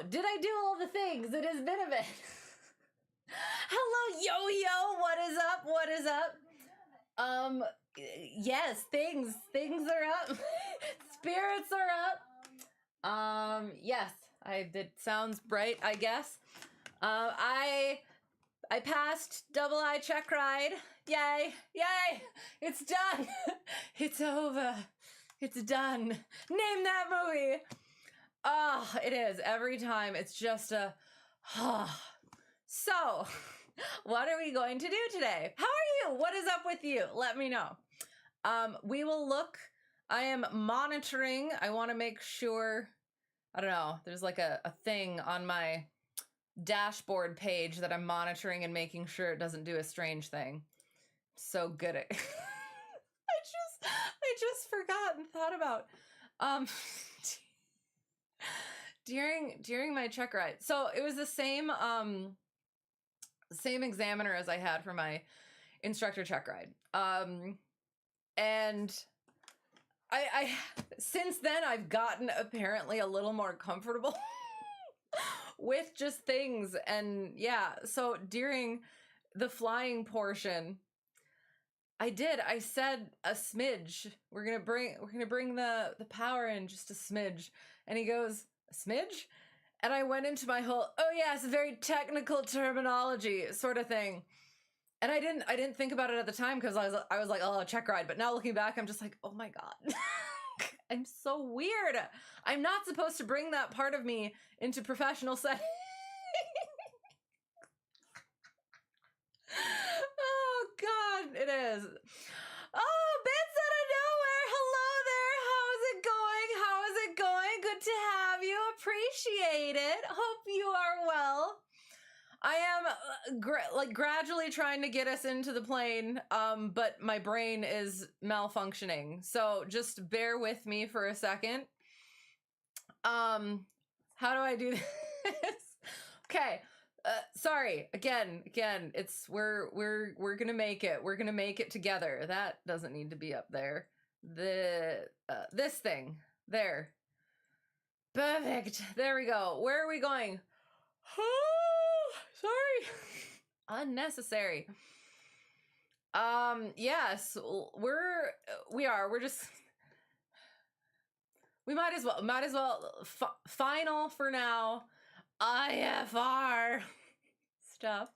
Did I do all the things? It has been a bit. Hello, yo, what is up? What is up? Yes, things are up. Spirits are up. Yes, it sounds bright, I guess. I passed double I check ride. Yay, it's done. It's over. It's done. Name that movie. Oh, it is. Every time it's just a, So, what are we going to do today? How are you? What is up with you? Let me know. We will look. I am monitoring. I want to make sure, I don't know, there's like a thing on my dashboard page that I'm monitoring and making sure it doesn't do a strange thing. So good at I just forgot and thought about during my check ride. So it was the same examiner as I had for my instructor check ride. And I since then I've gotten apparently a little more comfortable with just things. And yeah, so during the flying portion, I said a smidge. We're gonna bring the power in just a smidge. And he goes, a smidge? And I went into my whole, oh yeah, it's a very technical terminology sort of thing. And I didn't think about it at the time because I was like, oh, check ride. But now looking back, I'm just like, oh my God. I'm so weird. I'm not supposed to bring that part of me into professional settings. Oh God, it is. Oh, bits out of nowhere. Hello there. How's it going? Good to have you. Appreciate it. Hope you are well. I am gradually trying to get us into the plane, but my brain is malfunctioning. So just bear with me for a second. How do I do this? Okay. Sorry. Again, it's we're gonna make it. We're gonna make it together. That doesn't need to be up there. This thing there. Perfect. There we go. Where are we going? Sorry. Unnecessary. Yes, we're just, we might as well final for now. IFR stuff.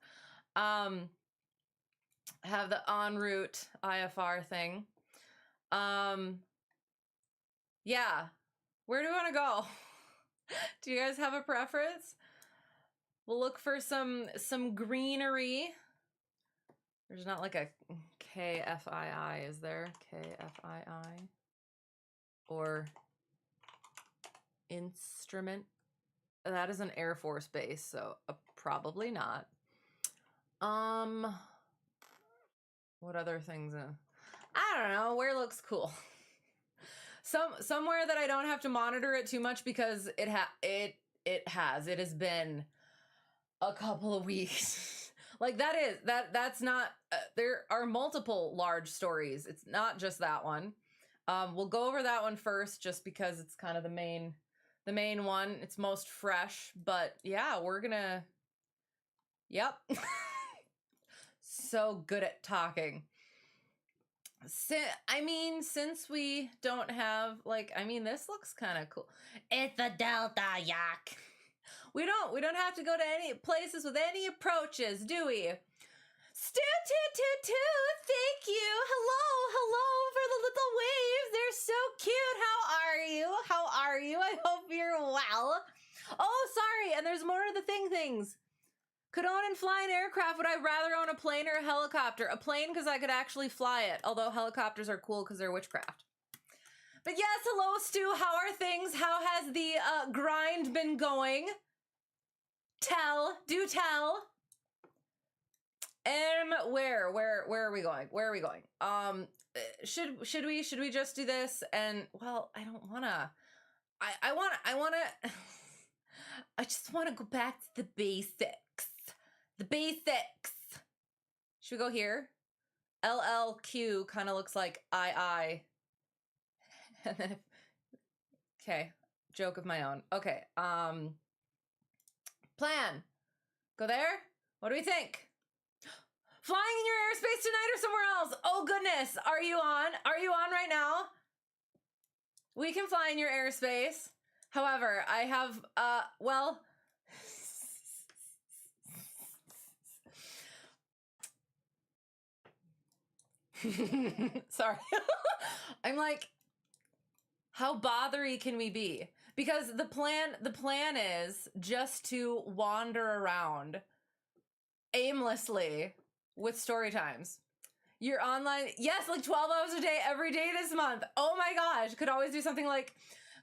Have the en route IFR thing. Yeah. Where do we want to go? Do you guys have a preference? We'll look for some greenery. There's not like a KFII, is there? KFII? Or instrument? That is an Air Force base, so probably not. What other things? I don't know. Where looks cool? Somewhere that I don't have to monitor it too much because it has been a couple of weeks. Like that's not, there are multiple large stories. It's not just that one. We'll go over that one first just because it's kind of the main one. It's most fresh, but yeah, we're gonna, yep. So good at talking. Since we don't have, this looks kind of cool. It's a Delta Yak. We don't have to go to any places with any approaches, do we? Stu, thank you. Hello for the little waves. They're so cute. How are you? I hope you're well. Oh, sorry. And there's more of the things. Could own and fly an aircraft. Would I rather own a plane or a helicopter? A plane because I could actually fly it. Although helicopters are cool because they're witchcraft. But yes, hello, Stu. How are things? How has the grind been going? Do tell. Where are we going? Should we just do this? And well, I don't wanna. I just wanna go back to the basics. Should we go here? LLQ kind of looks like I. And then, okay, joke of my own. Okay, Plan. Go there? What do we think? Flying in your airspace tonight or somewhere else? Oh goodness, are you on? Are you on right now? We can fly in your airspace. However, I have, well... Sorry. I'm like, how bothery can we be? Because the plan is just to wander around aimlessly with Storytimes. You're online, yes, like 12 hours a day, every day this month. Oh my gosh, could always do something like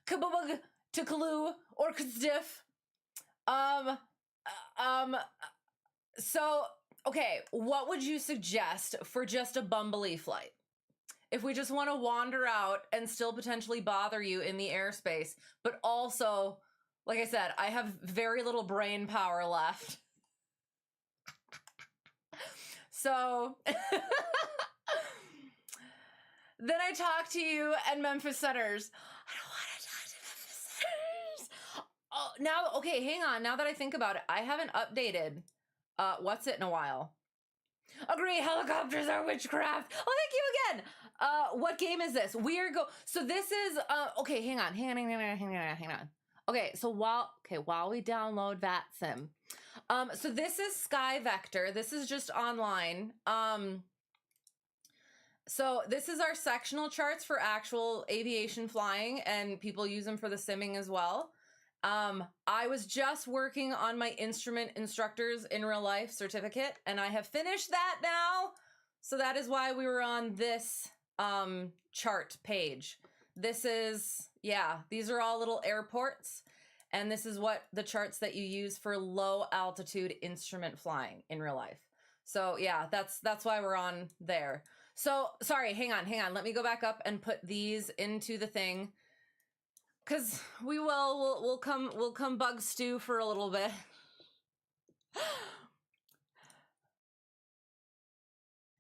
kabubug to Kalu or kstiff. So, okay, what would you suggest for just a bumbly flight? If we just want to wander out and still potentially bother you in the airspace, but also, like I said, I have very little brain power left. So then I talk to you and Memphis Centers. I don't want to talk to Memphis Centers. Oh, now, okay, hang on. Now that I think about it, I haven't updated What's It in a while. Agree, helicopters are witchcraft. Oh, thank you again. What game is this? So this is, okay, hang on. Okay, so while we download that sim. So this is Sky Vector. This is just online. So this is our sectional charts for actual aviation flying, and people use them for the simming as well. I was just working on my instrument instructors in real life certificate, and I have finished that now. So that is why we were on this chart page. This is, yeah, these are all little airports, and this is what the charts that you use for low altitude instrument flying in real life. So yeah, that's why we're on there. So sorry, hang on. Let me go back up and put these into the thing. Cause we'll come bug stew for a little bit.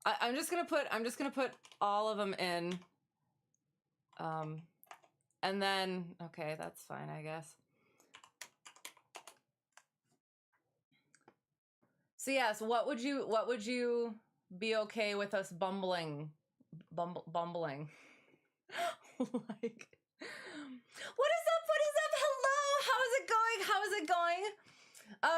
I'm just gonna put all of them in. And then, okay, that's fine, I guess. So yes, what would you be okay with us bumbling? Like, what is up? Hello, how is it going?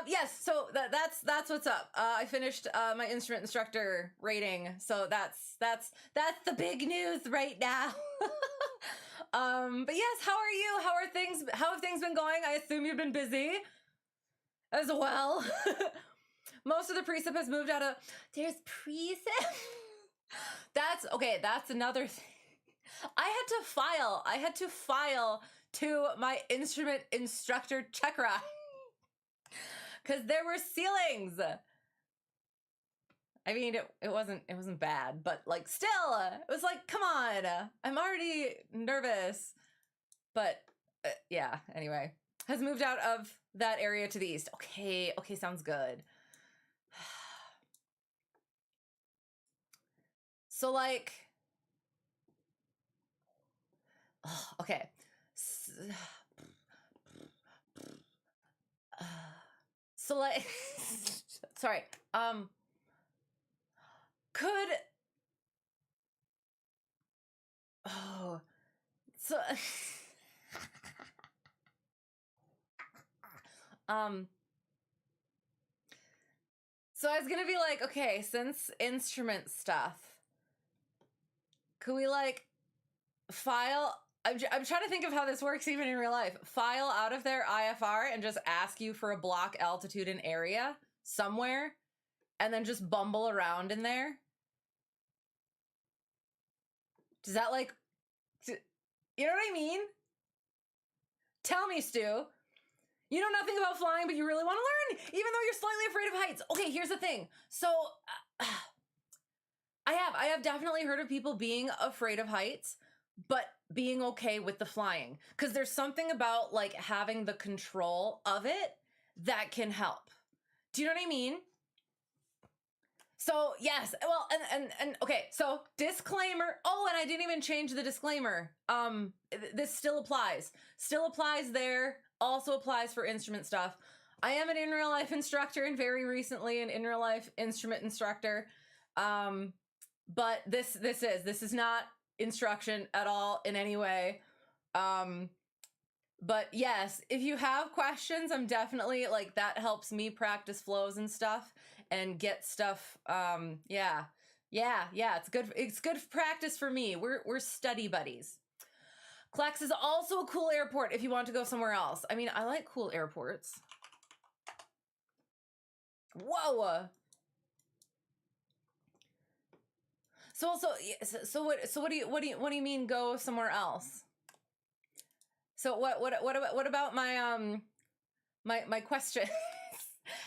Yes, so that's what's up. I finished my instrument instructor rating, so that's the big news right now. But yes, how are you? How have things been going? I assume you've been busy as well. Most of the precip has moved out of, there's precip. That's another thing. I had to file to my instrument instructor check ride because there were ceilings. I mean, it wasn't bad, but like still, it was like, come on, I'm already nervous. But yeah, anyway, has moved out of that area to the east. Okay, sounds good. So like, okay. So like, sorry, so, so I was gonna be like, okay, since instrument stuff, could we like file, I'm trying to think of how this works even in real life. File out of their IFR and just ask you for a block altitude and area somewhere, and then just bumble around in there. Does that like, you know what I mean? Tell me, Stu. You know nothing about flying, but you really want to learn, even though you're slightly afraid of heights. Okay, here's the thing. So, I have definitely heard of people being afraid of heights, but being okay with the flying. Because there's something about, like, having the control of it that can help. Do you know what I mean? So, yes. Well, and okay, so disclaimer. Oh, and I didn't even change the disclaimer. This still applies. Still applies there. Also applies for instrument stuff. I am an in real life instructor and very recently an in real life instrument instructor. But this is not instruction at all in any way. But yes, if you have questions, I'm definitely like, that helps me practice flows and stuff and get stuff. Yeah, it's good practice for me. We're study buddies. Klex is also a cool airport if you want to go somewhere else. I mean, I like cool airports. Whoa. So what do you mean go somewhere else? So what about my my question?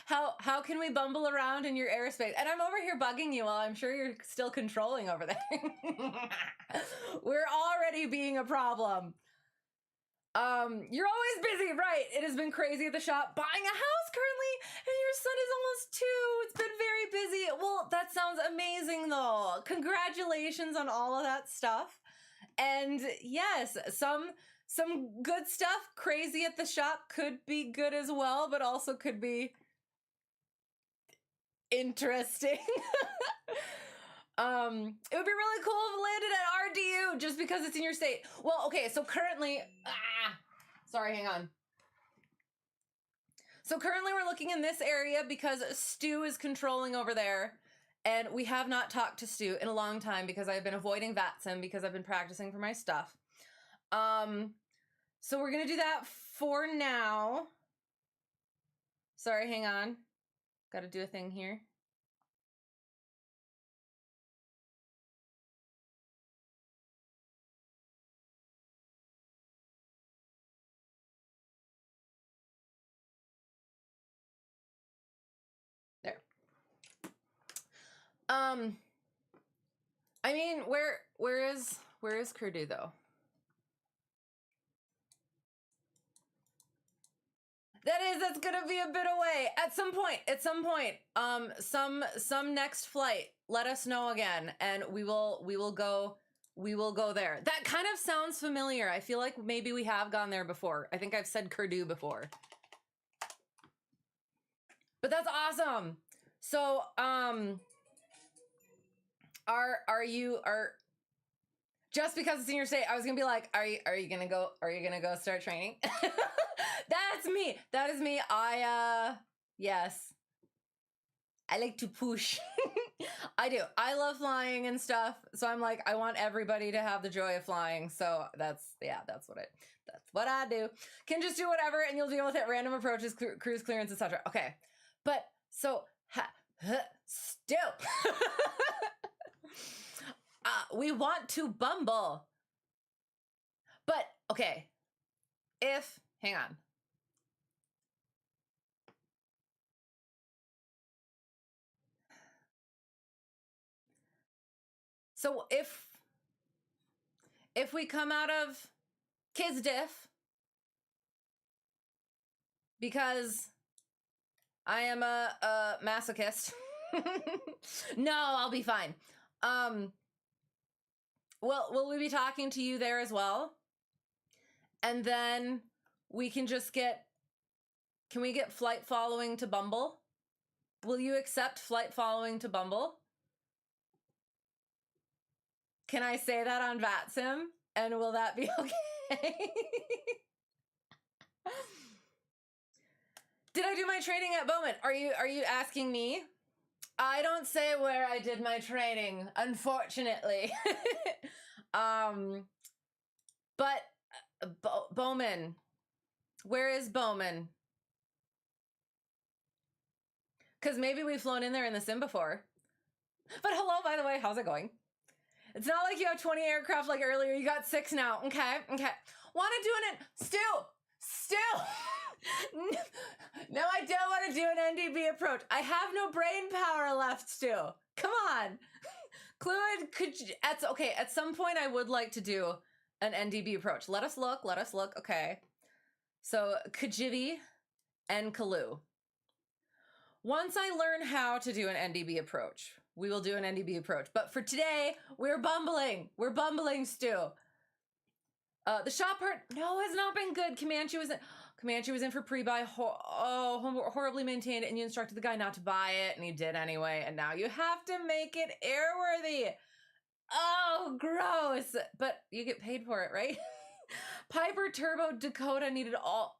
How can we bumble around in your airspace? And I'm over here bugging you while I'm sure you're still controlling over there. We're already being a problem. You're always busy, right? It has been crazy at the shop buying a house currently, and your son is almost 2. It's been very busy. Well, that sounds amazing though. Congratulations on all of that stuff. And yes, some good stuff, crazy at the shop, could be good as well, but also could be interesting. It would be really cool if it landed at RDU just because it's in your state. Well, okay, so currently, sorry, hang on. So currently we're looking in this area because Stu is controlling over there, and we have not talked to Stu in a long time because I've been avoiding VATSIM because I've been practicing for my stuff. So we're gonna do that for now. Sorry, hang on. Gotta do a thing here. There. I mean, where is Kurdu though? That's gonna be a bit away. At some point, some next flight, let us know again, and we will go there. That kind of sounds familiar. I feel like maybe we have gone there before. I think I've said Kurdu before. But that's awesome. So, are you just because it's in your state, I was gonna be like, are you gonna go start training? That's me. That is me. Yes. I like to push. I do. I love flying and stuff. So I'm like, I want everybody to have the joy of flying. So that's what I do. Can just do whatever and you'll deal with it. Random approaches, cruise clearance, etc. Okay. But so still we want to bumble. But okay. Hang on. So if we come out of kids diff, because I am a masochist. No, I'll be fine. Will we be talking to you there as well? And then we can just can we get flight following to Bumble? Will you accept flight following to Bumble? Can I say that on VATSIM? And will that be okay? Did I do my training at Bowman? Are you asking me? I don't say where I did my training, unfortunately. But Bowman, where is Bowman? Because maybe we've flown in there in the sim before. But hello, by the way, how's it going? It's not like you have 20 aircraft like earlier. You got 6 now. Okay. Want to do still. No, I don't want to do an NDB approach. I have no brain power left, Stu. Come on. Cluid, okay, at some point I would like to do an NDB approach. Let us look. Okay. So, Kajivi and Kalu. Once I learn how to do an NDB approach, we will do an NDB approach. But for today, we're bumbling. We're bumbling, Stu. The shop part, no, has not been good. Comanche was Comanche was in for pre-buy, horribly maintained, and you instructed the guy not to buy it, and he did anyway, and now you have to make it airworthy. Oh, gross. But you get paid for it, right? Piper Turbo Dakota needed all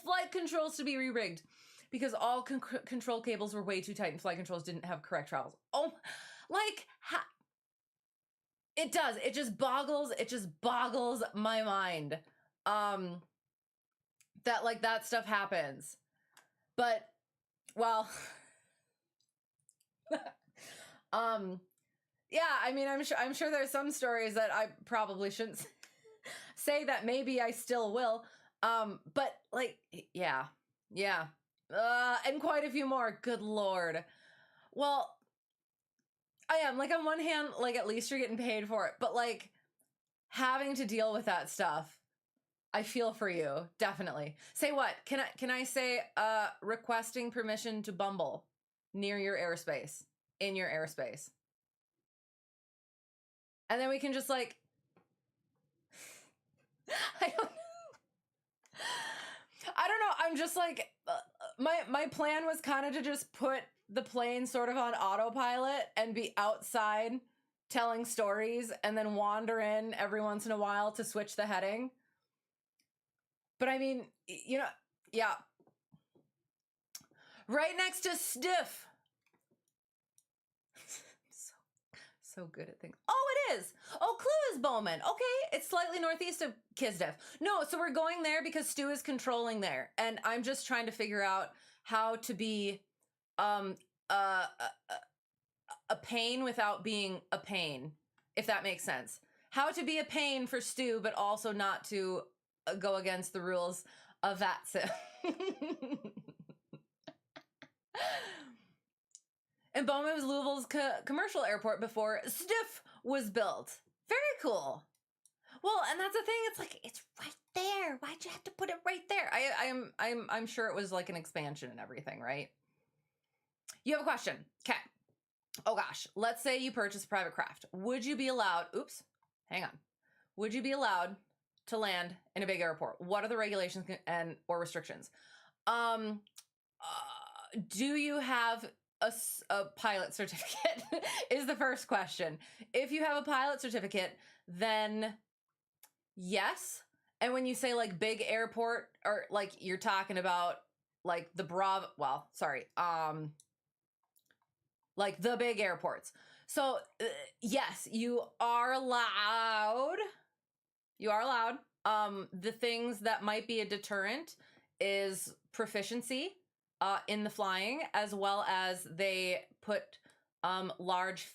flight controls to be re-rigged because all control cables were way too tight and flight controls didn't have correct travels. Oh, like, it does. It just boggles my mind. That like that stuff happens. But, well, yeah, I mean, I'm sure there's some stories that I probably shouldn't say that maybe I still will. But like, yeah. And quite a few more. Good Lord. Well, I am like on one hand, like at least you're getting paid for it, but like having to deal with that stuff, I feel for you. Definitely. Say what? Can I say, requesting permission to Bumble near your airspace, in your airspace. And then we can just like, I don't know. I'm just like, my plan was kind of to just put the plane sort of on autopilot and be outside telling stories and then wander in every once in a while to switch the heading. But I mean, you know, yeah. Right next to Stiff. So good at things. Oh, it is. Oh, Clue is Bowman. Okay, it's slightly northeast of Kisdiff. No, so we're going there because Stu is controlling there, and I'm just trying to figure out how to be a pain without being a pain, if that makes sense. How to be a pain for Stu, but also not to go against the rules of that sim. And Bowman was Louisville's commercial airport before Stiff was built. Very cool. Well, and that's the thing. It's like, it's right there. Why'd you have to put it right there? I'm sure it was like an expansion and everything, right? You have a question. Okay. Oh gosh. Let's say you purchase a private craft. Would you be allowed, oops, hang on. Would you be allowed to land in a big airport? What are the regulations or restrictions? Do you have a pilot certificate is the first question. If you have a pilot certificate, then yes. And when you say like big airport, or like you're talking about like the like the big airports. So yes, you are allowed. The things that might be a deterrent is proficiency in the flying, as well as they put large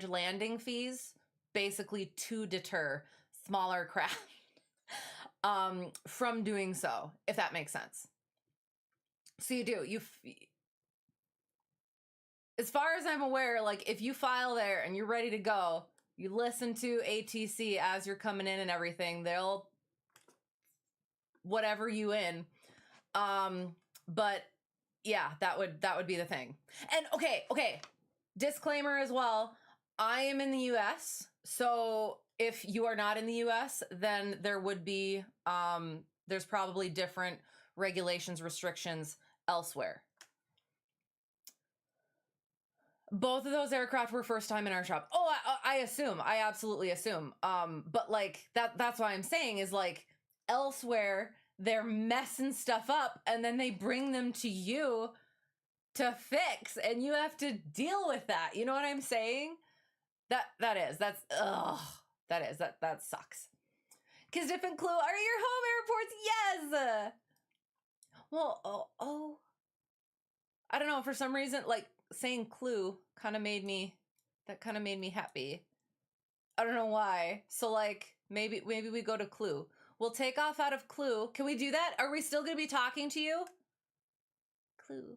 landing fees, basically to deter smaller craft from doing so, if that makes sense. So as far as I'm aware, like if you file there and you're ready to go, you listen to ATC as you're coming in and everything, they'll whatever you in. But yeah, that would be the thing. And okay. Disclaimer as well. I am in the US. So if you are not in the US, then there would be, there's probably different regulations, restrictions elsewhere. Both of those aircraft were first time in our shop. Oh, I assume. I absolutely assume. But like that's why I'm saying is like elsewhere, they're messing stuff up and then they bring them to you to fix and you have to deal with that. You know what I'm saying? That sucks. Kisdiff and Clue are your home airports. Yes. Well, I don't know. For some reason, like saying Clue kind of made me happy. I don't know why. So like maybe we go to Clue. We'll take off out of Clue. Can we do that? Are we still going to be talking to you? Clue.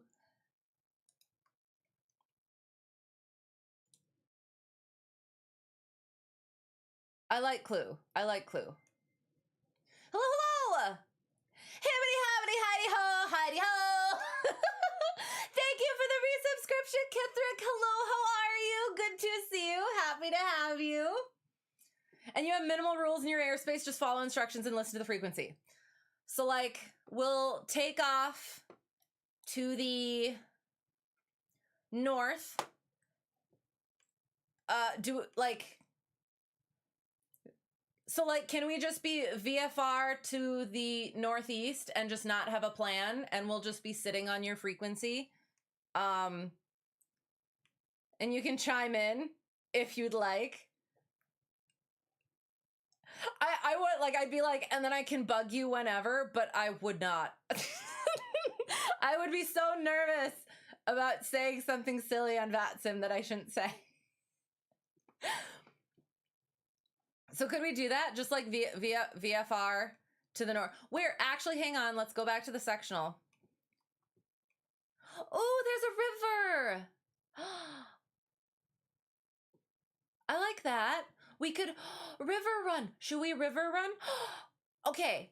I like Clue. Hello. Hibbity hobbity heidi ho, heidi ho. Thank you for the resubscription, Kithrick. Hello, how are you? Good to see you. Happy to have you. And you have minimal rules in your airspace. Just follow instructions and listen to the frequency. So like we'll take off to the north. So like, can we just be VFR to the northeast and just not have a plan, and we'll just be sitting on your frequency? And you can chime in if you'd like. I would, like, I'd be like, and then I can bug you whenever, but I would not. I would be so nervous about saying something silly on VATSIM that I shouldn't say. So could we do that? Just like via VFR to the north. Where, actually, hang on. Let's go back to the sectional. Oh, there's a river. I like that. We could river run. Should we river run? Okay.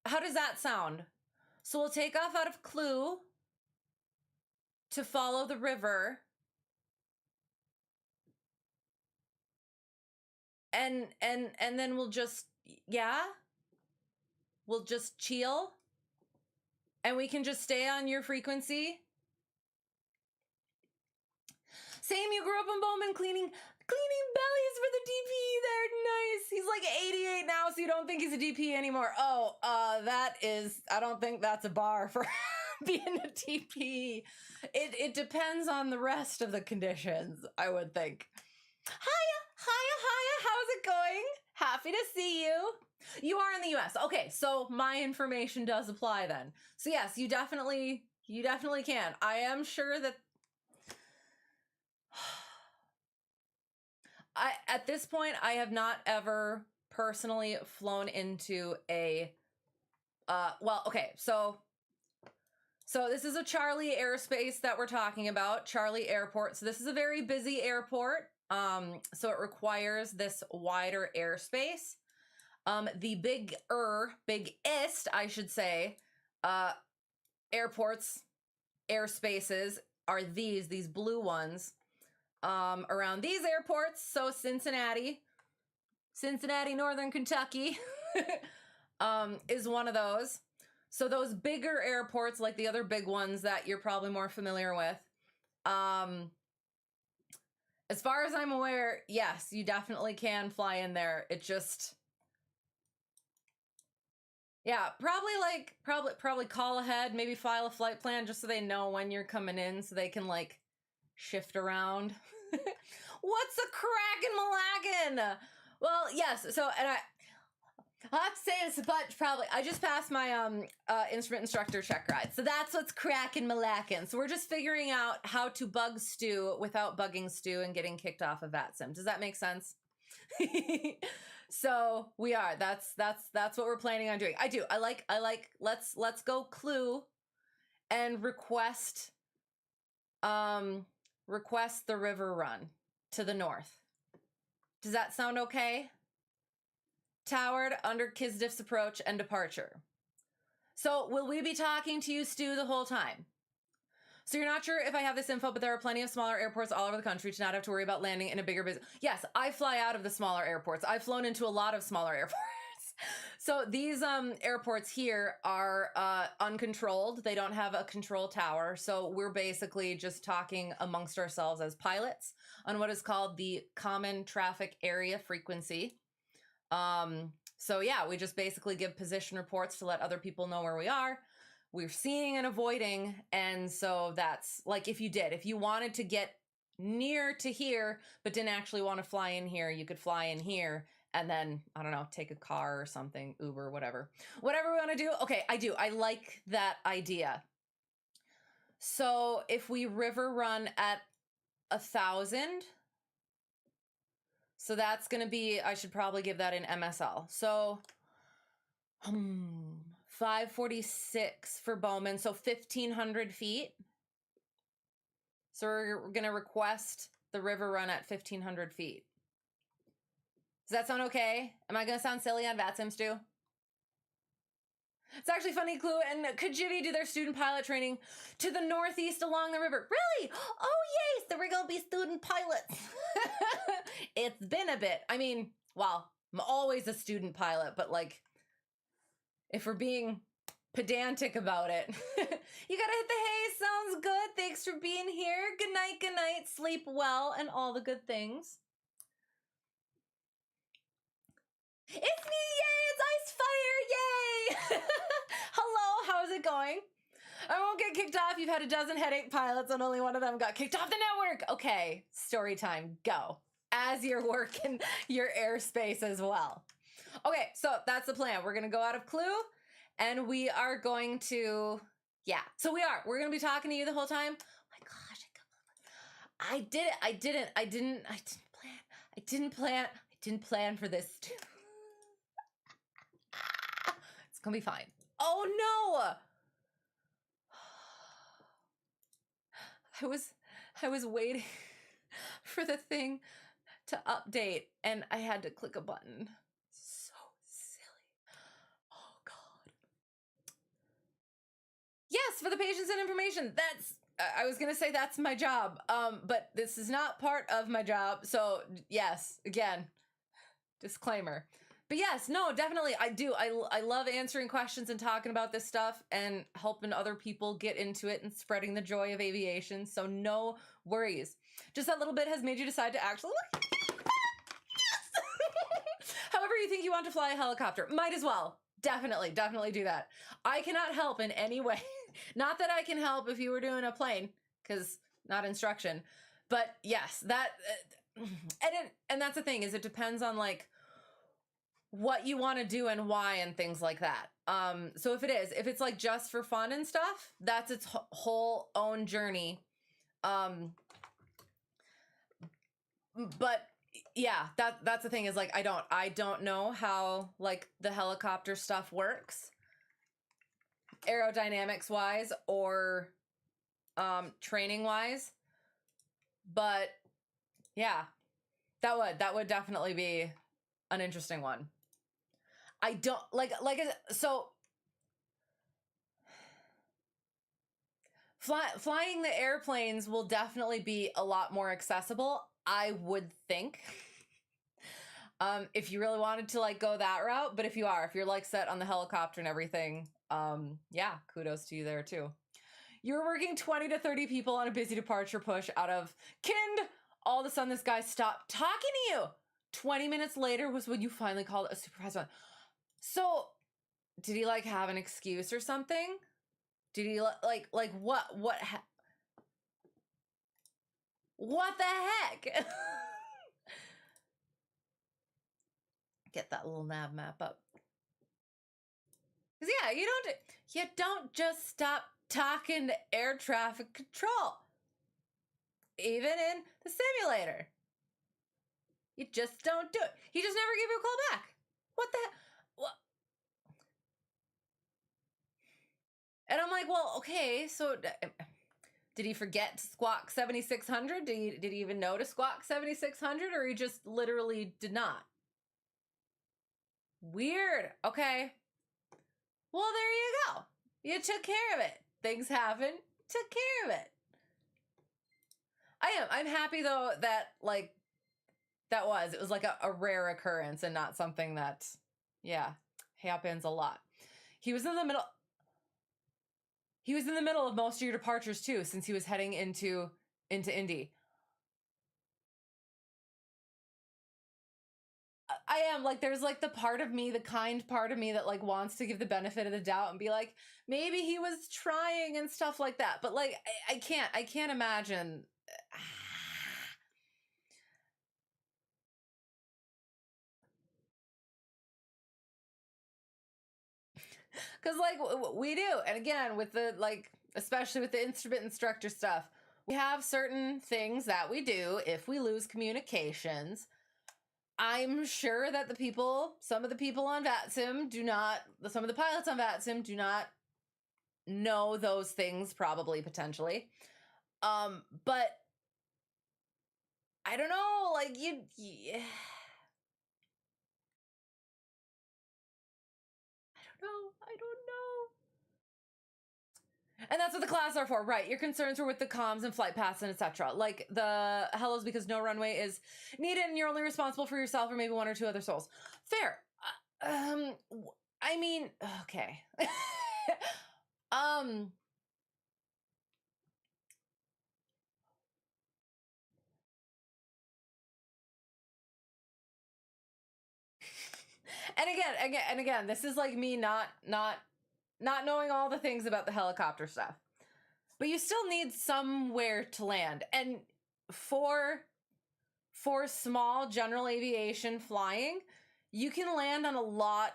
How does that sound? So we'll take off out of Clue to follow the river. And then we'll just, we'll just chill. And we can just stay on your frequency. Same, you grew up in Bowman cleaning bellies for the DP. They're nice. He's like 88 now, so you don't think he's a DP anymore. Oh, I don't think that's a bar for being a DP. It depends on the rest of the conditions, I would think. Hiya, how's it going? Happy to see you. You are in the US. Okay, so my information does apply then. So yes, you definitely can. I am sure that at this point, I have not ever personally flown into a, so this is a Charlie airspace that we're talking about, Charlie Airport. So this is a very busy airport. So it requires this wider airspace. The biggest, I should say, airports, airspaces are these blue ones. Around these airports, so Cincinnati, Northern Kentucky, is one of those. So those bigger airports, like the other big ones that you're probably more familiar with, as far as I'm aware, yes, you definitely can fly in there. It just, yeah, probably call ahead, maybe file a flight plan just so they know when you're coming in, so they can like shift around. What's a crackin' malackin'? Well, yes. So, and I have to say this a bunch. Probably, I just passed my instrument instructor check ride, so that's what's crackin' malackin'. So we're just figuring out how to bug Stu without bugging Stu and getting kicked off of VATSIM. Does that make sense? So we are. That's what we're planning on doing. I like. Let's go Clue, and request the river run to the north. Does that sound okay? Towered under Kisdiff's approach and departure. So will we be talking to you, Stu, the whole time? So you're not sure if I have this info, but there are plenty of smaller airports all over the country to not have to worry about landing in a bigger business. Yes, I fly out of the smaller airports. I've flown into a lot of smaller airports. So these airports here are uncontrolled. They don't have a control tower. So we're basically just talking amongst ourselves as pilots on what is called the Common Traffic Area Frequency. So yeah, we just basically give position reports to let other people know where we are. We're seeing and avoiding. And so that's like, if you wanted to get near to here, but didn't actually want to fly in here, you could fly in here. And then, I don't know, take a car or something, Uber, whatever we want to do. Okay, I like that idea. So if we river run at 1,000, so that's going to be, I should probably give that in MSL. So 546 for Bowman, so 1,500 feet. So we're going to request the river run at 1,500 feet. Does that sound okay? Am I going to sound silly on VATSIM, Stu? It's actually funny, Clue and Kajivy do their student pilot training to the northeast along the river. Really? Oh, yes, so we're going to be student pilots. It's been a bit. I mean, well, I'm always a student pilot, but like, if we're being pedantic about it, you gotta hit the hay. Sounds good. Thanks for being here. Good night, sleep well, and all the good things. It's me, yay, it's Ice Fire, yay! Hello, how's it going? I won't get kicked off. You've had a dozen headache pilots and only one of them got kicked off the network. Okay, story time, go. As you're working your airspace as well. Okay, so that's the plan. We're gonna go out of Clue and we are going to, we're gonna be talking to you the whole time. Oh my gosh, I didn't plan for this. It's gonna be fine. Oh no! I was waiting for the thing to update and I had to click a button. So silly. Oh God. Yes, for the patients and information. I was gonna say that's my job. But this is not part of my job. So yes, again, disclaimer. But yes, no, definitely I do. I love answering questions and talking about this stuff and helping other people get into it and spreading the joy of aviation. So no worries. Just that little bit has made you decide to actually look. Yes! However you think you want to fly a helicopter, might as well. Definitely do that. I cannot help in any way. Not that I can help if you were doing a plane, because not instruction. But yes, that and that's the thing, is it depends on like what you want to do and why and things like that. So if it's like just for fun and stuff, that's its whole own journey. But yeah, that's the thing, is like I don't know how like the helicopter stuff works aerodynamics wise or training wise, but yeah, that would definitely be an interesting one. I don't so flying the airplanes will definitely be a lot more accessible, I would think. If you really wanted to like go that route, but if you're like set on the helicopter and everything, yeah, kudos to you there too. You're working 20 to 30 people on a busy departure push out of Kind. All of a sudden this guy stopped talking to you. 20 minutes later was when you finally called a supervisor. So did he like have an excuse or something? Did he like what the heck? Get that little nav map up. 'Cause yeah, you don't just stop talking to air traffic control. Even in the simulator. You just don't do it. He just never gave you a call back. What the heck? What? And I'm like, well, okay, so did he forget to squawk 7600? Did he even know to squawk 7600, or he just literally did not? Weird. Okay. Well, there you go. You took care of it. Things happen. Took care of it. I'm happy though that like it was like a rare occurrence and not something that, yeah, happens a lot. He was in the middle of most of your departures too, since he was heading into Indy. I am like, there's like the part of me, the kind part of me that like wants to give the benefit of the doubt and be like, maybe he was trying and stuff like that. But like, I can't imagine. Because like we do, and again with the like, especially with the instrument instructor stuff, we have certain things that we do if we lose communications. I'm sure that some of the people on VATSIM some of the pilots on VATSIM do not know those things, probably, potentially. But I don't know, like yeah. I don't know. And that's what the classes are for, right? Your concerns were with the comms and flight paths and etc. Like the hellos because no runway is needed and you're only responsible for yourself or maybe one or two other souls. Fair. I mean, okay. And again, this is like me not knowing all the things about the helicopter stuff. But you still need somewhere to land. And for small general aviation flying, you can land on a lot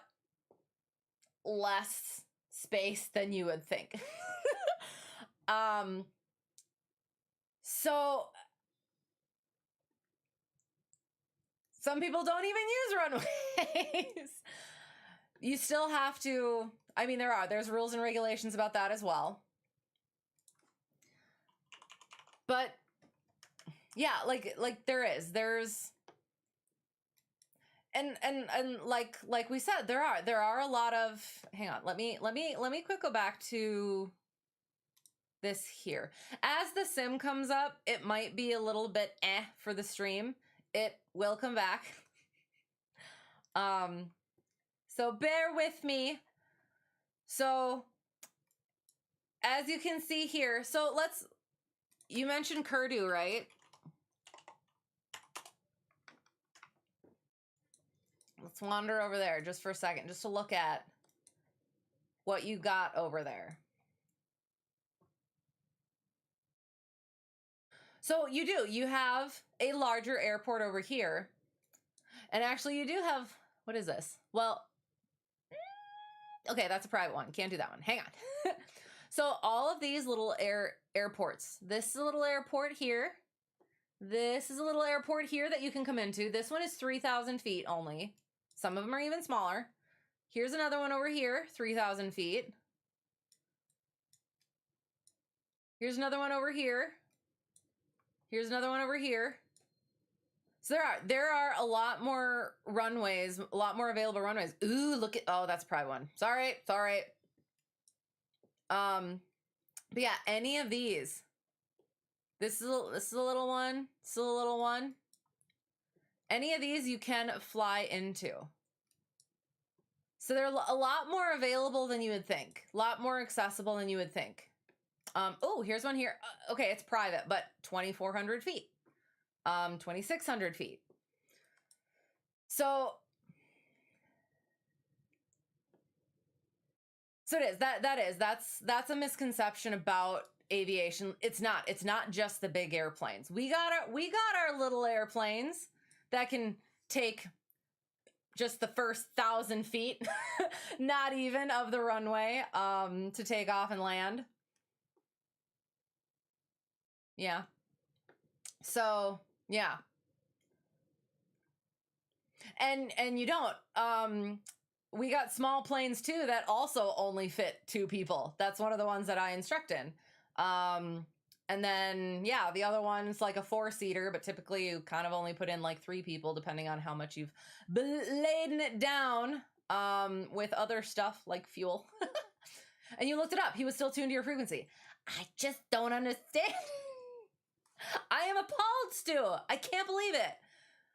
less space than you would think. So some people don't even use runways. You still have to, I mean, there's rules and regulations about that as well. But yeah, like there's and like we said, there are a lot of, hang on, let me quick go back to this here. As the sim comes up, it might be a little bit for the stream. It will come back. So bear with me. So as you can see here, so you mentioned Kurdu, right? Let's wander over there just for a second, just to look at what you got over there. So you have a larger airport over here. And actually you do have, what is this? Well, okay, that's a private one. Can't do that one. Hang on. So all of these little airports, this is a little airport here. This is a little airport here that you can come into. This one is 3,000 feet only. Some of them are even smaller. Here's another one over here, 3,000 feet. Here's another one over here. Here's another one over here. So there are a lot more runways, a lot more available runways. Ooh, look at, oh, that's a private one. Sorry. But yeah, any of these. This is a little one. This is a little one. Any of these you can fly into. So they're a lot more available than you would think. A lot more accessible than you would think. Oh, here's one here. Okay, it's private, but 2,400 feet. 2,600 feet. So it is. That's a misconception about aviation. It's not just the big airplanes. We got our little airplanes that can take just the first 1,000 feet, not even, of the runway, to take off and land. Yeah. So yeah. And you don't. We got small planes too that also only fit 2 people. That's one of the ones that I instruct in. And then, yeah, the other one's like a 4-seater, but typically you kind of only put in like 3 people, depending on how much you've laden it down with other stuff like fuel. And you looked it up. He was still tuned to your frequency. I just don't understand. I am appalled, Stu. I can't believe it.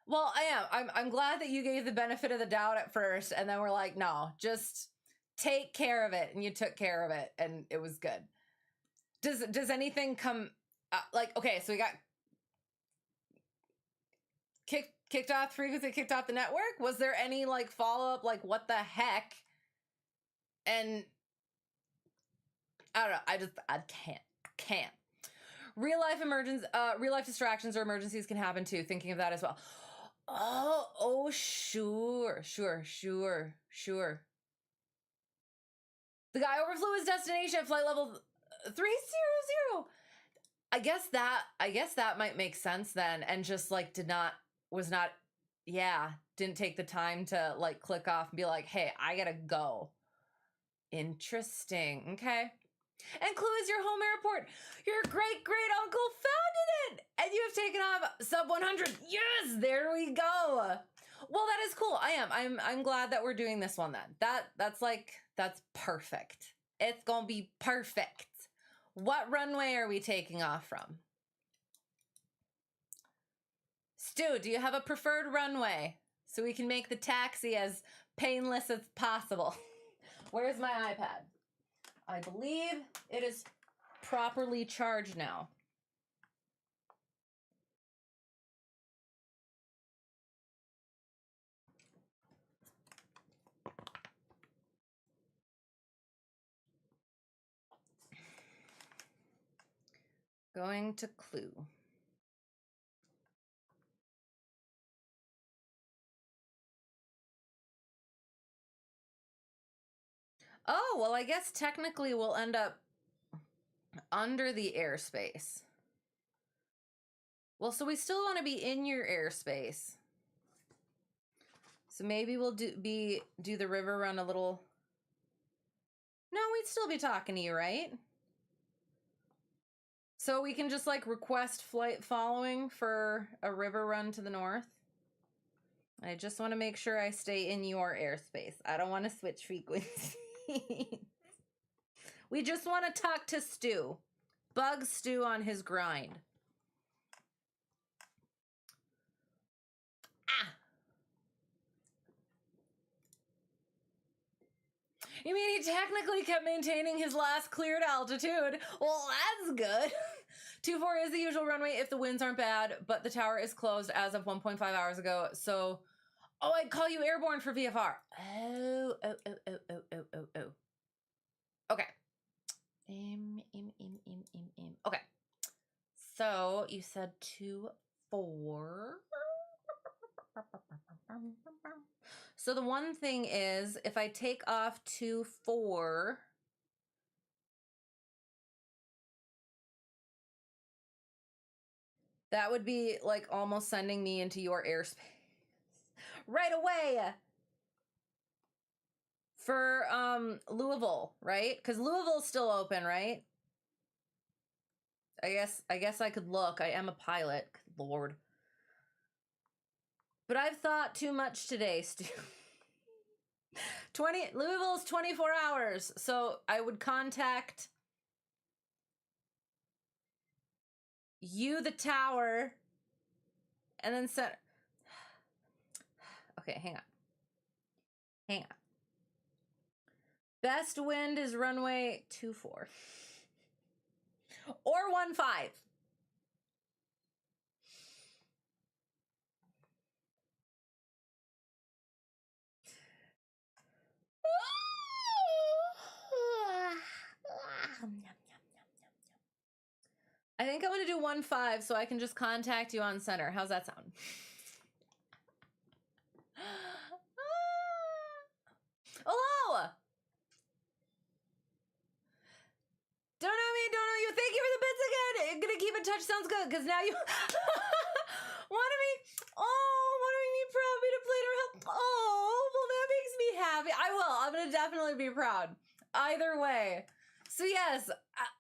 Well, I am. I'm glad that you gave the benefit of the doubt at first, and then we're like, no, just take care of it, and you took care of it, and it was good. Does anything come like, okay, so we got kicked off frequency, kicked off the network? Was there any like follow-up, like what the heck? And I don't know, I can't. Real life distractions or emergencies can happen too, thinking of that as well. Oh, sure. The guy overflew his destination at flight level 300. I guess that might make sense then, and just like didn't take the time to like click off and be like, hey, I gotta go. Interesting. Okay. And Clue is your home airport. Your great uncle founded it, and you have taken off sub 100. Yes, there we go. Well, that is cool. I'm glad that we're doing this one then. That's perfect. It's gonna be perfect. What runway are we taking off from? Stu, do you have a preferred runway so we can make the taxi as painless as possible? Where's my iPad? I believe it is properly charged now. Going to Clue. Oh, well, I guess technically we'll end up under the airspace. Well, so we still want to be in your airspace. So maybe we'll do the river run a little. No, we'd still be talking to you, right? So we can just like request flight following for a river run to the north. I just want to make sure I stay in your airspace. I don't want to switch frequencies. We just want to talk to Stu. Bug Stu on his grind. Ah. You mean he technically kept maintaining his last cleared altitude? Well, that's good. 24 is the usual runway if the winds aren't bad, but the tower is closed as of 1.5 hours ago. So, oh, I'd call you airborne for VFR. Oh. Okay. Okay. So you said 2-4. So the one thing is, if I take off 2-4, that would be like almost sending me into your airspace right away for Louisville, right? Because Louisville's still open, right? I guess I could look. I am a pilot, Lord. But I've thought too much today, Stu. Louisville's 24 hours, so I would contact you, the tower, and then set. Okay, hang on. Best wind is runway 24 or 15. I think I'm going to do 15 so I can just contact you on center. How's that sound? Hello! Don't know me, don't know you. Thank you for the bits again. I'm gonna keep in touch. Sounds good, because now you want to be proud of me to play to help. Oh, well, that makes me happy. I will. I'm gonna definitely be proud. Either way. So yes,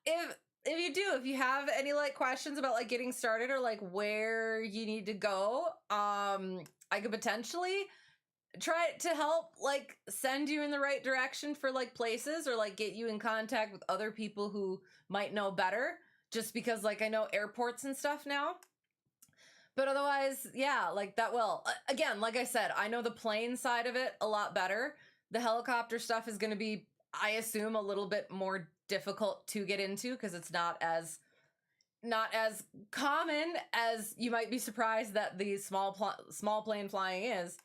if you have any like questions about like getting started or like where you need to go, I could potentially try to help like send you in the right direction for like places or like get you in contact with other people who might know better, just because like I know airports and stuff now. But otherwise, yeah, like that will. Again, like I said, I know the plane side of it a lot better. The helicopter stuff is going to be, I assume, a little bit more difficult to get into because it's not as common as you might be surprised that the small plane flying is.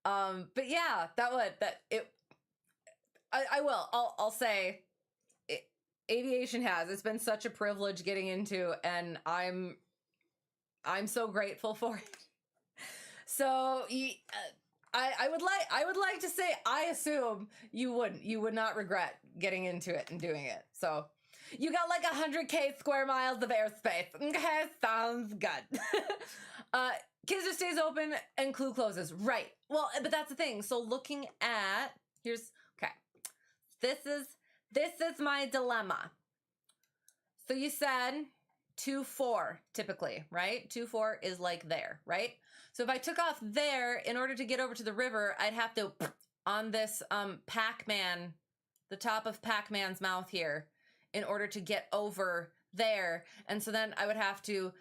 But yeah, I'll say aviation it's been such a privilege getting into, and I'm so grateful for it. So I would like to say, I assume you would not regret getting into it and doing it. So you got like 100K square miles of airspace. Okay, sounds good. Kids just stays open and Clue closes. Right. Well, but that's the thing. So looking at, okay. This is my dilemma. So you said 2-4 typically, right? 2-4 is like there, right? So if I took off there, in order to get over to the river, I'd have to on this Pac-Man, the top of Pac-Man's mouth here, in order to get over there. And so then I would have to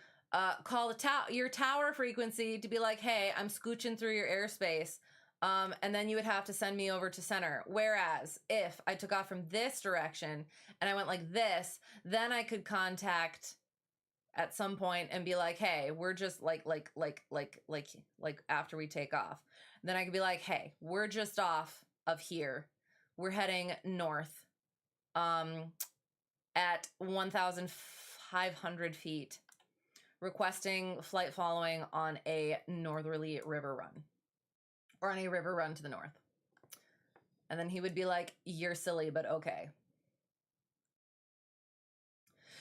call your tower frequency to be like, hey, I'm scooching through your airspace. And then you would have to send me over to center. Whereas if I took off from this direction and I went like this, then I could contact at some point and be like, hey, we're just like after we take off. Then I could be like, hey, we're just off of here. We're heading north at 1,500 feet, requesting flight following on a northerly river run, or on a river run to the north. And then he would be like, you're silly, but okay.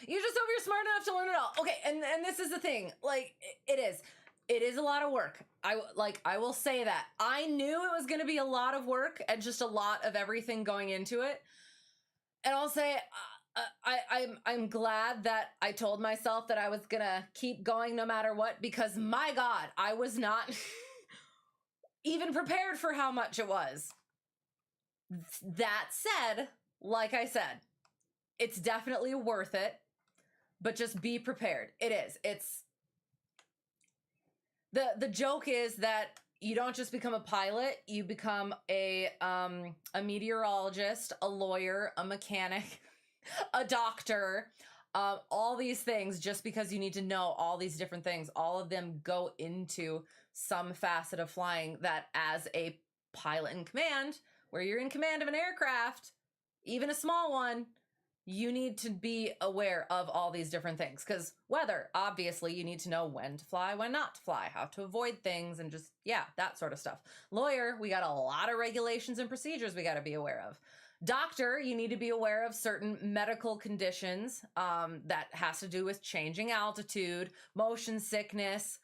You just hope you're smart enough to learn it all. Okay, and this is the thing. Like, it is a lot of work. I will say that. I knew it was going to be a lot of work and just a lot of everything going into it. And I'll say, I'm glad that I told myself that I was going to keep going no matter what, because my God, I was not even prepared for how much it was. That said, like I said, it's definitely worth it, but just be prepared. It is. It's the joke is that you don't just become a pilot, you become a meteorologist, a lawyer, a mechanic, a doctor, all these things just because you need to know all these different things. All of them go into some facet of flying that as a pilot in command, where you're in command of an aircraft, even a small one, you need to be aware of all these different things. Because weather, obviously, you need to know when to fly, when not to fly, how to avoid things, and just, yeah, that sort of stuff. Lawyer, we got a lot of regulations and procedures we got to be aware of. Doctor, you need to be aware of certain medical conditions that has to do with changing altitude, motion sickness,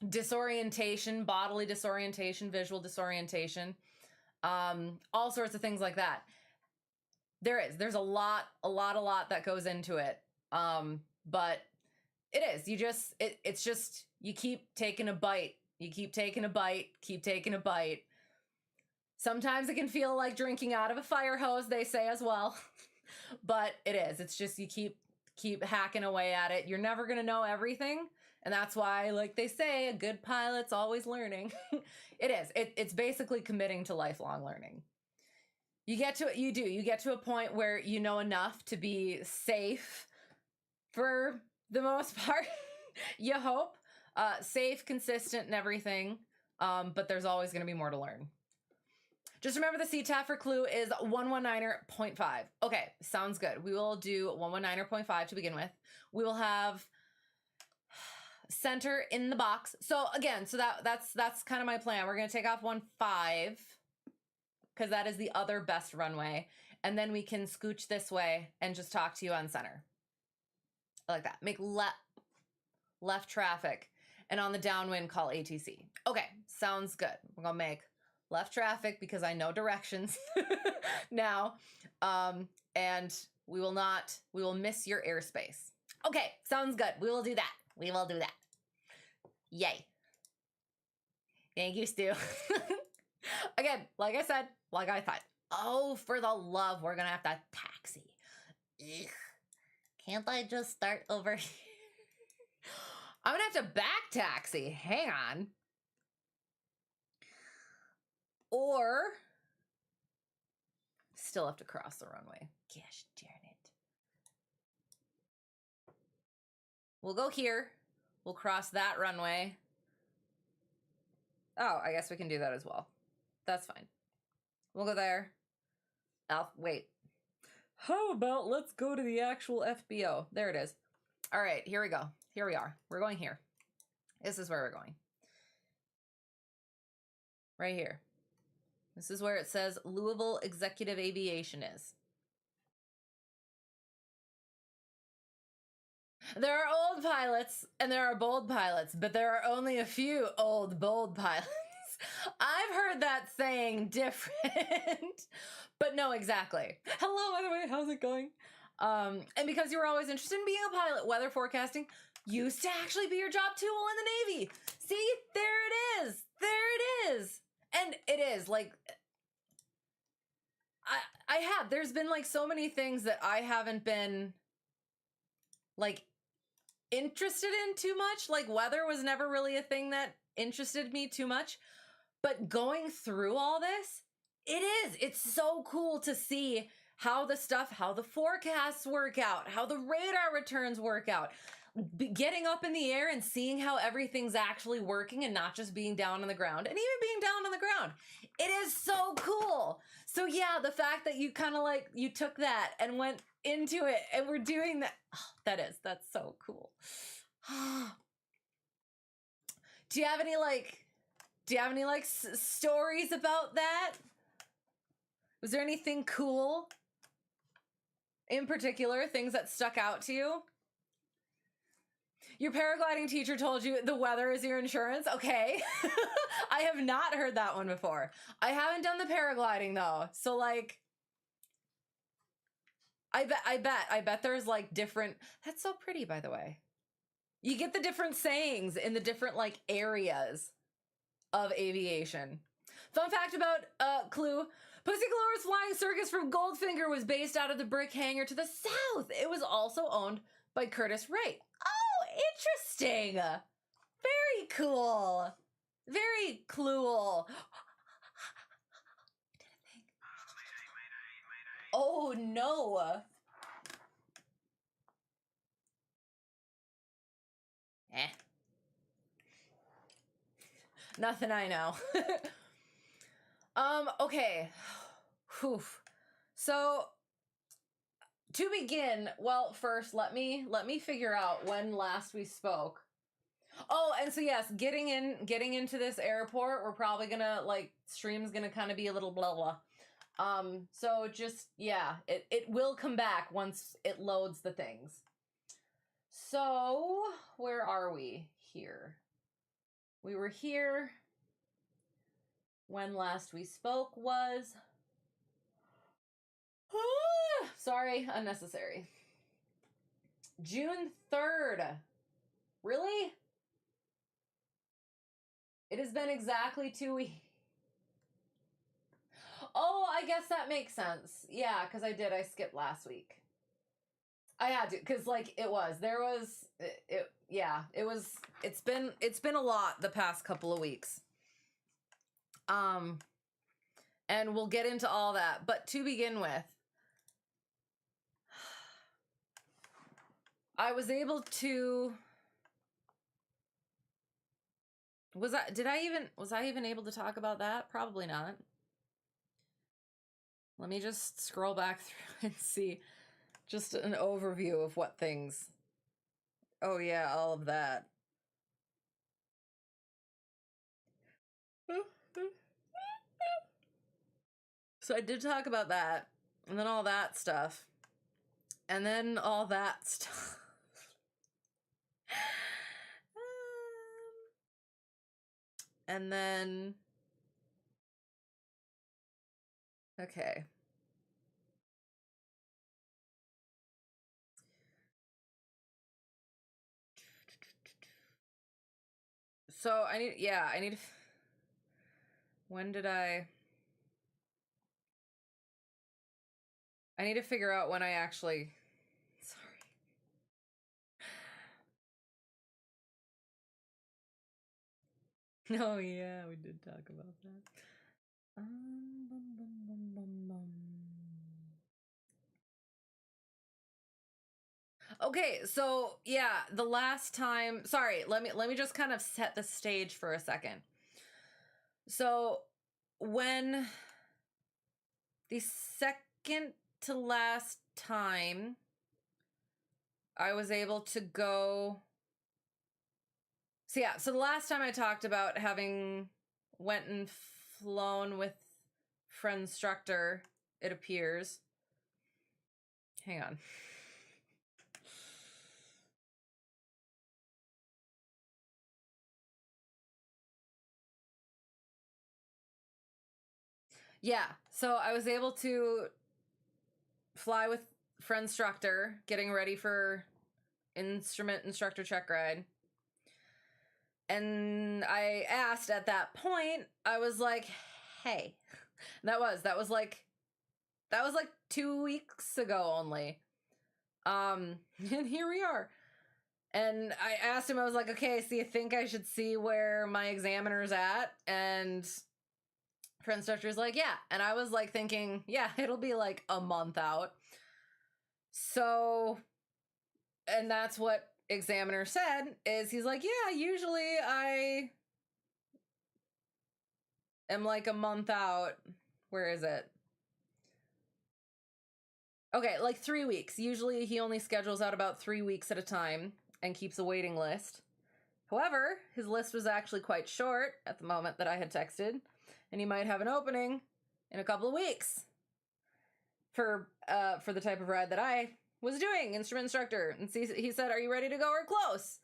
disorientation, bodily disorientation, visual disorientation, all sorts of things like that. There's a lot that goes into it. But it is, it's just, you keep taking a bite. You keep taking a bite, keep taking a bite. Sometimes it can feel like drinking out of a fire hose, they say as well. But it is, it's just, you keep hacking away at it. You're never going to know everything. And that's why, like they say, a good pilot's always learning. It is. It's basically committing to lifelong learning. You get to a point where you know enough to be safe for the most part. You hope. Safe, consistent, and everything. But there's always going to be more to learn. Just remember the CTAF for clue is 119.5. Okay, sounds good. We will do 119.5 to begin with. We will have center in the box. So again, that's kind of my plan. We're going to take off 15 because that is the other best runway. And then we can scooch this way and just talk to you on center. I like that. Make left traffic. And on the downwind, call ATC. Okay, sounds good. We're going to make left traffic because I know directions now. And we will miss your airspace. Okay, sounds good. We will do that. We will do that. Yay. Thank you, Stu. Again, like I said, like I thought. Oh, for the love, we're going to have to taxi. Ugh. Can't I just start over here? I'm going to have to back taxi. Hang on. Or still have to cross the runway. Gosh darn it. We'll go here. We'll cross that runway. Oh, I guess we can do that as well. That's fine. We'll go there. Wait. How about let's go to the actual FBO? There it is. All right, here we go. Here we are. We're going here. This is where we're going. Right here. This is where it says Louisville Executive Aviation is. There are old pilots and there are bold pilots, but there are only a few old, bold pilots. I've heard that saying different, but no, exactly. Hello, by the way, how's it going? And because you were always interested in being a pilot, weather forecasting used to actually be your job tool in the Navy. See, there it is. There it is. And it is like, I have. There's been like so many things that I haven't been like interested in too much. Like weather was never really a thing that interested me too much. But going through all this, it's so cool to see how the forecasts work out, how the radar returns work out. Getting up in the air and seeing how everything's actually working and not just being down on the ground, and even being down on the ground. It is so cool. So yeah, the fact that you kind of like, you took that and went into it and we're doing that. Oh, that's so cool. Do you have any stories about that? Was there anything cool in particular, things that stuck out to you? Your paragliding teacher told you the weather is your insurance? Okay. I have not heard that one before. I haven't done the paragliding though. So like, I bet there's like different, that's so pretty by the way. You get the different sayings in the different like areas of aviation. Fun fact about Clue, Pussy Galore Flying Circus from Goldfinger was based out of the brick hangar to the south. It was also owned by Curtis Wright. Oh, interesting. Very cool. Very cool. Oh no. Nothing I know. Okay. Whew. So to begin, well, first let me figure out when last we spoke. Oh, and so yes, getting into this airport, we're probably gonna like stream's gonna kind of be a little blah blah. So just yeah, it will come back once it loads the things. So where are we here? We were here when last we spoke was sorry, unnecessary. June 3rd. Really? It has been exactly 2 weeks. Oh, I guess that makes sense. Yeah, because I skipped last week. I had to, because like it's been a lot the past couple of weeks. And we'll get into all that. But to begin with, I was able to, was I even able to talk about that? Probably not. Let me just scroll back through and see just an overview of what things. Oh yeah, all of that. So I did talk about that, and then all that stuff, and then all that stuff. And then, okay. So I need, when did I need to figure out when I actually, sorry. Oh yeah, we did talk about that. Okay, so yeah, the last time, sorry, let me just kind of set the stage for a second. So when the second to last time I was able to go, so yeah, so the last time I talked about having went and flown with friend instructor, it appears. Hang on. Yeah, so I was able to fly with friend instructor, getting ready for instrument instructor check ride. And I asked at that point, I was like, hey, that was like That was like 2 weeks ago only. And here we are. And I asked him, I was like, okay, so you think I should see where my examiner's at? And for instructor's like, yeah. And I was like thinking, yeah, it'll be like a month out. So, and that's what examiner said, is he's like, yeah, usually I am like a month out. Where is it? Okay, like 3 weeks. Usually he only schedules out about 3 weeks at a time and keeps a waiting list. However, his list was actually quite short at the moment that I had texted, and he might have an opening in a couple of weeks for the type of ride that I was doing, instrument instructor. And he said, are you ready to go or close?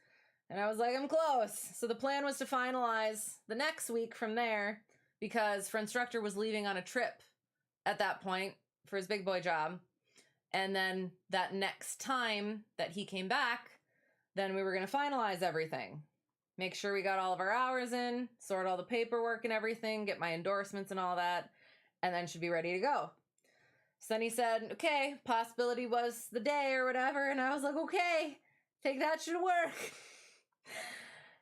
And I was like, I'm close. So the plan was to finalize the next week from there, because for instructor was leaving on a trip at that point for his big boy job. And then that next time that he came back, then we were going to finalize everything. Make sure we got all of our hours in, sort all the paperwork and everything, get my endorsements and all that, and then should be ready to go. So then he said, okay, possibility was the day or whatever. And I was like, okay, think that should work.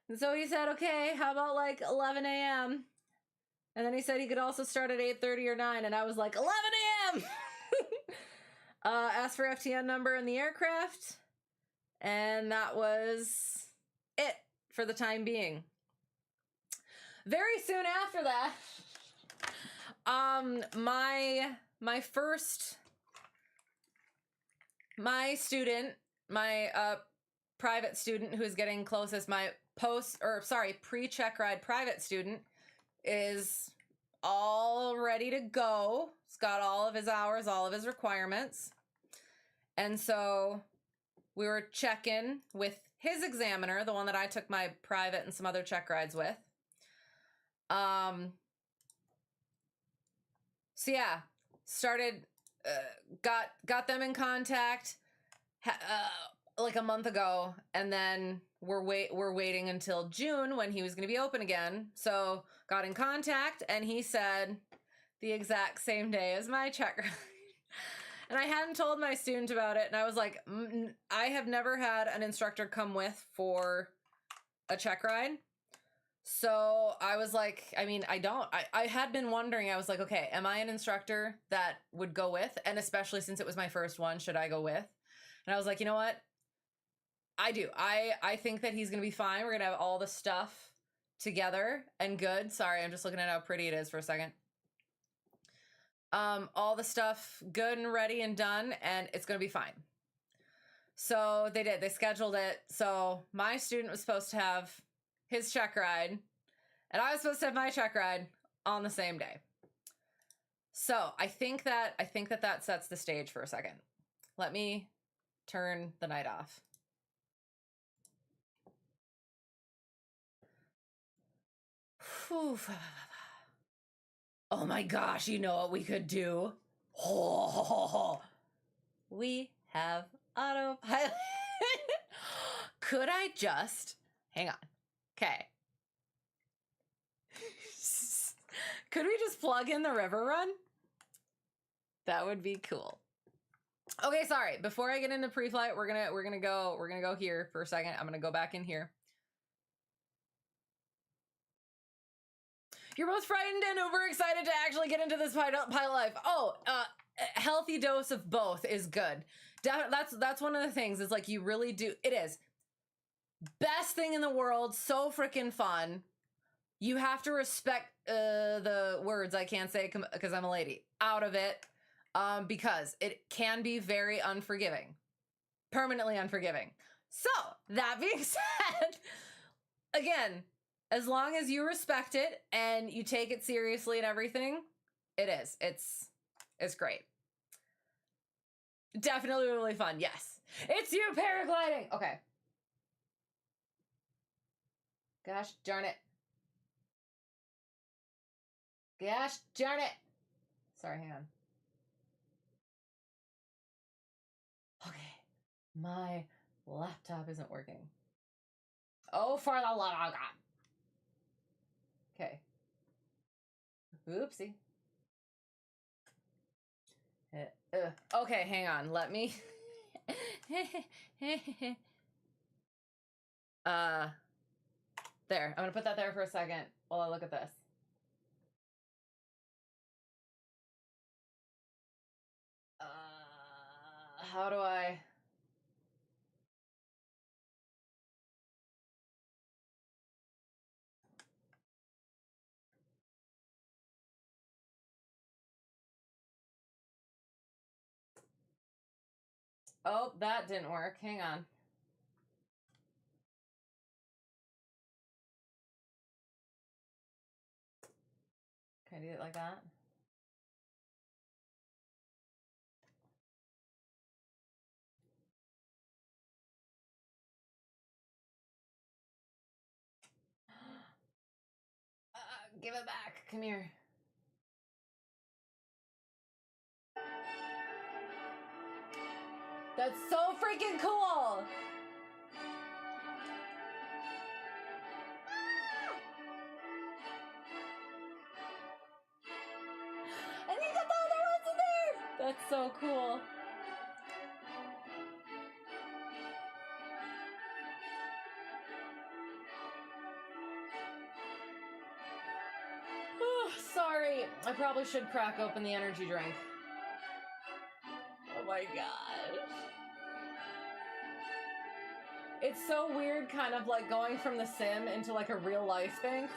And so he said, okay, how about like 11 a.m.? And then he said he could also start at 8:30 or 9. And I was like, 11 a.m. Asked for FTN number in the aircraft. And that was it for the time being. Very soon after that, my private student who's getting closest, my pre-check ride private student, is all ready to go. He's got all of his hours, all of his requirements. And so we were checking with his examiner, the one that I took my private and some other check rides with. So yeah, started, got them in contact, like a month ago, and then we're waiting until June when he was going to be open again. So got in contact, and he said the exact same day as my check ride. And I hadn't told my student about it, and I was like, I have never had an instructor come with for a check ride. So I was like, I mean, I had been wondering, I was like, okay, am I an instructor that would go with? And especially since it was my first one, should I go with? And I was like, you know what? I do. I think that he's going to be fine. We're going to have all the stuff together and good. Sorry, I'm just looking at how pretty it is for a second. All the stuff good and ready and done, and it's going to be fine. So they did. They scheduled it. So my student was supposed to have his check ride, and I was supposed to have my check ride on the same day. So I think that sets the stage for a second. Let me turn the night off. Whew. Oh my gosh, you know what we could do? We have autopilot. Could I just, hang on. Okay. Could we just plug in the river run? That would be cool. Okay, sorry. Before I get into pre-flight, we're gonna go here for a second. I'm gonna go back in here. You're both frightened and uber excited to actually get into this pilot life. Oh, a healthy dose of both is good. That's one of the things. Is like you really do. It is best thing in the world. So freaking fun. You have to respect the words I can't say because I'm a lady out of it, because it can be very unforgiving, permanently unforgiving. So that being said, again, as long as you respect it and you take it seriously and everything, it's great. Definitely really fun. Yes. It's you paragliding. Okay. Gosh darn it. Gosh darn it. Sorry, hang on. Okay. My laptop isn't working. Oh, for the love of God. Okay. Oopsie. Okay, hang on. Let me. There. I'm gonna put that there for a second while I look at this. How do I? Oh, that didn't work. Hang on. Can I do it like that? Give it back. Come here. That's so freaking cool. And you got the other ones in there. That's so cool. Sorry, I probably should crack open the energy drink. Oh my gosh. It's so weird kind of like going from the sim into like a real life thing.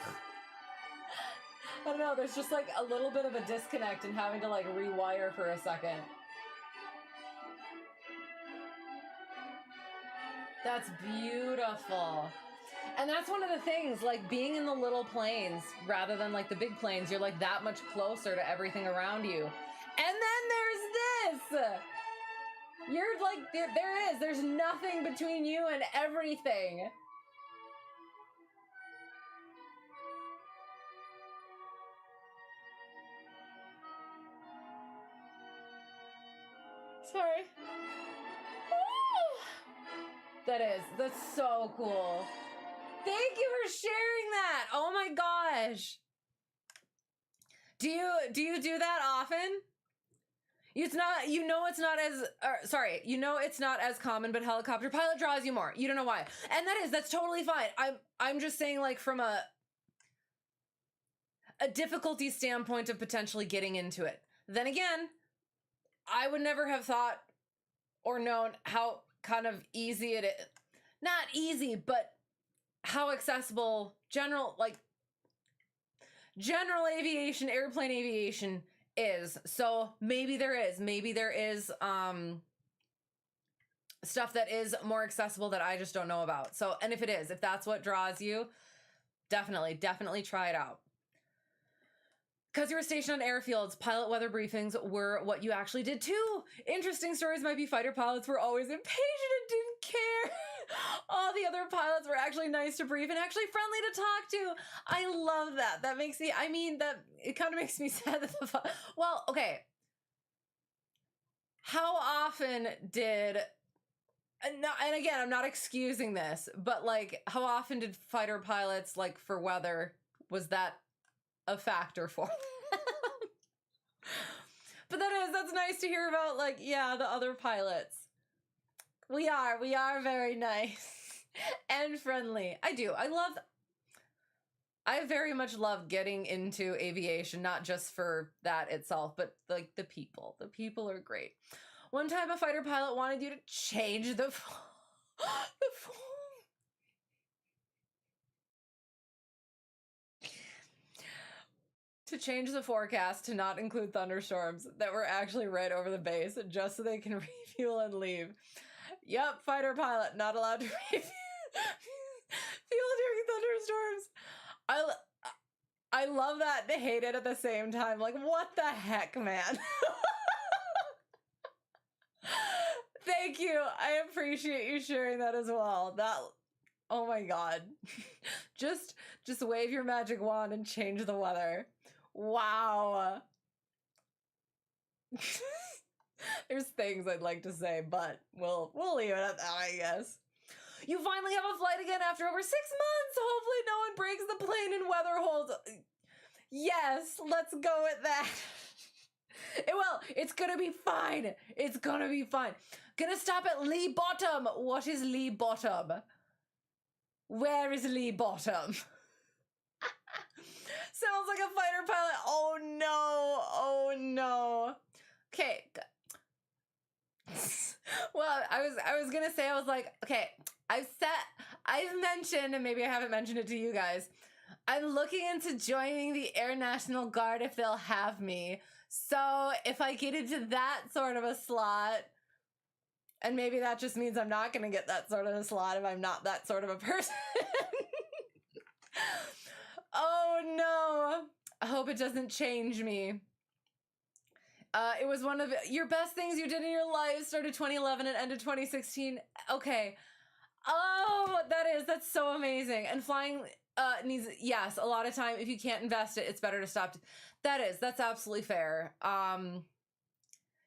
I don't know, there's just like a little bit of a disconnect and having to like rewire for a second. That's beautiful. And that's one of the things, like being in the little planes rather than like the big planes, you're like that much closer to everything around you. And then there's this. You're like, there's nothing between you and everything. Sorry. That's so cool. Thank you for sharing that. Oh my gosh. Do you do that often? It's not, you know, it's not as, sorry, you know, it's not as common, but helicopter pilot draws you more. You don't know why. And that's totally fine. I'm just saying, like, from a difficulty standpoint of potentially getting into it. Then again, I would never have thought or known how kind of easy it is. Not easy, but how accessible general aviation, airplane aviation is. So maybe there is stuff that is more accessible that I just don't know about. So, and if that's what draws you, definitely try it out. Because you were stationed on airfields, pilot weather briefings were what you actually did too. Interesting stories might be fighter pilots were always impatient and didn't care. All the other pilots were actually nice to brief and actually friendly to talk to. I love that. That makes me, it kind of makes me sad that well, okay. How often did, and again, I'm not excusing this, but like, how often did fighter pilots, like for weather, was that a factor for them? But that's nice to hear about, like, yeah, the other pilots. We are very nice and friendly. I very much love getting into aviation, not just for that itself, but like the people. The people are great. One time a fighter pilot wanted you to change the to change the forecast to not include thunderstorms that were actually right over the base, just so they can refuel and leave. Yep, fighter pilot, not allowed to refuel during thunderstorms. I love that and hate it at the same time. Like, what the heck, man? Thank you. I appreciate you sharing that as well. Oh my god. just wave your magic wand and change the weather. Wow. There's things I'd like to say, but we'll leave it at that, I guess. You finally have a flight again after over 6 months. Hopefully no one breaks the plane in weather holds. Yes, let's go with that. It will. It's gonna be fine. It's gonna be fine. Gonna stop at Lee Bottom. What is Lee Bottom? Where is Lee Bottom? Sounds like a fighter pilot. Oh no. Oh no. Okay. Well, I was gonna say, I was like, okay, I've mentioned, and maybe I haven't mentioned it to you guys, I'm looking into joining the Air National Guard if they'll have me. So if I get into that sort of a slot, and maybe that just means I'm not gonna get that sort of a slot if I'm not that sort of a person. Oh no. I hope it doesn't change me. It was one of your best things you did in your life. Started 2011 and ended 2016. Okay. Oh, that's so amazing. And flying needs, yes, a lot of time. If you can't invest it, it's better to stop. That's absolutely fair.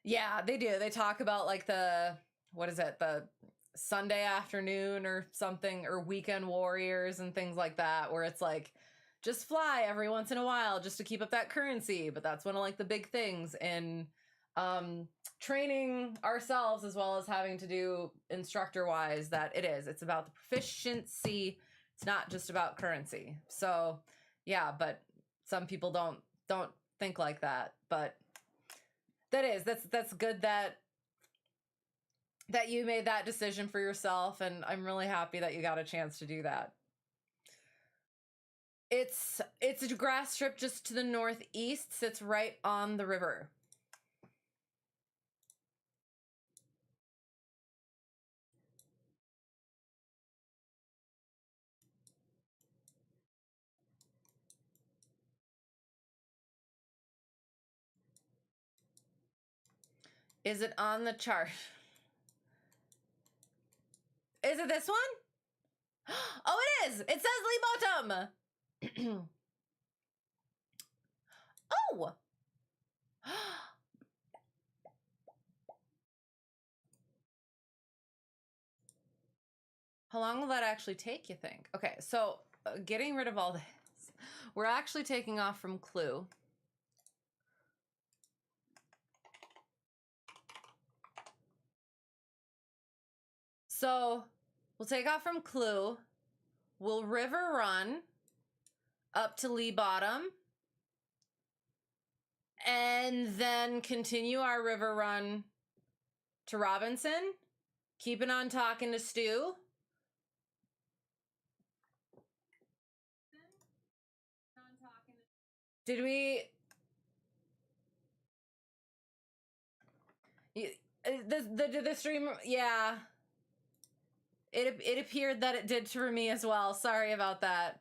Yeah, they do. They talk about like the Sunday afternoon or something, or weekend warriors and things like that, where it's like, just fly every once in a while just to keep up that currency. But that's one of like the big things in training ourselves, as well as having to do instructor wise, that it's about the proficiency. It's not just about currency. So yeah, but some people don't think like that. But that's good that you made that decision for yourself, and I'm really happy that you got a chance to do that. It's a grass strip just to the northeast, sits right on the river. Is it on the chart? Is it this one? Oh, it is! It says Lee Bottom! Oh! How long will that actually take, you think? Okay, so getting rid of all this. We're actually taking off from Clue. So we'll take off from Clue. We'll river run up to Lee Bottom. And then continue our river run to Robinson. Keeping on talking to Stu. Did we... The stream... Yeah. It appeared that it did for me as well. Sorry about that.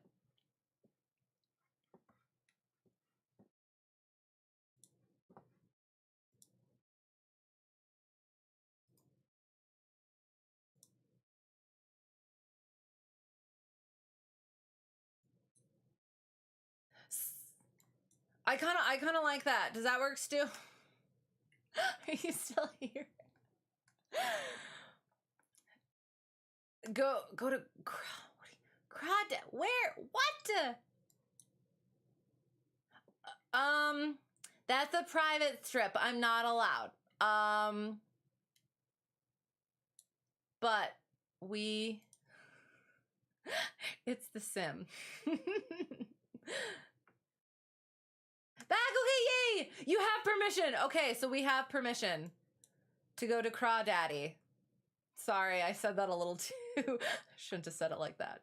I kind of like that. Does that work, Stu? Are you still here? Go to Crowd. Where? What? That's a private strip. I'm not allowed. But we... It's the sim. Back, okay, yay! You have permission. Okay, so we have permission to go to Crawdaddy. Sorry, I said that a little too... Shouldn't have said it like that.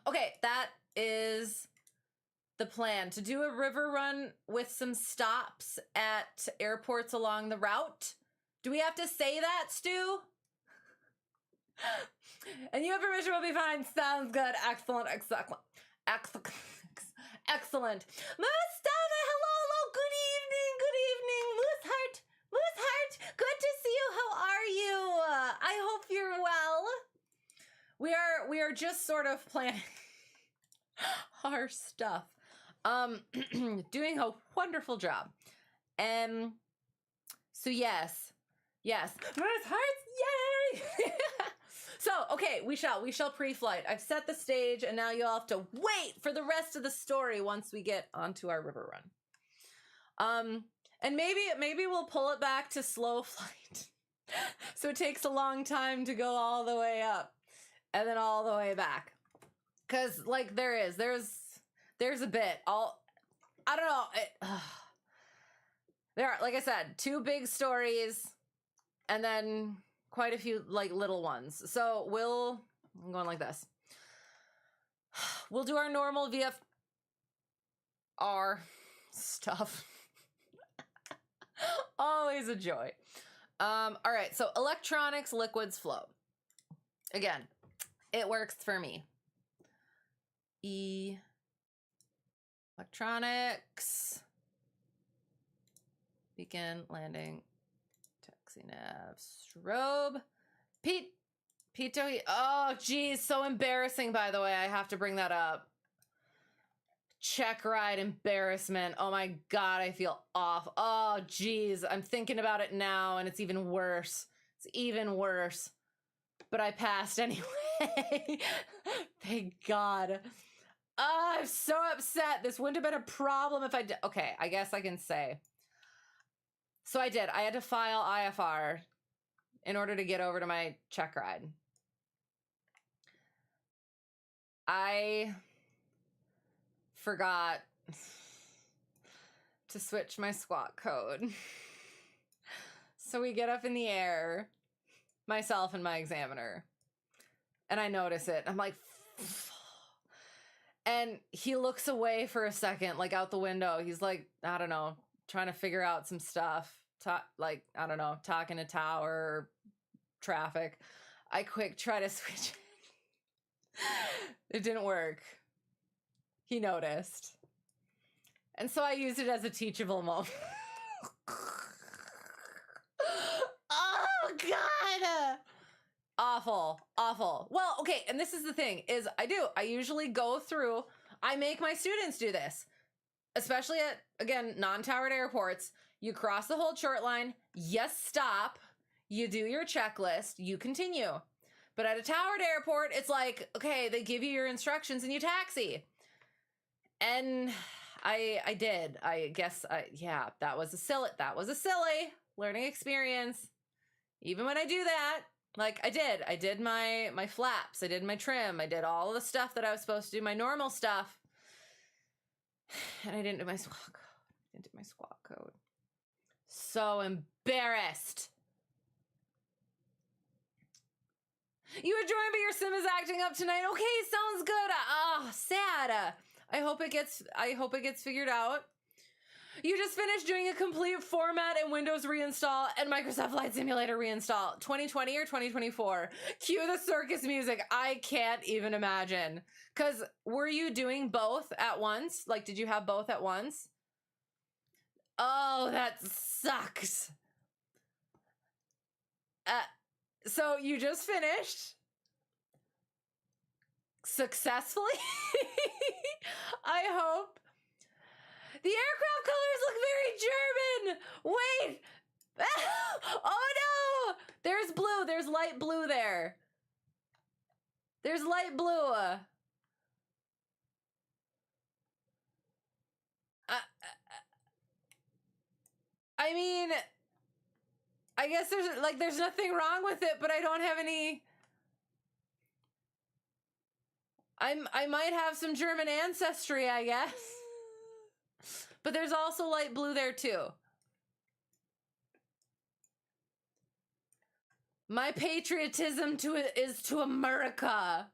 Okay, that is the plan. To do a river run with some stops at airports along the route. Do we have to say that, Stu? And you have permission, will be fine. Sounds good. Excellent. Excellent. Mustana, hello. Good evening. Moose Heart. Good to see you. How are you? I hope you're well. We are just sort of planning our stuff. Doing a wonderful job. So yes. Moose Hearts, yay! So, okay, we shall pre-flight. I've set the stage, and now you'll have to wait for the rest of the story once we get onto our river run. And maybe we'll pull it back to slow flight. So it takes a long time to go all the way up and then all the way back. Cause like there's a bit. I don't know. There are, like I said, 2 big stories and then quite a few like little ones. So I'm going like this. We'll do our normal VFR stuff. Always a joy. All right, so electronics, liquids, flow. Again, it works for me. Electronics. Beacon, landing, taxi nav, strobe. Pete, oh, geez, so embarrassing, by the way. I have to bring that up. Check ride embarrassment. Oh my God, I feel off. Oh, geez, I'm thinking about it now, and it's even worse. It's even worse. But I passed anyway. Thank God. I'm so upset. This wouldn't have been a problem if I did. Okay, I guess I can say. So I did. I had to file IFR in order to get over to my check ride. I forgot to switch my squawk code. So we get up in the air, myself and my examiner, and I notice it. I'm like, and he looks away for a second, like out the window. He's like, I don't know, trying to figure out some stuff. Like, I don't know, talking to tower or traffic. I quick try to switch. It didn't work. He noticed. And so I used it as a teachable moment. Oh, God. Awful. Awful. Well, okay, and this is the thing, is I usually go through, I make my students do this. Especially at, again, non-towered airports. You cross the hold short line, you stop, you do your checklist, you continue. But at a towered airport, it's like, okay, they give you your instructions and you taxi. And I did. I guess, yeah, that was a silly learning experience. Even when I do that, like I did my flaps, I did my trim, I did all the stuff that I was supposed to do, my normal stuff. And I didn't do my squawk code. So embarrassed. You were joined, but your sim is acting up tonight. Okay, sounds good. Oh, sad. I hope it gets figured out. You just finished doing a complete format and Windows reinstall and Microsoft Flight Simulator reinstall. 2020 or 2024? Cue the circus music. I can't even imagine. Because were you doing both at once? Like, did you have both at once? Oh, that sucks. So you just finished successfully? I hope. The aircraft colors look very German. Wait. Oh no. There's blue. There's light blue there. There's light blue. I mean, I guess there's nothing wrong with it, but I don't have any. I might have some German ancestry, I guess. But there's also light blue there too. My patriotism is to America.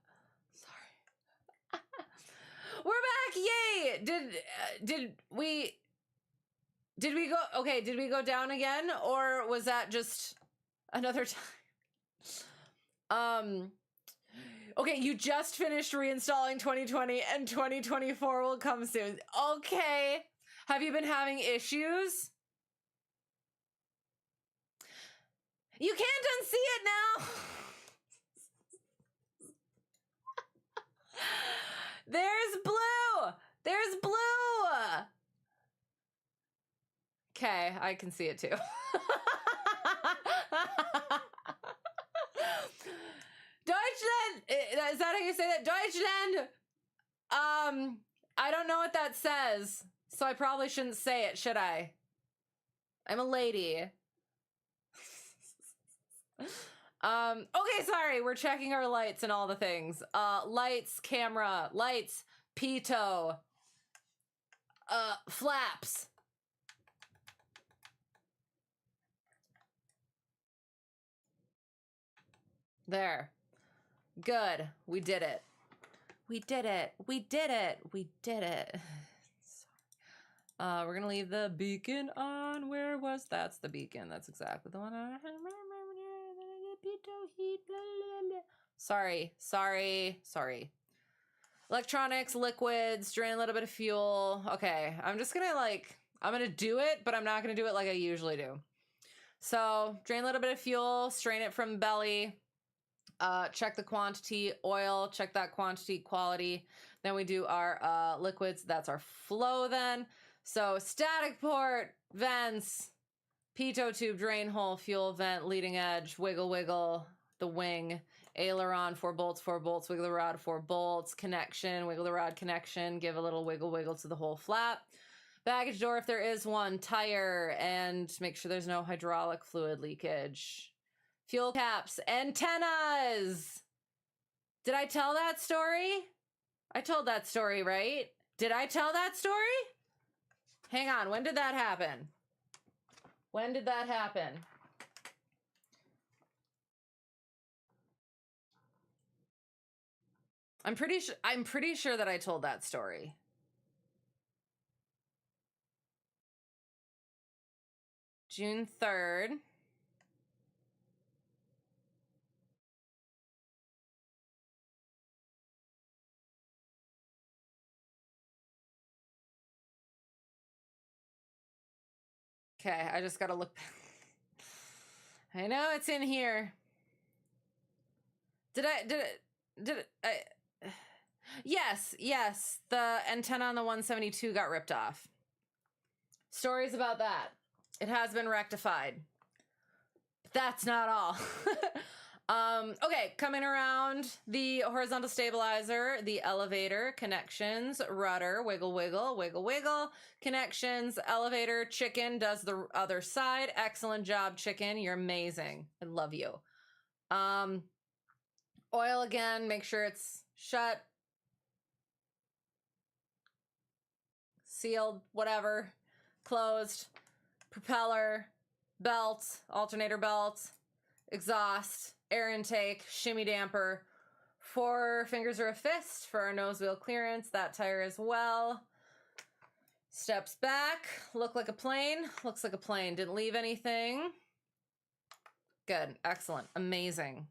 Sorry. We're back! Yay! Did we go? Okay, did we go down again, or was that just another time? Okay, you just finished reinstalling 2020, and 2024 will come soon. Okay, have you been having issues? You can't unsee it now. There's blue. There's blue. Okay, I can see it too. Deutschland. Is that how you say that? Deutschland. I don't know what that says, so I probably shouldn't say it, should I? I'm a lady. Okay, sorry. We're checking our lights and all the things. Lights, camera, lights, pitot, flaps. There. Good. We did it. We did it. We did it. We did it. We're gonna leave the beacon on. Where was that's the beacon? That's exactly the one. Sorry. Electronics, liquids, drain a little bit of fuel. Okay, I'm just gonna I'm gonna do it, but I'm not gonna do it like I usually do. So drain a little bit of fuel, strain it from belly. Check the quantity, oil, check that quantity, quality. Then we do our liquids. That's our flow then. So static port, vents, pitot tube, drain hole, fuel vent, leading edge, wiggle, wiggle, the wing, aileron, 4 bolts, wiggle the rod, 4 bolts, connection, wiggle the rod, connection, give a little wiggle, wiggle to the whole flap. Baggage door, if there is one, tire, and make sure there's no hydraulic fluid leakage. Fuel caps, antennas. Did I tell that story? I told that story, right? Did I tell that story? Hang on, when did that happen? When did that happen? I'm pretty sure that I told that story. June 3rd. Okay, I just gotta look back. I know it's in here. Did I? Yes, the antenna on the 172 got ripped off. Stories about that. It has been rectified. But that's not all. Okay, coming around the horizontal stabilizer, the elevator, connections, rudder, wiggle, wiggle, wiggle, wiggle, connections, elevator, chicken does the other side. Excellent job, chicken. You're amazing. I love you. Oil again, make sure it's shut, sealed, whatever, closed, propeller, belt, alternator belt, exhaust, air intake, shimmy damper, 4 fingers or a fist for our nose wheel clearance, that tire as well. Steps back, look like a plane, looks like a plane, didn't leave anything. Good, excellent, amazing.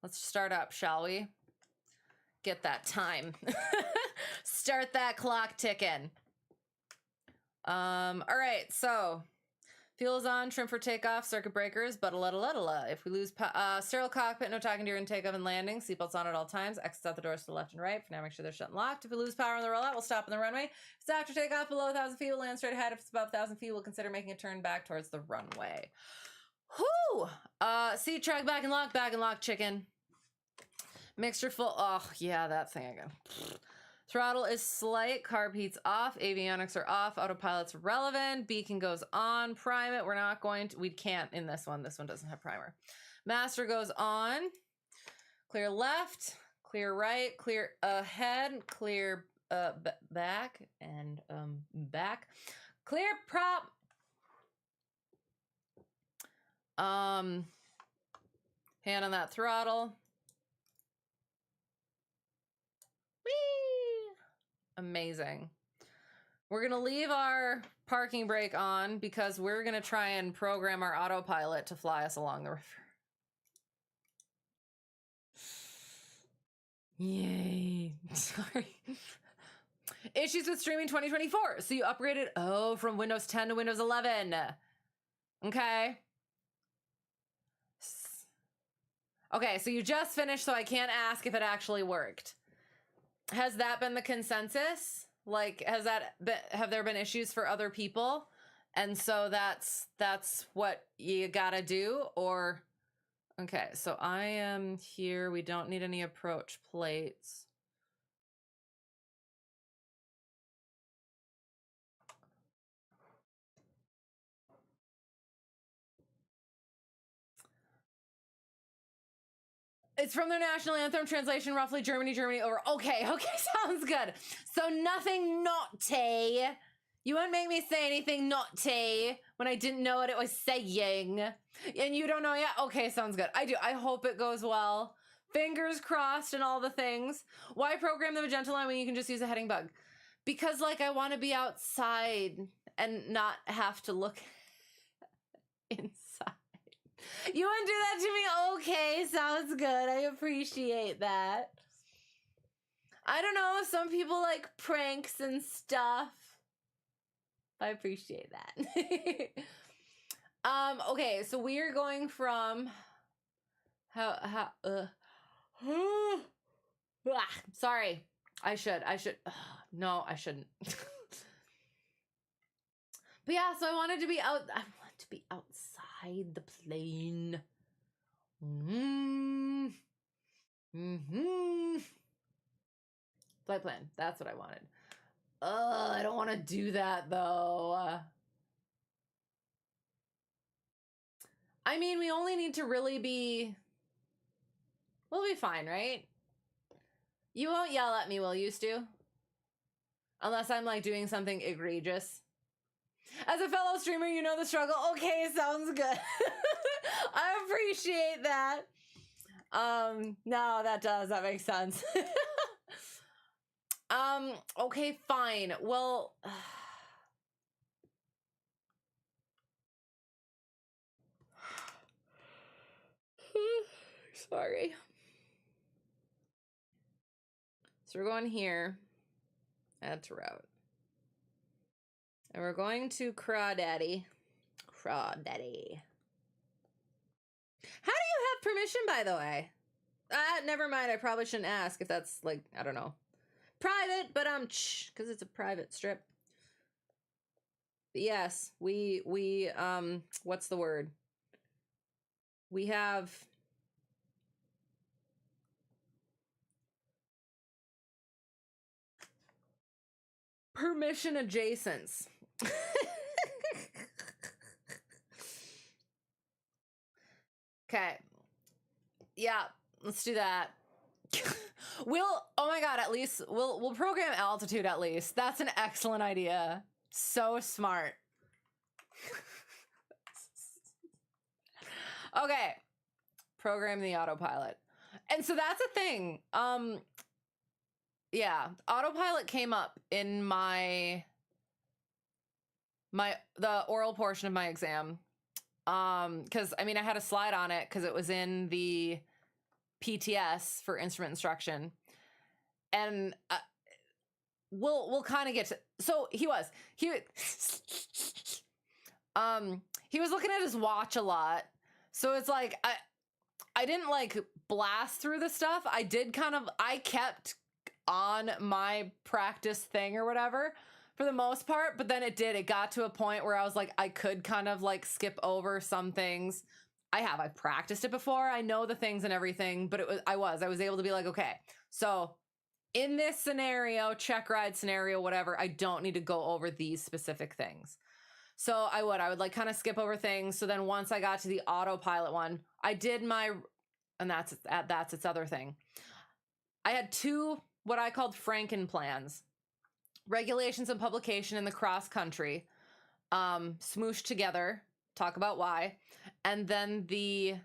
Let's start up, shall we? Get that time. Start that clock ticking. All right, so fuel's on, trim for takeoff, circuit breakers, but if we lose sterile cockpit, no talking during takeoff and landing, seatbelts on at all times, exits out the doors to the left and right. For now, make sure they're shut and locked. If we lose power on the rollout, we'll stop on the runway. If it's after takeoff below 1,000 feet, we'll land straight ahead. If it's above 1,000 feet, we'll consider making a turn back towards the runway. Whoo! Seat track back and lock, chicken. Mixture full. Oh, yeah, that thing again. Throttle is slight. Carb heat's off. Avionics are off. Autopilot's relevant. Beacon goes on. Prime it. We're not going to. We can't in this one. This one doesn't have primer. Master goes on. Clear left. Clear right. Clear ahead. Clear back. And back. Clear prop. Hand on that throttle. Whee! Amazing. We're going to leave our parking brake on because we're going to try and program our autopilot to fly us along the river. Yay. Sorry. Issues with streaming 2024. So you upgraded, from Windows 10 to Windows 11. Okay. Okay, so you just finished, so I can't ask if it actually worked. Has that been the consensus? Like, have there been issues for other people? And so that's what you gotta do? Or, okay, so I am here. We don't need any approach plates. It's from their national anthem, translation roughly Germany, Germany over. Okay, sounds good. So nothing naughty. You wouldn't make me say anything naughty when I didn't know what it was saying. And you don't know yet? Okay, sounds good. I do. I hope it goes well. Fingers crossed and all the things. Why program the magenta line when you can just use a heading bug? Because, like, I want to be outside and not have to look inside. You wouldn't do that to me? Okay, sounds good. I appreciate that. I don't know. Some people like pranks and stuff. I appreciate that. Okay, so we are going from sorry. I should. No, I shouldn't. But yeah, so I want to be outside the plane. Flight plan. That's what I wanted. I don't want to do that though. I mean, we only need to really be... We'll be fine, right? You won't yell at me, will you, Stu? Unless I'm, like, doing something egregious. As a fellow streamer, you know the struggle. Okay, sounds good. I appreciate that. No, that makes sense. Okay, fine. Well... Sorry. So we're going here. That's route. And we're going to Crawdaddy. Crawdaddy. How do you have permission, by the way? Never mind. I probably shouldn't ask if that's, like, I don't know. Private, but because it's a private strip. But yes, we what's the word? We have... permission adjacents. Okay. Yeah, let's do that. Oh my god, at least we'll program altitude at least. That's an excellent idea. So smart. Okay. Program the autopilot. And so that's a thing. Yeah, autopilot came up in the oral portion of my exam. Because I mean, I had a slide on it because it was in the PTS for instrument instruction, and we'll kind of get to. So he was looking at his watch a lot. So it's like I didn't like blast through the stuff. I kept on my practice thing or whatever for the most part, but then it got to a point where I was like, I could kind of like skip over some things. I've practiced it before. I know the things and everything, but I was able to be like, okay, so in this scenario, check ride scenario, whatever, I don't need to go over these specific things. So I would like kind of skip over things. So then once I got to the autopilot one, I did and that's its other thing. I had two what I called Franken plans. Regulations and publication in the cross country, smooshed together, talk about why, and then the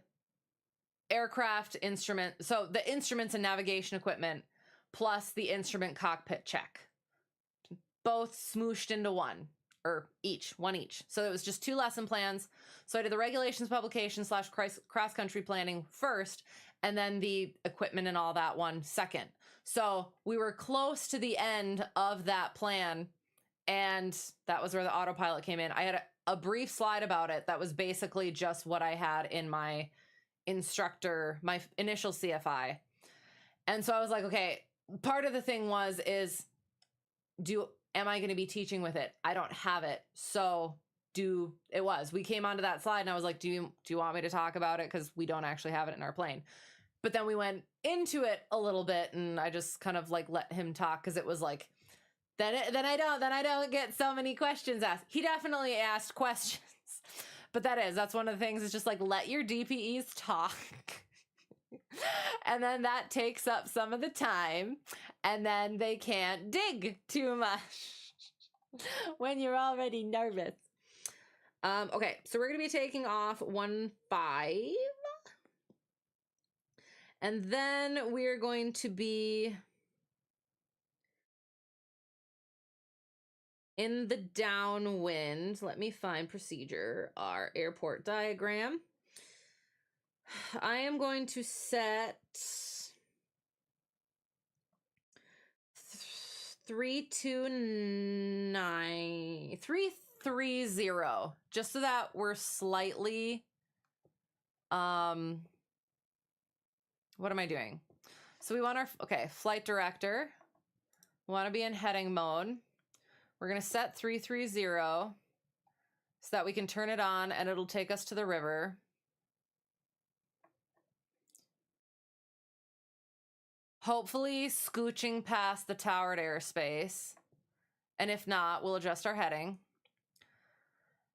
aircraft instrument, so the instruments and navigation equipment, plus the instrument cockpit check, both smooshed into one each. So it was just two lesson plans. So I did the regulations publication / cross country planning first, and then the equipment and all that one second. So we were close to the end of that plan, and that was where the autopilot came in. I had a brief slide about it that was basically just what I had in my instructor, my initial CFI. And so I was like, okay, part of the thing am I going to be teaching with it? I don't have it. So we came onto that slide and I was like, do you want me to talk about it? Because we don't actually have it in our plane. But then we went into it a little bit, and I just kind of like let him talk because it was like, then I don't get so many questions asked. He definitely asked questions, but that's one of the things. Is just like let your DPEs talk. And then that takes up some of the time, and then they can't dig too much when you're already nervous. Okay, so we're going to be taking off 1-5. And then we're going to be in the downwind. Let me find procedure, our airport diagram. I am going to set 330, just so that we're slightly, what am I doing? So we want our, okay, flight director. We want to be in heading mode. We're going to set 330 so that we can turn it on and it'll take us to the river. Hopefully scooching past the towered airspace. And if not, we'll adjust our heading.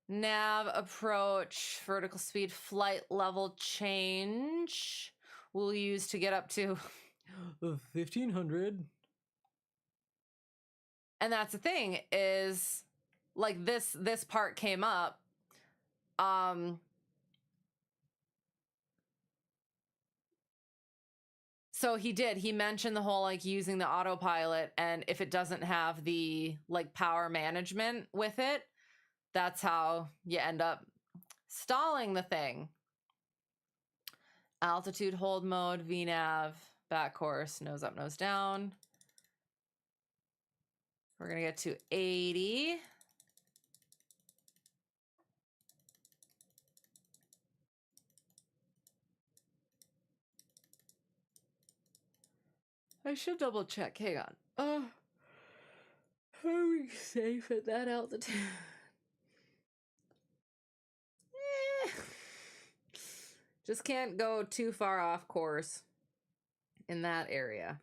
Nav approach, vertical speed, flight level change. We'll use to get up to 1,500. And that's the thing is, like, this part came up. So he mentioned the whole, like, using the autopilot, and if it doesn't have the, like, power management with it, that's how you end up stalling the thing. Altitude hold mode, VNav, back course, nose up, nose down. We're gonna get to 80. I should double check. Hang on. Are we safe at that altitude? Just can't go too far off course in that area.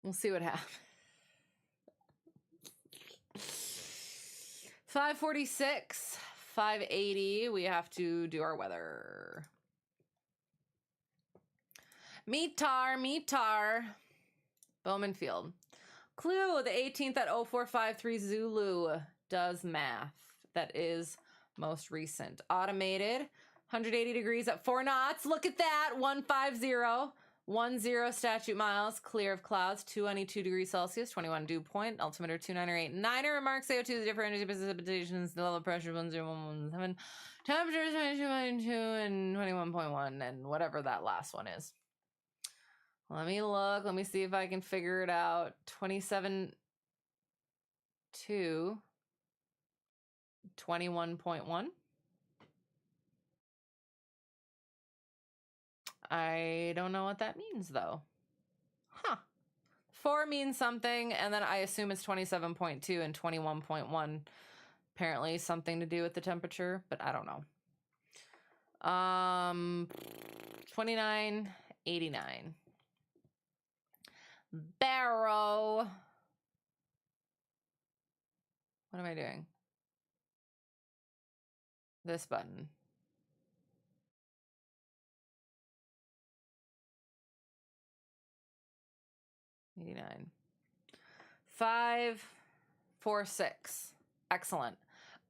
We'll see what happens. 546, 580. We have to do our weather. Meetar. Bowman Field. Clue, the 18th at 0453 Zulu does math. That is most recent. Automated, 180 degrees at 4 knots. Look at that, 150. 10 statute miles, clear of clouds, 292 degrees Celsius, 21 dew point, altimeter 2989er, remarks CO2 is different energy precipitations, the level of pressure 10117, temperature is 22.2 and 21.1, and whatever that last one is. Let me look. Let me see if I can figure it out. 27.2, 21.1. I don't know what that means, though. Huh. 4 means something, and then I assume it's 27.2 and 21.1. Apparently something to do with the temperature, but I don't know. 2989. Barrow. What am I doing? This button. $89. 546. Excellent.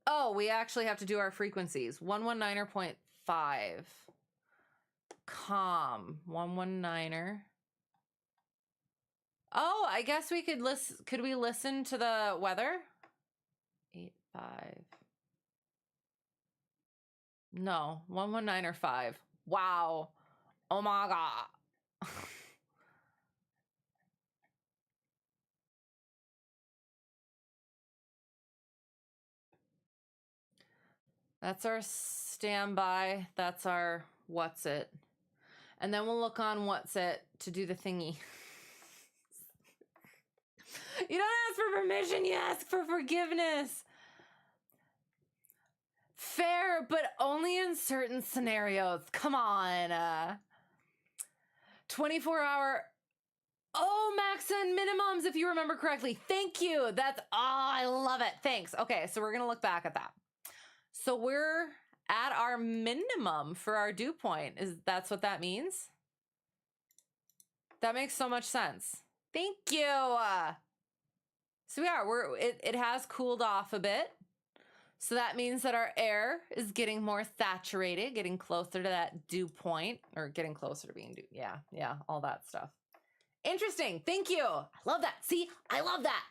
Oh, we actually have to do our frequencies. 119.5. Calm. 119er. Oh, I guess we could listen. Could we listen to the weather? 85. No, 119 or 5. Wow. Oh my God. That's our standby. That's our what's it. And then we'll look on what's it to do the thingy. You don't ask for permission, you ask for forgiveness. Fair, but only in certain scenarios. Come on. 24-hour. Oh, max and minimums, if you remember correctly. Thank you. That's, oh, I love it. Thanks. Okay, so we're going to look back at that. So we're at our minimum for our dew point. That's what that means? That makes so much sense. Thank you. So we are, it has cooled off a bit. So that means that our air is getting more saturated, getting closer to that dew point, or getting closer to being dew. Yeah, all that stuff. Interesting. Thank you. I love that. See, I love that.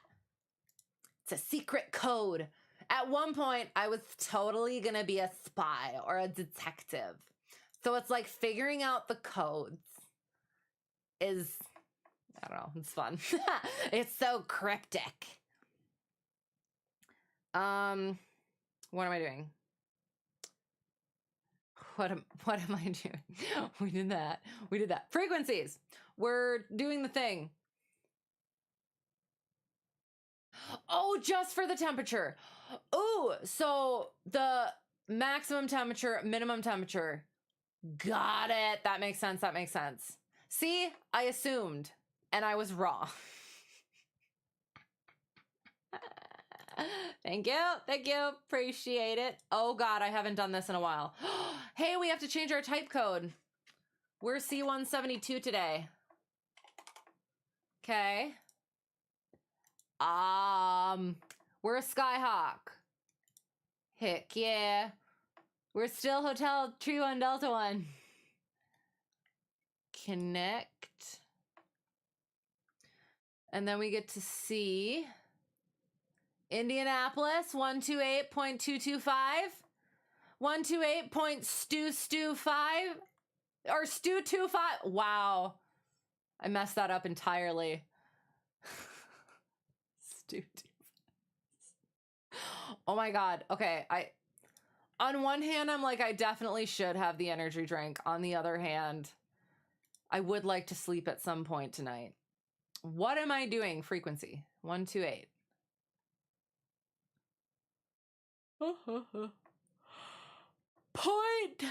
It's a secret code. At one point, I was totally going to be a spy or a detective. So it's like figuring out the codes is, I don't know, it's fun. It's so cryptic. What am I doing? What am I doing? We did that. Frequencies. We're doing the thing. Oh, just for the temperature. Oh, so the maximum temperature, minimum temperature. Got it. That makes sense. See, I assumed, and I was wrong. Thank you. Appreciate it. Oh God, I haven't done this in a while. Hey, we have to change our type code. We're C172 today. Okay. We're a Skyhawk. Heck yeah. We're still Hotel Tree 1 Delta 1. Connect. And then we get to see Indianapolis 128.225. 128.stu5 or stu25. Wow. I messed that up entirely. Stu25. Oh my God. Okay. On one hand, I'm like, I definitely should have the energy drink. On the other hand, I would like to sleep at some point tonight. What am I doing? Frequency 128. Point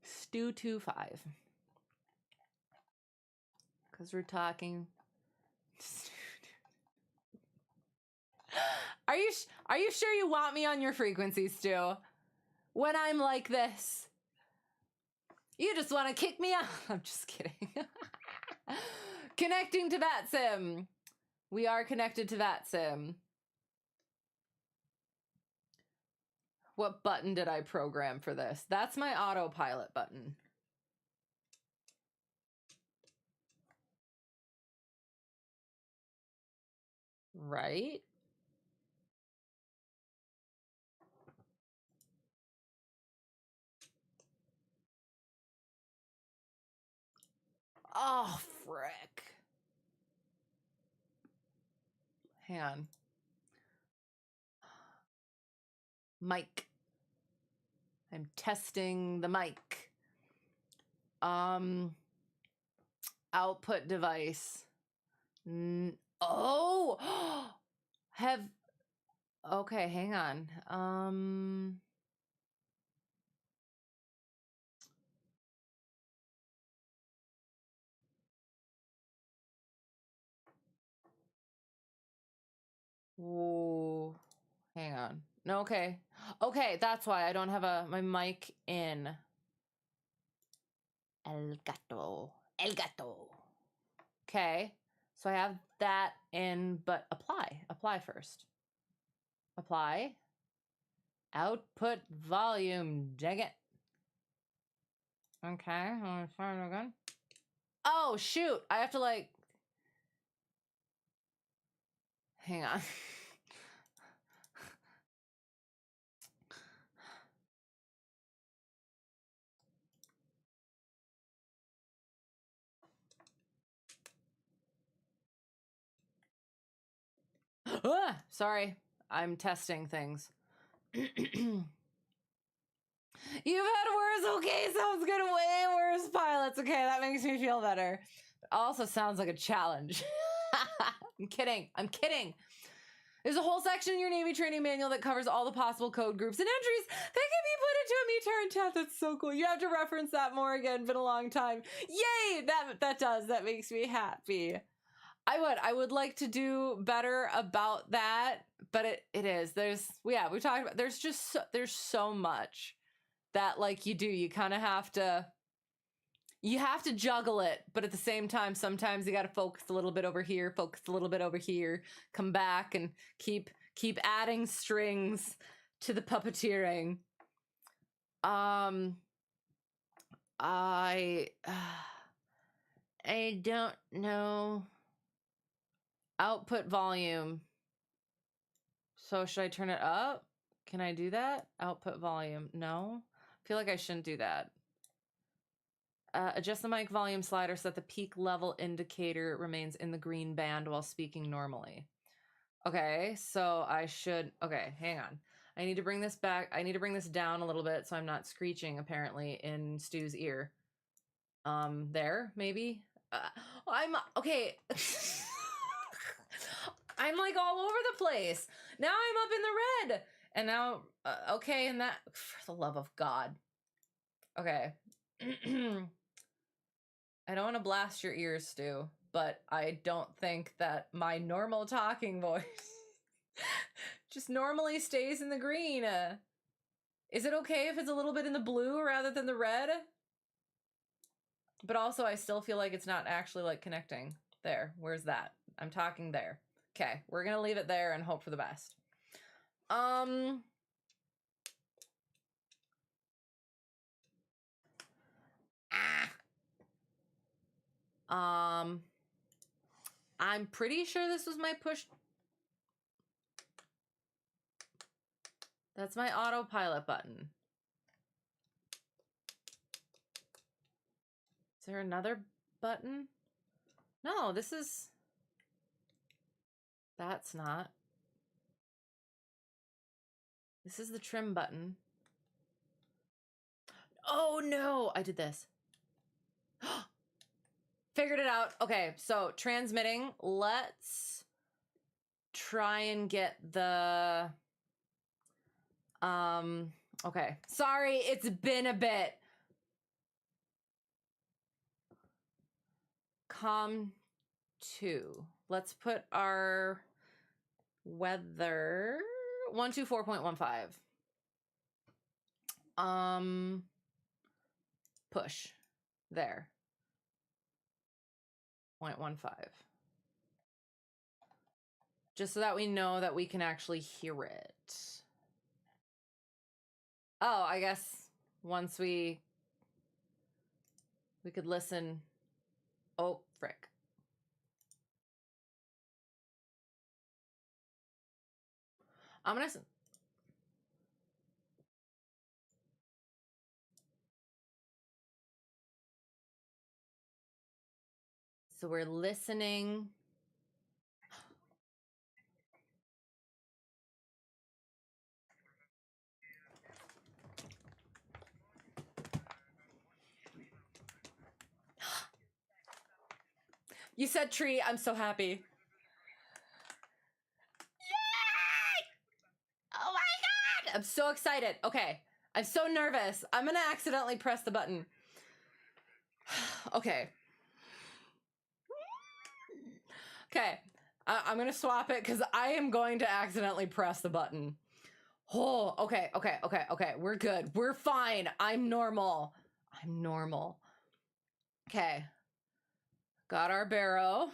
stu25. Because we're talking. Are you sure you want me on your frequency, Stu? When I'm like this, you just want to kick me out. I'm just kidding. Connecting to VATSIM. We are connected to VATSIM. What button did I program for this? That's my autopilot button. Right? Oh, frick. Hang on. Mic. I'm testing the mic. Output device. Oh! Okay, hang on. Whoa. Hang on. No, okay. Okay, that's why I don't have my mic in. El gato. Okay. So I have that in, but apply first. Apply. Output volume. Dang it. Okay. I'm fire it again. Oh, shoot. I have to like. Hang on. Sorry. I'm testing things. You've had worse. Okay, sounds good. Way worse pilots. Okay, that makes me feel better. It also sounds like a challenge. I'm kidding. There's a whole section in your Navy training manual that covers all the possible code groups and entries that can be put into a me turn chat. That's so cool. You have to reference that more again. Been a long time. Yay! That makes me happy. I would like to do better about that, but it is. We talked about, there's so much that like you kind of have to juggle it, but at the same time, sometimes you got to focus a little bit over here, focus a little bit over here, come back and keep adding strings to the puppeteering. I don't know. Output volume. So should I turn it up? Can I do that? Output volume. No. I feel like I shouldn't do that. Adjust the mic volume slider so that the peak level indicator remains in the green band while speaking normally. Okay, so I should... Okay, hang on. I need to bring this back. I need to bring this down a little bit so I'm not screeching, apparently, in Stu's ear. There, maybe? I'm... Okay. I'm like all over the place. Now I'm up in the red. And now... okay, and that... For the love of God. Okay. I don't want to blast your ears, Stu, but I don't think that my normal talking voice just normally stays in the green. Is it okay if it's a little bit in the blue rather than the red? But also, I still feel like it's not actually like connecting. There, where's that? I'm talking there. Okay, we're gonna leave it there and hope for the best. I'm pretty sure this was my push. That's my autopilot button. Is there another button? No, this is... That's not. This is the trim button. Oh no, I did this. Figured it out. Okay, so transmitting. Let's try and get the... okay. Sorry, it's been a bit. Com 2. Let's put our weather 124.15. Push. There. 0.15. Just so that we know that we can actually hear it. Oh, I guess once we could listen. Oh, frick. I'm gonna... So we're listening. You said tree. I'm so happy. Yay! Oh my God! I'm so excited. Okay. I'm so nervous. I'm gonna accidentally press the button. Okay. Okay. I'm gonna swap it because I am going to accidentally press the button. Oh, okay. We're good. We're fine. I'm normal. Okay. Got our barrow.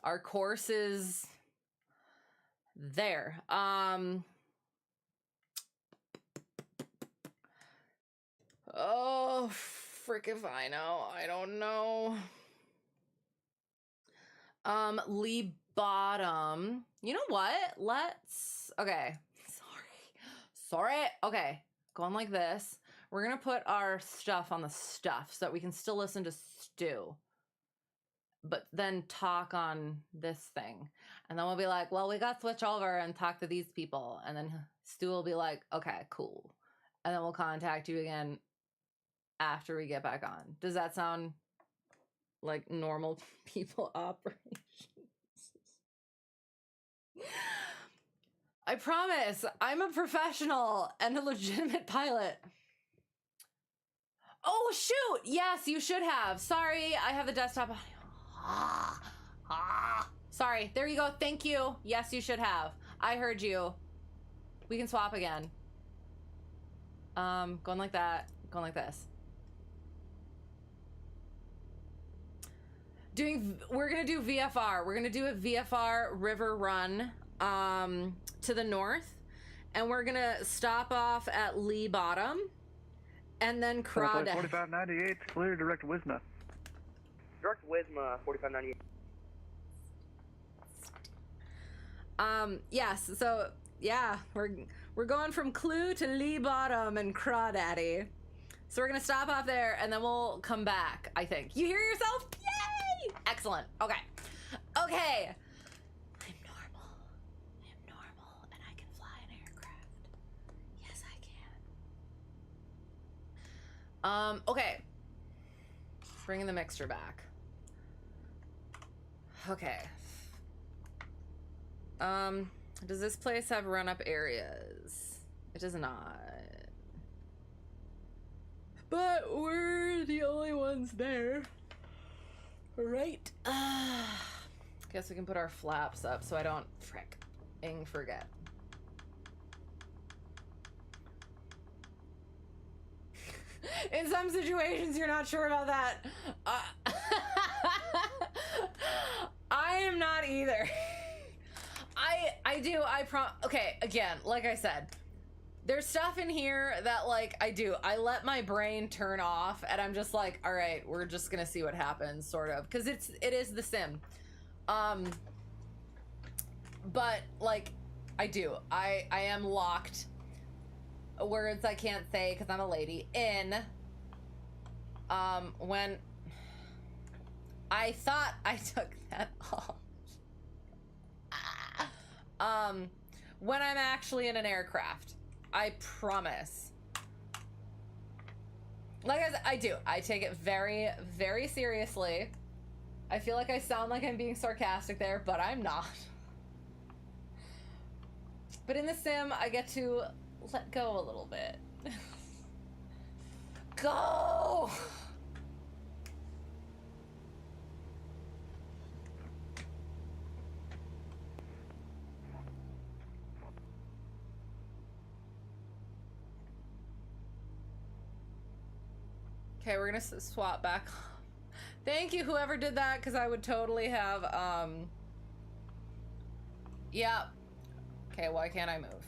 Our course is there. Oh, frick if I know. I don't know. Lee bottom. You know what? Let's... Okay. Sorry. Okay. Going like this. We're gonna put our stuff on the stuff so that we can still listen to Stu. But then talk on this thing. And then we'll be like, well, we got to switch over and talk to these people. And then Stu will be like, okay, cool. And then we'll contact you again after we get back on. Does that sound like normal people operations? I promise, I'm a professional and a legitimate pilot. Oh, shoot! Yes, you should have. Sorry, I have the desktop on. Sorry. There you go. Thank you. Yes, you should have. I heard you. We can swap again. Going like that. Going like this. We're gonna do VFR. We're gonna do a VFR river run to the north, and we're gonna stop off at Lee Bottom, and then Crawdad. 4598, clear, direct Wisma. Direct Wisma, 4598. Yes, so yeah, we're going from Clue to Lee Bottom and Crawdaddy. So we're gonna stop off there and then we'll come back, I think. You hear yourself? Yay! Excellent. Okay. Okay. I'm normal and I can fly an aircraft. Yes, I can. Okay. Bringing the mixture back. Okay. Does this place have run-up areas? It does not. But we're the only ones there. Right? Guess we can put our flaps up so I don't fricking forget. In some situations, you're not sure about that. I am not either. Okay, again, like I said, there's stuff in here that, like, I let my brain turn off, and I'm just like, all right, we're just gonna see what happens, sort of, because it is The Sim. But, like, I am locked, words I can't say because I'm a lady, in, when I thought I took that off. When I'm actually in an aircraft. I promise. Like I said, I take it very, very seriously. I feel like I sound like I'm being sarcastic there, but I'm not. But in The Sim, I get to let go a little bit. Go! Okay, we're gonna swap back. Thank you, whoever did that, because I would totally have, yeah. Okay, why can't I move?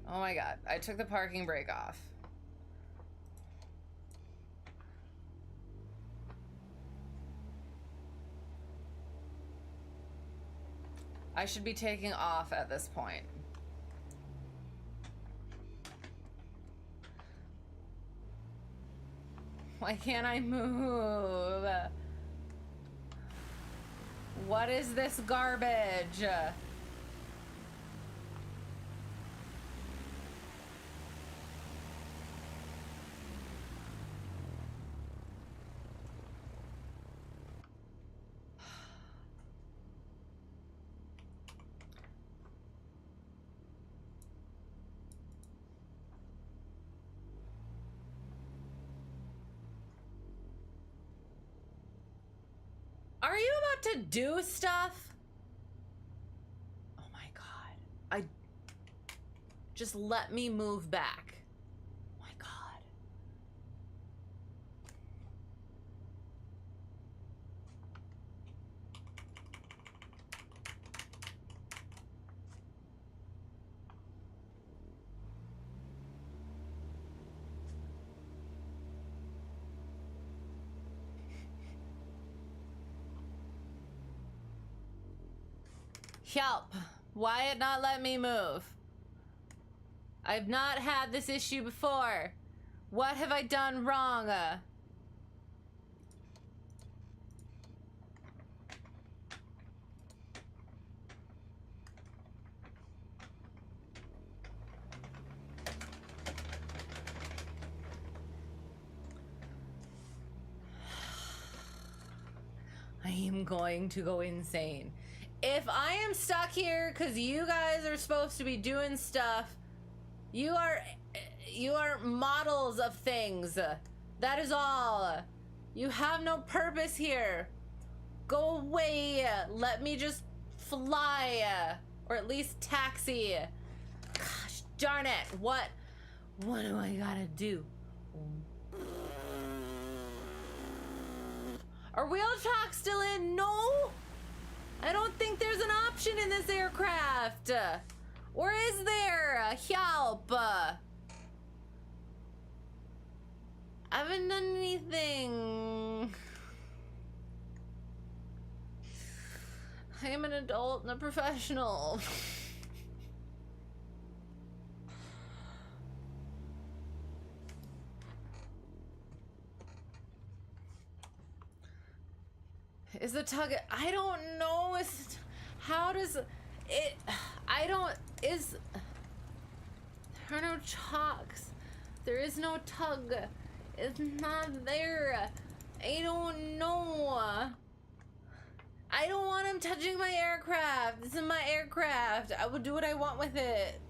Oh my god, I took the parking brake off. I should be taking off at this point. Why can't I move? What is this garbage? Are you about to do stuff? Oh my god. Just let me move back. Oh my god. Help. Why it not let me move? I've not had this issue before. What have I done wrong? I am going to go insane. If I am stuck here because you guys are supposed to be doing stuff, you are models of things. That is all. You have no purpose here. Go away. Let me just fly. Or at least taxi. Gosh darn it. What do I gotta do? Are wheel tracks still in? No. I don't think there's an option in this aircraft. Or is there? Help. I haven't done anything. I am an adult and a professional. Is the tug? I don't know. How does it? I don't. Is there are no chocks? There is no tug. It's not there. I don't know. I don't want him touching my aircraft. This is my aircraft. I will do what I want with it.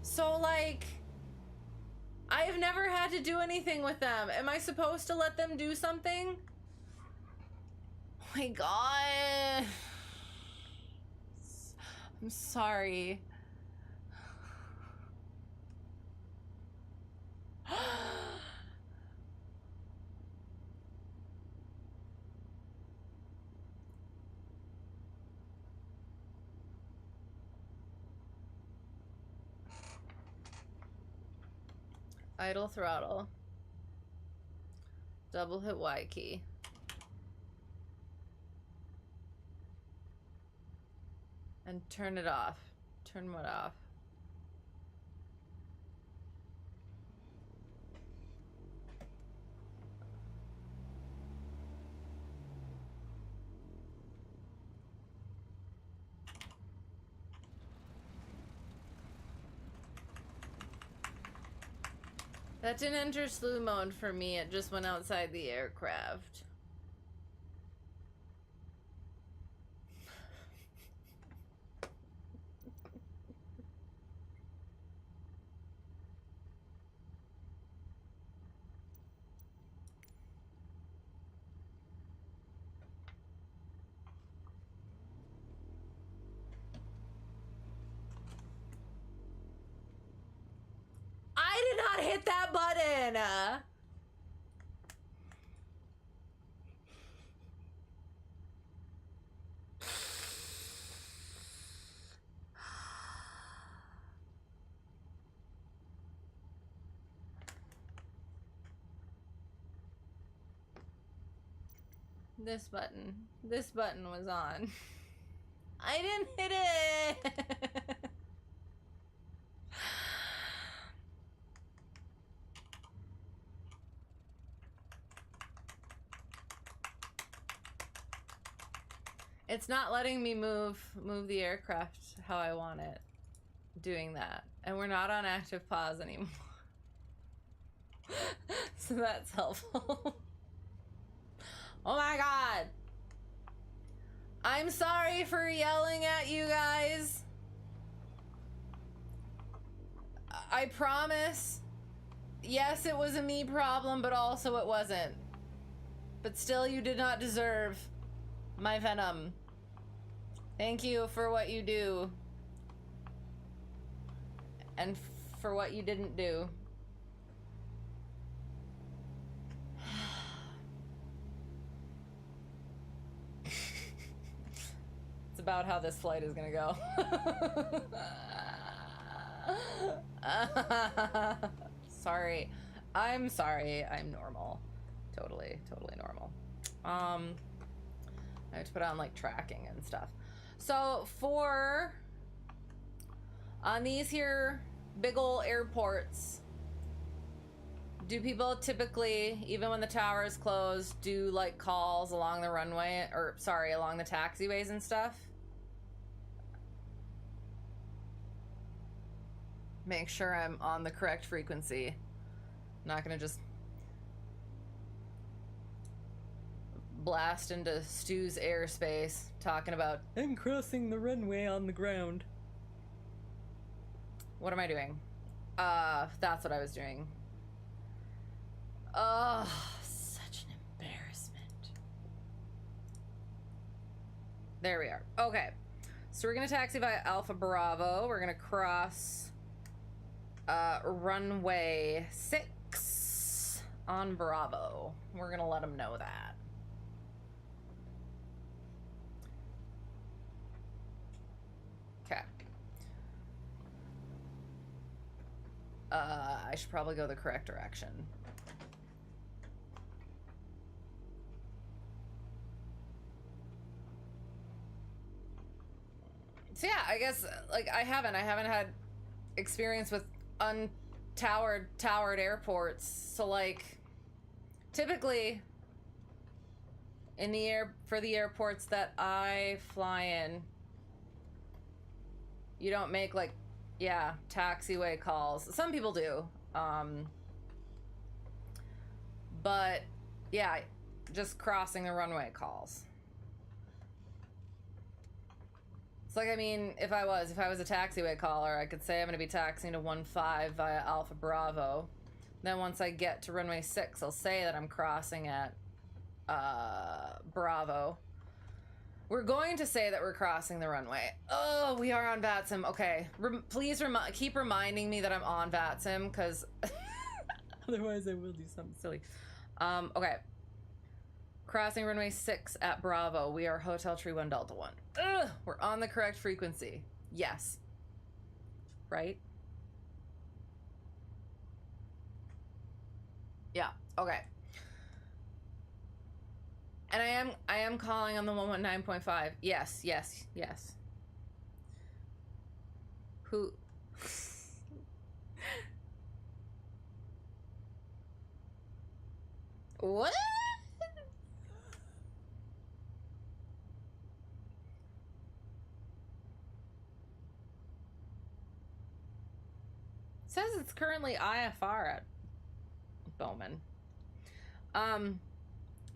So, like, I have never had to do anything with them. Am I supposed to let them do something? Oh my god. I'm sorry. Idle throttle. Double hit Y key. And turn it off. Turn what off? That didn't enter slew mode for me, it just went outside the aircraft. I did not hit that button! This button. This button was on. I didn't hit it! It's not letting me move the aircraft how I want it. Doing that. And we're not on active pause anymore. So that's helpful. Oh my god. I'm sorry for yelling at you guys. I promise. Yes, it was a me problem, but also it wasn't. But still, you did not deserve my venom. Thank you for what you do. And for what you didn't do. It's about how this flight is gonna go. Sorry. I'm sorry. I'm normal. Totally normal. I have to put on like tracking and stuff. So for on these here big ol' airports, do people typically, even when the tower is closed, do like calls along the runway, or sorry, along the taxiways and stuff? Make sure I'm on the correct frequency. I'm not gonna just blast into Stu's airspace talking about I'm crossing the runway on the ground. What am I doing? That's what I was doing. Such an embarrassment. There we are. Okay. So we're gonna taxi via Alpha Bravo. We're gonna cross runway 6 on Bravo. We're gonna let them know that. Okay. I should probably go the correct direction. So yeah, I guess like I haven't had experience with towered airports. So like typically in the for the airports that I fly in, you don't make like taxiway calls. Some people do. But yeah, just crossing the runway calls. It's like, I mean, if I was a taxiway caller, I could say I'm going to be taxiing to 15 via Alpha Bravo. Then once I get to runway 6, I'll say that I'm crossing at Bravo. We're going to say that we're crossing the runway. Oh, we are on VATSIM. Okay. Please keep reminding me that I'm on VATSIM, because otherwise I will do something silly. Okay. Crossing runway 6 at Bravo. We are Hotel Tree 1 Delta 1. Ugh, we're on the correct frequency. Yes. Right? Yeah. Okay. And I am calling on the 119.5. Yes, yes, yes. Who? What? Says it's currently IFR at Bowman.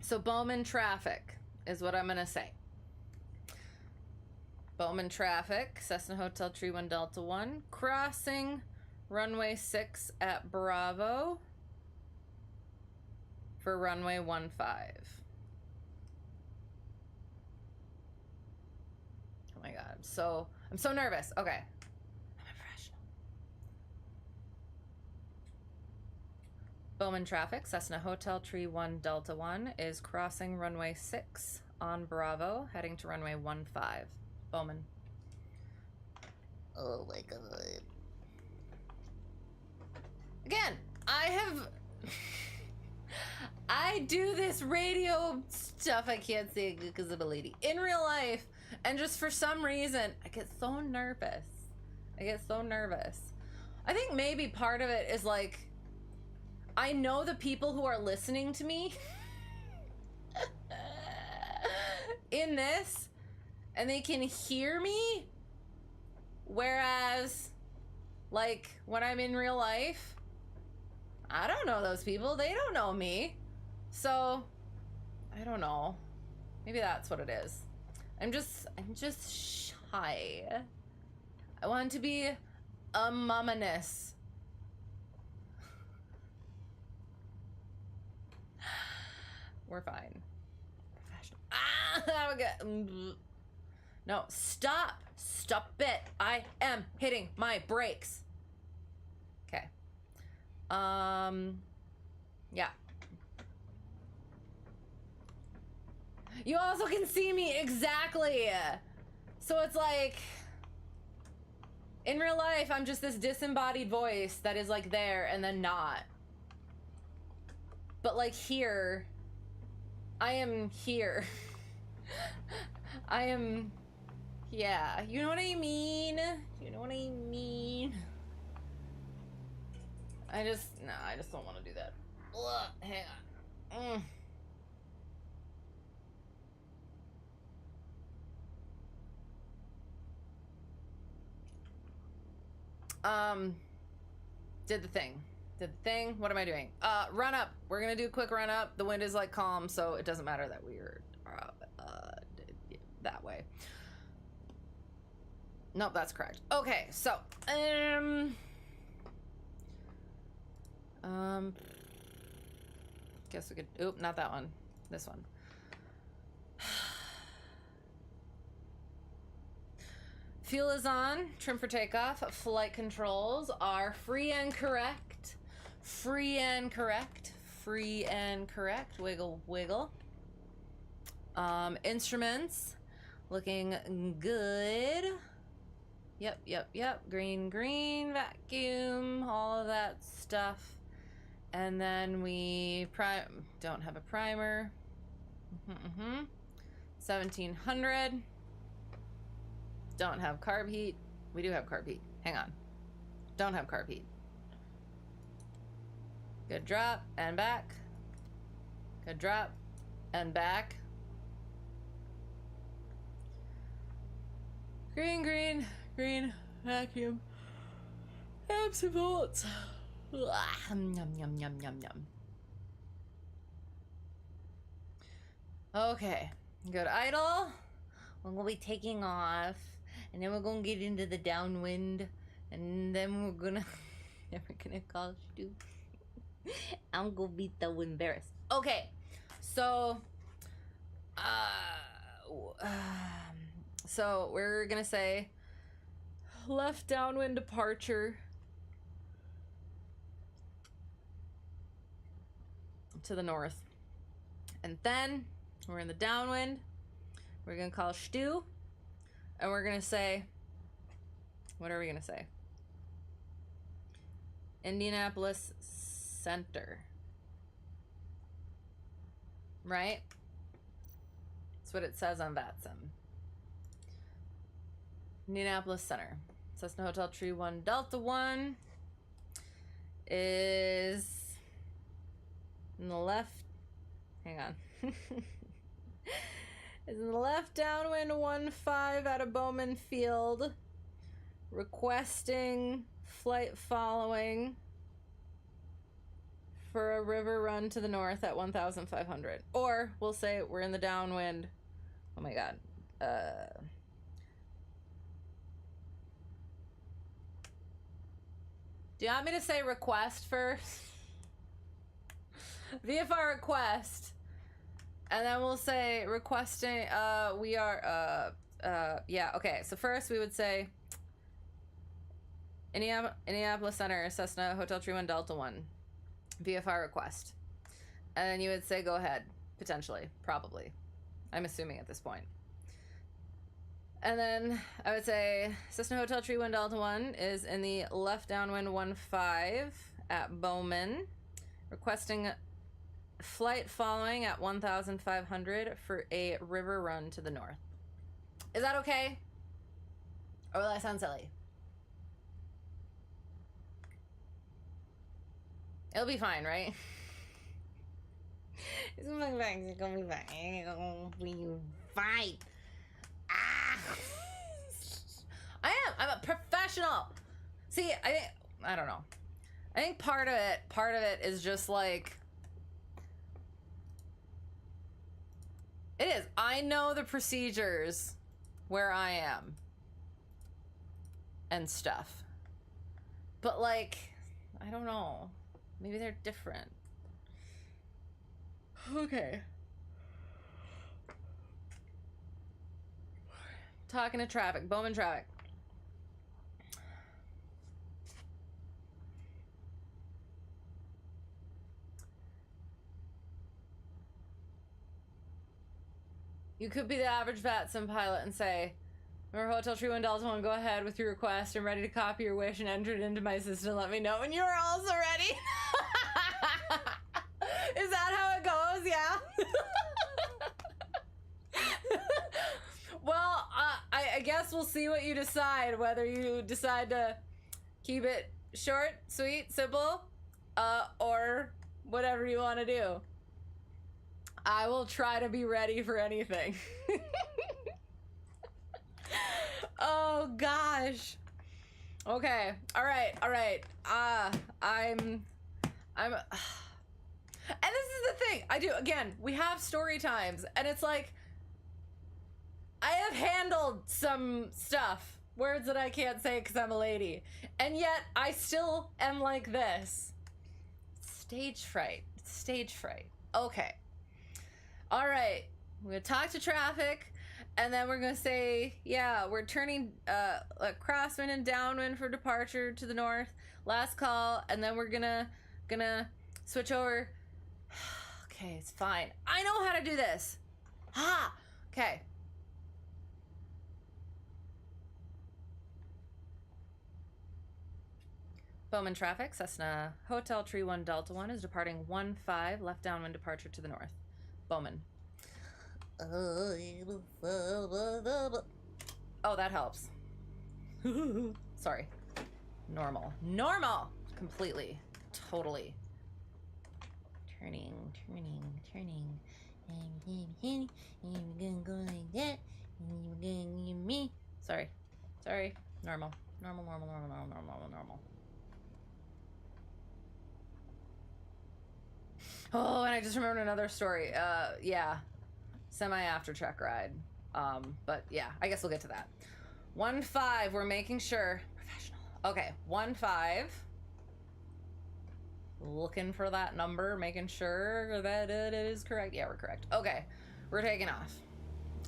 So Bowman traffic is what I'm gonna say. Bowman traffic, Cessna Hotel Tree 1 Delta 1, crossing runway 6 at Bravo for runway 15. Oh my god, I'm so nervous. Okay. I'm a professional. Bowman traffic, Cessna Hotel Tree 1 Delta 1 is crossing runway 6 on Bravo, heading to runway 15. Bowman. Oh my god. Again, I do this radio stuff I can't say because I'm a lady in real life, and just for some reason I get so nervous. I think maybe part of it is like I know the people who are listening to me in this, and they can hear me, whereas like when I'm in real life, I don't know those people. They don't know me. So, I don't know. Maybe that's what it is. I'm just shy. I want to be a mama-ness. We're fine. Professional. Ah, okay. No, stop. Stop it. I am hitting my brakes. Okay. Yeah. You also can see me exactly. So it's like in real life, I'm just this disembodied voice that is like there and then not. But like here, I am here. I am, yeah, you know what I mean? You know what I mean? I just don't want to do that. Ugh, hang on. Did the thing. What am I doing? Run up. We're gonna do a quick run up. The wind is like calm, so it doesn't matter that we're that way. Nope, that's correct. Okay, so guess we could. Oop, not that one. This one. Fuel is on. Trim for takeoff. Flight controls are free and correct. Free and correct. Free and correct. Wiggle, wiggle. Instruments looking good. Yep. Green, green, vacuum, all of that stuff. And then we don't have a primer. 1700. Don't have carb heat. We do have carb heat. Hang on. Don't have carb heat. Good drop and back. Good drop and back. Green, green, green, vacuum. Amps and volts. Yum, yum, yum, yum, yum. Okay, go to idle. We're gonna be taking off, and then we're gonna get into the downwind, and then we're gonna call Stu. I'm gonna be so embarrassed. Okay, so so we're gonna say left downwind departure to the north, and then we're in the downwind. We're gonna call Stu, and we're gonna say, what are we gonna say? Indianapolis Center, right? That's what it says on VATSIM. Indianapolis Center. Cessna Hotel Tree 1 Delta 1 is in the left. Hang on. Is in the left downwind 15 out of Bowman Field. Requesting flight following for a river run to the north at 1,500. Or we'll say we're in the downwind. Oh my god. Do you want me to say request first? VFR request. And then we'll say requesting, we are, yeah, okay. So first we would say Indianapolis Center, Cessna Hotel Tree 1 Delta 1, VFR request. And then you would say go ahead, potentially, probably. I'm assuming at this point. And then I would say Cessna Hotel Tree 1 Delta 1 is in the left downwind 15 at Bowman, requesting flight following at 1,500 for a river run to the north. Is that okay? Or will that sound silly? It'll be fine, right? It's gonna be fine. It's gonna be fine. It's gonna be fine. Ah! I'm a professional. See, I don't know. I think part of it is just like, it is. I know the procedures where I am and stuff. But like, I don't know. Maybe they're different. Okay. Talking to traffic. Bowman traffic. You could be the average VATSIM pilot and say, remember Hotel Tree 1 Delta 1, go ahead with your request. I'm ready to copy your wish and enter it into my system. Let me know when you're also ready. Is that how it goes? Yeah. Well, I guess we'll see what you decide, whether you decide to keep it short, sweet, simple, or whatever you want to do. I will try to be ready for anything. Oh gosh. Okay. All right. I'm and this is the thing. We have story times, and it's like, I have handled some stuff, words that I can't say because I'm a lady, and yet I still am like this. Stage fright. Okay. All right. I'm gonna talk to traffic, And then we're gonna say, yeah, we're turning crosswind and downwind for departure to the north. Last call, and then we're gonna switch over. Okay, it's fine. I know how to do this. Ha! Okay. Bowman traffic, Cessna Hotel Tree 1 Delta 1 is departing 1-5, left downwind departure to the north. Bowman. Oh, that helps. Sorry. Normal. Normal! Completely. Totally. Turning. Sorry. Normal. Oh, and I just remembered another story. Yeah. Semi-after check ride. But yeah, I guess we'll get to that. 1-5, we're making sure. Professional. Okay, 1-5. Looking for that number, making sure that it is correct. Yeah, we're correct. Okay, we're taking off.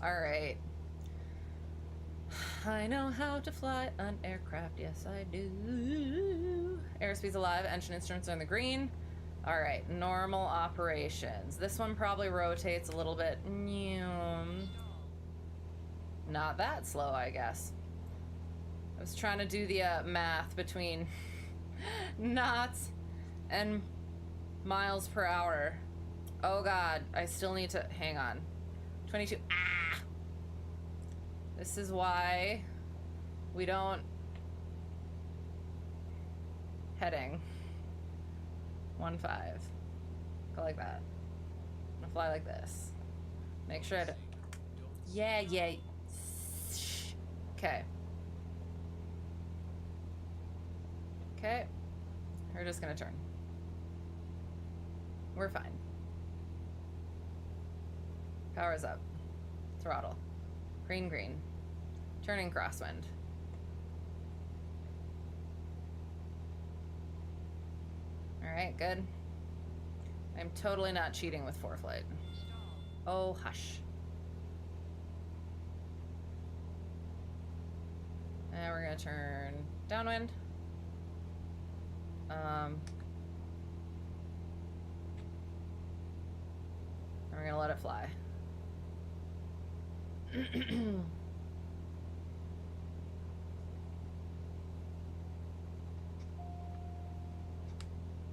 All right. I know how to fly an aircraft. Yes, I do. Airspeed's alive. Engine instruments are in the green. All right, normal operations. This one probably rotates a little bit. Not that slow, I guess. I was trying to do the math between knots and miles per hour. Oh God, I still need to, hang on. 22, ah! This is why we don't, heading. 1-5, go like that. I'm gonna fly like this. Make sure I don't, yeah. Okay. Okay, we're just gonna turn. We're fine. Power's up. Throttle. Green. Turning crosswind. All right, good. I'm totally not cheating with ForeFlight. Oh, hush. And we're gonna turn downwind. And we're gonna let it fly.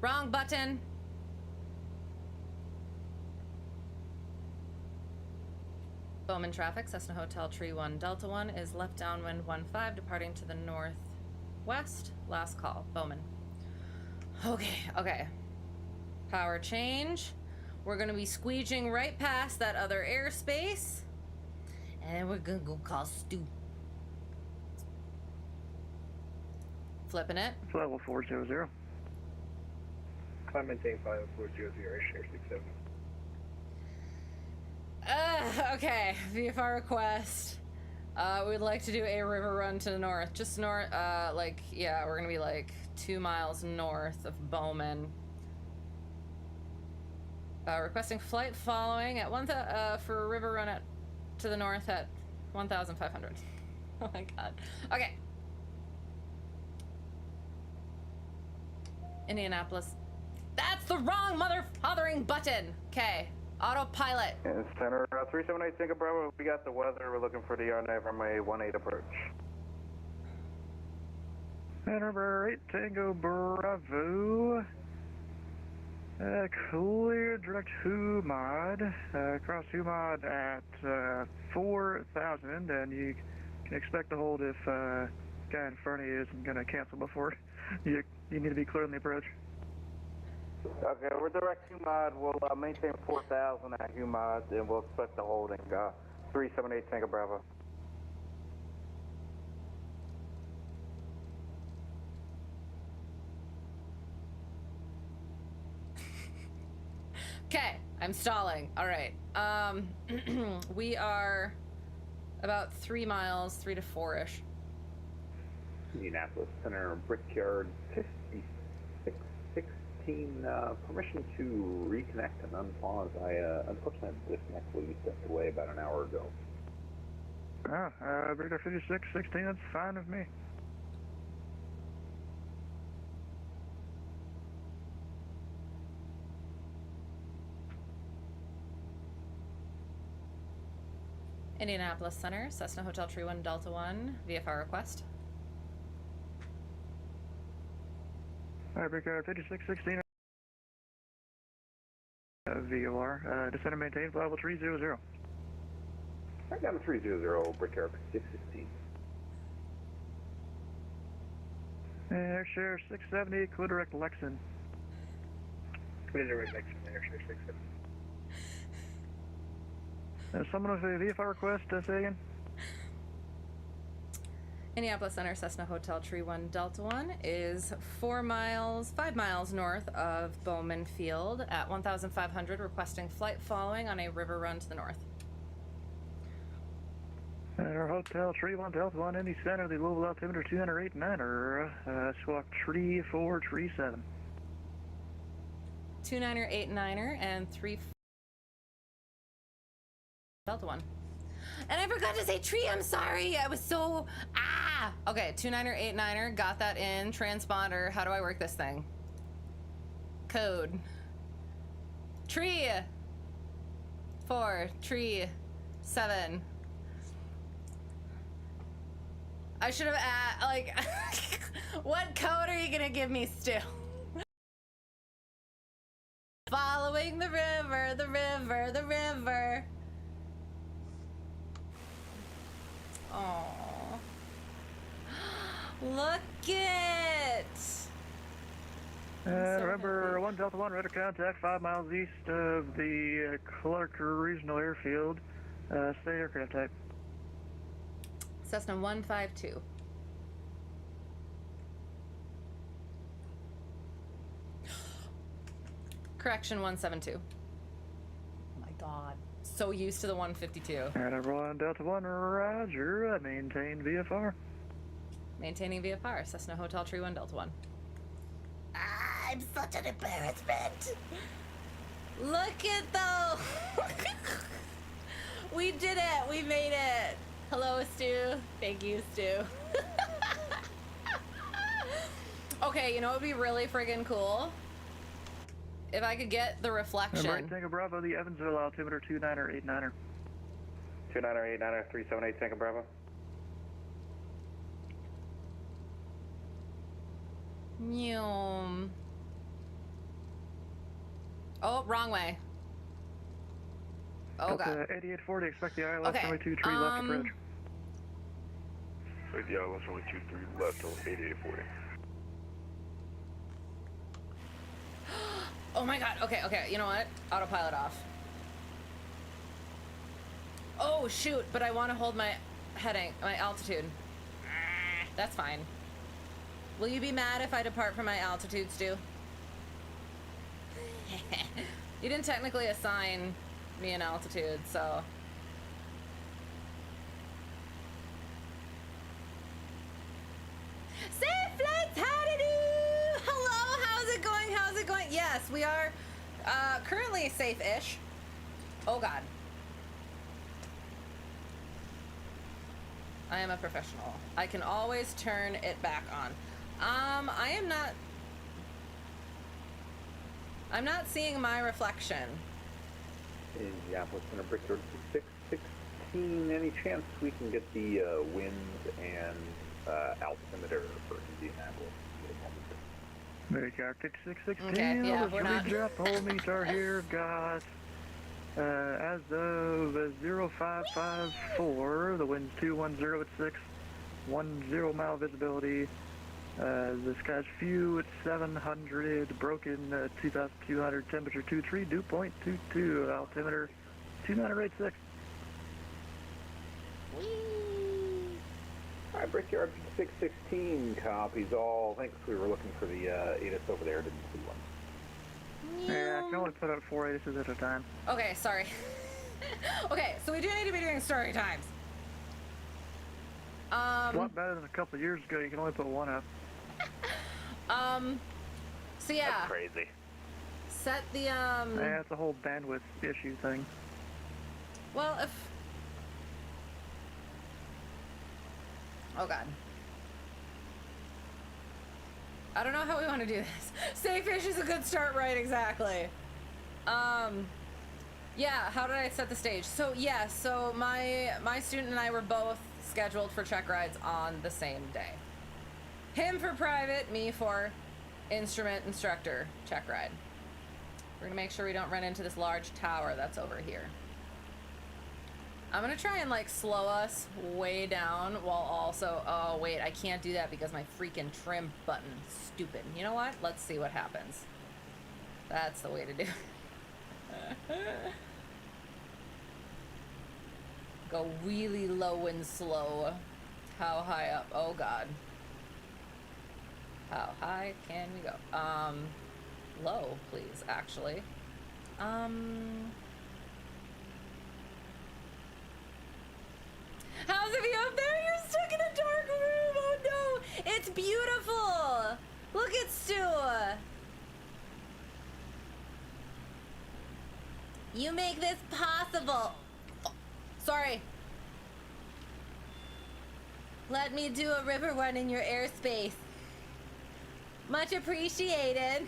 Wrong button. Bowman traffic, Cessna Hotel Tree 1 Delta 1 is left downwind 1-5, departing to the northwest. Last call, Bowman. Okay. Power change. We're gonna be squeeging right past that other airspace. And we're gonna go call Stu. Flipping it. It's level 400. Climb maintain 5400, share 67. Okay, VFR request. We'd like to do a river run to the north. Just north, we're gonna be like 2 miles north of Bowman. Requesting flight following at for a river run to the north at 1,500. Oh my God. Okay. Indianapolis. That's the wrong mother-fathering button. Okay. Autopilot. Yeah, center 378 Tango Bravo. We got the weather. We're looking for the R9 from a 18 approach. Center 8 Tango Bravo. Clear direct Humod. Cross Humod at 4,000, and you can expect to hold if guy in front of you isn't going to cancel before you need to be clear on the approach. Okay, we're direct Humod. We'll maintain 4,000 at Humod, and we'll expect the holding 378 Tango Bravo. Okay, I'm stalling. All right. We are about 3 miles, 3 to 4-ish. Indianapolis Center, Brickyard 5616. Permission to reconnect and unpause. I unfortunately disconnected when you stepped away about an hour ago. Breaker 5616, that's fine with me. Indianapolis Center, Cessna Hotel Tree 1 Delta 1, VFR request. Breaker 5616. VOR, descend and maintain level 300. Right down to 300, Brickyard 616. Air Share 670, clear direct Lexington. Clear direct Lexington, Air Share 670. Someone with a VFR request, say again? Indianapolis Center, Cessna Hotel Tree 1 Delta 1 is 5 miles north of Bowman Field at 1,500, requesting flight following on a river run to the north. Our Hotel Tree 1 Delta 1, Indy Center, the Louisville altimeter 208.9er, squawk Tree 437. 29er, and 3 Delta 1. And I forgot to say tree, I'm sorry. I was so, Okay, 29er, got that in. Transponder, how do I work this thing? Code. Tree 4, tree 7. I should have, what code are you gonna give me, Stu? Following the river, the river, the river. Oh, look it! Remember 1 Delta 1, radar contact 5 miles east of the Clark Regional Airfield. Stay aircraft type. Cessna 152. Correction 172. Oh my god. So used to the 152. Radar 1 Delta 1, roger. Maintain VFR. Maintaining VFR. Cessna Hotel Tree 1 Delta 1. I'm such an embarrassment. Look at though. We did it. We made it. Hello, Stu. Thank you, Stu. Okay, you know what would be really friggin' cool? If I could get the reflection. Right, Tango Bravo, the Evansville altimeter 29er. 29er, 378, Tango Bravo. Meow. Oh, wrong way. Oh, God. 8840, expect the IRL Okay, runway 23 left approach. Expect the IRL runway 23 left on 8840. Oh my god, okay, you know what? Autopilot off. Oh shoot, but I want to hold my heading, my altitude. That's fine. Will you be mad if I depart from my altitude, Stu? You didn't technically assign me an altitude, so. Safe flights, howdy do! Hello, how's it going? How's it going? Yes, we are currently safe-ish. Oh god. I am a professional. I can always turn it back on. I'm not seeing my reflection. Indianapolis Center, Brickyard 616. Any chance we can get the winds and altimeter for Indianapolis? Brickyard 6616. Okay, yeah, we're not. Drop the whole meter here. Got as of 0554, the wind's 210 at 6, 10 mile visibility. The sky's few at 700, broken 2,200, temperature 23, dew point 22, altimeter 2986. All right, Brickyard 616 copies all. Thanks. We were looking for the ATIS over there. Didn't see one. Yeah, I can only put out 4 ATISes at a time. Okay, sorry. Okay, so we do need to be doing story times. It's a lot better than a couple of years ago. You can only put 1 up. So yeah. That's crazy. Set the, Yeah, it's a whole bandwidth issue thing. well, Oh god. I don't know how we want to do this. Stay fish is a good start, right? Exactly. Yeah, how did I set the stage? So yeah, so my student and I were both scheduled for check rides on the same day. Him for private, me for instrument instructor check ride. We're gonna make sure we don't run into this large tower that's over here. I'm gonna try and like slow us way down while also, oh wait, I can't do that because my freaking trim button, stupid. You know what? Let's see what happens. That's the way to do it. Go really low and slow. How high up? Oh god. How high can we go? Low, please, actually. How's the view up there? You're stuck in a dark room! Oh no! It's beautiful! Look at Stu! You make this possible! Sorry. Let me do a river run in your airspace. Much appreciated.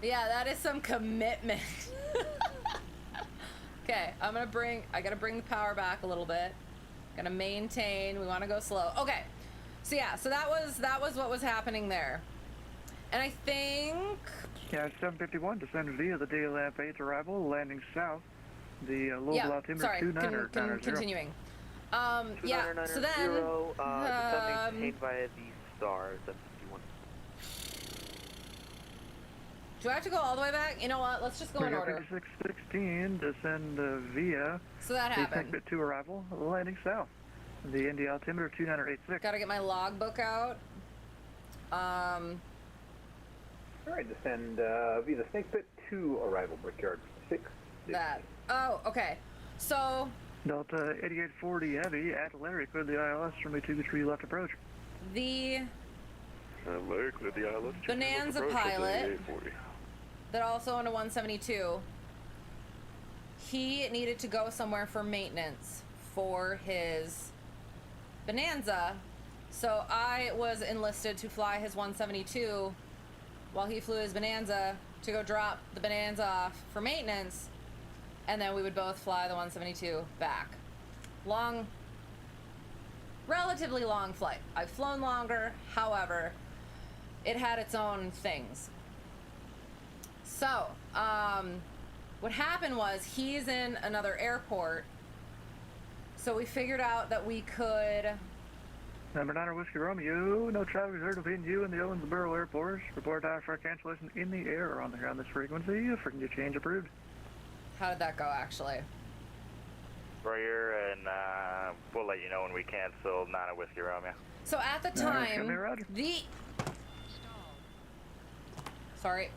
Yeah, that is some commitment. Okay, I gotta bring the power back a little bit. Gonna maintain, we wanna go slow. Okay, so yeah, so that was what was happening there. And I think... Yeah, 751, descended via the DLF 8 arrival, landing south. The local altimeter sorry, 2990. continuing. Yeah, so then... descending contained via the stars at 51. Do I have to go all the way back? You know what? Let's just go in order. 5616, descend via So that the happened. Techbit 2 arrival, landing south. The India altimeter 2986. Gotta get my logbook out. Alright, descend via the Snake Pit 2 arrival, Brickyard 6. That. Oh, okay. So, Delta 8840 heavy, at Larry, cleared the ILS from a 2-3 left approach. the Larry, cleared the ILS. Bonanza pilot that also owned a 172, he needed to go somewhere for maintenance for his Bonanza, so I was enlisted to fly his 172 while he flew his Bonanza to go drop the Bonanza off for maintenance, and then we would both fly the 172 back. Relatively long flight. I've flown longer, however, it had its own things. So, what happened was he's in another airport, so we figured out that we could... Number 9 Whiskey Romeo, no traffic is heard between you and the Owensboro Airport. Report for cancellation in the air or on the ground this frequency. Frequency change approved. How did that go, actually? Roger, and we'll let you know when we cancel 9 Whiskey Romeo. So at the time, Roger. the... Sorry.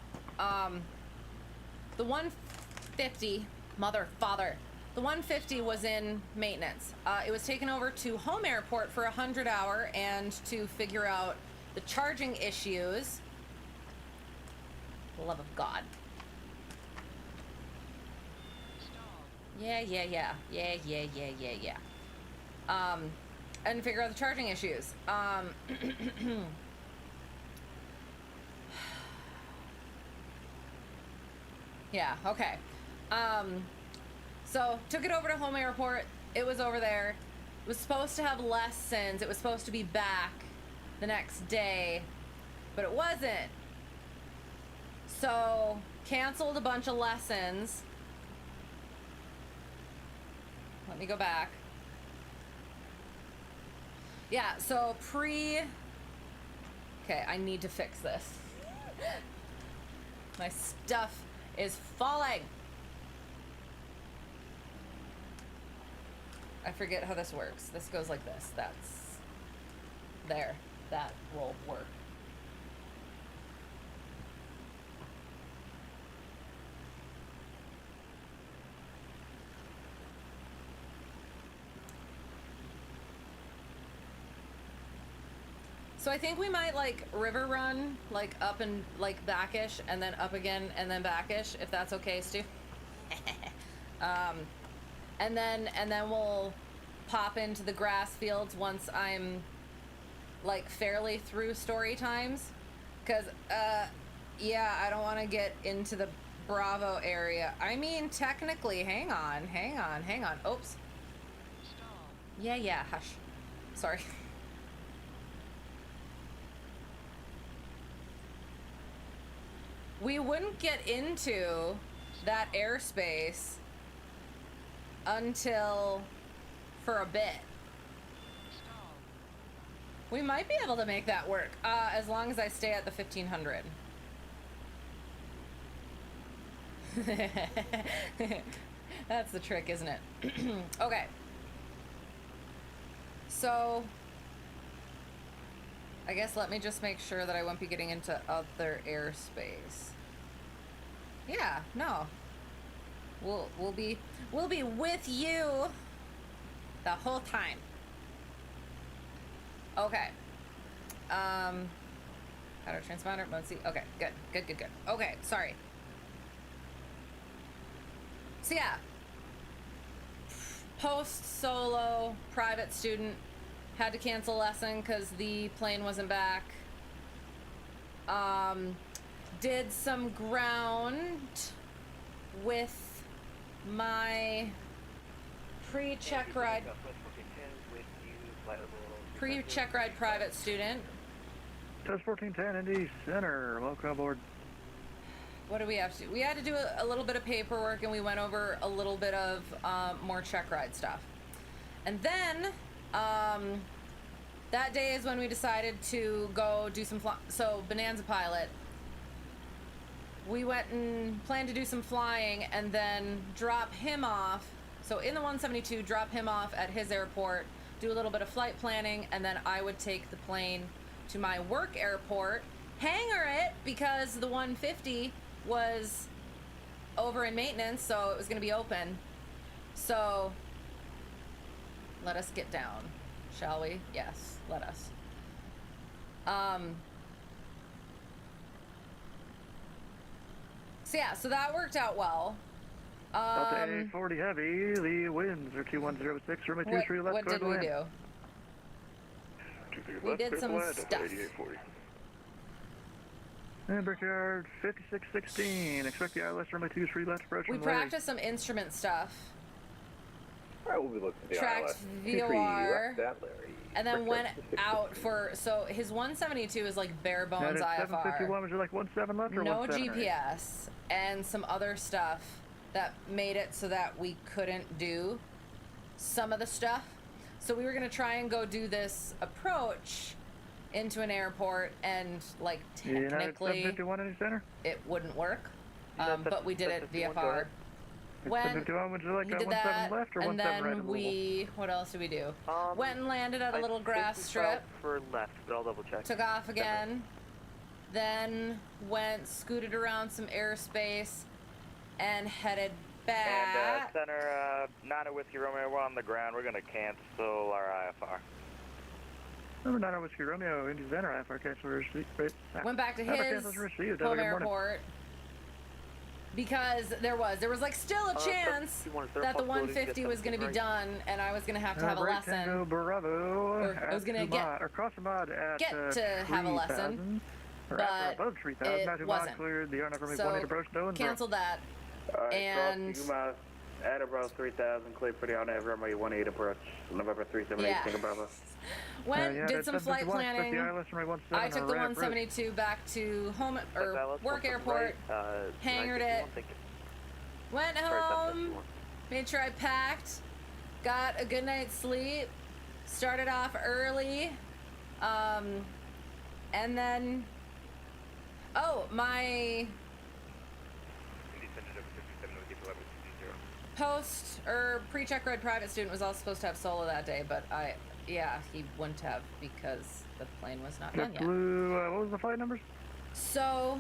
The 150, the 150 was in maintenance. It was taken over to home airport for 100-hour and to figure out the charging issues. For the love of God. Yeah. And figure out the charging issues. Yeah, okay. So took it over to home airport. It was over there. It was supposed to have lessons. It was supposed to be back the next day, but it wasn't. So canceled a bunch of lessons. Let me go back. Yeah, so okay, I need to fix this. My stuff is falling. I forget how this works. This goes like this. That's there. That will work. So I think we might like river run, like up and like backish, and then up again, and then backish, if that's okay, Stu. And then we'll pop into the grass fields once I'm like fairly through story times, because yeah, I don't want to get into the Bravo area. I mean, technically, hang on. Oops. Yeah, hush. Sorry. We wouldn't get into that airspace until for a bit. We might be able to make that work, as long as I stay at the 1500. That's the trick, isn't it? Okay. So, I guess let me just make sure that I won't be getting into other airspace. Yeah, no. We'll be with you the whole time. Okay. Auto transponder, mode C. Okay, good. Okay, sorry. So yeah. Post solo private student had to cancel lesson because the plane wasn't back. Did some ground with my pre-check ride private student. Test 1410, Indy Center. Welcome aboard. What do we have to do? We had to do a little bit of paperwork, and we went over a little bit of more check ride stuff. And then that day is when we decided to go do some so Bonanza Pilot. We went and planned to do some flying and then drop him off. So in the 172, drop him off at his airport, do a little bit of flight planning, and then I would take the plane to my work airport, hangar it, because the 150 was over in maintenance, so it was going to be open. So let us get down, shall we? Yes, let us. So yeah, so that worked out well. Delta 40 heavy, the winds are 2106, runway 23 left. What did we do? We did some stuff. And Brickyard 5616, expect the ILS runway 23 left approach. We practiced some instrument stuff. Alright, we'll be looking at the Tracked ILS. VOR. That, Larry. And then went out for, so his 172 is like bare bones IFR. 751, was it like 17 left or No 17 GPS right? and some other stuff that made it so that we couldn't do some of the stuff. So we were gonna try and go do this approach into an airport, and like technically 751 in the center? it wouldn't work, but we did it VFR. Went, 751, would you like we a did 17 that, left or and 17 right? then we, what else did we do? Went and landed at a little grass strip, for left, but I'll double check. took off again, then went, scooted around some airspace, and headed back. And center, 9 Whiskey Romeo, we're on the ground. We're gonna cancel our IFR. Number 9 Whiskey Romeo, Indy Center, IFR cancel receipt. Went back to his home airport because there was like still a chance that the 150 was going to be done, and I was going to have a lesson. Tango Bravo, or I was going to get to have a lesson, but above 3,000, it wasn't. Cleared the RNF So 18 approach, no canceled that. Alright, And at Bravo 3000, clear for the RNF runway 18 approach, November 378, Tango Bravo. Went, did some flight planning. I took the 172 back to home or work airport, hangared it, went home, made sure I packed, got a good night's sleep, started off early, and then, my post or pre-check ride private student was also supposed to have solo that day, but he wouldn't have because the plane was not done yet. What was the flight numbers? So,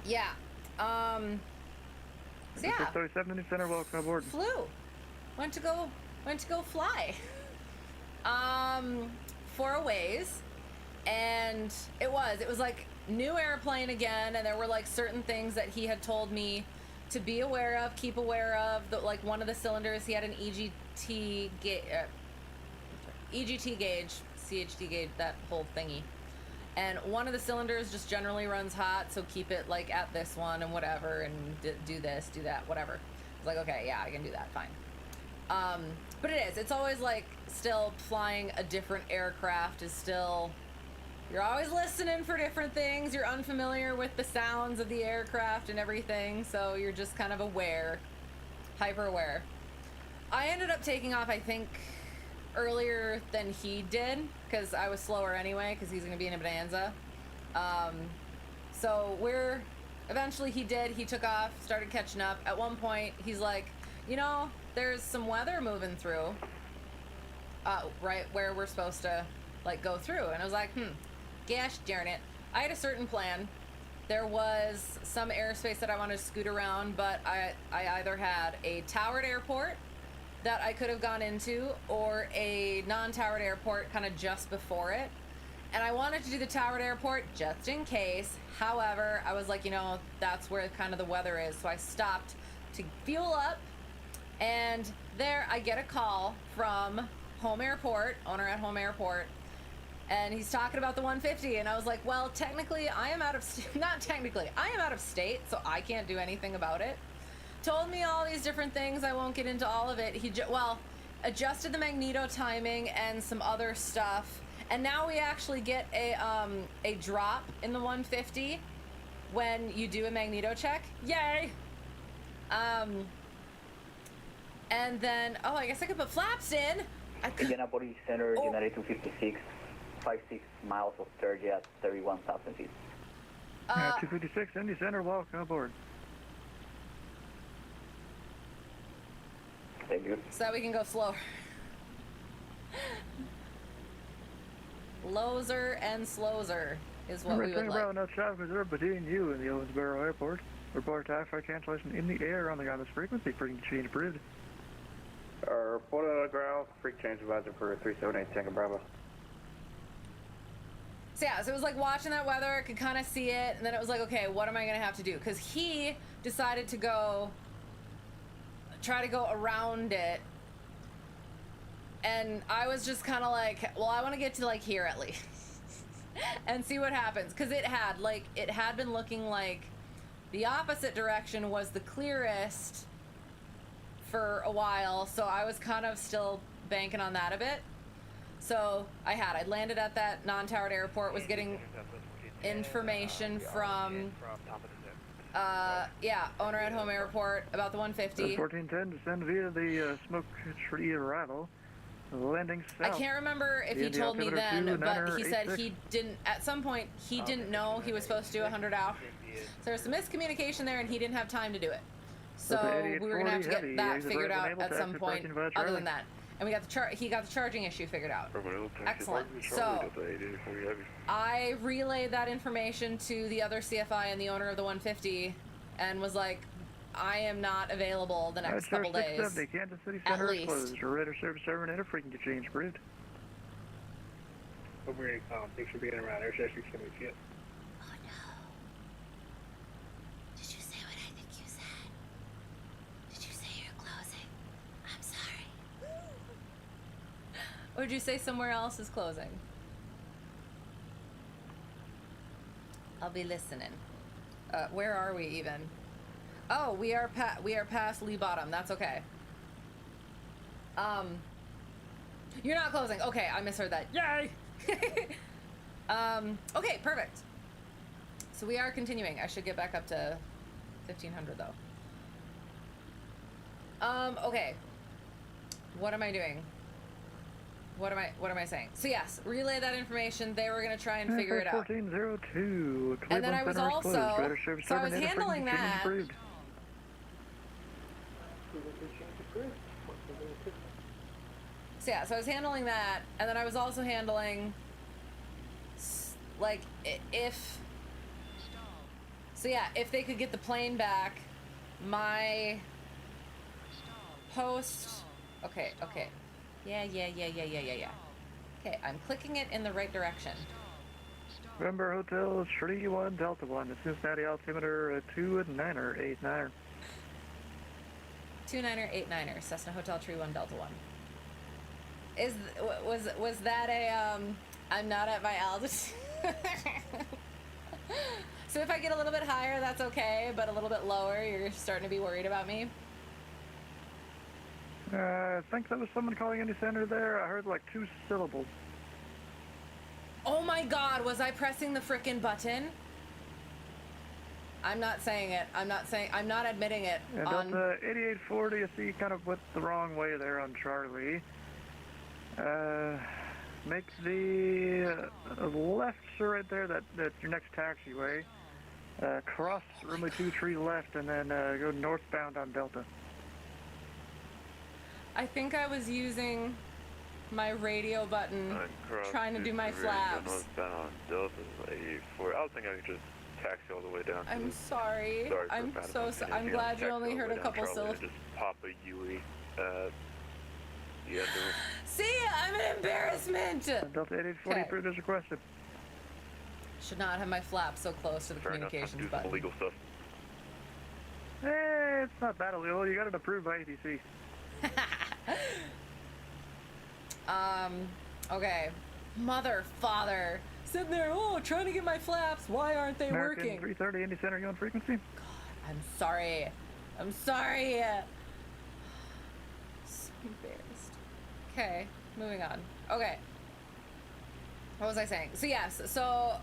yeah. So yeah. 37 in the center, welcome aboard. Flew. Went to go fly. For a ways. And it was like new airplane again, and there were like certain things that he had told me to be aware of, keep aware of. Like one of the cylinders, he had an EGT gauge, CHD gauge, that whole thingy. And one of the cylinders just generally runs hot, so keep it like at this one and whatever, and do this, do that, whatever. It's like, okay, yeah, I can do that, fine. But it's always like still flying a different aircraft is still, you're always listening for different things. You're unfamiliar with the sounds of the aircraft and everything, so you're just kind of aware, hyper aware. I ended up taking off, I think, earlier than he did, because I was slower anyway, because he's going to be in a Bonanza. So eventually he took off, started catching up. At one point, he's like, you know, there's some weather moving through, right where we're supposed to, like, go through. And I was like, gosh darn it. I had a certain plan. There was some airspace that I wanted to scoot around, but I either had a towered airport that I could have gone into, or a non-towered airport kind of just before it. And I wanted to do the towered airport just in case. However, I was like, you know, that's where kind of the weather is. So I stopped to fuel up, and there I get a call from Home Airport, owner at Home Airport, and he's talking about the 150, and I was like, well, technically I am out of I am out of state, so I can't do anything about it. Told me all these different things. I won't get into all of it. He adjusted the magneto timing and some other stuff, and now we actually get a drop in the 150 when you do a magneto check. Yay! And then I guess I could put flaps in. Indianapolis Center, United 256, 56 miles of surge at 31,000 feet. 256, Indy Center, welcome aboard. Thank you. So that we can go slower. Lower and slower is what we would like. Enough traffic reserved between you and the Owensboro Airport. Report taxi cancellation in the air on the ground frequency for change approved. Report on the ground, freak change advisor for 378 Tango Bravo. So yeah, so it was like watching that weather, I could kind of see it, and then it was like, okay, what am I going to have to do? Because he decided to try to go around it, and I was just kind of like, well, I want to get to like here at least and see what happens, because it had been looking like the opposite direction was the clearest for a while, so I was kind of still banking on that a bit. So I landed at that non-towered airport, was getting information from owner at Home Airport about the 150. 1410 descend via the smoke tree arrival. Landing south. I can't remember if he told me then, but he said he didn't, at some point, he didn't know he was supposed to do 100 hours. So there's some miscommunication there, and he didn't have time to do it. So we were going to have to get that figured out at some point other than that. And he got the charging issue figured out. Excellent. So I relayed that information to the other CFI and the owner of the 150 and was like, I am not available the next couple days. Kansas City Center is closed. Your radar service terminated. Frequency change approved. Over thanks for being around. Air Chester 70 feet. Oh no. Did you say what I think you said? Did you say you're closing? I'm sorry. Or did you say somewhere else is closing? I'll be listening. Where are we even? Oh, we are past Lee Bottom. That's okay. You're not closing. Okay, I misheard that. Yay! Okay, perfect. So we are continuing. I should get back up to 1500 though. Okay. What am I doing? What am I saying? So yes, relay that information. They were gonna try and figure it out. 1402. And then I was also, so I was handling that. So yeah, so I was handling that, and then I was also handling, like, if they could get the plane back, my post, okay. Yeah. Okay, I'm clicking it in the right direction. November Hotel 31 Delta 1, the Cincinnati altimeter 29er 89er. 29er, 89er, Cessna Hotel Tree 1 Delta 1. Was that a I'm not at my altitude? So if I get a little bit higher, that's okay, but a little bit lower, you're starting to be worried about me? I think that was someone calling into center there. I heard like 2 syllables. Oh my god, was I pressing the frickin' button? I'm not saying it. I'm not admitting it. Yeah, Delta 8840, I see you kind of went the wrong way there on Charlie. Make the left right there, that's your next taxiway. Cross runway 23 left and then go northbound on Delta. I think I was using my radio button trying to do my flaps. Northbound Delta 84. I was thinking I could just taxi all the way down. I'm sorry. I'm so sorry. I'm glad you only heard a couple syllables. Just pop a UE. Yeah, see, I'm an embarrassment. Delta 8840, approved as requested. Should not have my flaps so close to the communications button. Illegal stuff. It's not that illegal. You got it approved by ATC. Okay. Mother, father. Sitting there, trying to get my flaps. Why aren't they American working? 330, Indy Center, you on frequency? God, I'm sorry. I'm sorry. So embarrassed. Okay, moving on. Okay. What was I saying? So yes, so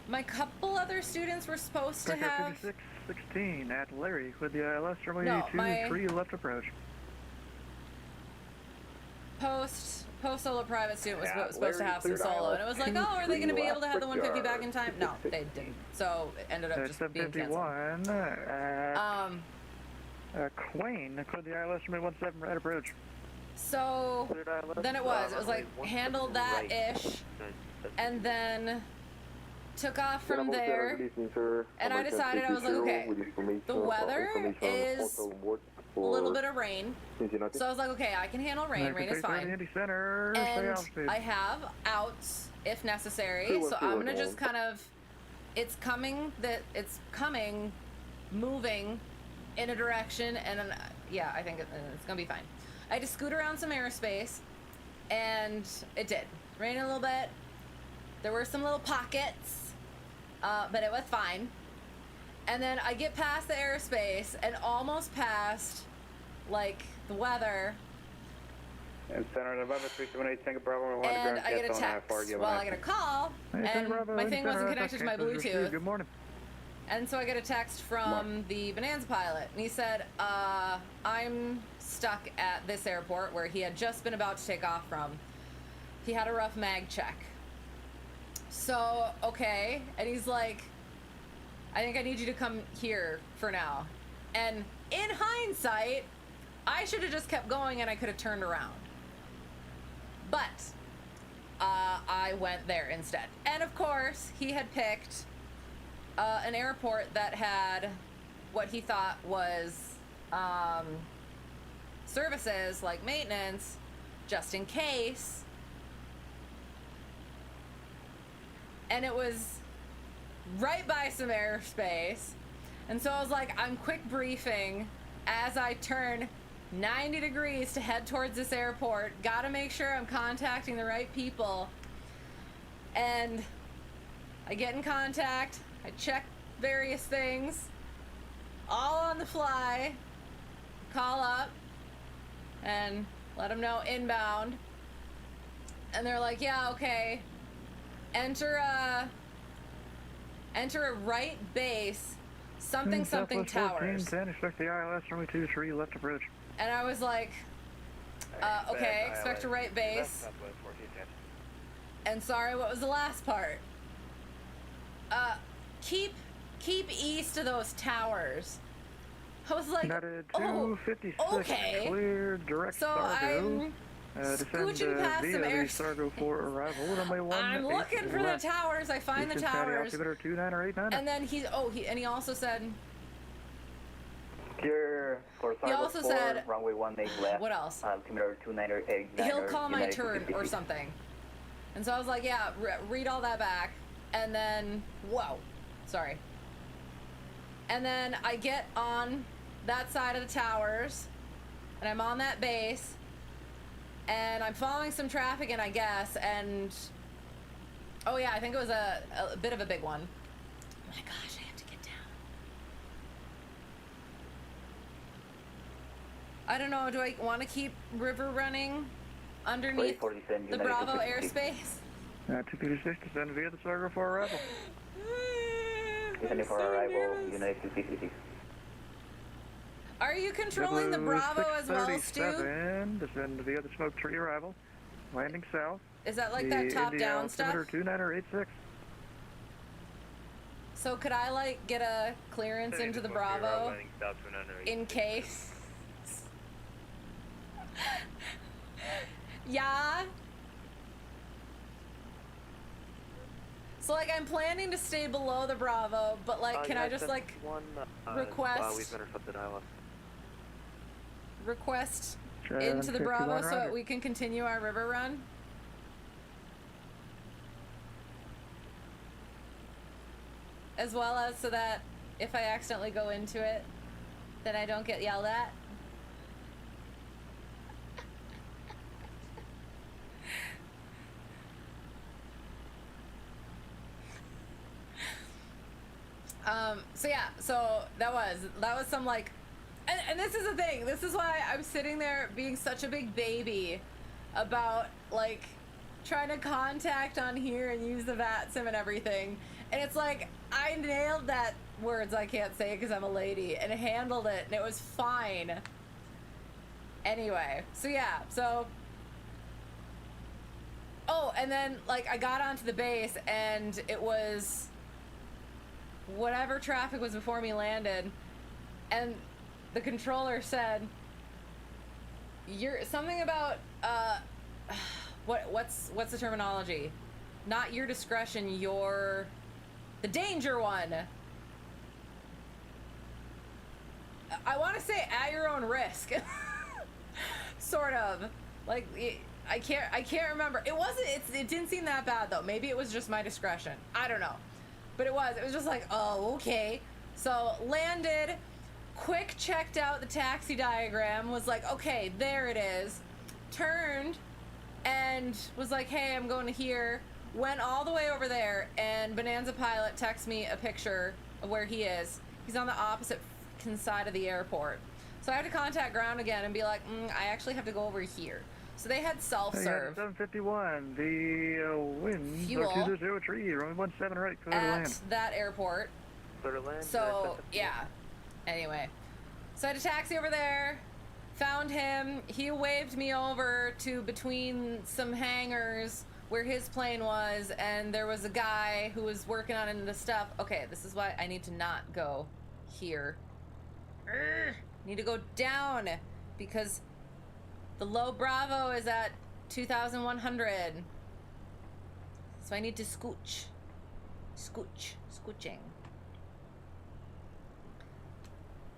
my couple other students were supposed to have 5616 at Larry with the ILS runway No, 23 left approach. post solo private student was Yeah, supposed to Larry have some cleared solo, and it was like, oh, are they going to be able to have the 150 left back in time? No, they didn't. So it ended up just being canceled. 751 Quain with the ILS runway 17 right approach. So then it was like handled that ish, and then took off from there, and I decided, I was like, okay, the weather is a little bit of rain, so I was like, okay, I can handle rain. Rain is fine, and I have outs if necessary, so I'm gonna just kind of, it's coming, moving in a direction, and then, yeah, I think it's gonna be fine. I had to scoot around some airspace, and it did rain a little bit. There were some little pockets, but it was fine. And then I get past the airspace and almost past, like, the weather. And center November 378 Tango Bravo 1 And I get a text. Well, I get a call, and my thing wasn't connected to my Bluetooth. Good morning. And so I get a text from the Bonanza pilot, and he said, I'm stuck at this airport where he had just been about to take off from. He had a rough mag check. So, okay. And he's like, I think I need you to come here for now. And in hindsight, I should have just kept going and I could have turned around. But I went there instead. And of course, he had picked an airport that had what he thought was services like maintenance, just in case. And it was right by some airspace. And so I was like, I'm quick briefing as I turn 90 degrees to head towards this airport. Gotta make sure I'm contacting the right people. And I get in contact. I check various things, all on the fly, call up and let them know inbound. And they're like, yeah, okay. Enter a right base, something towers. 10, expect the ILS runway 23 left approach. And I was like, okay, expect a right base. And sorry, what was the last part? Keep east of those towers. I was like, oh, okay. Clear, direct so Sargo. I'm scooching past some air. Sargo for arrival. I'm looking for the towers. I find the towers. 29 or 89. And then he also said. Clear for He also said, runway 18 left. What else? Altimeter 2989. He'll call my turn or something. And so I was like, yeah, read all that back. And then, whoa, sorry. And then I get on that side of the towers, and I'm on that base, and I'm following some traffic in, I guess, and oh yeah, I think it was a bit of a big one. Oh my gosh, I have to get down. I don't know, do I want to keep river running underneath the Bravo airspace? 256, descend via the circle for arrival. Descending for arrival, United 256. Are you controlling the Bravo as well, Stu? Descend via the smoke tree arrival. Landing south. Is that like that top-down stuff? 2986. So could I like get a clearance into the Bravo in case? Yeah. So like I'm planning to stay below the Bravo, but like can I just like request we've intercepted ILS. Request into the Bravo so that we can continue our river run? As well as so that if I accidentally go into it, then I don't get yelled at. So yeah, so that was some like, and this is the thing, this is why I'm sitting there being such a big baby about like trying to contact on here and use the VATSIM and everything. And it's like, I nailed that words I can't say because I'm a lady and handled it and it was fine. Anyway, so yeah, so. Oh, and then like I got onto the base and it was whatever traffic was before me landed, and the controller said, "You're something about what's the terminology? Not your discretion, you're the danger one." I want to say at your own risk, sort of. Like I can't remember. It didn't seem that bad though. Maybe it was just my discretion. I don't know. But it was just like, oh, okay. So landed, quick checked out the taxi diagram, was like, okay, there it is. Turned and was like, hey, I'm going to here. Went all the way over there, and Bonanza Pilot texts me a picture of where he is. He's on the opposite side of the airport. So I have to contact ground again and be like, I actually have to go over here. So they had self-serve. 751, the winds Fuel are 2003, runway 17 right, clear to land. At that airport. Clear to land. So, yeah. Anyway. So I had a taxi over there, found him, he waved me over to between some hangars where his plane was, and there was a guy who was working on the stuff. Okay, this is why I need to not go here. Need to go down, because the low Bravo is at 2,100. So I need to scooching.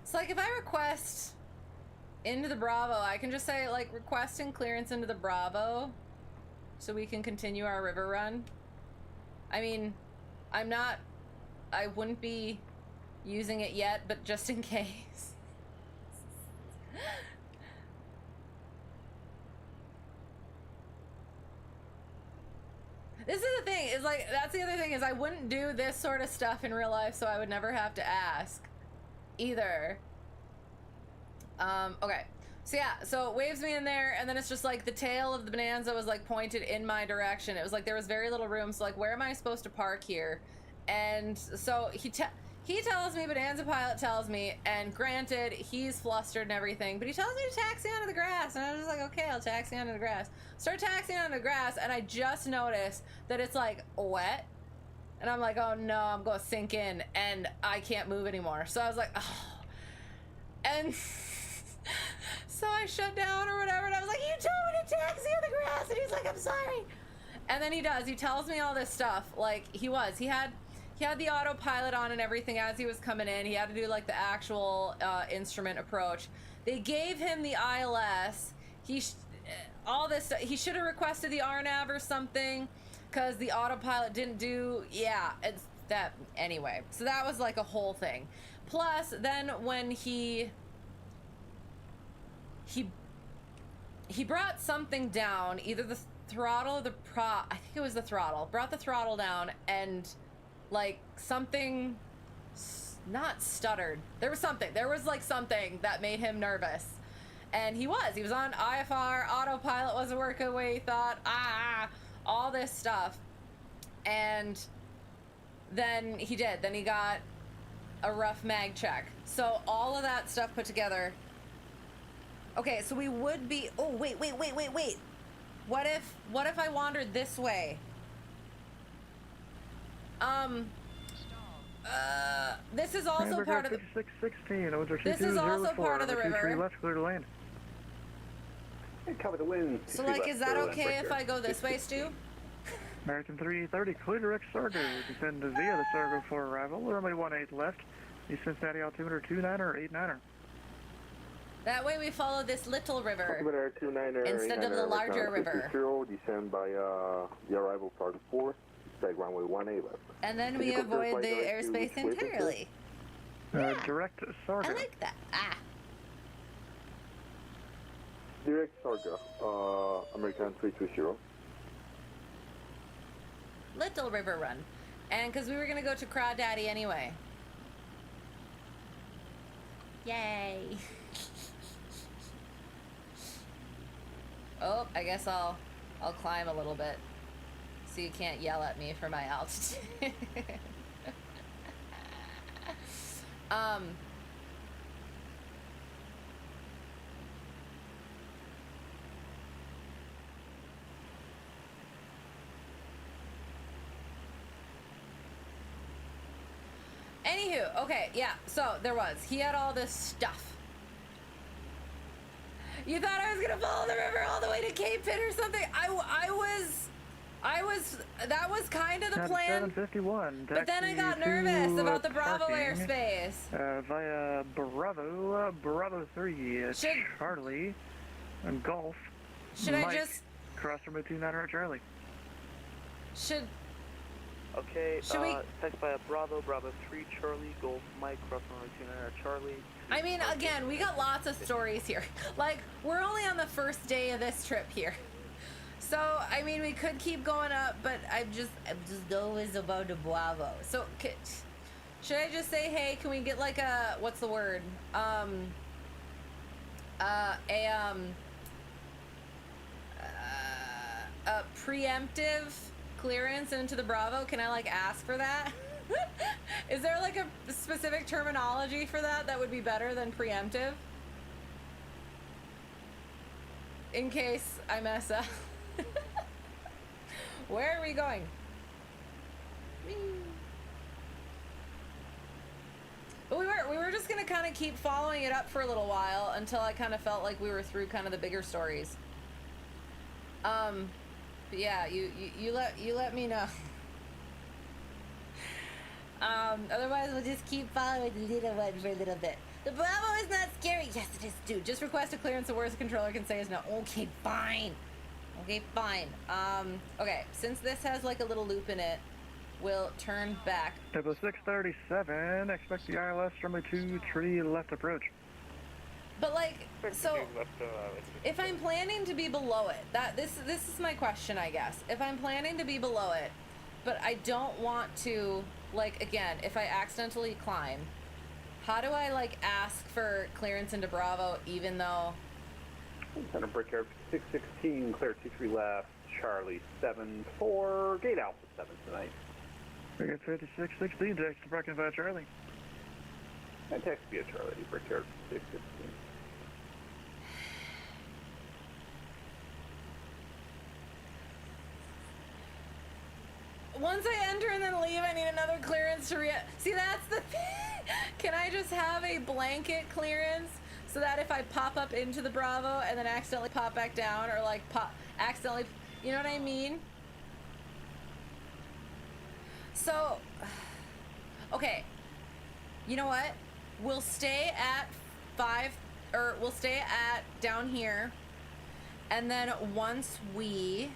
So like if I request into the Bravo, I can just say like requesting clearance into the Bravo so we can continue our river run. I mean, I wouldn't be using it yet, but just in case. This is the thing, is like, that's the other thing, is I wouldn't do this sort of stuff in real life, so I would never have to ask either. Okay. So yeah, so it waves me in there, and then it's just like the tail of the Bonanza was like pointed in my direction. It was like there was very little room, so like where am I supposed to park here? And so he tells me, Bonanza Pilot tells me, and granted, he's flustered and everything, but he tells me to taxi onto the grass, and I was just like, okay, I'll taxi onto the grass. Start taxiing onto the grass, and I just noticed that it's like wet, and I'm like, oh no, I'm gonna sink in, and I can't move anymore. So I was like, oh. And so I shut down or whatever, and I was like, you told me to taxi on the grass, and he's like, I'm sorry. And then he does, he tells me all this stuff, like he had the autopilot on and everything as he was coming in. He had to do like the actual instrument approach. They gave him the ILS. All this stuff. He should have requested the RNAV or something because the autopilot didn't do. Yeah, it's that anyway. So that was like a whole thing. Plus, then when he he brought something down, either the throttle or the I think it was the throttle. Brought the throttle down and like something not stuttered. There was like something that made him nervous. And he was on IFR, autopilot wasn't working the way he thought, all this stuff. And then he did. Then he got a rough mag check. So all of that stuff put together. Okay, so we would be, oh, wait. What if I wandered this way? This is also part of the... 5616, this is also part of the river. Left, clear to land. Cover the wind. So, like, is that okay if I go this way, Stu? American 330, clear direct Sargo. Descend via the Sargo for arrival. Runway 18 left. The Cincinnati altimeter 29er, 89er. That way we follow this little river Altimeter 29er, instead of the larger river. Descend by the arrival Sargo 4. Take runway 18 left. And then we avoid the airspace entirely. Direct Sargo. I like that. Direct Sargo, American 320. Little river run. And because we were going to go to Crawdaddy anyway. Yay. Oh, I guess I'll climb a little bit. So you can't yell at me for my altitude. Anywho, okay, yeah, so there was. He had all this stuff. You thought I was gonna follow the river all the way to Cape Pitt or something? That was kind of the plan. 751. But then I got nervous about the Bravo airspace. Via Bravo 3, Charlie, and Golf. Should Mike, I just cross runway 29er at Charlie? Okay, should we text by Bravo 3, Charlie, Golf, Mike, cross runway 29er at Charlie. I mean, again, we got lots of stories here. Like, we're only on the first day of this trip here. So, I mean, we could keep going up, but I'm just always about the Bravo. So, should I just say, hey, can we get like a, what's the word? A preemptive clearance into the Bravo? Can I like ask for that? Is there like a specific terminology for that that would be better than preemptive? In case I mess up. Where are we going? But we were just gonna kind of keep following it up for a little while until I kind of felt like we were through kind of the bigger stories. But yeah, you let me know. Otherwise we'll just keep following the little one for a little bit. The Bravo is not scary. Yes, it is, dude. Just request a clearance. The worst a controller can say is no. Okay, fine. Okay, fine. Okay, since this has like a little loop in it, we'll turn back. Tempo 637, expect the IRL runway 23 left approach. But like, so if I'm planning to be below it, this is my question, I guess. If I'm planning to be below it, but I don't want to, like, again, if I accidentally climb, how do I like ask for clearance into Bravo even though? Center Brickyard 616, clear 23 left, Charlie 74, gate Alpha 7 tonight. We got 5616, text to parking via Charlie. And text via Charlie, Brickyard 616. Once I enter and then leave, I need another clearance to see, that's the thing. Can I just have a blanket clearance so that if I pop up into the Bravo and then accidentally pop back down, or like accidentally, you know what I mean? So, okay, you know what? We'll stay at we'll stay at down here, and then once we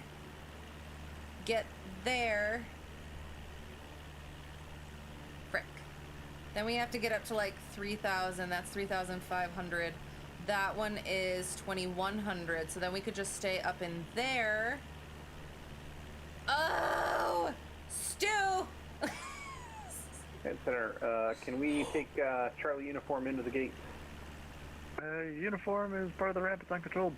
get there, frick, then we have to get up to like 3,000. That's 3,500. That one is 2100, so then we could just stay up in there. Oh, Stu! And Center, can we take Charlie uniform into the gate? Uniform is part of the ramp. It's uncontrolled.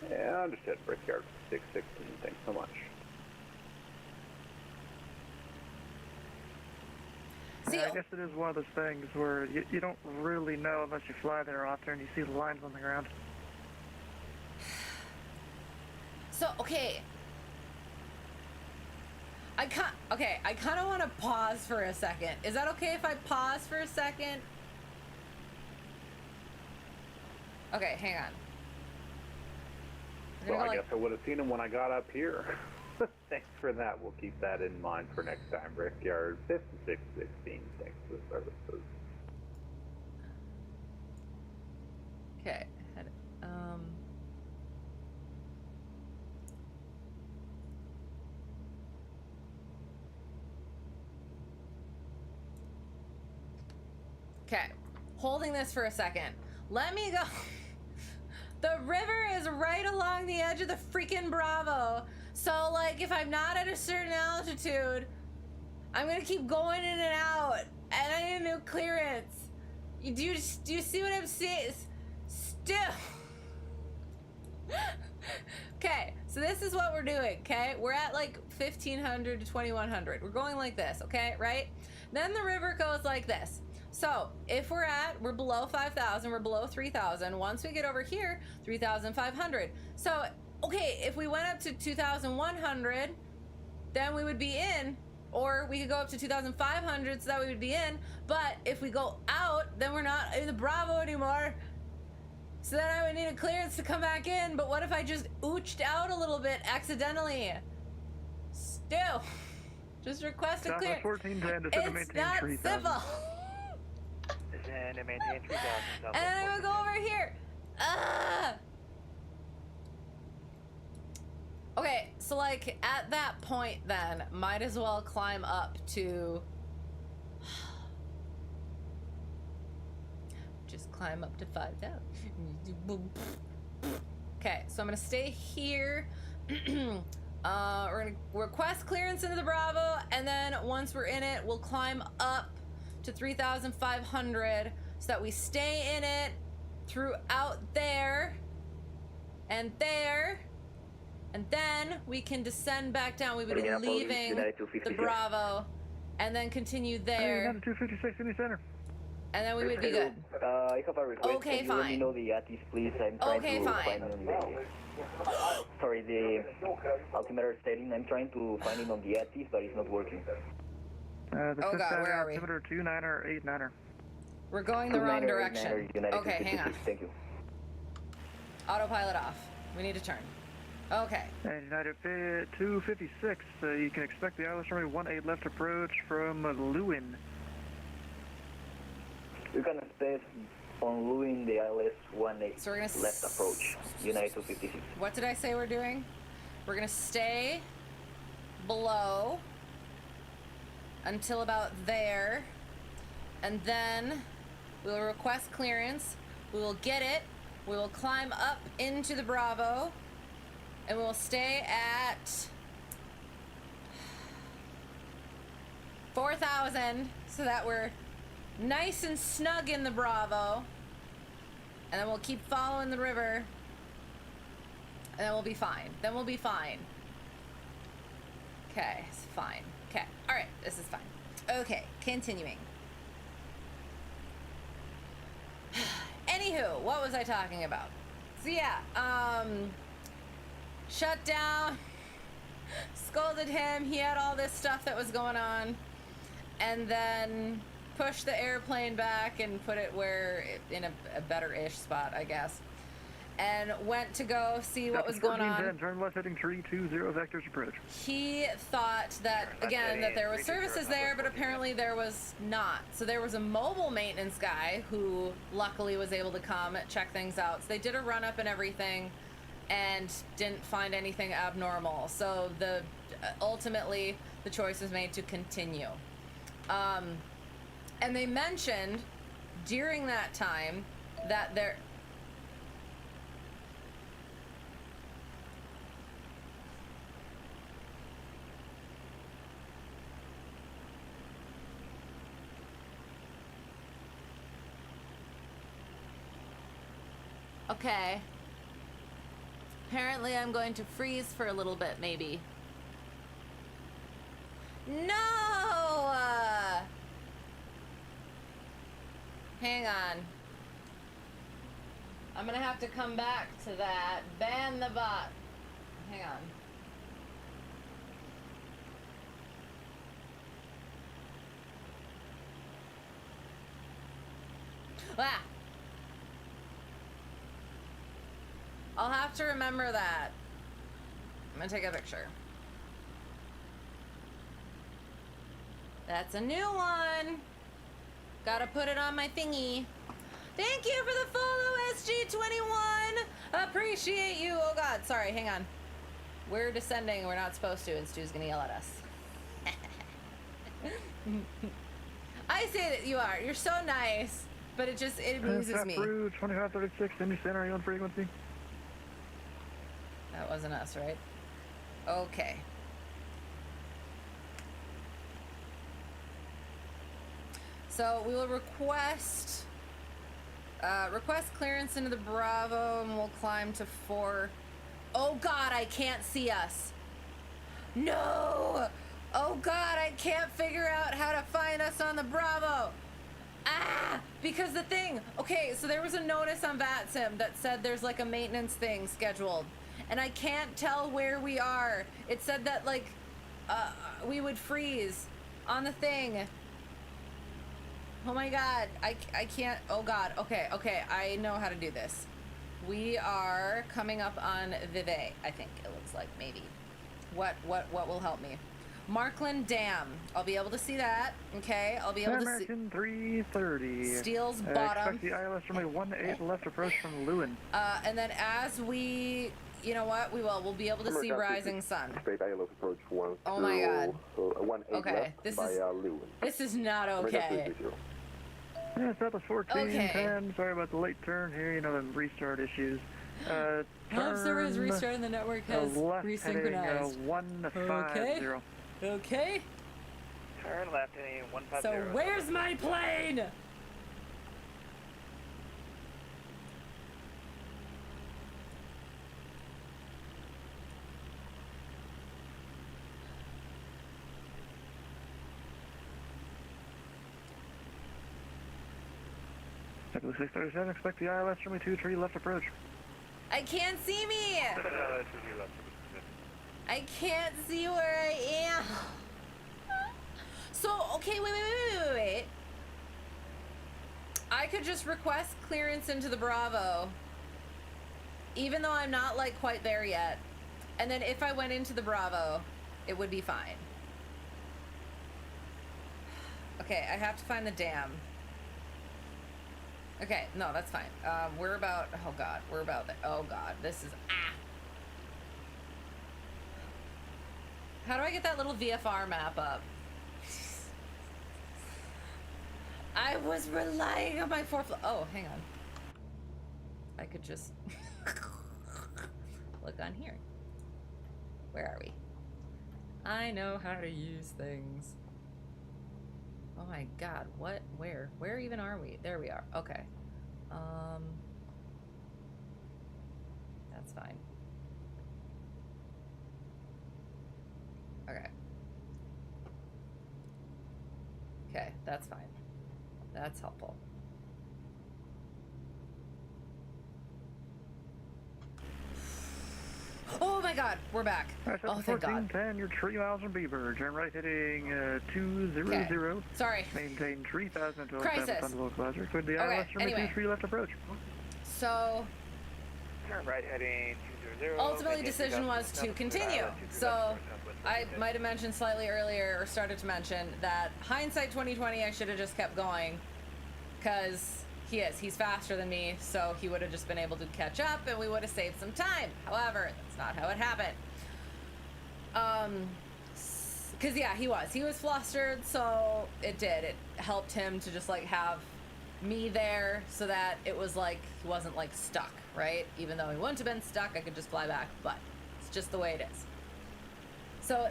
Yeah, understood. Brickyard 616. Thanks so much. See, I guess it is one of those things where you don't really know unless you fly there often and you see the lines on the ground. so, okay. I kind of want to pause for a second. Is that okay if I pause for a second? Okay, hang on. We're Well, gonna I go guess I would have seen him when I got up here. Thanks for that. We'll keep that in mind for next time. Brickyard 5616. Thanks for the services. Okay. Okay. Holding this for a second. Let me go. The river is right along the edge of the freaking Bravo. So, like, if I'm not at a certain altitude, I'm gonna keep going in and out. And I need a new clearance. Do you see what I'm saying? Still. Okay, so this is what we're doing, okay? We're at like 1500 to 2100. We're going like this, okay, right? Then the river goes like this. So if we're below 5,000, we're below 3,000. Once we get over here, 3,500. So, okay, if we went up to 2,100, then we would be in, or we could go up to 2,500 so that we would be in. But if we go out, then we're not in the Bravo anymore. So then I would need a clearance to come back in. But what if I just ooched out a little bit accidentally? Still, just request a clearance. 1410 to It's maintain not 3,000. civil. Descend and maintain 3,000. And then I would go over here. Okay, so like at that point then, might as well climb up to... Just climb up to 5,000. Okay, so I'm gonna stay here. We're gonna request clearance into the Bravo, and then once we're in it, we'll climb up to 3,500 so that we stay in it throughout there and there, and then we can descend back down. We would be leaving the Bravo and then continue there, 256 in the center. and then we would be good. I have a request. Okay, Can you let me fine. know the ATIS, please? I'm trying Okay, to fine. find on the... Sorry, the altimeter setting. I'm trying to find it on the ATIS, but it's not working. The Oh God, where are we? altimeter 29er, 89er. We're going the wrong direction. United Okay, hang on. 256, thank you. Autopilot off. We need to turn. Okay. And United 256, you can expect the ILS runway 18 left approach from Lewin. You can expect on Lewin the ILS 18 So we're gonna left approach, United 256. What did I say we're doing? We're gonna stay below until about there, and then we will request clearance. We will get it. We will climb up into the Bravo, and we will stay at 4,000 so that we're nice and snug in the Bravo, and then we'll keep following the river, and then we'll be fine. Then we'll be fine. Okay, it's fine. Okay, all right, this is fine. Okay, continuing. Anywho, what was I talking about? So yeah, shut down, scolded him. He had all this stuff that was going on, and then pushed the airplane back and put it in a better-ish spot, I guess, and went to go see what was going on. Turn left heading 320 vectors approach. He thought that, again, that there was services there, but apparently there was not. So there was a mobile maintenance guy who luckily was able to come check things out. So they did a run-up and everything and didn't find anything abnormal. So ultimately the choice was made to continue. And they mentioned during that time, that they're... Okay. Apparently I'm going to freeze for a little bit, maybe. No! Hang on. I'm gonna have to come back to that. Ban the bot. Hang on. Ah! I'll have to remember that. I'm gonna take a picture. That's a new one. Gotta put it on my thingy. Thank you for the follow, SG21. Appreciate you. Oh God, sorry, hang on. We're descending, we're not supposed to, and Stu's gonna yell at us. I say that you are. You're so nice, but it amuses me. Through 2536, Indy Center, are you on frequency? That wasn't us, right? Okay. So we will request clearance into the Bravo, and we'll climb to 4. Oh God, I can't see us. No! Oh God, I can't figure out how to find us on the Bravo. Ah! Because the thing, okay, so there was a notice on VATSIM that said there's like a maintenance thing scheduled, and I can't tell where we are. It said that like we would freeze on the thing. Oh my God, I can't. Oh God, okay, I know how to do this. We are coming up on Vevey, I think it looks like, maybe. What will help me? Markland Dam. I'll be able to see that. Okay, I'll be able to see. American 330. Steele's bottom. Expect the ILS from a 1-8 left approach from Lewin. And then as we, you know what, we'll be able to see Rising Sun. Expect ILS approach 10. Oh my God. 1-8 Okay, left this by is Lewin. this is not okay. Yeah, Southwest 1410. Okay. Sorry about the late turn here. You know, the restart issues. Server is restarting. The network has left resynchronized. Heading, 150. Okay. Turn left heading 150. So where's my plane? Technically 637, expect the ILS from a 2-3 left approach. I can't see me. I can't see where I am. So, okay, wait. I could just request clearance into the Bravo, even though I'm not like quite there yet. And then if I went into the Bravo, it would be fine. Okay, I have to find the dam. Okay, no, that's fine. We're about, oh God, oh God, this is, How do I get that little VFR map up? I was relying on my oh, hang on. I could just look on here. Where are we? I know how to use things. Oh my God, what, where even are we? There we are, okay. That's fine. Okay. Okay, that's fine. That's helpful. Oh my God, we're back. Right, oh, thank God. 1410, you're 3 miles from Beaver. Turn right heading 200. Okay. Sorry. Maintain 3000 until Crisis. on the localizer. Could the Okay, ILS from anyway. a 2-3 left approach. So, Turn right heading 200. ultimately decision was to continue. So, I might have mentioned slightly earlier, or started to mention, that hindsight 2020, I should have just kept going, because he's faster than me, so he would have just been able to catch up, and we would have saved some time. However, that's not how it happened. Because yeah, he was flustered, so it helped him to just like have me there so that it was like he wasn't like stuck, right? Even though he wouldn't have been stuck, I could just fly back, but it's just the way it is. So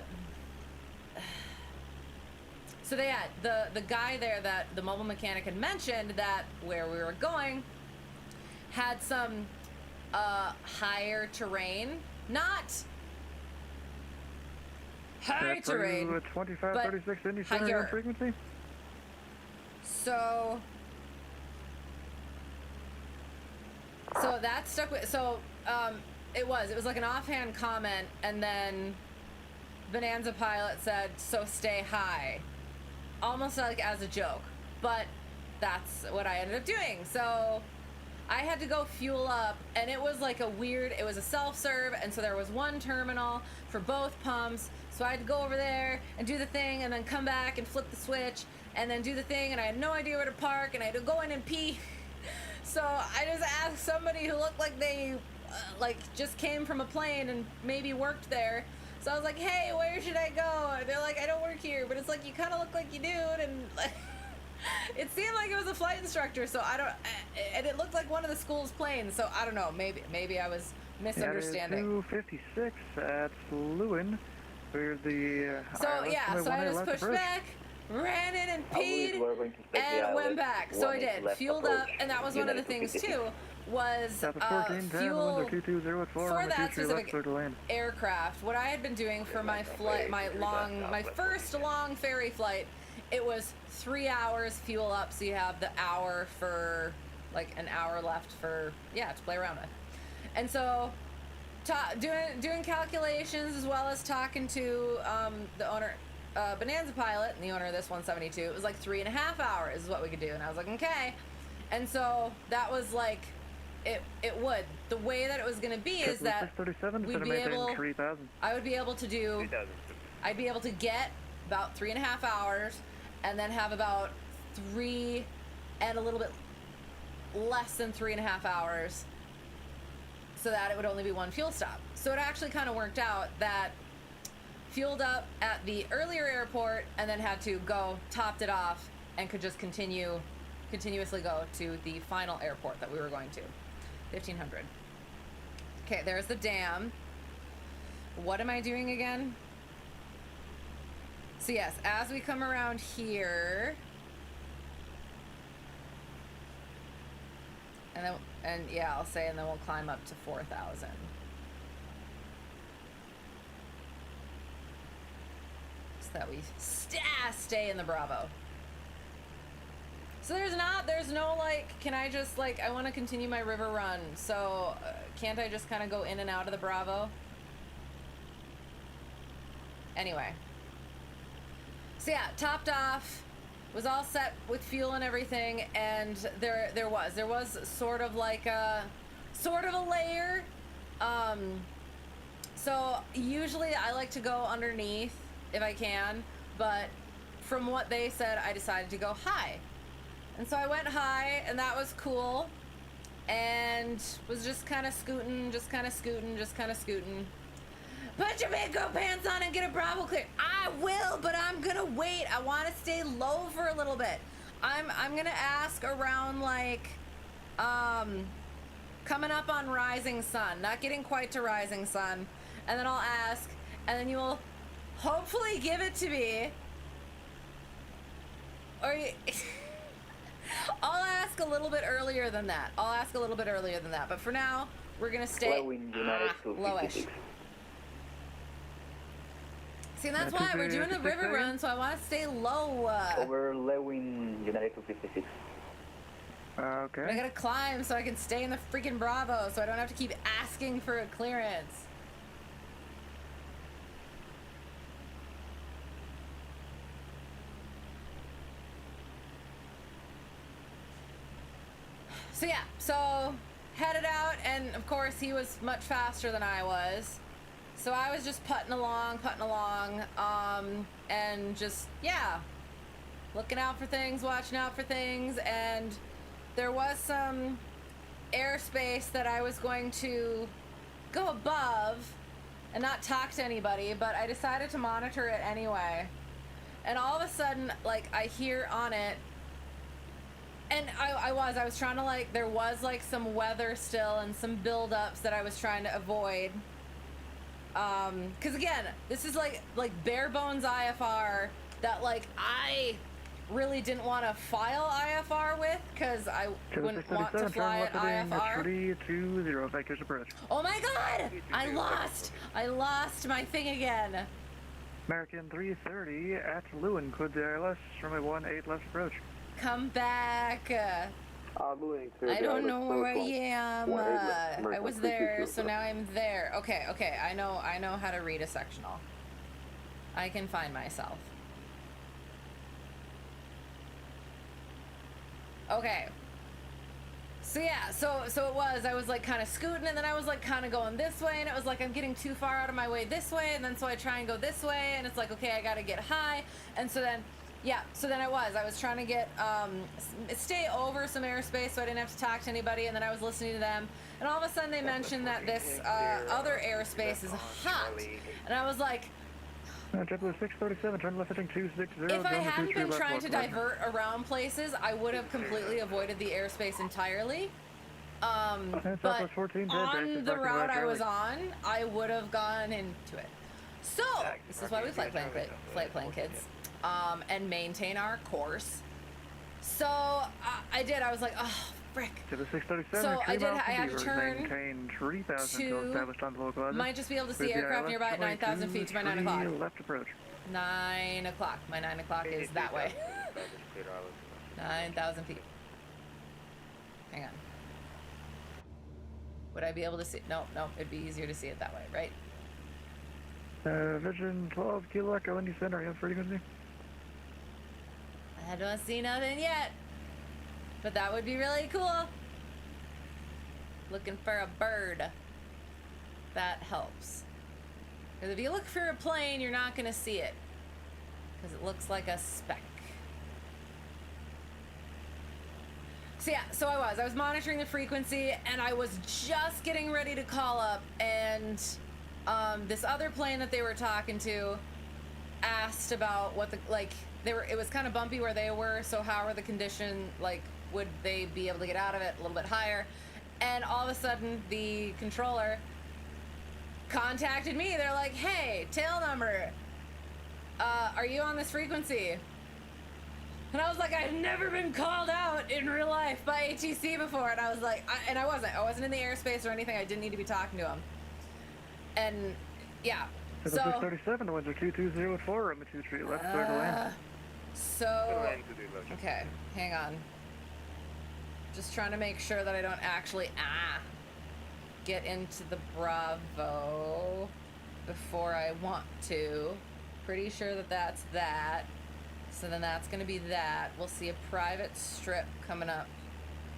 they had the guy there that the mobile mechanic had mentioned that where we were going had some higher terrain, not high terrain, at 25, but 36 Indy Center higher. on frequency? So that stuck with, it was like an offhand comment, and then Bonanza Pilot said, so stay high, almost like as a joke, but that's what I ended up doing. So I had to go fuel up, and it was like it was a self-serve, and so there was one terminal for both pumps, so I had to go over there and do the thing and then come back and flip the switch and then do the thing, and I had no idea where to park, and I had to go in and pee. So I just asked somebody who looked like they just came from a plane and maybe worked there. So I was like, hey, where should I go? And they're like, I don't work here, but it's like, you kind of look like you do. And it seemed like it was a flight instructor, so and it looked like one of the school's planes, so I don't know, maybe I was misunderstanding. 256 at Lewin. We're the so I just pushed back, ran in and peed, and went back. So I did, fueled up, and that was one of the things too, was fuel for that specific aircraft. What I had been doing for my flight, my first long ferry flight, it was 3 hours fuel up, so you have the hour for, like, an hour left for, to play around with. And so, doing calculations as well as talking to the owner, Bonanza Pilot, and the owner of this 172, it was like 3.5 hours is what we could do. And I was like, okay. And so, that was like, the way that it was going to be is that we'd be able, I would be able to do, I'd be able to get about 3.5 hours, and then have about 3 and a little bit less than 3.5 hours, so that it would only be one fuel stop. So it actually kind of worked out that fueled up at the earlier airport and then had to topped it off, and could just continuously go to the final airport that we were going to, 1500. Okay, there's the dam. What am I doing again? So yes, as we come around here, and then we'll climb up to 4,000. So that we stay in the Bravo. So there's no like, can I just like, I want to continue my river run, so can't I just kind of go in and out of the Bravo? Anyway. So yeah, topped off, was all set with fuel and everything, and there was sort of a layer. So usually I like to go underneath if I can, but from what they said, I decided to go high. And so I went high, and that was cool, and was just kind of scooting. Put your big girl pants on and get a Bravo clear. I will, but I'm gonna wait. I want to stay low for a little bit. I'm gonna ask around like, coming up on Rising Sun, not getting quite to Rising Sun, and then I'll ask, and then you will hopefully give it to me. Or I'll ask a little bit earlier than that. But for now, we're gonna stay lowish. See, and that's why we're doing the river run, so I want to stay low. Over Lewin, United 256. Okay. I gotta climb so I can stay in the freaking Bravo, so I don't have to keep asking for a clearance. So yeah, so headed out, and of course he was much faster than I was. So I was just putting along, and just, looking out for things, watching out for things, and there was some airspace that I was going to go above and not talk to anybody, but I decided to monitor it anyway. And all of a sudden, like, I hear on it, And I was trying to, like, there was, like, some weather still and some buildups that I was trying to avoid. Because again, this is like bare bones IFR that, like, I really didn't want to file IFR with because I wouldn't want to fly at IFR. 320, Vancouver approach. Oh my god! I lost my thing again. American 330 at Lewin, cleared the ILS, runway 18 left approach. Come back. Lewin, I don't know where I am. I was there, so now I'm there. Okay, I know how to read a sectional. I can find myself. Okay. So yeah, so it was, I was like kind of scooting, and then I was like kind of going this way, and it was like I'm getting too far out of my way this way, and then so I try and go this way, and it's like, okay, I gotta get high, and so then, yeah, so then I was trying to get, stay over some airspace so I didn't have to talk to anybody, and then I was listening to them, and all of a sudden they mentioned that this other airspace is hot, and I was like, JetBlue 637, turn left heading 260. if I hadn't been trying to divert around places, I would have completely avoided the airspace entirely. But 14, on the route I was on, I would have gone into it. So, this is why we flight plan kids, and maintain our course. So, I did, I was like, oh, frick. To the 637, so I had to turn to, might just be able to see aircraft nearby at 9,000 feet to my 9 o'clock. Left approach. 9 o'clock. My 9 o'clock is that way. 9,000 feet. Hang on. Would I be able to see? No, it'd be easier to see it that way, right? Vision 12, Kilo Echo, Indy Center, you have frequency? I don't see nothing yet. But that would be really cool. Looking for a bird. That helps. Because if you look for a plane, you're not going to see it. Because it looks like a speck. So yeah, so I was monitoring the frequency, and I was just getting ready to call up, and this other plane that they were talking to asked about what the, like, it was kind of bumpy where they were, so how are the conditions, like, would they be able to get out of it a little bit higher? And all of a sudden, the controller contacted me. They're like, hey, tail number, are you on this frequency? And I was like, I've never been called out in real life by ATC before. And I was like, I wasn't in the airspace or anything. I didn't need to be talking to him. And yeah, so 637, the winds are 220 at 4, runway 23 left, clear to land. So, okay, hang on. Just trying to make sure that I don't actually get into the Bravo before I want to. Pretty sure that that's that. So then that's going to be that. We'll see a private strip coming up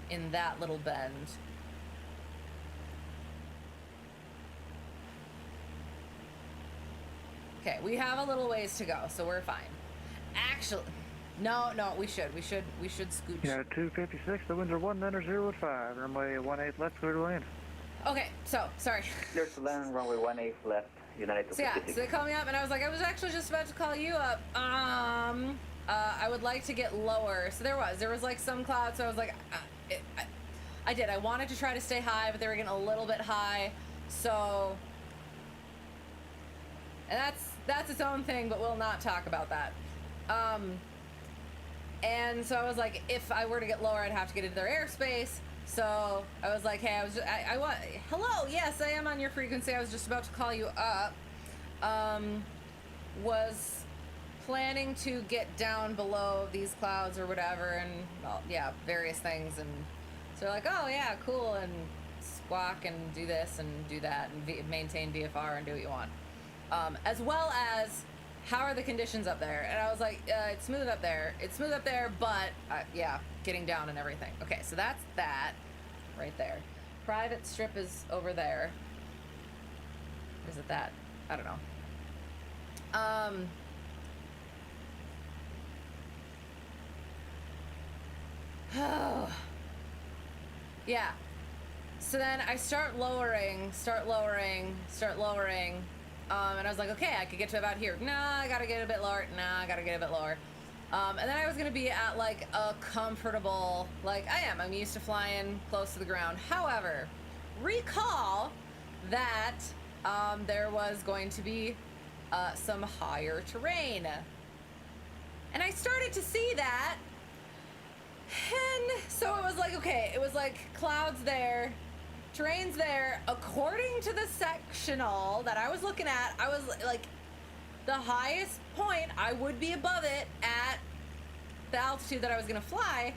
in that little bend. Okay, we have a little ways to go, so we're fine. Actually, no, we should scooch. Yeah, 256, the winds are 19 at 5, runway 18 left, clear to land. Okay, so, sorry. Clear to land, runway 18 left, United So yeah, so they called me up, and I was like, I was actually just about to call you up. I would like to get lower. So there was like some clouds, so I was like, I wanted to try to stay high, but they were getting a little bit high, so, and that's its own thing, but we'll not talk about that. And so I was like, if I were to get lower, I'd have to get into their airspace. So I was like, hey, hello, yes, I am on your frequency. I was just about to call you up. Was planning to get down below these clouds or whatever, and well, yeah, various things. And so they're like, oh yeah, cool, and squawk and do this and do that and maintain VFR and do what you want. As well as, how are the conditions up there? And I was like, it's smooth up there. It's smooth up there, but yeah, getting down and everything. Okay, so that's that right there. Private strip is over there. Is it that? I don't know. Yeah. So then I start lowering. And I was like, okay, I could get to about here. Nah, I gotta get a bit lower. And then I was gonna be at like a comfortable, like I'm used to flying close to the ground. However, recall that there was going to be some higher terrain. And I started to see that. And so it was like, okay, it was like clouds there, terrain's there. According to the sectional that I was looking at, I was like, the highest point, I would be above it at the altitude that I was gonna fly.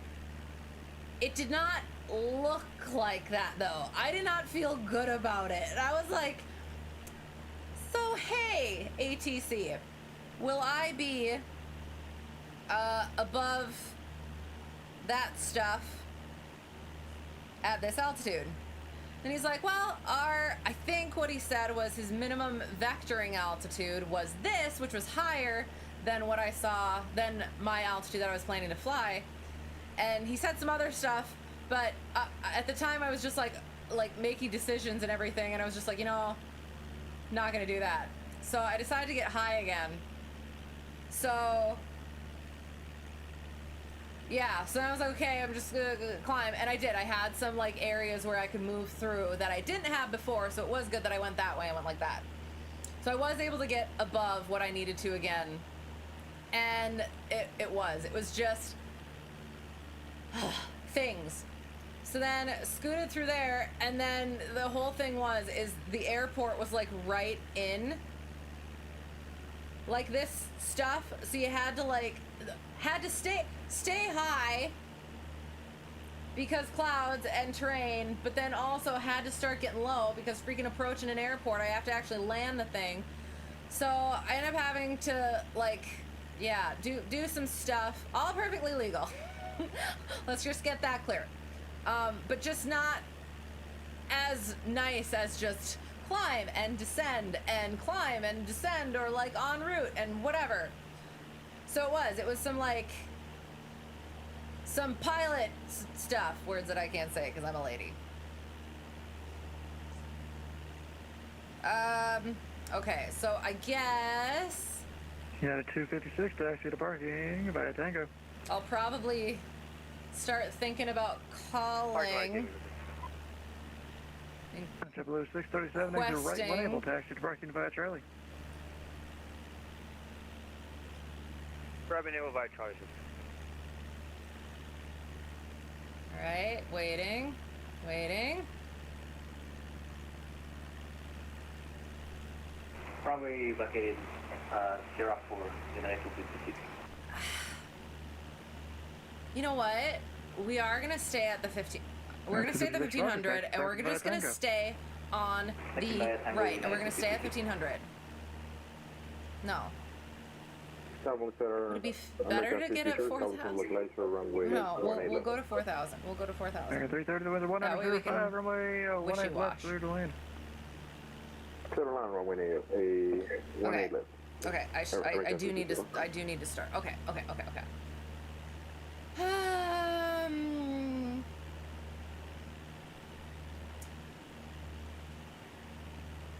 It did not look like that though. I did not feel good about it. And I was like, so hey, ATC, will I be above that stuff at this altitude? And he's like, well, I think what he said was his minimum vectoring altitude was this, which was higher than what I saw, than my altitude that I was planning to fly. And he said some other stuff, but at the time I was just like making decisions and everything, and I was just like, you know, not gonna do that. So I decided to get high again. So yeah, so I was like, okay, I'm just gonna climb, and I did. I had some like areas where I could move through that I didn't have before, so it was good that I went that way. I went like that. So I was able to get above what I needed to again, and it was just things. So then scooted through there, and then the whole thing is the airport was like right in like this stuff, so you had to stay high because clouds and terrain, but then also had to start getting low because freaking approaching an airport, I have to actually land the thing. So I end up having to like, yeah, do some stuff, all perfectly legal. Let's just get that clear. But just not as nice as just climb and descend and climb and descend, or like en route and whatever. So it was some pilot stuff, words that I can't say because I'm a lady. Okay, so I guess United 256, taxi to parking via Tango. I'll probably start thinking about calling. JetBlue 637, exit right when able, taxi to parking via Charlie. Grabbing able via Charlie. Alright, waiting. Runway vacated Sierra 4, United 256. You know what? We are gonna stay at the 15. We're gonna stay at the 1500, and we're just gonna stay on the right, and we're gonna stay at 1500. No. Would it be better to get at 4,000? No, we'll go to 4,000. We'll go to 4,000. 330 to weather 105, runway 18 left, clear to land. Clear to land, runway 18 left. Okay, I do need to start. Okay.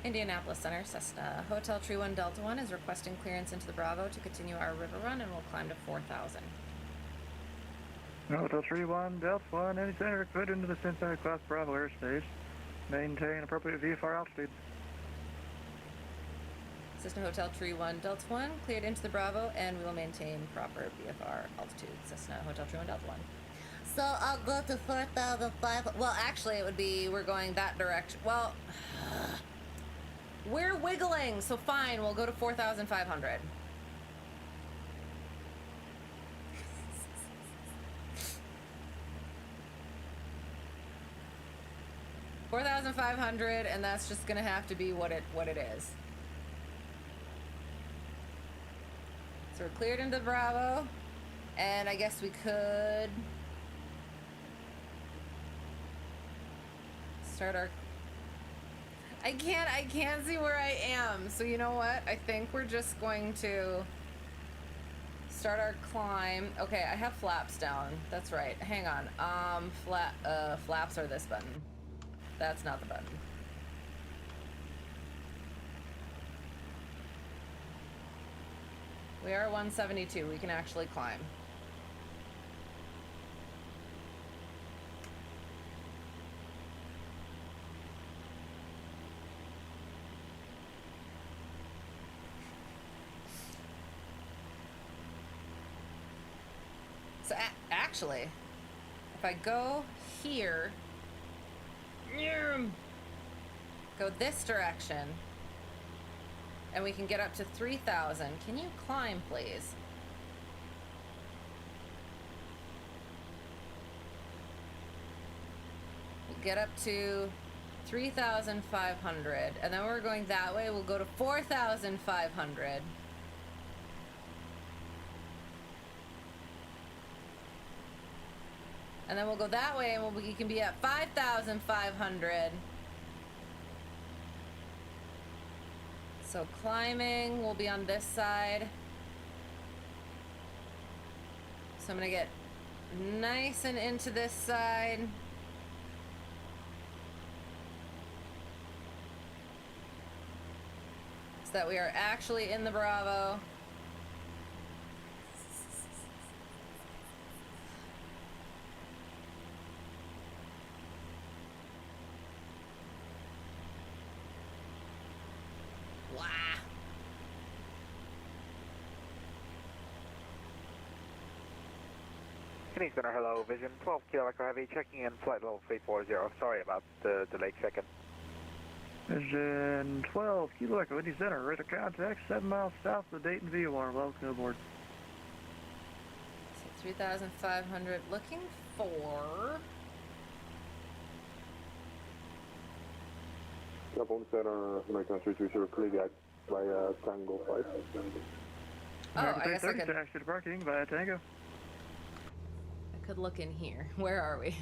Indianapolis Center, Cessna Hotel Tree 1 Delta 1 is requesting clearance into the Bravo to continue our river run, and we'll climb to 4,000. Hotel Tree 1 Delta 1, any center put into the Cincinnati class Bravo airspace. Maintain appropriate VFR altitude. Cessna Hotel Tree 1 Delta 1 cleared into the Bravo, and we will maintain proper VFR altitude. Cessna Hotel Tree 1 Delta 1. So I'll go to 4,500. Well, actually, it would be we're going that direction. Well, we're wiggling, so fine. We'll go to 4,500. $4,500, and that's just gonna have to be what it is. So we're cleared into Bravo, and I guess we could start our. I can't see where I am. So you know what? I think we're just going to start our climb. Okay, I have flaps down. That's right. Hang on. Flaps are this button. That's not the button. We are 172. We can actually climb. So actually, if I go here, go this direction, and we can get up to 3,000. Can you climb, please? We'll get up to 3,500, and then we're going that way. We'll go to 4,500. And then we'll go that way, and we can be at 5,500. So climbing will be on this side. So I'm gonna get nice and into this side. So that we are actually in the Bravo. Phoenix Center, hello, Vision 12 Kilo Echo Heavy, checking in flight level 340. Sorry about the delayed check-in. Vision 12 Kilo Echo Indy Center, radar contact 7 miles south of Dayton VOR. Welcome aboard. So 3,500, looking for... Japon Center, American 330, clear guide by Tango 5. Oh, I guess I 30, could... taxi to parking via Tango. I could look in here. Where are we?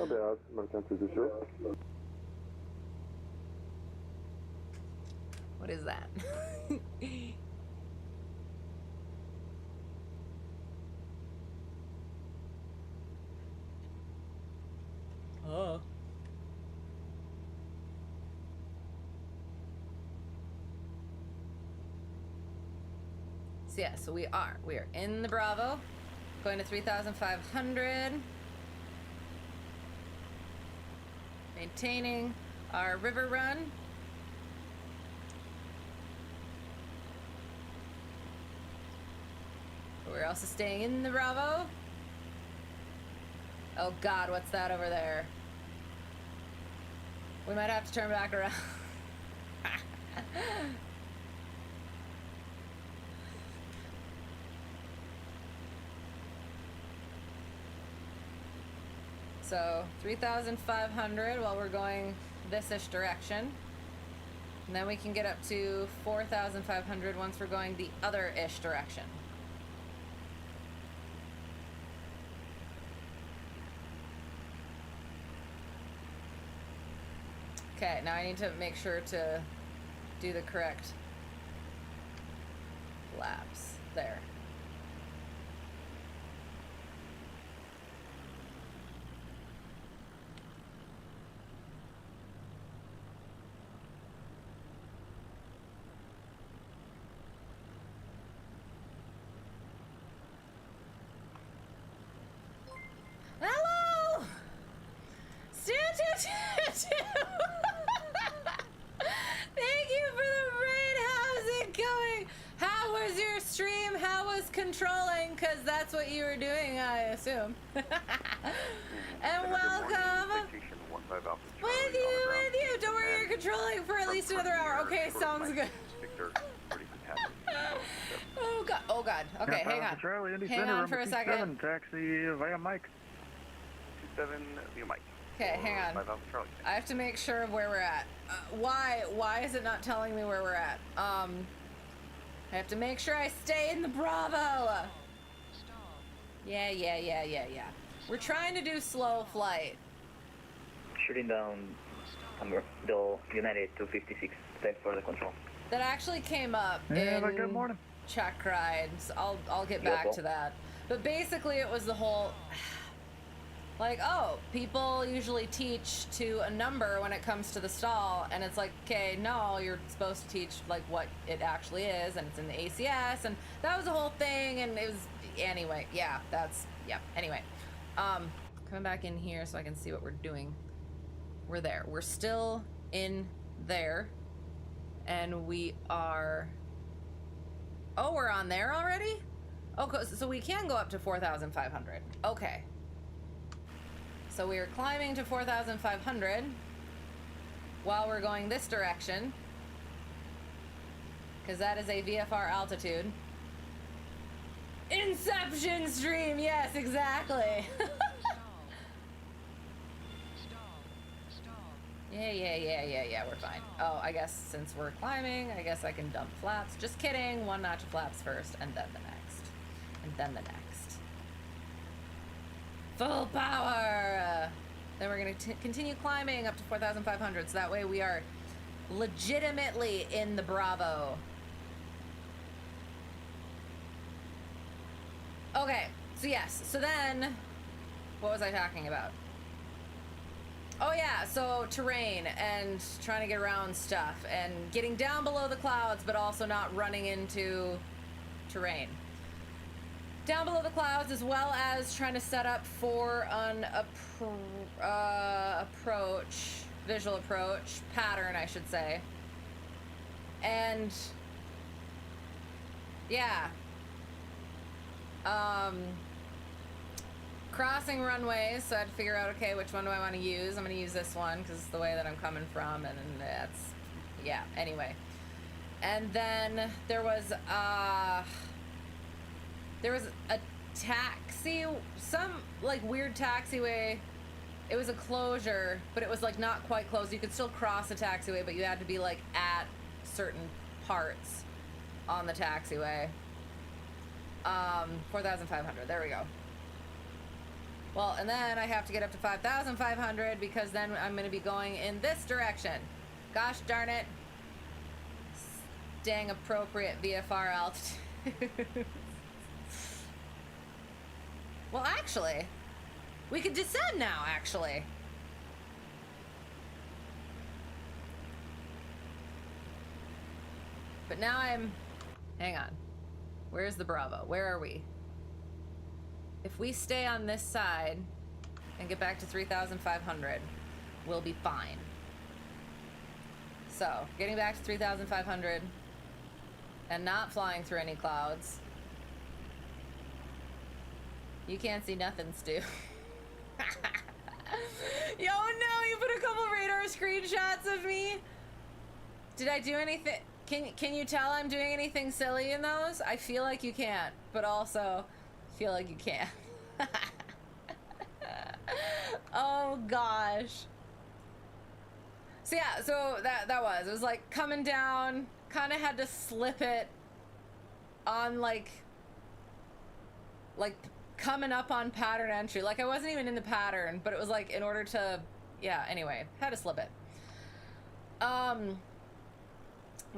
Oh, they are American 330. What is that? Oh. So yeah, so we are in the Bravo, going to 3,500, maintaining our river run. We're also staying in the Bravo. Oh God, what's that over there? We might have to turn back around. So 3,500 while we're going this-ish direction. And then we can get up to 4,500 once we're going the other-ish direction. Okay, now I need to make sure to do the correct laps. There. Hello! Stu. Thank you for the raid. How's it going? How was your stream? How was controlling? Because that's what you were doing, I assume. And welcome. With you. Don't worry, you're controlling for at least another hour. Okay, sounds good. Oh God. Okay, hang on. Charlie, Indy Hang Center, on for a second. 27, taxi via Mike. 27 via Mike. Okay, hang on. I have to make sure of where we're at. Why is it not telling me where we're at? I have to make sure I stay in the Bravo. Yeah. We're trying to do slow flight. Shooting down the United 256. Thanks for the control. That actually came up Have a in good morning. check rides. I'll get back to that. But basically it was the whole... Like, oh, people usually teach to a number when it comes to the stall, and it's like, okay, no, you're supposed to teach like what it actually is, and it's in the ACS, and that was the whole thing, and it was, anyway, yeah, anyway. Coming back in here so I can see what we're doing. We're there. We're still in there, and we are, oh, we're on there already? Oh, so we can go up to 4,500. Okay. So we are climbing to 4,500 while we're going this direction, because that is a VFR altitude. Inception stream, yes, exactly. Yeah, we're fine. Oh, I guess since we're climbing, I guess I can dump flaps. Just kidding, one notch of flaps first, and then the next. And then the next. Full power! Then we're going to continue climbing up to 4,500, so that way we are legitimately in the Bravo. Okay, so yes, so then, what was I talking about? Oh yeah, so terrain and trying to get around stuff and getting down below the clouds, but also not running into terrain. Down below the clouds, as well as trying to set up for an visual approach, pattern, I should say. And yeah. Crossing runways, so I had to figure out, okay, which one do I want to use? I'm going to use this one because it's the way that I'm coming from, and that's, yeah, anyway. And then there was a taxi, some like weird taxiway. It was a closure, but it was like not quite closed. You could still cross the taxiway, but you had to be like at certain parts on the taxiway. 4,500, there we go. Well, and then I have to get up to 5,500 because then I'm going to be going in this direction. Gosh darn it. Dang appropriate VFR altitude. Well, actually, we could descend now, actually. But now I'm... Hang on. Where's the Bravo? Where are we? If we stay on this side and get back to 3,500, we'll be fine. So, getting back to 3,500 and not flying through any clouds. You can't see nothing, Stu. Yo, no, you put a couple radar screenshots of me. Did I do anything? Can you tell I'm doing anything silly in those? I feel like you can't, but also feel like you can. Oh gosh. So yeah, so that was, it was like coming down, kind of had to slip it on like coming up on pattern entry. Like I wasn't even in the pattern, but it was like in order to, yeah, anyway, had to slip it.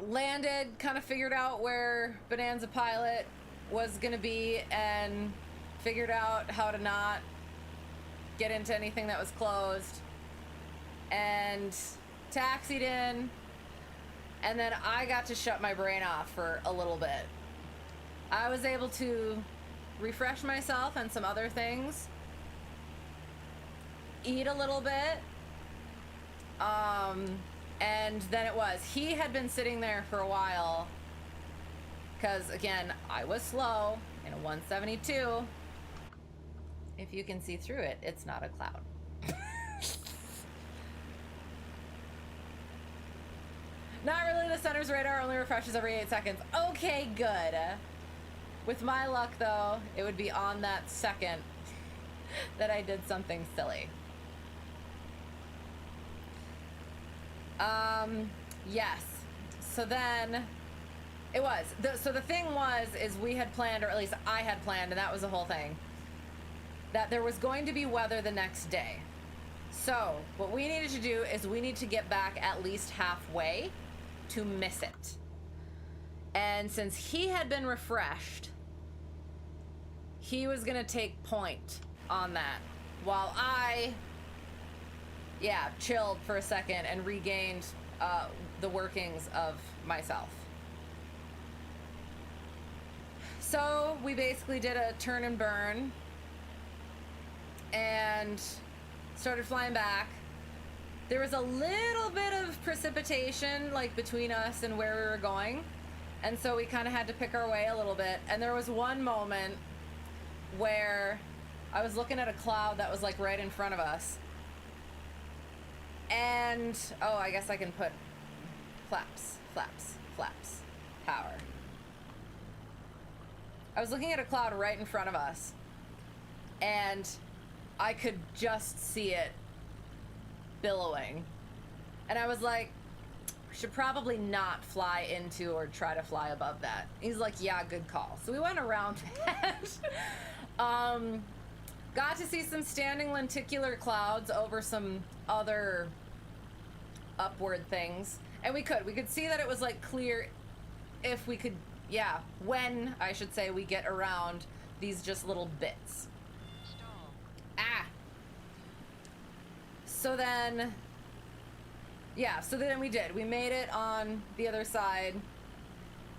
Landed, kind of figured out where Bonanza Pilot was gonna be and figured out how to not get into anything that was closed and taxied in, and then I got to shut my brain off for a little bit. I was able to refresh myself and some other things, eat a little bit, and then it was, he had been sitting there for a while because again I was slow in a 172. If you can see through it, it's not a cloud. Not really, the center's radar only refreshes every 8 seconds. Okay, good. With my luck though, it would be on that second that I did something silly. Yes. So then it was, so the thing was, is we had planned, or at least I had planned, and that was the whole thing, that there was going to be weather the next day. So what we needed to do is we need to get back at least halfway to miss it. And since he had been refreshed, he was gonna take point on that while I, yeah, chilled for a second and regained the workings of myself. So we basically did a turn and burn and started flying back. There was a little bit of precipitation like between us and where we were going, and so we kind of had to pick our way a little bit. And there was one moment where I was looking at a cloud that was like right in front of us, and oh, I guess I can put flaps, power. I was looking at a cloud right in front of us, and I could just see it billowing. And I was like, we should probably not fly into or try to fly above that. He's like, yeah, good call. So we went around that. Got to see some standing lenticular clouds over some other upward things. And we could see that it was like clear if we could, yeah, when, I should say, we get around these just little bits. So then, yeah, so then we did. We made it on the other side,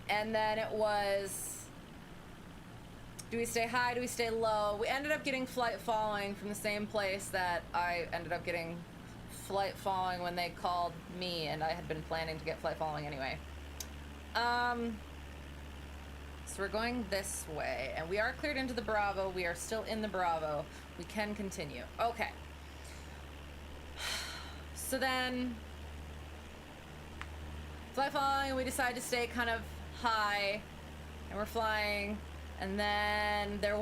and then it was, do we stay high, do we stay low? We ended up getting flight following from the same place that I ended up getting flight following when they called me, and I had been planning to get flight following anyway. So we're going this way, and we are cleared into the Bravo. We are still in the Bravo. We can continue. Okay. So then, fly following, we decide to stay kind of high, and we're flying, and then there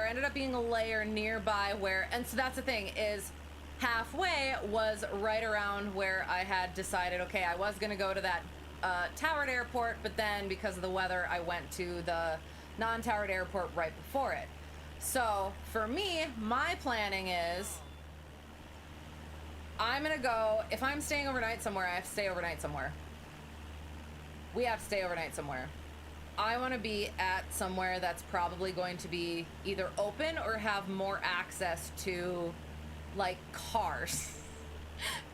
ended up being a layer nearby where, and so that's the thing, is halfway was right around where I had decided, okay, I was gonna go to that towered airport, but then because of the weather, I went to the non-towered airport right before it. So for me, my planning is, I'm gonna go, if I'm staying overnight somewhere, I have to stay overnight somewhere. We have to stay overnight somewhere. I want to be at somewhere that's probably going to be either open or have more access to, like, cars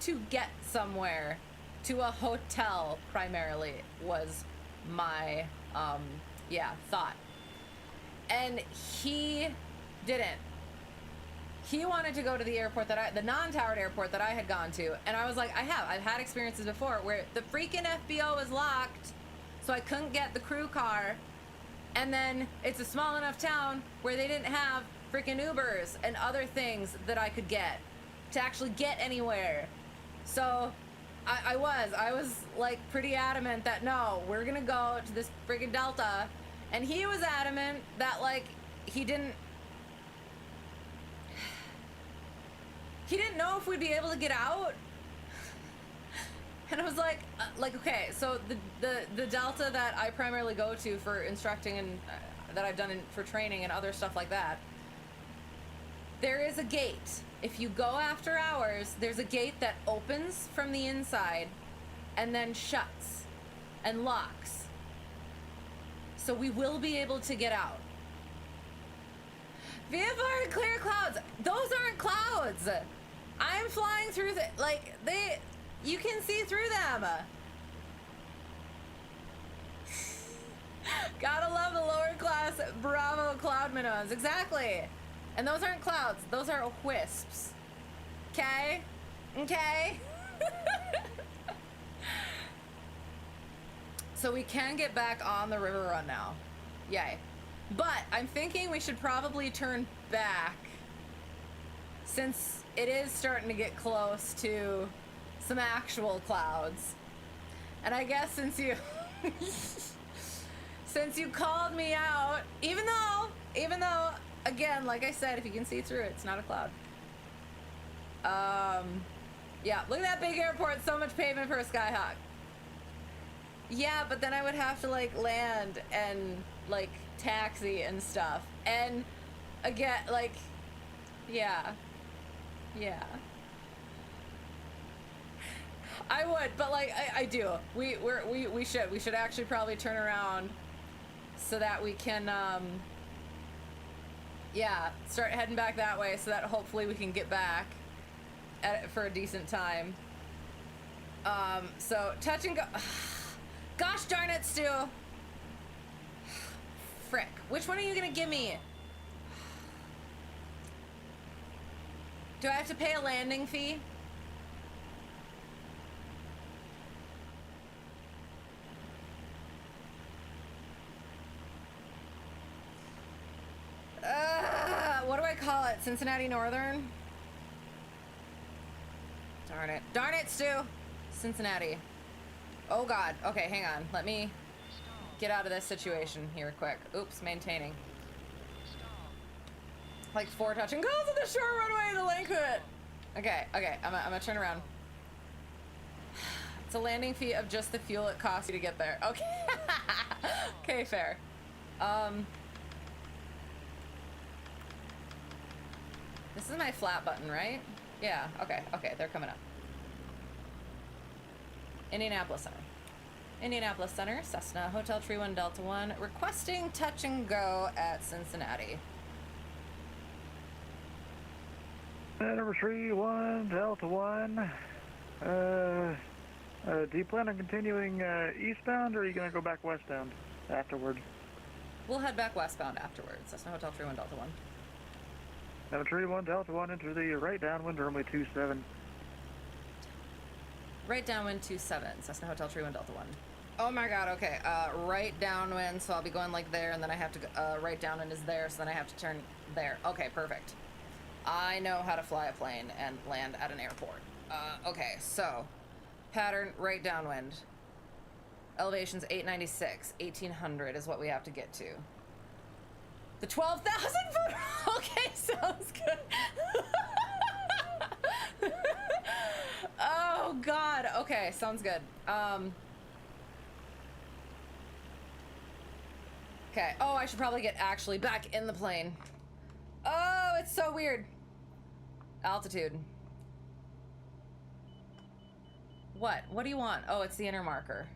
to get somewhere. To a hotel, primarily, was my, thought. And he didn't. He wanted to go to the airport the non-towered airport that I had gone to, and I was like, I've had experiences before where the freaking FBO was locked, so I couldn't get the crew car, and then it's a small enough town where they didn't have freaking Ubers and other things that I could get to actually get anywhere. So I was like pretty adamant that no, we're gonna go to this freaking Delta, and he was adamant that like he didn't know if we'd be able to get out. And I was like okay, so the Delta that I primarily go to for instructing and that I've done for training and other stuff like that, there is a gate. If you go after hours, there's a gate that opens from the inside and then shuts and locks. So we will be able to get out. VFR and clear clouds. Those aren't clouds. I'm flying through you can see through them. Gotta love the lower class Bravo cloud minnows. Exactly. And those aren't clouds. Those are wisps. Okay? Okay? So we can get back on the river run now. Yay. But I'm thinking we should probably turn back since it is starting to get close to some actual clouds. And I guess since you since you called me out, even though again, like I said, if you can see through it, it's not a cloud. Yeah, look at that big airport, so much pavement for a Skyhawk. Yeah, but then I would have to like land and like taxi and stuff. And again, like, yeah. I would, but like I do. We should actually probably turn around so that we can Yeah, start heading back that way so that hopefully we can get back for a decent time. So touch and go. Gosh darn it, Stu. Frick. Which one are you gonna give me? Do I have to pay a landing fee? What do I call it? Cincinnati Northern? Darn it. Darn it, Stu! Cincinnati. Oh god. Okay, hang on. Let me get out of this situation here quick. Oops, maintaining. Like 4 touch and goes on the short runway to Lakewood. Okay, okay, I'm gonna turn around. It's a landing fee of just the fuel it costs you to get there. Okay. Okay, fair. This is my flat button, right? Yeah, okay, okay, they're coming up. Indianapolis Center. Indianapolis Center, Cessna, Hotel Tree 1 Delta 1, requesting touch and go at Cincinnati. Number 3-1 Delta 1. Do you plan on continuing eastbound, or are you going to go back westbound afterwards? We'll head back westbound afterwards. Cessna Hotel Tree 1 Delta 1. Number 3-1 Delta 1 into the right downwind runway 27. Right downwind 27, Cessna Hotel Tree 1 Delta 1. Oh my god, okay. Right downwind, so I'll be going like there, and then I have to go, right downwind is there, so then I have to turn there. Okay, perfect. I know how to fly a plane and land at an airport. Okay, so pattern right downwind. Elevation's 896, 1800 is what we have to get to. The 12,000 foot. Okay, sounds good. Oh god. Okay, sounds good. Okay. Oh, I should probably get actually back in the plane. Oh, it's so weird. Altitude. What? What do you want? Oh, it's the inner marker.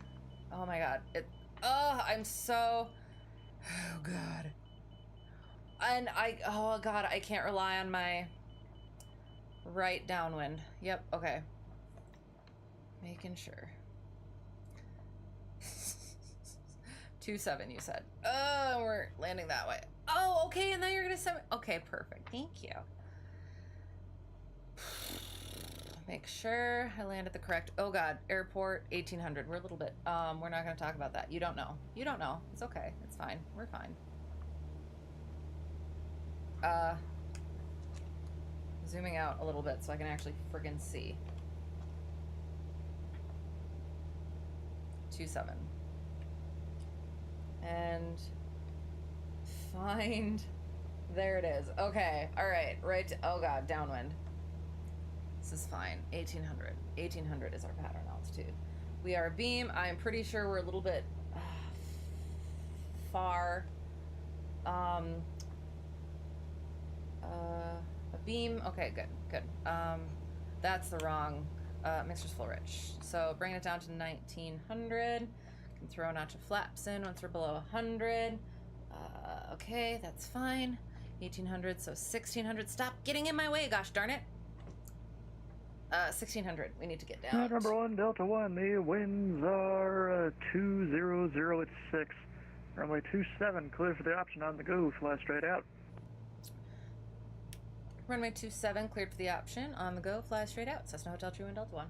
Oh my god. Oh, I'm so... Oh god. And oh god, I can't rely on my right downwind. Yep, okay. Making sure. 27, you said. Oh, we're landing that way. Oh, okay, and then you're gonna send me... Okay, perfect. Thank you. Make sure I land at the correct... Oh god, airport 1800. We're a little bit... we're not gonna talk about that. You don't know. You don't know. It's okay. It's fine. We're fine. Zooming out a little bit so I can actually friggin' see. 27. And find... There it is. Okay, alright, right, oh god, downwind. This is fine. 1800. 1800 is our pattern altitude. We are beam. I'm pretty sure we're a little bit far. A beam. Okay, good, good. That's the wrong mixture's full rich. So bring it down to 1900. Can throw a notch of flaps in once we're below 100. Okay, that's fine. 1800, so 1600. Stop getting in my way, gosh darn it. 1600. We need to get down. Number 1 Delta 1. The winds are 200 at 6. Runway 27. Clear for the option on the go. Fly straight out. Runway 27 cleared for the option. On the go, fly straight out. Cessna Hotel True 1 Delta 1.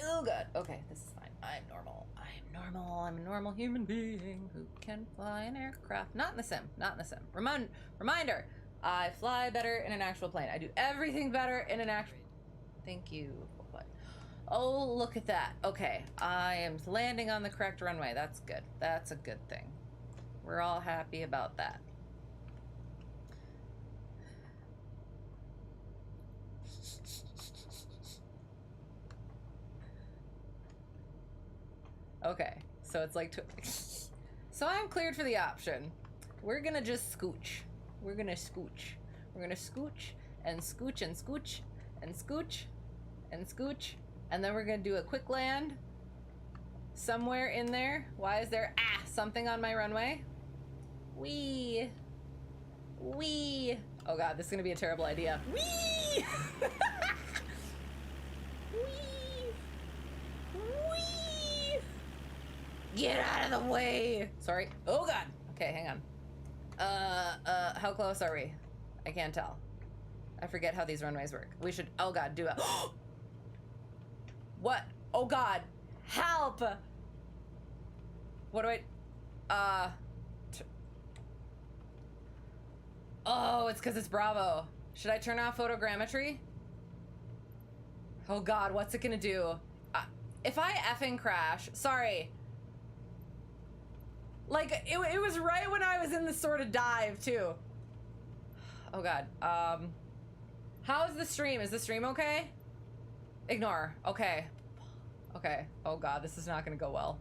Oh god. Okay, this is fine. I'm normal. I'm normal. I'm a normal human being who can fly an aircraft. Not in the sim. Not in the sim. Reminder. I fly better in an actual plane. I do everything better in an actual... Thank you. Oh, look at that. Okay. I am landing on the correct runway. That's good. That's a good thing. We're all happy about that. Okay, so it's like... So I'm cleared for the option. We're gonna just scooch. We're gonna scooch. We're gonna scooch and scooch and scooch and scooch and scooch. And then we're gonna do a quick land somewhere in there. Why is there something on my runway? Wee. Oh god, this is gonna be a terrible idea. Whee! Whee! Whee! Get out of the way! Sorry. Oh god. Okay, hang on. How close are we? I can't tell. I forget how these runways work. We should, oh god, do it. What? Oh god. Help! What do I, oh, it's because it's Bravo. Should I turn off photogrammetry? Oh god, what's it gonna do? If I effing crash, sorry. Like, it was right when I was in the sort of dive, too. Oh god, how is the stream? Is the stream okay? Ignore, okay. Okay, oh god, this is not gonna go well.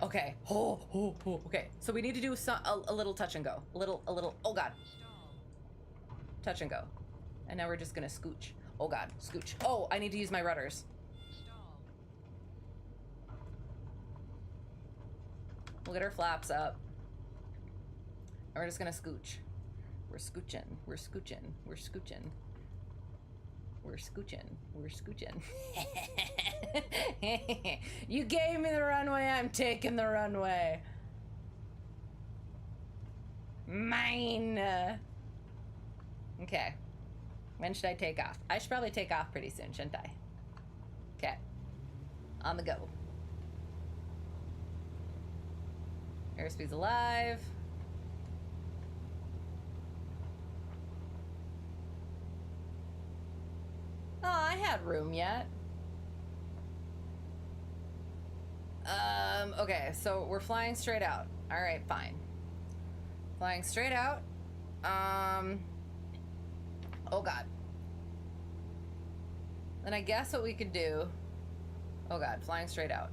Okay, okay. So we need to do a little touch and go. A little, oh god. Touch and go. And now we're just gonna scooch. Oh god, scooch. Oh, I need to use my rudders. We'll get our flaps up. And we're just gonna scooch. We're scooching, we're scooching, we're scooching. We're scooching, we're scooching. You gave me the runway, I'm taking the runway. Mine. Okay. When should I take off? I should probably take off pretty soon, shouldn't I? Okay. On the go. Airspeed's alive. Oh, I had room yet. Okay, so we're flying straight out. All right, fine. Flying straight out. Oh god. Then I guess what we could do. Oh god, flying straight out.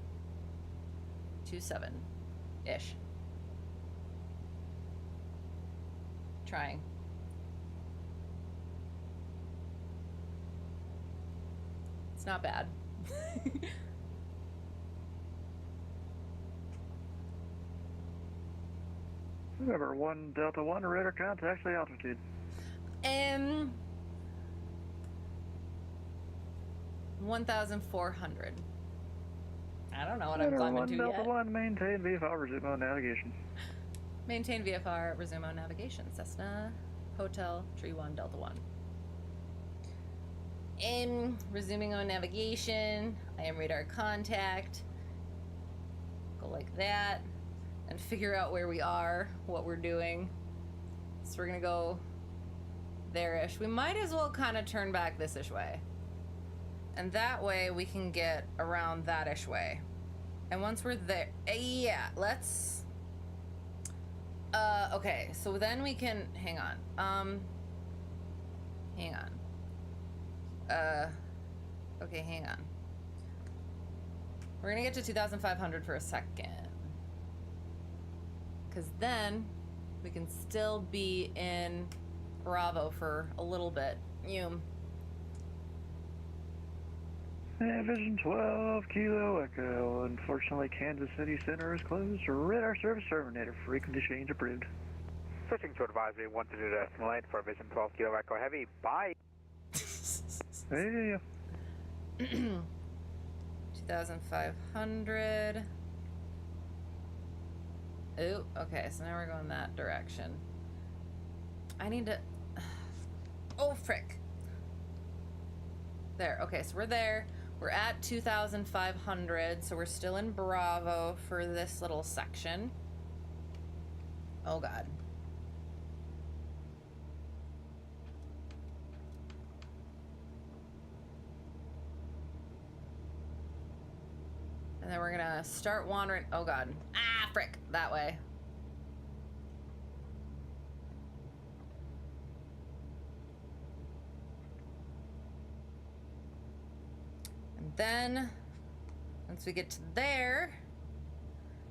27-ish. Trying. It's not bad. Remember, 1 Delta 1, radar contact the altitude. 1,400. I don't know what I'm climbing to Delta yet. 1, maintain VFR, resume on navigation. Maintain VFR, resume on navigation. Cessna, Hotel, Tree 1, Delta 1. Resuming on navigation. I am radar contact. Go like that. And figure out where we are, what we're doing. So we're gonna go there-ish. We might as well kind of turn back this-ish way. And that way we can get around that-ish way. And once we're there, yeah, let's, okay, so then we can, hang on. Okay, hang on. We're gonna get to 2,500 for a second. Because then we can still be in Bravo for a little bit. Vision 12, Kilo Echo. Unfortunately, Kansas City Center is closed. Radar service terminated. Frequency change approved. Switching to advisory 122.8 for Vision 12 Kilo Echo Heavy. Bye. Hey. 2,500. Ooh, okay, so now we're going that direction. I need to... Oh, frick. There, okay, so we're there. We're at 2,500, so we're still in Bravo for this little section. Oh, God. And then we're gonna start wandering. Oh god. Ah, frick. That way. And then, once we get to there,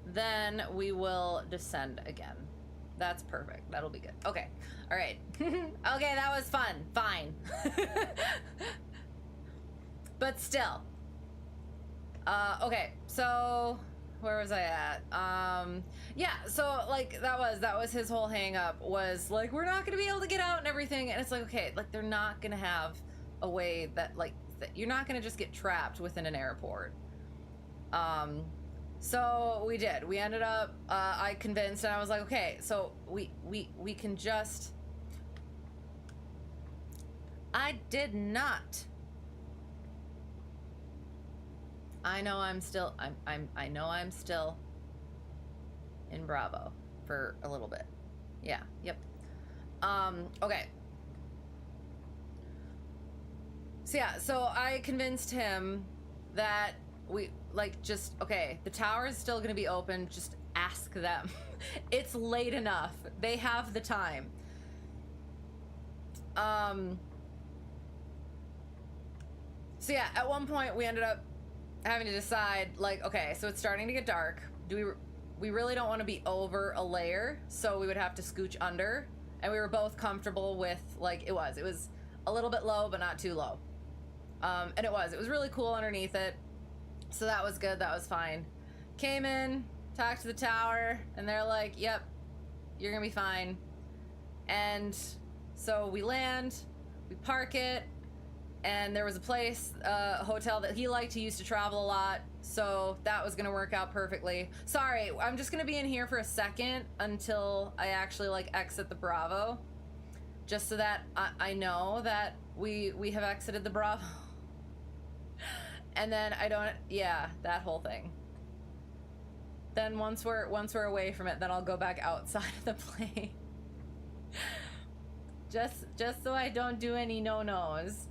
then we will descend again. That's perfect. That'll be good. Okay. All right. Okay, that was fun. Fine. But still. Okay, so where was I at? Yeah, so like that was his whole hang up, was like, we're not gonna be able to get out and everything. And it's like, okay, like they're not gonna have a way that like you're not gonna just get trapped within an airport. So we did. We ended up, I convinced, and I was like, okay, so we can just. I did not. I know I'm still. I know I'm still in Bravo for a little bit. Yeah. Yep. Okay. So yeah. So I convinced him that we like just okay. The tower is still gonna be open. Just ask them. It's late enough. They have the time. So yeah, at one point we ended up having to decide, like, okay, so it's starting to get dark. We really don't want to be over a layer, so we would have to scooch under, and we were both comfortable with, like, it was a little bit low, but not too low. And it was really cool underneath it, so that was good, that was fine. Came in, talked to the tower, and they're like, yep, you're gonna be fine. And so we land, we park it, and there was a place, a hotel that he liked. He used to travel a lot, so that was gonna work out perfectly. Sorry, I'm just gonna be in here for a second until I actually like exit the Bravo, just so that I know that we have exited the Bravo. And then I don't, yeah, that whole thing. Then once we're away from it, then I'll go back outside of the plane. just so I don't do any no-nos.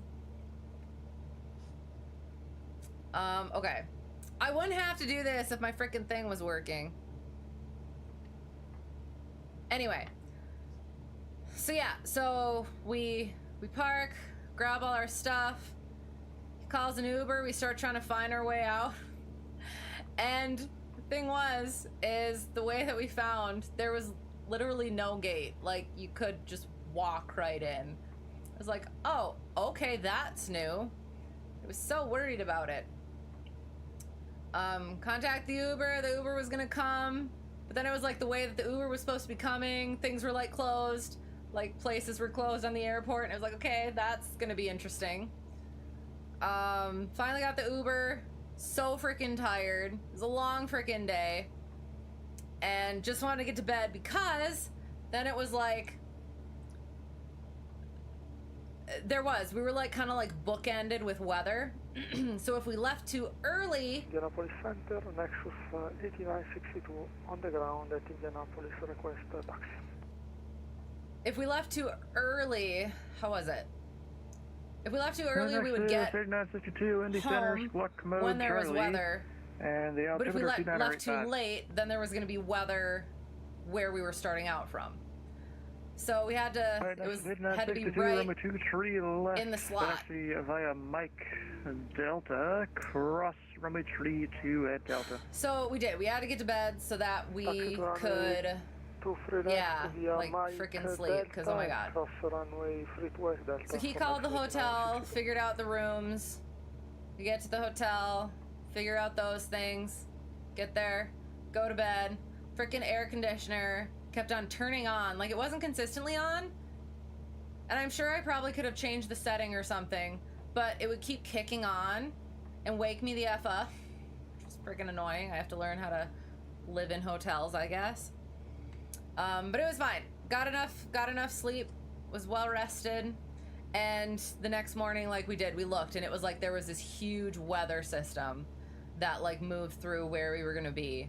Okay. I wouldn't have to do this if my freaking thing was working. Anyway. So yeah, so we park, grab all our stuff. He calls an Uber, we start trying to find our way out. And the thing is the way that we found, there was literally no gate. Like, you could just walk right in. I was like, oh, okay, that's new. I was so worried about it. Contact the Uber was gonna come, but then it was like the way that the Uber was supposed to be coming, things were like closed, like places were closed on the airport, and it was like, okay, that's gonna be interesting. Finally got the Uber, so freaking tired. It was a long freaking day, and just wanted to get to bed because then it was like, we were like kind of like bookended with weather. So if we left too early, Indianapolis Center, Nexus 8962 on the ground at Indianapolis, request a taxi. If we left too early, how was it? If we left too early, we would get 3962 Indy Center, home Squawk Mode when there was Charlie, weather. and the But if we altimeter left too 2985. late, then there was going to be weather where we were starting out from. So we had to, had to be right in the slot. Taxi via Mike Delta, cross runway 32 at Delta. So we did. We had to get to bed so that we could, yeah, like freaking sleep, because oh my god. So he called the hotel, figured out the rooms. We get to the hotel, figure out those things, get there, go to bed. Freaking air conditioner kept on turning on, like it wasn't consistently on, and I'm sure I probably could have changed the setting or something, but it would keep kicking on and wake me the F up, which is freaking annoying. I have to learn how to live in hotels, I guess. But it was fine. Got enough sleep, was well rested, and the next morning, like we looked, and it was like there was this huge weather system that like moved through where we were gonna be,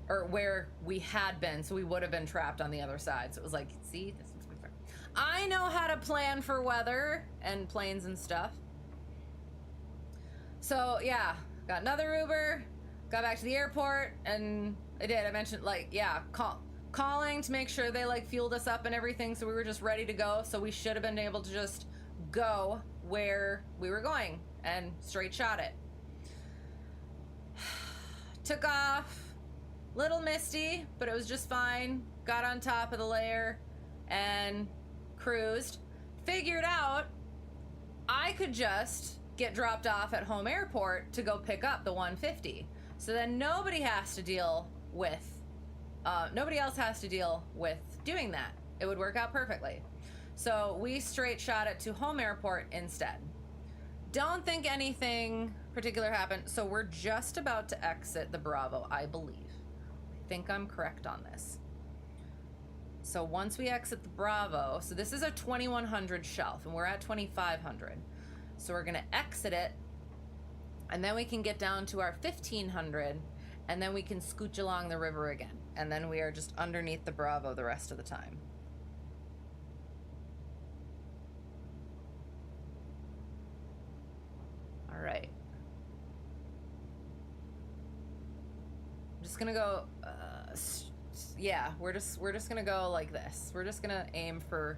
or where we had been, so we would have been trapped on the other side. So it was like, see, this is good. I know how to plan for weather and planes and stuff. So yeah, got another Uber, got back to the airport, and I mentioned like, yeah, calling to make sure they like fueled us up and everything, so we were just ready to go. So we should have been able to just go where we were going and straight shot it. Took off. Little misty, but it was just fine. Got on top of the layer and cruised. Figured out I could just get dropped off at home airport to go pick up the 150. So then nobody has to deal with, nobody else has to deal with doing that. It would work out perfectly. So we straight shot it to home airport instead. Don't think anything particular happened. So we're just about to exit the Bravo, I believe. I think I'm correct on this. So once we exit the Bravo, so this is a 2100 shelf and we're at 2500. So we're gonna exit it and then we can get down to our 1500 and then we can scooch along the river again. And then we are just underneath the Bravo the rest of the time. All right. I'm just gonna go, yeah, we're just gonna go like this. We're just gonna aim for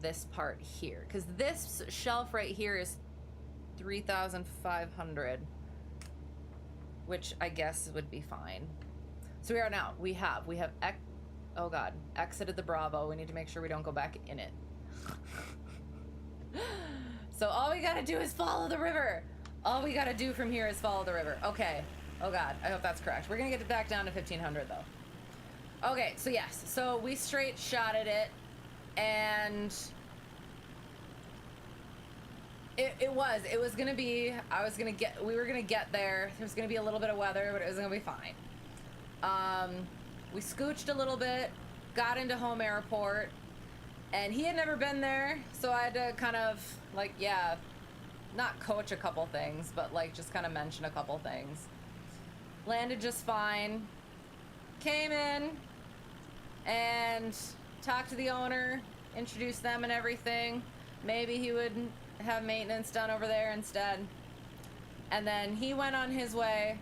this part here, because this shelf right here is 3,500, which I guess would be fine. So we are now. We have oh god, exited the Bravo. We need to make sure we don't go back in it. So all we gotta do is follow the river. All we gotta do from here is follow the river. Okay. Oh god, I hope that's correct. We're gonna get it back down to 1500 though. Okay, so yes, so we straight shot at it, and it was gonna be, we were gonna get there. There was gonna be a little bit of weather, but it was gonna be fine. We scooched a little bit, got into home airport, and he had never been there, so I had to kind of, like, yeah, not coach a couple things, but like just kind of mention a couple things. Landed just fine. Came in and talked to the owner, introduced them and everything. Maybe he would have maintenance done over there instead. And then he went on his way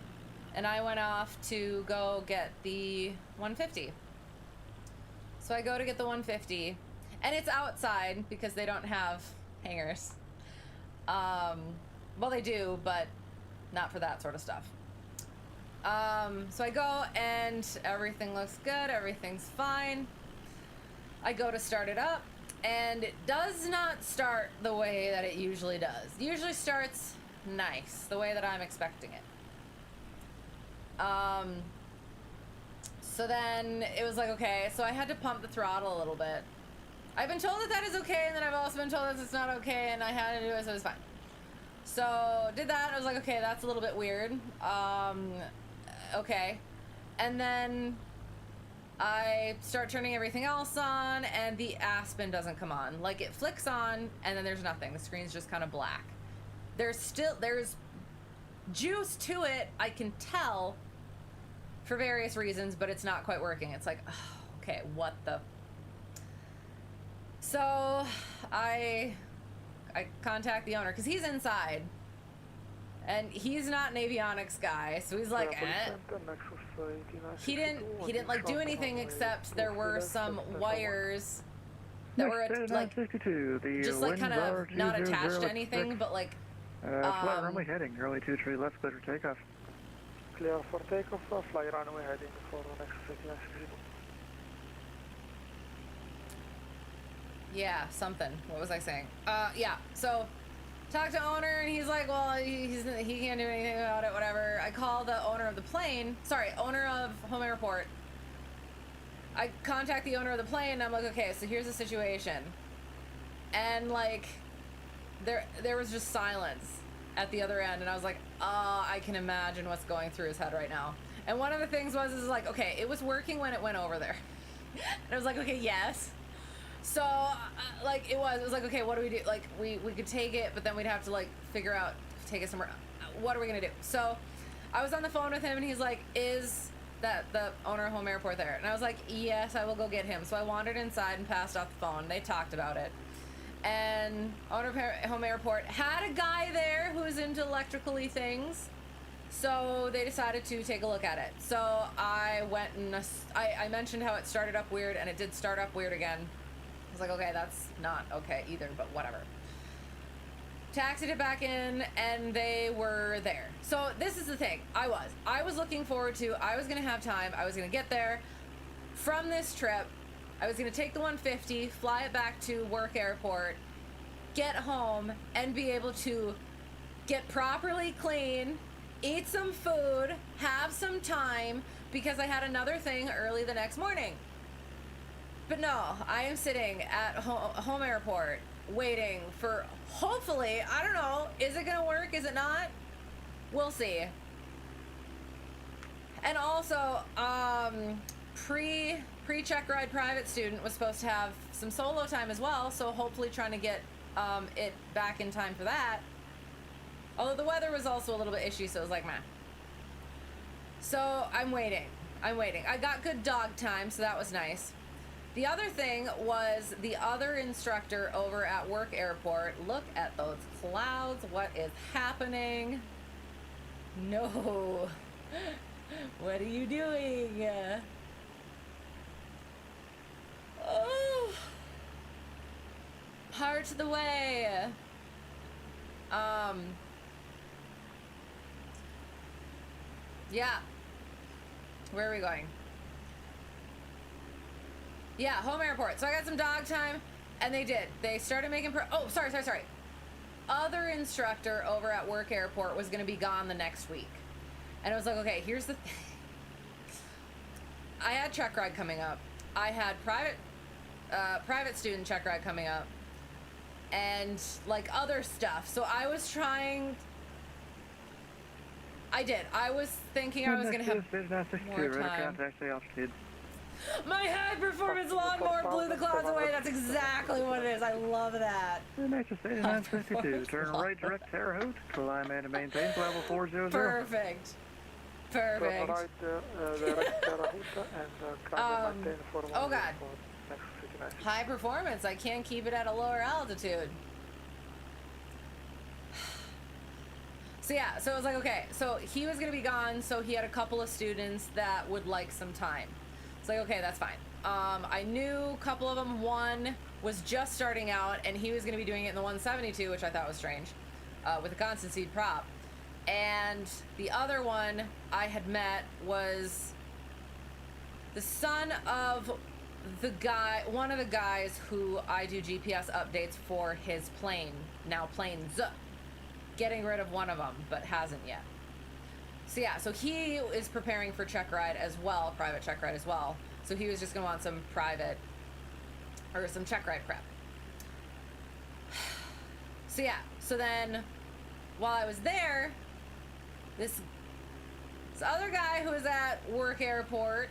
and I went off to go get the 150. So I go to get the 150 and it's outside because they don't have hangars. Well, they do, but not for that sort of stuff. So I go and everything looks good, everything's fine. I go to start it up and it does not start the way that it usually does. It usually starts nice, the way that I'm expecting it. So then it was like, okay, so I had to pump the throttle a little bit. I've been told that that is okay, and then I've also been told that it's not okay, and I had to do it, so it was fine. So did that. I was like, okay, that's a little bit weird. Okay. And then I start turning everything else on and the Aspen doesn't come on. Like, it flicks on and then there's nothing. The screen's just kind of black. There's juice to it, I can tell, for various reasons, but it's not quite working. It's like, oh, okay, what the... So I contact the owner because he's inside and he's not an avionics guy, so he's like, he didn't like do anything except there were some wires that were like just like kind of not attached to anything, but like fly runway heading, early 23 left, clear for takeoff. Clear for takeoff, fly runway heading for the next 3960. Yeah, something. What was I saying? Yeah, so talked to owner and he's like, well, he can't do anything about it, whatever. I call the owner of the plane, owner of home airport. I contact the owner of the plane and I'm like, okay, so here's the situation. And like, there was just silence at the other end and I was like, I can imagine what's going through his head right now. And one of the things is like, okay, it was working when it went over there. And I was like, okay, yes. So, like, it was like, okay, what do we do? Like, we could take it, but then we'd have to, like, figure out, take it somewhere. What are we going to do? So, I was on the phone with him, and he's like, is that the owner of home airport there? And I was like, yes, I will go get him. So, I wandered inside and passed off the phone. They talked about it. And owner of home airport had a guy there who was into electrical-y things. So, they decided to take a look at it. So, I went and I mentioned how it started up weird, and it did start up weird again. I was like, okay, that's not okay either, but whatever. Taxied it back in, and they were there. So this is the thing. I was looking forward to, I was going to have time. I was going to get there from this trip. I was going to take the 150, fly it back to work airport, get home, and be able to get properly clean, eat some food, have some time, because I had another thing early the next morning. But no, I am sitting at home airport waiting for, hopefully, I don't know, is it gonna work, is it not? We'll see. And also, pre-check ride private student was supposed to have some solo time as well, so hopefully trying to get it back in time for that. Although the weather was also a little bit ishy, so it was like, meh. So I'm waiting. I got good dog time, so that was nice. The other thing was the other instructor over at work airport. Look at those clouds. What is happening? No. What are you doing? Oh. Heart the way. Yeah. Where are we going? Yeah, home airport. So I got some dog time, and they did. They started making oh, sorry. Other instructor over at work airport was going to be gone the next week. And I was like, okay, here's the thing. I had check ride coming up. I had private student check ride coming up. And, like, other stuff. So I was trying... I was thinking I was going to have more time. My high performance lawnmower blew the clouds away. That's exactly what it is. I love that. Nexus 8952, turn right direct Terre Haute, climb and maintain level 400. Perfect. Turn right direct Terre Haute and climb and maintain 410. Oh God. High performance. I can't keep it at a lower altitude. So yeah, so it was like, okay, so he was gonna be gone, so he had a couple of students that would like some time. It's like, okay, that's fine. I knew a couple of them. One was just starting out, and he was gonna be doing it in the 172, which I thought was strange, with a constant seed prop. And the other one I had met was the son of one of the guys who I do GPS updates for his plane, now planes. Getting rid of one of them, but hasn't yet. So yeah, so he is preparing for check ride as well, private check ride as well. So he was just gonna want some private, or some check ride prep. So yeah, so then while I was there, this other guy who was at work airport,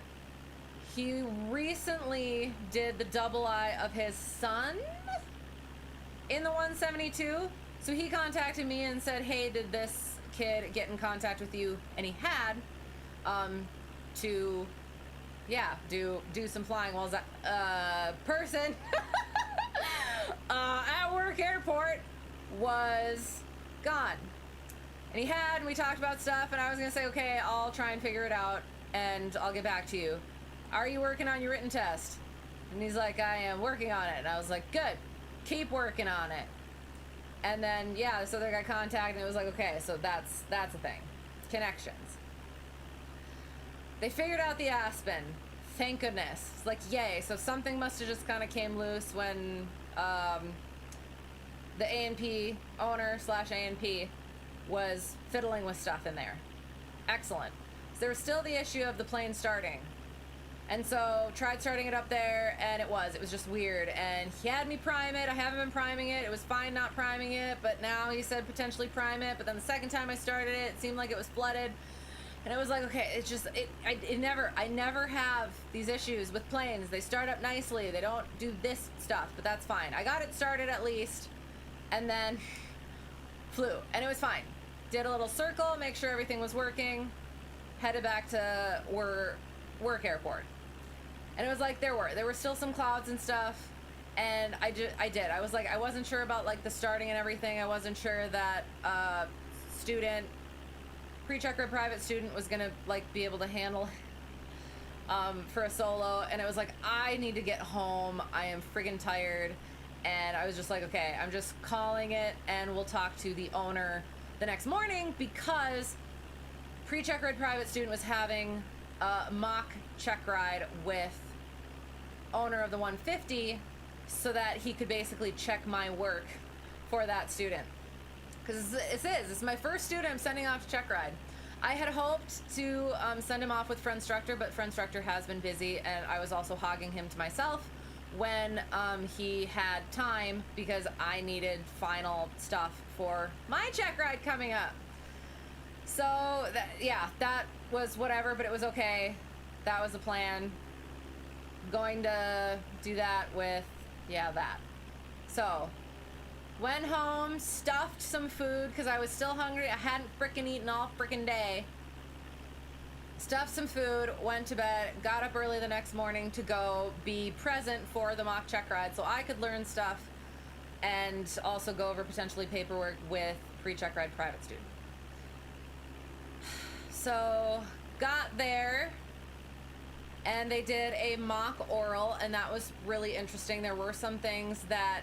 he recently did the double I of his son in the 172. So he contacted me and said, hey, did this kid get in contact with you? And he had, to, yeah, do some flying while that person at work airport was gone. And we talked about stuff, and I was gonna say, okay, I'll try and figure it out, and I'll get back to you. Are you working on your written test? And he's like, I am working on it. And I was like, good, keep working on it. And then, yeah, this other guy contacted, and it was like, okay, so that's a thing. Connections. They figured out the Aspen. Thank goodness. It's like, yay. So something must have just kind of came loose when the A&P owner / A&P was fiddling with stuff in there. Excellent. So there was still the issue of the plane starting. And so tried starting it up there, and it was just weird. And he had me prime it. I haven't been priming it. It was fine not priming it, but now he said potentially prime it. But then the second time I started it, it seemed like it was flooded. And it was like, okay, it's just, I never have these issues with planes. They start up nicely. They don't do this stuff, but that's fine. I got it started at least, and then flew, and it was fine. Did a little circle, make sure everything was working, headed back to work airport. And it was like, there were still some clouds and stuff, and I was like, I wasn't sure about like the starting and everything. I wasn't sure that pre-checker private student was gonna like be able to handle for a solo. And it was like, I need to get home. I am friggin' tired. And I was just like, okay, I'm just calling it, and we'll talk to the owner the next morning, because pre-check ride private student was having a mock check ride with owner of the 150 so that he could basically check my work for that student. Because it's my first student I'm sending off to check ride. I had hoped to send him off with Friendstructor, but Friendstructor has been busy, and I was also hogging him to myself when he had time because I needed final stuff for my check ride coming up. So, that was whatever, but it was okay. That was the plan. Going to do that with, that. So, went home, stuffed some food because I was still hungry. I hadn't frickin' eaten all frickin' day. Stuffed some food, went to bed, got up early the next morning to go be present for the mock check ride so I could learn stuff and also go over potentially paperwork with pre-check ride private student. So, got there, and they did a mock oral, and that was really interesting. There were some things that,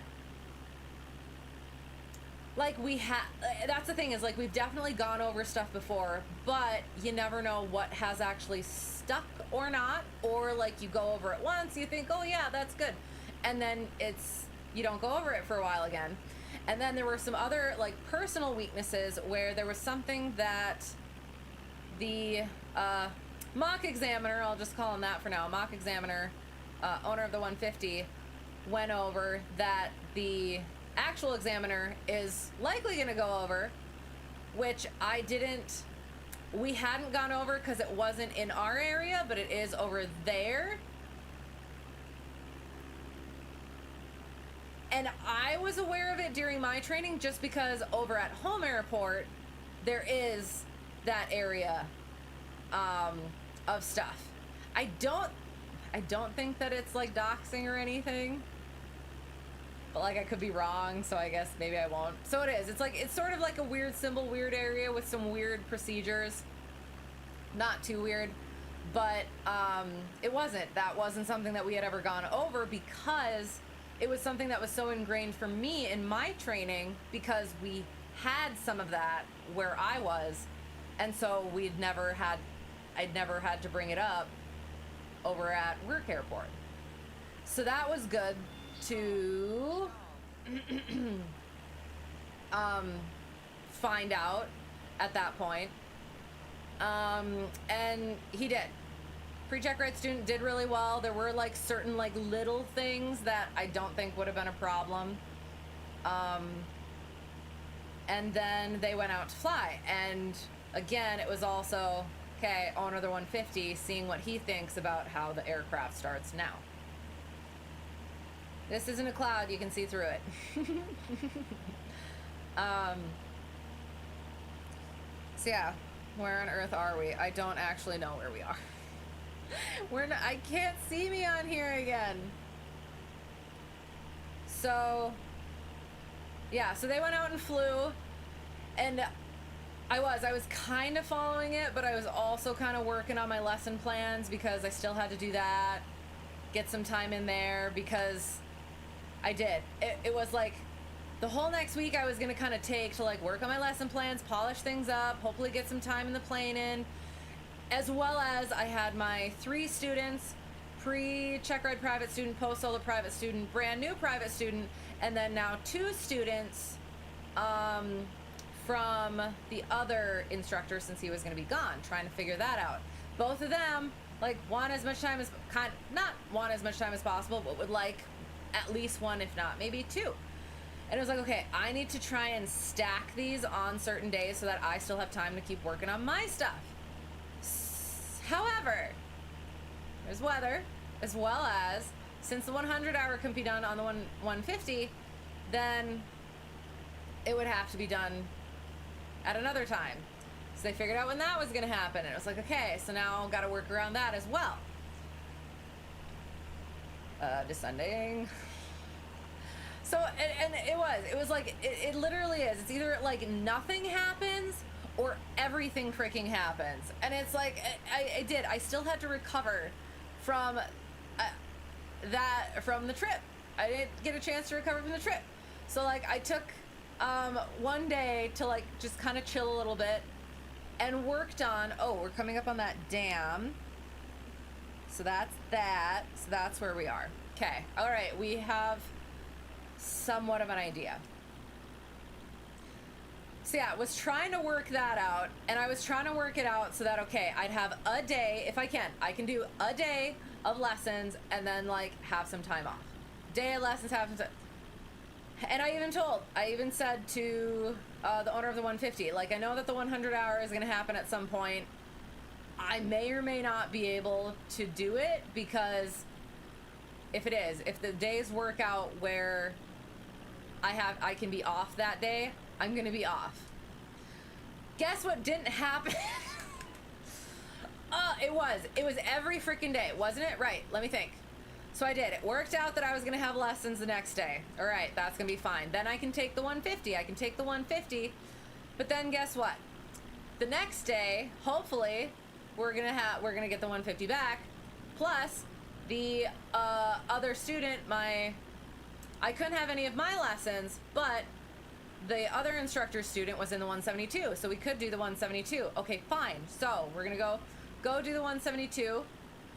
like, that's the thing, is, like, we've definitely gone over stuff before, but you never know what has actually stuck or not, or, like, you go over it once, you think, oh, yeah, that's good, and then you don't go over it for a while again. And then there were some other, like, personal weaknesses where there was something that the mock examiner, I'll just call him that for now, mock examiner, owner of the 150, went over that the actual examiner is likely going to go over, which we hadn't gone over because it wasn't in our area, but it is over there. And I was aware of it during my training just because over at home airport, there is that area of stuff. I don't think that it's like doxing or anything, but like I could be wrong, so I guess maybe I won't. So it is. It's sort of like a weird symbol, weird area with some weird procedures. Not too weird, but that wasn't something that we had ever gone over because it was something that was so ingrained for me in my training because we had some of that where I was, and so I'd never had to bring it up over at Work Airport. So that was good to find out at that point. And he did. Pre-check ride student did really well. There were like certain like little things that I don't think would have been a problem. And then they went out to fly. And again, it was also, okay, owner of the 150, seeing what he thinks about how the aircraft starts now. This isn't a cloud, you can see through it. So yeah, where on earth are we? I don't actually know where we are. I can't see me on here again. So, yeah, so they went out and flew, and I was kind of following it, but I was also kind of working on my lesson plans because I still had to do that, get some time in there, because I did. It was like the whole next week I was going to kind of take to like work on my lesson plans, polish things up, hopefully get some time in the plane in, as well as I had my 3 students, pre-check ride private student, post-solo private student, brand new private student, and then now 2 students from the other instructor since he was going to be gone, trying to figure that out. Both of them like want as much time as not want as much time as possible, but would like at least 1, if not maybe 2. And it was like, okay, I need to try and stack these on certain days so that I still have time to keep working on my stuff. However, there's weather, as well as since the 100-hour can be done on the 150, then it would have to be done at another time. So they figured out when that was going to happen, and it was like, okay, so now I've got to work around that as well. Descending. So, and it was like, it literally is. It's either like nothing happens or everything freaking happens. And it's like, I still had to recover from from the trip. I didn't get a chance to recover from the trip. So like I took one day to like just kind of chill a little bit and worked on, we're coming up on that dam. So that's that. So that's where we are. Okay. All right. We have somewhat of an idea. So yeah, was trying to work that out, and I was trying to work it out so that, okay, I'd have a day, if I can do a day of lessons and then like have some time off. Day of lessons, have some time. And I even said to the owner of the 150, like, I know that the 100 hour is gonna happen at some point. I may or may not be able to do it, because if the days work out where I can be off that day, I'm gonna be off. Guess what didn't happen? It was every freaking day, wasn't it? Right, let me think. So I did. It worked out that I was gonna have lessons the next day. All right, that's gonna be fine. Then I can take the 150. But then guess what? The next day, hopefully, we're gonna get the 150 back. Plus, the other student, I couldn't have any of my lessons, but the other instructor student was in the 172, so we could do the 172. Okay, fine. So we're gonna go do the 172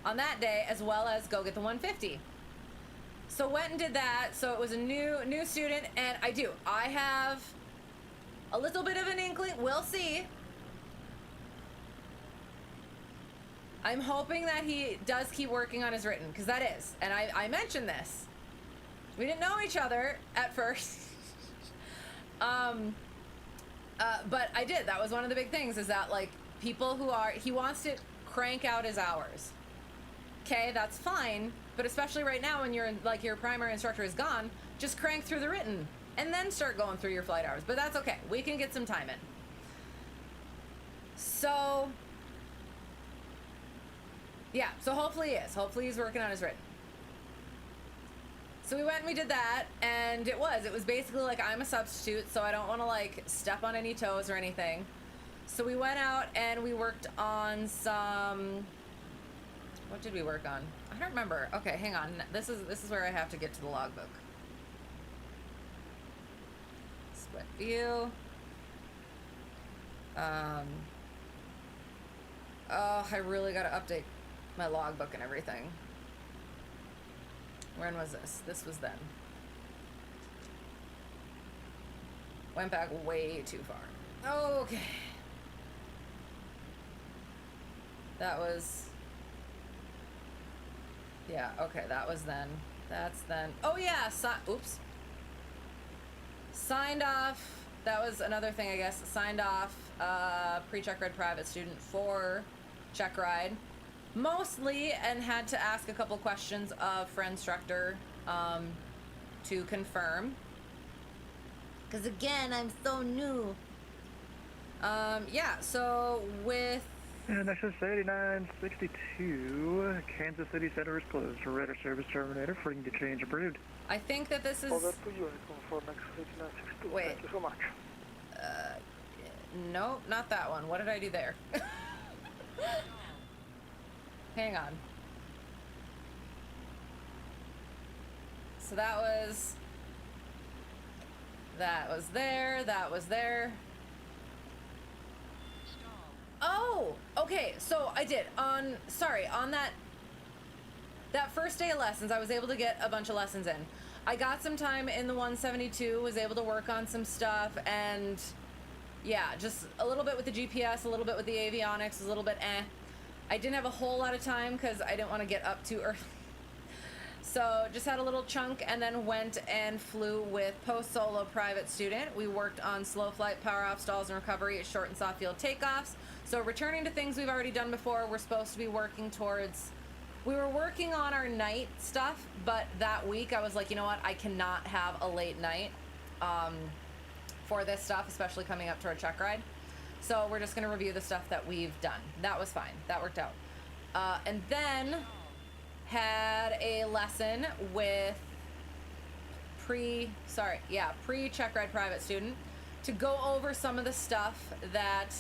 on that day, as well as go get the 150. So went and did that. So it was a new student, and I have a little bit of an inkling. We'll see. I'm hoping that he does keep working on his written, because that is, and I mentioned this. We didn't know each other at first. But I did. That was one of the big things, is that, like, people he wants to crank out his hours. Okay, that's fine, but especially right now when your primary instructor is gone, just crank through the written and then start going through your flight hours. But that's okay. We can get some time in. So, yeah, so hopefully he's working on his written. So we went and we did that, and it was basically like, I'm a substitute, so I don't want to like step on any toes or anything. So we went out and we worked on some, what did we work on? I don't remember. Okay, hang on. This is where I have to get to the logbook. Split view. Oh, I really gotta update my logbook and everything. When was this? This was then. Went back way too far. Okay. That was... Yeah, okay, that was then. That's then. Oh yeah, oops. Signed off. That was another thing, I guess. Signed off pre-check ride private student for check ride. Mostly, and had to ask a couple questions of for instructor to confirm. Because again, I'm so new. Yeah, so with... And Nexus 8962, Kansas City Center is closed for radar service terminator. Freaking to change approved. I think that this is... Over to you, for Nexus 8962. Wait. Thank you so much. Nope, not that one. What did I do there? Hang on. So that was there, that was there. Oh, okay, so I did, on that first day of lessons, I was able to get a bunch of lessons in. I got some time in the 172, was able to work on some stuff, and yeah, just a little bit with the GPS, a little bit with the avionics, a little bit I didn't have a whole lot of time because I didn't want to get up too early. So just had a little chunk, and then went and flew with post-solo private student. We worked on slow flight, power off, stalls, and recovery at short and soft field takeoffs. So returning to things we've already done before, we're supposed to be working towards... We were working on our night stuff, but that week I was like, you know what? I cannot have a late night for this stuff, especially coming up to our check ride. So we're just going to review the stuff that we've done. That was fine. That worked out. And then had a lesson with pre-check ride private student to go over some of the stuff that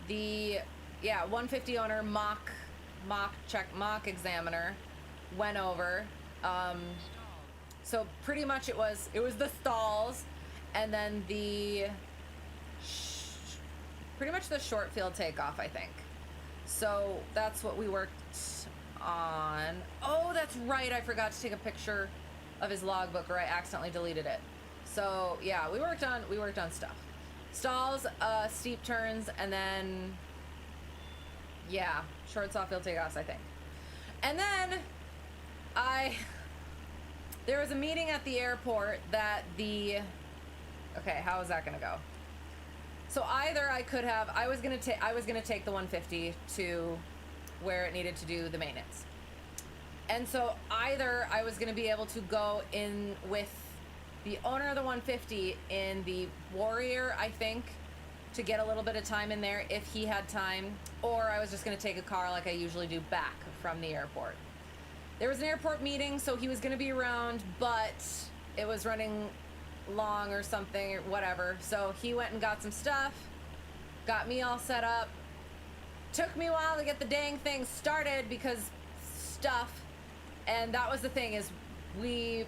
the 150 owner mock examiner went over. So pretty much it was the stalls, and then the pretty much the short field takeoff, I think. So that's what we worked on. Oh, that's right, I forgot to take a picture of his logbook, or I accidentally deleted it. So yeah, we worked on stuff. Stalls, steep turns, and then yeah, short soft field takeoffs, I think. And then there was a meeting at the airport that okay, how is that gonna go? So either I was gonna take the 150 to where it needed to do the maintenance. And so either I was gonna be able to go in with the owner of the 150 in the Warrior, I think, to get a little bit of time in there if he had time, or I was just gonna take a car like I usually do back from the airport. There was an airport meeting, so he was gonna be around, but it was running long or something or whatever. So he went and got some stuff, got me all set up. Took me a while to get the dang thing started because stuff. And that was the thing, is we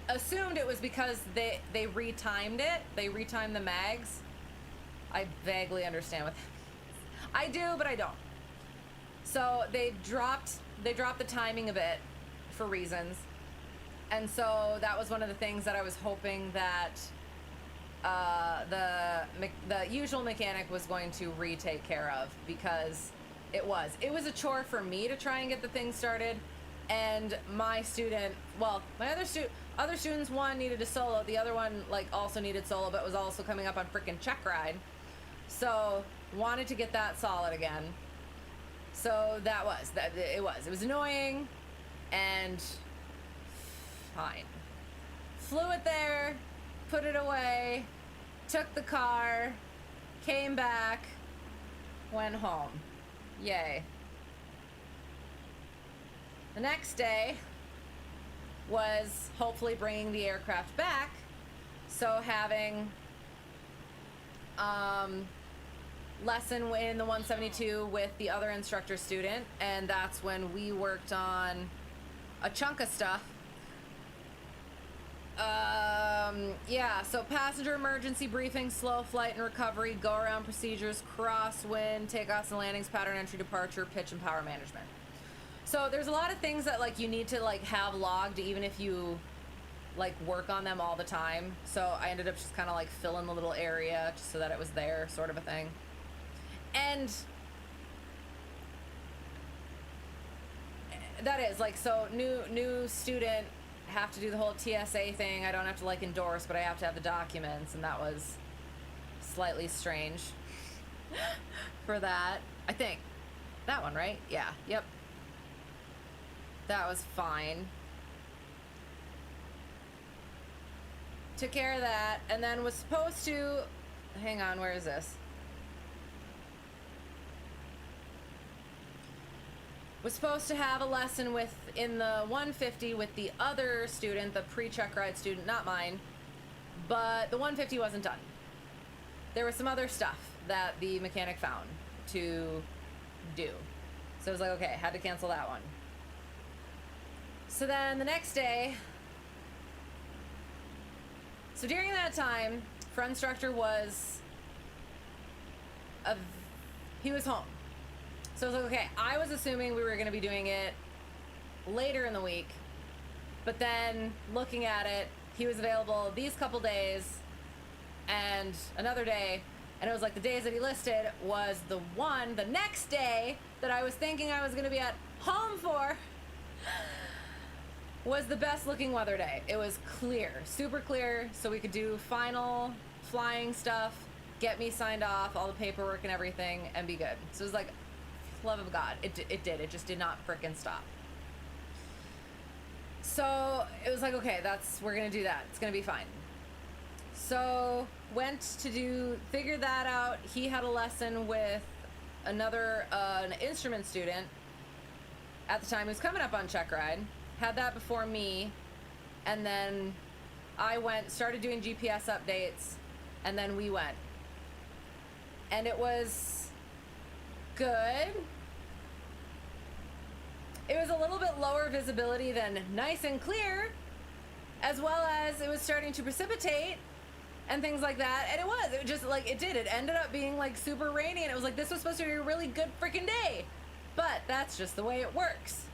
assumed it was because they retimed it. They retimed the mags. I vaguely understand what that means. I do, but I don't. So they dropped the timing a bit for reasons. And so that was one of the things that I was hoping that the usual mechanic was going to retake care of, because it was a chore for me to try and get the thing started. And my student, well, my other students, one needed a solo, the other one like also needed solo, but was also coming up on frickin' check ride. So wanted to get that solid again. So it was annoying and fine. Flew it there, put it away, took the car, came back, went home. Yay. The next day was hopefully bringing the aircraft back, so having lesson in the 172 with the other instructor student, and that's when we worked on a chunk of stuff. Yeah, so passenger emergency briefing, slow flight and recovery, go around procedures, crosswind, takeoffs and landings, pattern entry, departure, pitch, and power management. So there's a lot of things that like you need to like have logged even if you like work on them all the time. So I ended up just kind of like filling the little area just so that it was there, sort of a thing. And that is like, so new student, have to do the whole TSA thing. I don't have to like endorse, but I have to have the documents, and that was slightly strange for that. I think that one, right? Yeah, yep. That was fine. Took care of that, and then was supposed to, hang on, where is this? Was supposed to have a lesson in the 150 with the other student, the pre-check ride student, not mine, but the 150 wasn't done. There was some other stuff that the mechanic found to do. So I was like, okay, had to cancel that one. So then the next day, so during that time, front instructor was, he was home. So I was like, okay, I was assuming we were going to be doing it later in the week, but then looking at it, he was available these couple days and another day, and it was like the days that he listed was the next day that I was thinking I was going to be at home for was the best looking weather day. It was clear, super clear, so we could do final flying stuff, get me signed off, all the paperwork and everything, and be good. So it was like, love of God, it did. It just did not frickin' stop. So it was like, okay, we're gonna do that. It's gonna be fine. So figured that out. He had a lesson with another, an instrument student at the time who's coming up on check ride. Had that before me, and then I started doing GPS updates, and then we went. And it was good. It was a little bit lower visibility than nice and clear, as well as it was starting to precipitate and things like that. And it just like, it ended up being like super rainy, and it was like, this was supposed to be a really good freaking day, but that's just the way it works.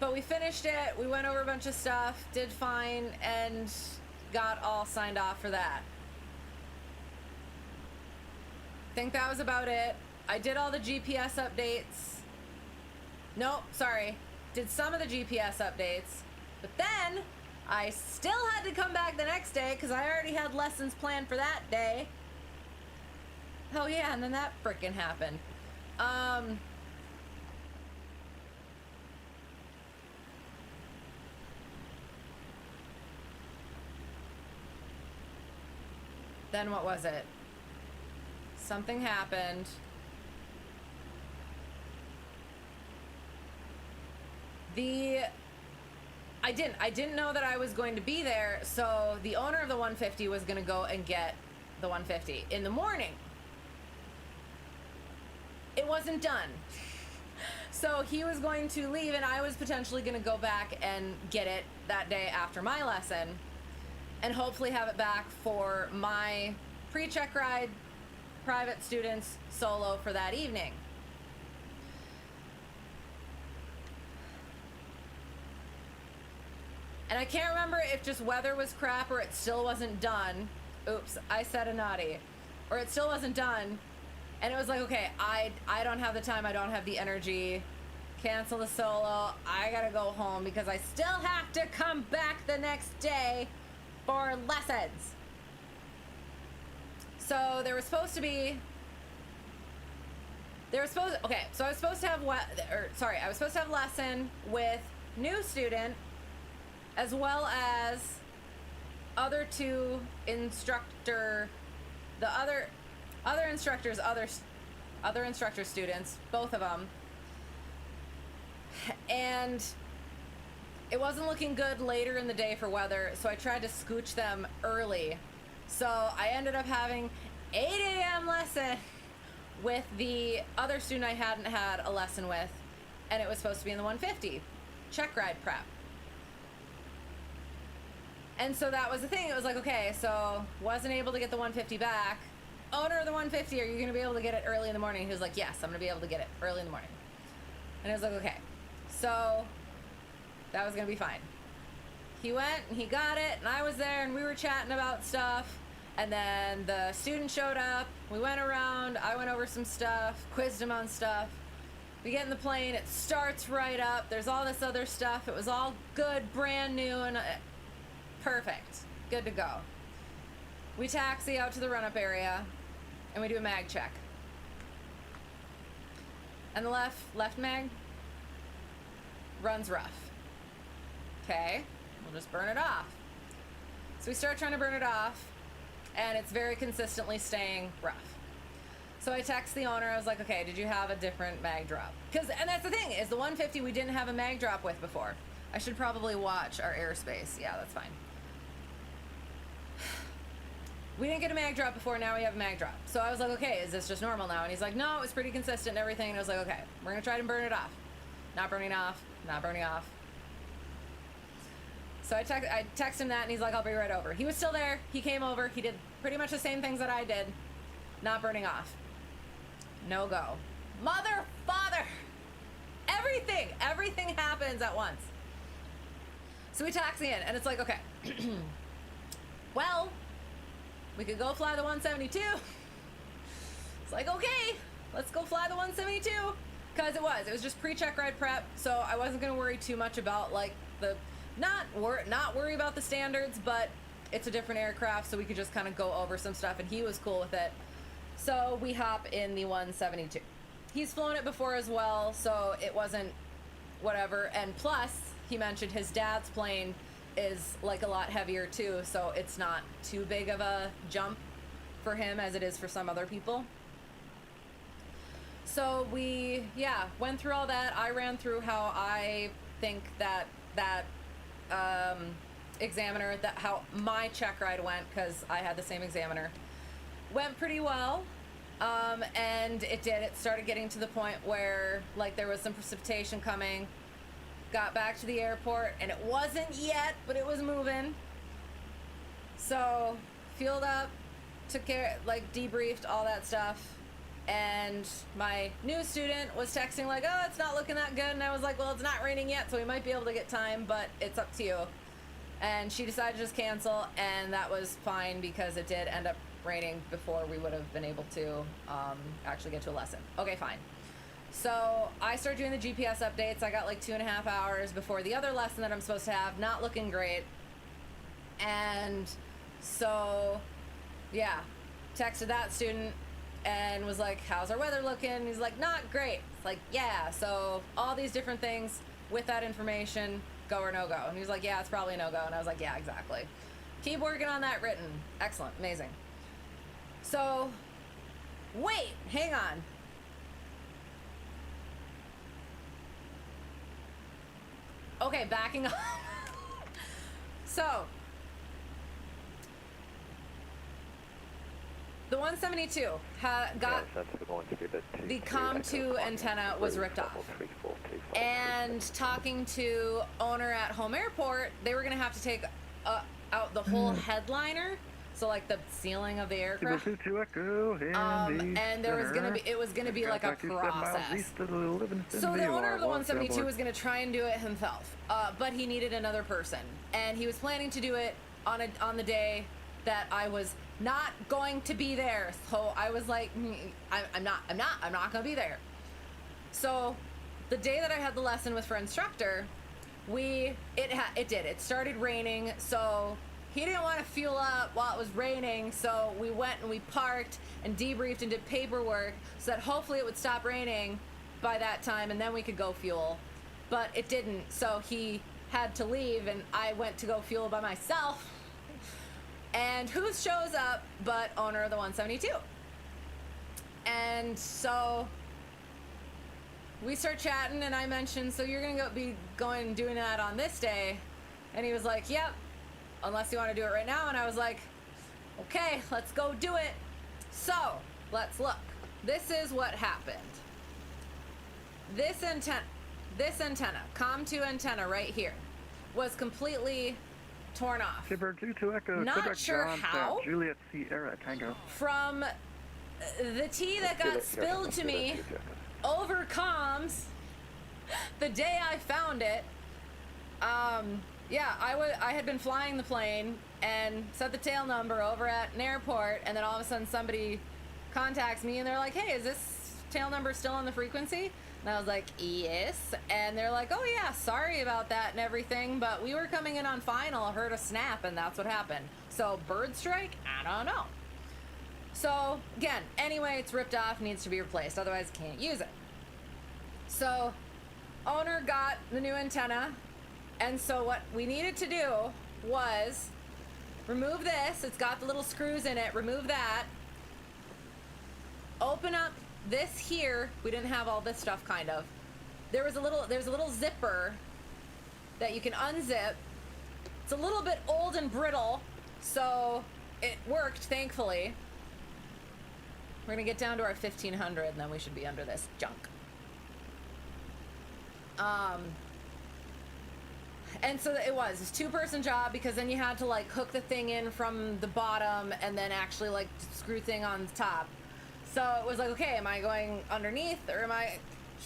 But we finished it, we went over a bunch of stuff, did fine, and got all signed off for that. I think that was about it. I did all the GPS updates. Nope, sorry. Did some of the GPS updates. But then, I still had to come back the next day because I already had lessons planned for that day. Oh yeah, and then that frickin' happened. Then what was it? Something happened. I didn't know that I was going to be there, so the owner of the 150 was gonna go and get the 150 in the morning. It wasn't done. So he was going to leave and I was potentially gonna go back and get it that day after my lesson and hopefully have it back for my pre-check ride private students solo for that evening. And I can't remember if just weather was crap or it still wasn't done. Oops, I said a naughty. Or it still wasn't done. And it was like, okay, I don't have the time, I don't have the energy. Cancel the solo. I gotta go home because I still have to come back the next day for lessons. So there was supposed to be... I was supposed to have I was supposed to have a lesson with new student as well as other two instructor, the other instructors, other instructor students, both of them. And it wasn't looking good later in the day for weather, so I tried to scooch them early. So I ended up having 8 a.m. lesson with the other student I hadn't had a lesson with, and it was supposed to be in the 150 check ride prep. And so that was the thing. It was like, okay, so wasn't able to get the 150 back. Owner of the 150, are you going to be able to get it early in the morning? He was like, yes, I'm going to be able to get it early in the morning. And I was like, okay. So that was going to be fine. He went and he got it, and I was there, and we were chatting about stuff. And then the student showed up. We went around. I went over some stuff, quizzed him on stuff. We get in the plane. It starts right up. There's all this other stuff. It was all good, brand new, and perfect. Good to go. We taxi out to the run-up area, and we do a mag check. And the left mag runs rough. Okay, we'll just burn it off. So we start trying to burn it off, and it's very consistently staying rough. So I text the owner. I was like, okay, did you have a different mag drop? And that's the thing, is the 150 we didn't have a mag drop with before. I should probably watch our airspace. Yeah, that's fine. We didn't get a mag drop before, now we have a mag drop. So I was like, okay, is this just normal now? And he's like, no, it was pretty consistent and everything. And I was like, okay, we're gonna try to burn it off. Not burning off, not burning off. So I text him that, and he's like, I'll be right over. He was still there, he came over, he did pretty much the same things that I did. Not burning off. No go. Mother, father! Everything happens at once. So we taxi in, and it's like, okay. Well, we could go fly the 172. It's like, okay, let's go fly the 172. Because it was just pre-check ride prep, so I wasn't gonna worry too much about like the, not worry about the standards, but it's a different aircraft, so we could just kind of go over some stuff, and he was cool with it. So we hop in the 172. He's flown it before as well, so it wasn't whatever. And plus, he mentioned his dad's plane is like a lot heavier too, so it's not too big of a jump for him as it is for some other people. So we, went through all that. I ran through how I think that examiner, how my check ride went, because I had the same examiner, went pretty well. And it started getting to the point where like there was some precipitation coming. Got back to the airport, and it wasn't yet, but it was moving. So fueled up, took care, like debriefed, all that stuff. And my new student was texting like, oh, it's not looking that good. And I was like, well, it's not raining yet, so we might be able to get time, but it's up to you. And she decided to just cancel, and that was fine because it did end up raining before we would have been able to actually get to a lesson. Okay, fine. So I started doing the GPS updates. I got like 2.5 hours before the other lesson that I'm supposed to have. Not looking great. And so, yeah, texted that student and was like, how's our weather looking? He's like, not great. It's like, yeah. So all these different things with that information, go or no go. And he was like, yeah, it's probably a no go. And I was like, yeah, exactly. Keep working on that written. Excellent. Amazing. So, wait, hang on. Okay, backing up. So, the 172 got the COM2 antenna was ripped off. And talking to owner at home airport, they were going to have to take out the whole headliner, so like the ceiling of the aircraft. And there was going to be like a process. So the owner of the 172 was going to try and do it himself, but he needed another person, and he was planning to do it on the day that I was not going to be there. So I was like, I'm not gonna be there. So the day that I had the lesson with for instructor, it started raining, so he didn't want to fuel up while it was raining, so we went and we parked and debriefed and did paperwork so that hopefully it would stop raining by that time and then we could go fuel. But it didn't, so he had to leave and I went to go fuel by myself. And who shows up but owner of the 172? And so we start chatting and I mentioned, so you're gonna be going and doing that on this day? And he was like, yep, unless you want to do it right now. And I was like, okay, let's go do it. So let's look. This is what happened. This antenna, COM2 antenna right here, was completely torn off. Not sure how. Juliet Sierra Tango. From the tea that got spilled to me over comms the day I found it. Yeah, I had been flying the plane and set the tail number over at an airport, and then all of a sudden somebody contacts me and they're like, hey, is this tail number still on the frequency? And I was like, yes. And they're like, oh yeah, sorry about that and everything, but we were coming in on final, heard a snap, and that's what happened. So bird strike? I don't know. So again, anyway, it's ripped off, needs to be replaced, otherwise can't use it. So owner got the new antenna, and so what we needed to do was remove this. It's got the little screws in it. Remove that. Open up this here. We didn't have all this stuff, kind of. There's a little zipper that you can unzip. It's a little bit old and brittle, so it worked, thankfully. We're gonna get down to our 1500 and then we should be under this junk. And so it's a two-person job, because then you had to like hook the thing in from the bottom and then actually like screw thing on the top. So it was like, okay, am I going underneath or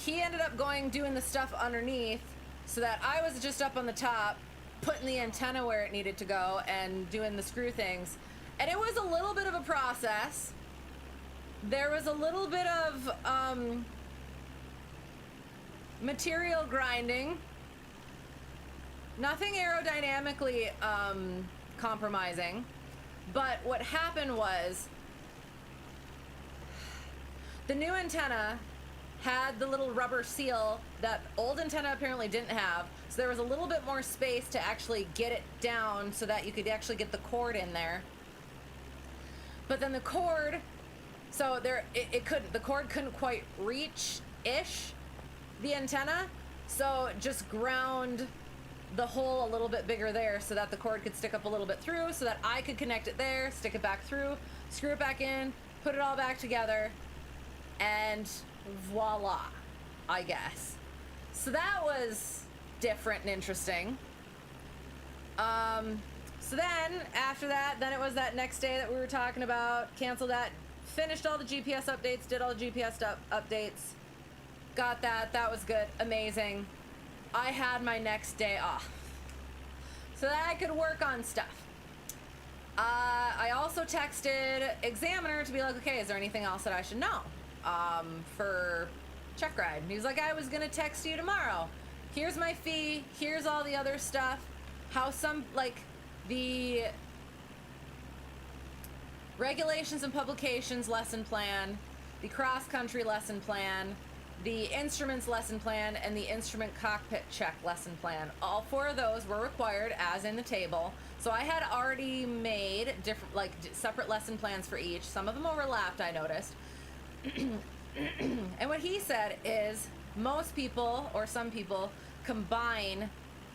he ended up doing the stuff underneath so that I was just up on the top, putting the antenna where it needed to go and doing the screw things. And it was a little bit of a process. There was a little bit of material grinding. Nothing aerodynamically compromising. But what happened was the new antenna had the little rubber seal that old antenna apparently didn't have. So there was a little bit more space to actually get it down so that you could actually get the cord in there. But then the cord, so the cord couldn't quite reach-ish the antenna, so it just ground the hole a little bit bigger there so that the cord could stick up a little bit through so that I could connect it there, stick it back through, screw it back in, put it all back together, and voila, I guess. So that was different and interesting. So then, after that, then it was that next day that we were talking about, canceled that, finished all the GPS updates, did all the GPS updates, got that was good, amazing. I had my next day off. so that I could work on stuff. I also texted examiner to be like, okay, is there anything else that I should know for check ride? And he was like, I was gonna text you tomorrow. Here's my fee. Here's all the other stuff. How some, like, the regulations and publications lesson plan, the cross-country lesson plan, the instruments lesson plan, and the instrument cockpit check lesson plan. All 4 of those were required as in the table. So I had already made different, like, separate lesson plans for each. Some of them overlapped, I noticed. And what he said is most people, or some people, combine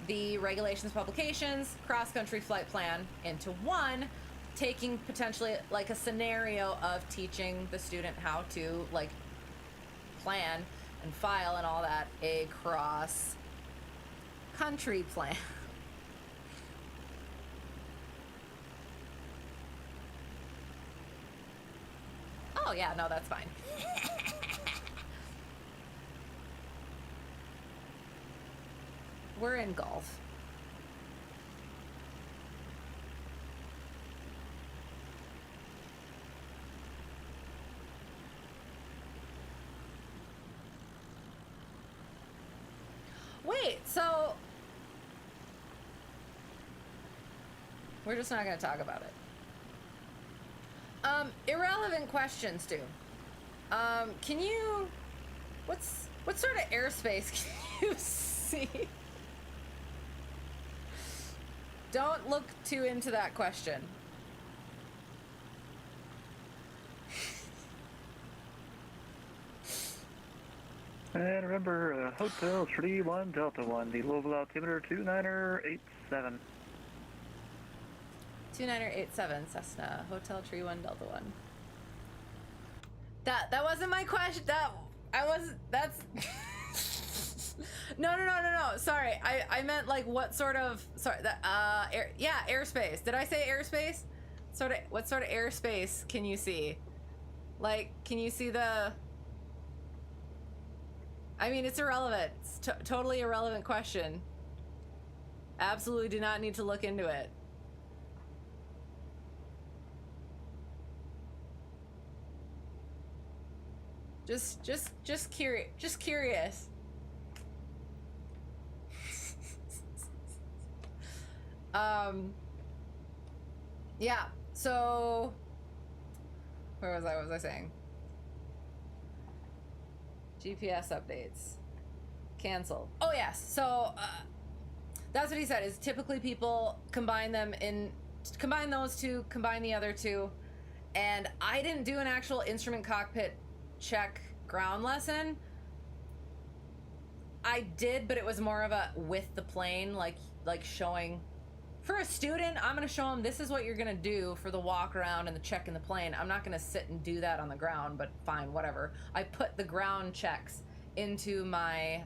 the regulations, publications, cross-country flight plan into one, taking potentially like a scenario of teaching the student how to like plan and file and all that, a cross-country plan. Oh yeah, no, that's fine. We're in golf. Wait, so we're just not going to talk about it. Irrelevant questions, too. Can you, what sort of airspace can you see? Don't look too into that question. And remember, Hotel 31 Delta 1, the Louisville altimeter 2987. 2987 Cessna, Hotel Tree 1 Delta 1. That wasn't my question. That's No. Sorry. I meant like what sort of, airspace. Did I say airspace? What sort of airspace can you see? Like, can you see the, I mean, it's irrelevant. It's totally irrelevant question. Absolutely do not need to look into it. Just curious. Yeah, so where was I? What was I saying? GPS updates. Cancel. Oh yes, so that's what he said, is typically people combine those two, combine the other two, and I didn't do an actual instrument cockpit check ground lesson. I did, but it was more of a with the plane, like showing for a student. I'm gonna show them this is what you're gonna do for the walk around and the check in the plane. I'm not gonna sit and do that on the ground, but fine, whatever. I put the ground checks into my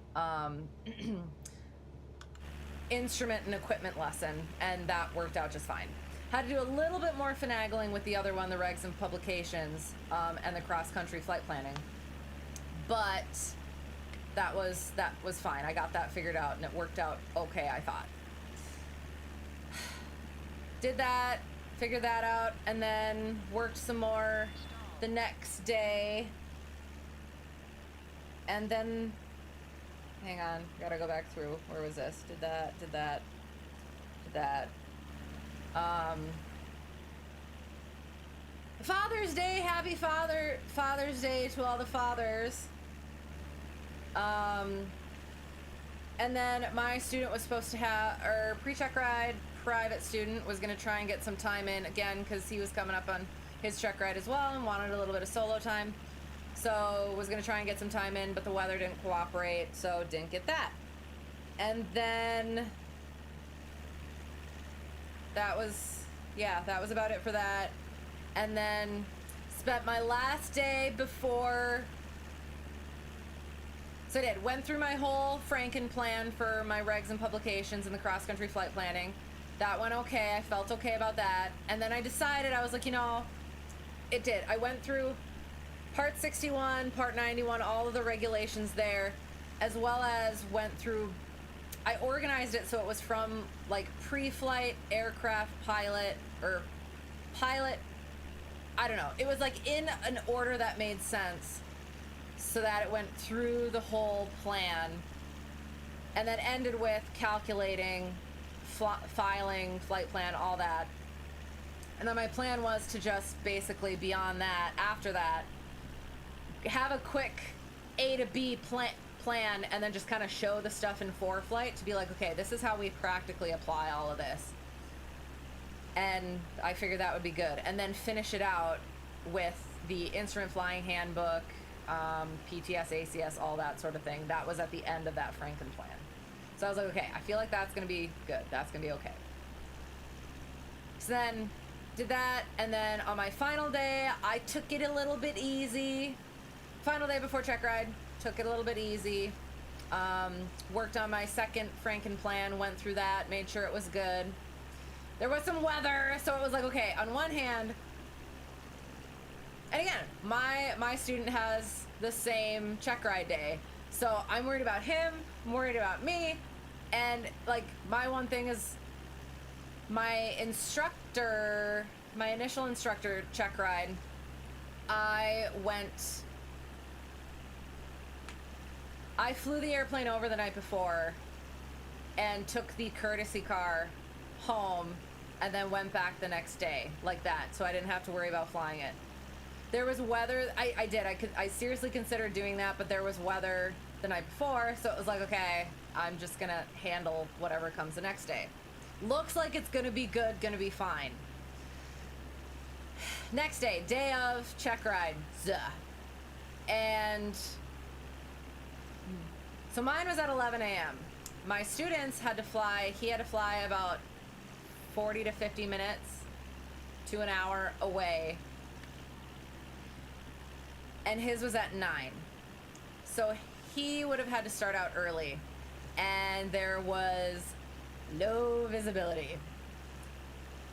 instrument and equipment lesson, and that worked out just fine. Had to do a little bit more finagling with the other one, the regs and publications, and the cross-country flight planning, but that was fine. I got that figured out, and it worked out okay, I thought. Did that, figured that out, and then worked some more the next day, and then, hang on, gotta go back through. Where was this? Did that. Father's Day, happy Father's Day to all the fathers. And then my student was supposed to have, or pre-check ride, private student was gonna try and get some time in again, because he was coming up on his check ride as well and wanted a little bit of solo time. So was gonna try and get some time in, but the weather didn't cooperate, so didn't get that. And then that was about it for that. And then spent my last day before, so I did, went through my whole Franken plan for my regs and publications and the cross-country flight planning. That went okay, I felt okay about that. And then I decided, I was like, it did. I went through Part 61, Part 91, all of the regulations there, as well as went through I organized it so it was from like pre-flight, aircraft, pilot, or pilot, I don't know. It was like in an order that made sense so that it went through the whole plan and then ended with calculating, filing, flight plan, all that. And then my plan was to just basically beyond that, after that, have a quick A to B plan and then just kind of show the stuff in flight to be like, okay, this is how we practically apply all of this. And I figured that would be good. And then finish it out with the instrument flying handbook, PTS, ACS, all that sort of thing. That was at the end of that Franken plan. So I was like, okay, I feel like that's going to be good. That's going to be okay. So then did that. And then on my final day, I took it a little bit easy. Final day before check ride, took it a little bit easy. Worked on my second Franken plan, went through that, made sure it was good. There was some weather, so it was like, okay, on one hand, and again, my student has the same check ride day, so I'm worried about him, I'm worried about me, and like my one thing is my instructor, my initial instructor check ride, I flew the airplane over the night before and took the courtesy car home and then went back the next day like that, so I didn't have to worry about flying it. There was weather. I seriously considered doing that, but there was weather the night before, so it was like, okay, I'm just gonna handle whatever comes the next day. Looks like it's gonna be good, gonna be fine. Next day, day of check ride, and so mine was at 11 a.m. My students had to fly. He had to fly about 40 to 50 minutes to an hour away, and his was at 9. So he would have had to start out early, and there was no visibility.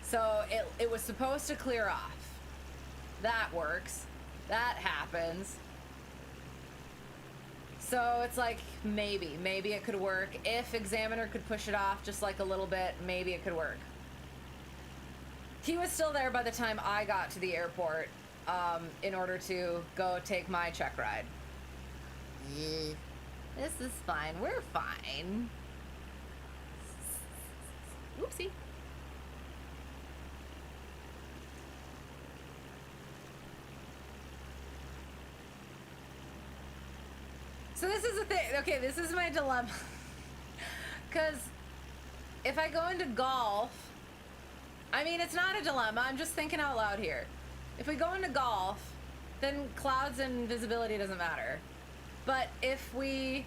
So it was supposed to clear off. That works. That happens. So it's like, maybe it could work. If examiner could push it off just like a little bit, maybe it could work. He was still there by the time I got to the airport in order to go take my check ride. Yeah, this is fine. We're fine. Oopsie. So this is the thing. Okay, this is my dilemma. Because if I go into golf, I mean, it's not a dilemma. I'm just thinking out loud here. If we go into golf, then clouds and visibility doesn't matter. But if we...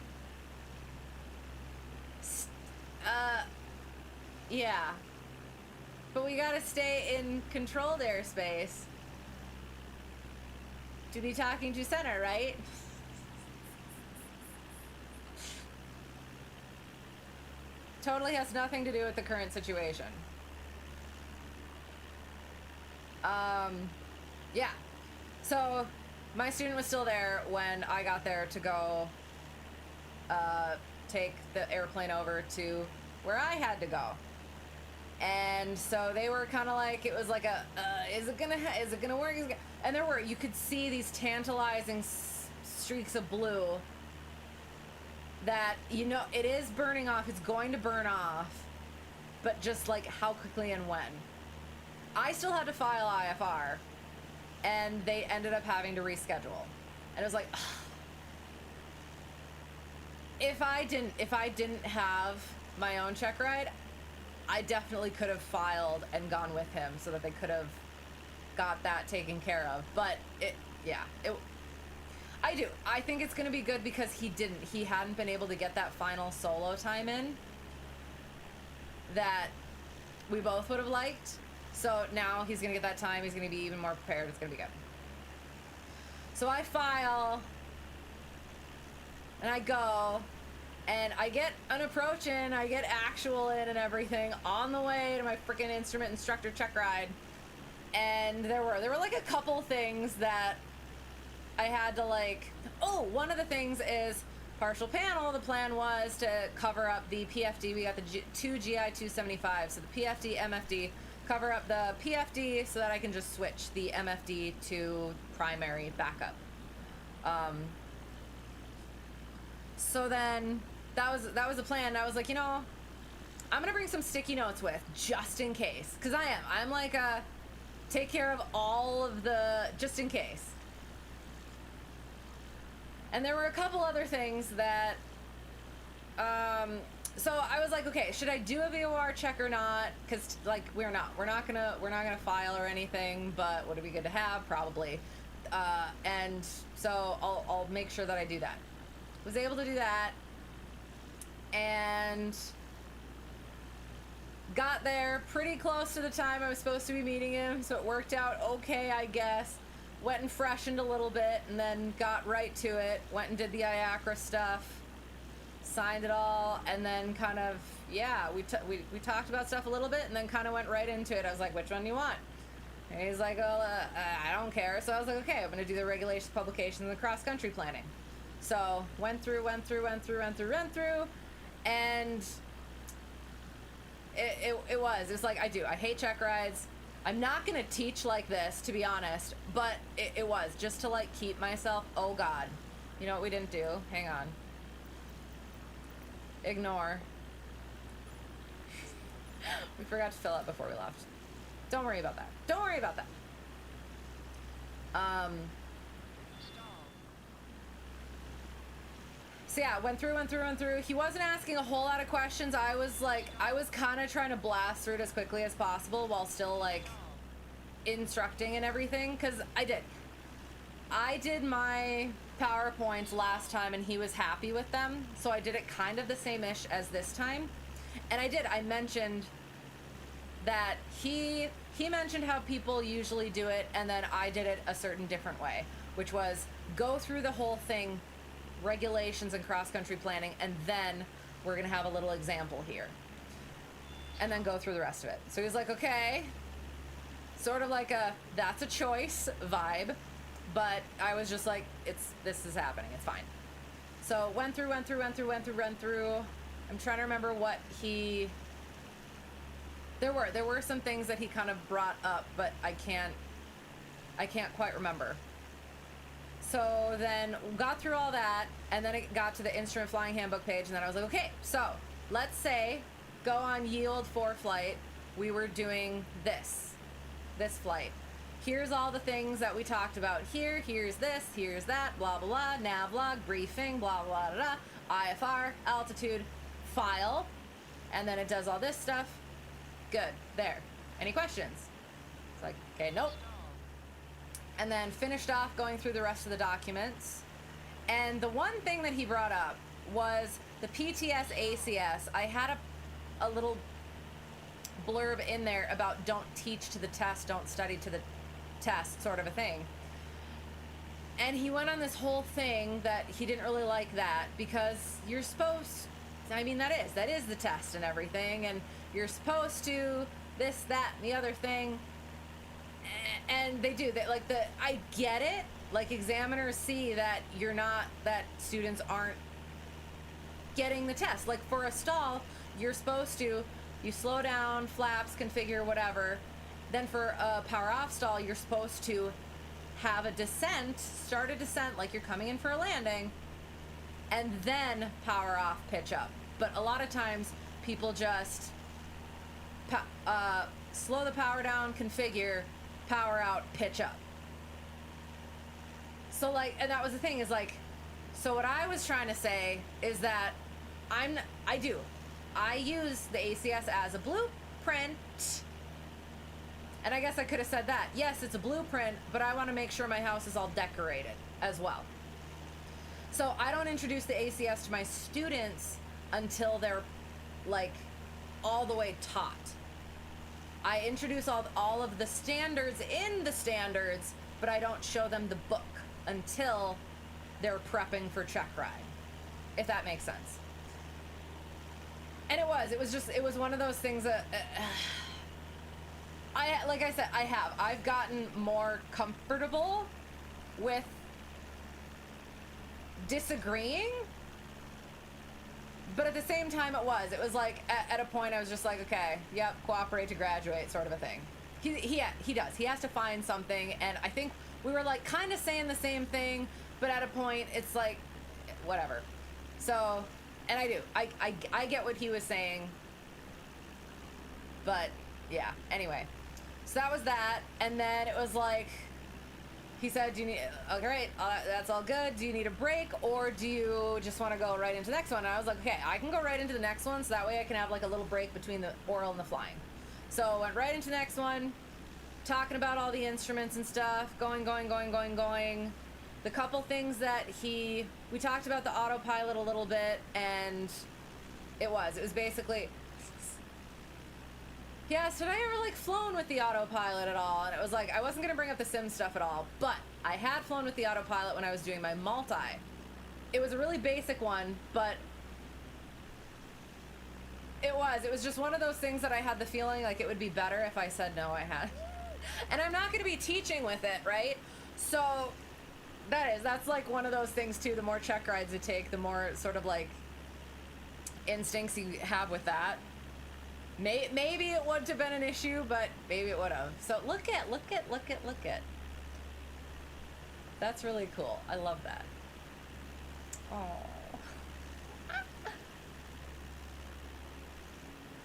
yeah. But we gotta stay in controlled airspace to be talking to center, right? Totally has nothing to do with the current situation. Yeah. So my student was still there when I got there to go take the airplane over to where I had to go. And so they were kind of like, it was like a, is it gonna work? And you could see these tantalizing streaks of blue that, you know, it is burning off. It's going to burn off, but just like how quickly and when. I still had to file IFR, and they ended up having to reschedule. And it was like, ugh. If I didn't have my own check ride, I definitely could have filed and gone with him so that they could have got that taken care of. But I think it's gonna be good because he hadn't been able to get that final solo time in that we both would have liked. So now he's gonna get that time, he's gonna be even more prepared, it's gonna be good. So I file, and I go, and I get an approach in, I get actual in and everything on the way to my freaking instrument instructor check ride. And there were like a couple things that I had to like, one of the things is partial panel, the plan was to cover up the PFD. We got the two GI 275, so the PFD, MFD, cover up the PFD so that I can just switch the MFD to primary backup. So then that was the plan. I was like, you know, I'm gonna bring some sticky notes with just in case, because I'm like take care of all of the just in case. And there were a couple other things that so I was like, okay, should I do a VOR check or not? Because like we're not gonna file or anything, but would it be good to have? Probably. And so I'll make sure that I do that. Was able to do that, and got there pretty close to the time I was supposed to be meeting him, so it worked out okay, I guess. Went and freshened a little bit, and then got right to it. Went and did the IACRA stuff, signed it all, and then kind of, yeah, we talked about stuff a little bit, and then kind of went right into it. I was like, which one do you want? And he's like, well, I don't care. So I was like, okay, I'm going to do the regulations, publications, and the cross-country planning. So went through, and it was like, I hate check rides. I'm not gonna teach like this, to be honest, but it was just to like keep myself, oh God. You know what we didn't do? Hang on. Ignore. We forgot to fill up before we left. Don't worry about that. Don't worry about that. So yeah, went through. He wasn't asking a whole lot of questions. I was kind of trying to blast through it as quickly as possible while still like instructing and everything, because I did my PowerPoints last time and he was happy with them, so I did it kind of the same-ish as this time. And I mentioned that he mentioned how people usually do it, and then I did it a certain different way, which was go through the whole thing, regulations and cross-country planning, and then we're gonna have a little example here, and then go through the rest of it. So he was like, okay, sort of like a that's a choice vibe, but I was just like, this is happening, it's fine. So went through. I'm trying to remember what there were some things that he kind of brought up, but I can't quite remember. So then got through all that, and then it got to the instrument flying handbook page, and then I was like, okay, so let's say go on yield for flight. We were doing this flight. Here's all the things that we talked about here. Here's this, here's that, blah, blah, blah, nav log, briefing, blah, blah, blah, blah, IFR, altitude, file, and then it does all this stuff. Good, there. Any questions? It's like, okay, nope. And then finished off going through the rest of the documents. And the one thing that he brought up was the PTS ACS. I had a little blurb in there about don't teach to the test, don't study to the test, sort of a thing. And he went on this whole thing that he didn't really like that, because you're supposed, I mean, that is the test and everything, and you're supposed to this, that, and the other thing. And they do that, like I get it, like examiners see that that students aren't getting the test. Like for a stall, you're supposed to, you slow down, flaps, configure, whatever. Then for a power off stall, you're supposed to have a descent, start a descent like you're coming in for a landing, and then power off, pitch up. But a lot of times people just slow the power down, configure, power out, pitch up. So like, and that was the thing, is like, so what I was trying to say is that I use the ACS as a blueprint, and I guess I could have said that. Yes, it's a blueprint, but I want to make sure my house is all decorated as well. So I don't introduce the ACS to my students until they're like all the way taught. I introduce all of the standards in the standards, but I don't show them the book until they're prepping for check ride, if that makes sense. And it was one of those things that like I said, I've gotten more comfortable with disagreeing But at the same time, it was like at a point I was just like, okay, yep, cooperate to graduate, sort of a thing. He does. He has to find something, and I think we were like kind of saying the same thing, but at a point it's like, whatever. So, and I do. I get what he was saying, but yeah. Anyway, so that was that, and then it was like. He said, do you need, oh, great, that's all good. Do you need a break, or do you just want to go right into the next one? And I was like, okay, I can go right into the next one, so that way I can have like a little break between the oral and the flying. So I went right into the next one, talking about all the instruments and stuff, going. The couple things that we talked about the autopilot a little bit, and it was basically, he asked, had I ever like flown with the autopilot at all? And it was like, I wasn't gonna bring up the sim stuff at all, but I had flown with the autopilot when I was doing my multi. It was a really basic one, but it was just one of those things that I had the feeling like it would be better if I said no, I had. And I'm not gonna be teaching with it, right? So that's like one of those things too, the more check rides you take, the more sort of like instincts you have with that. Maybe it wouldn't have been an issue, but maybe it would have. So look at. That's really cool. I love that. Oh.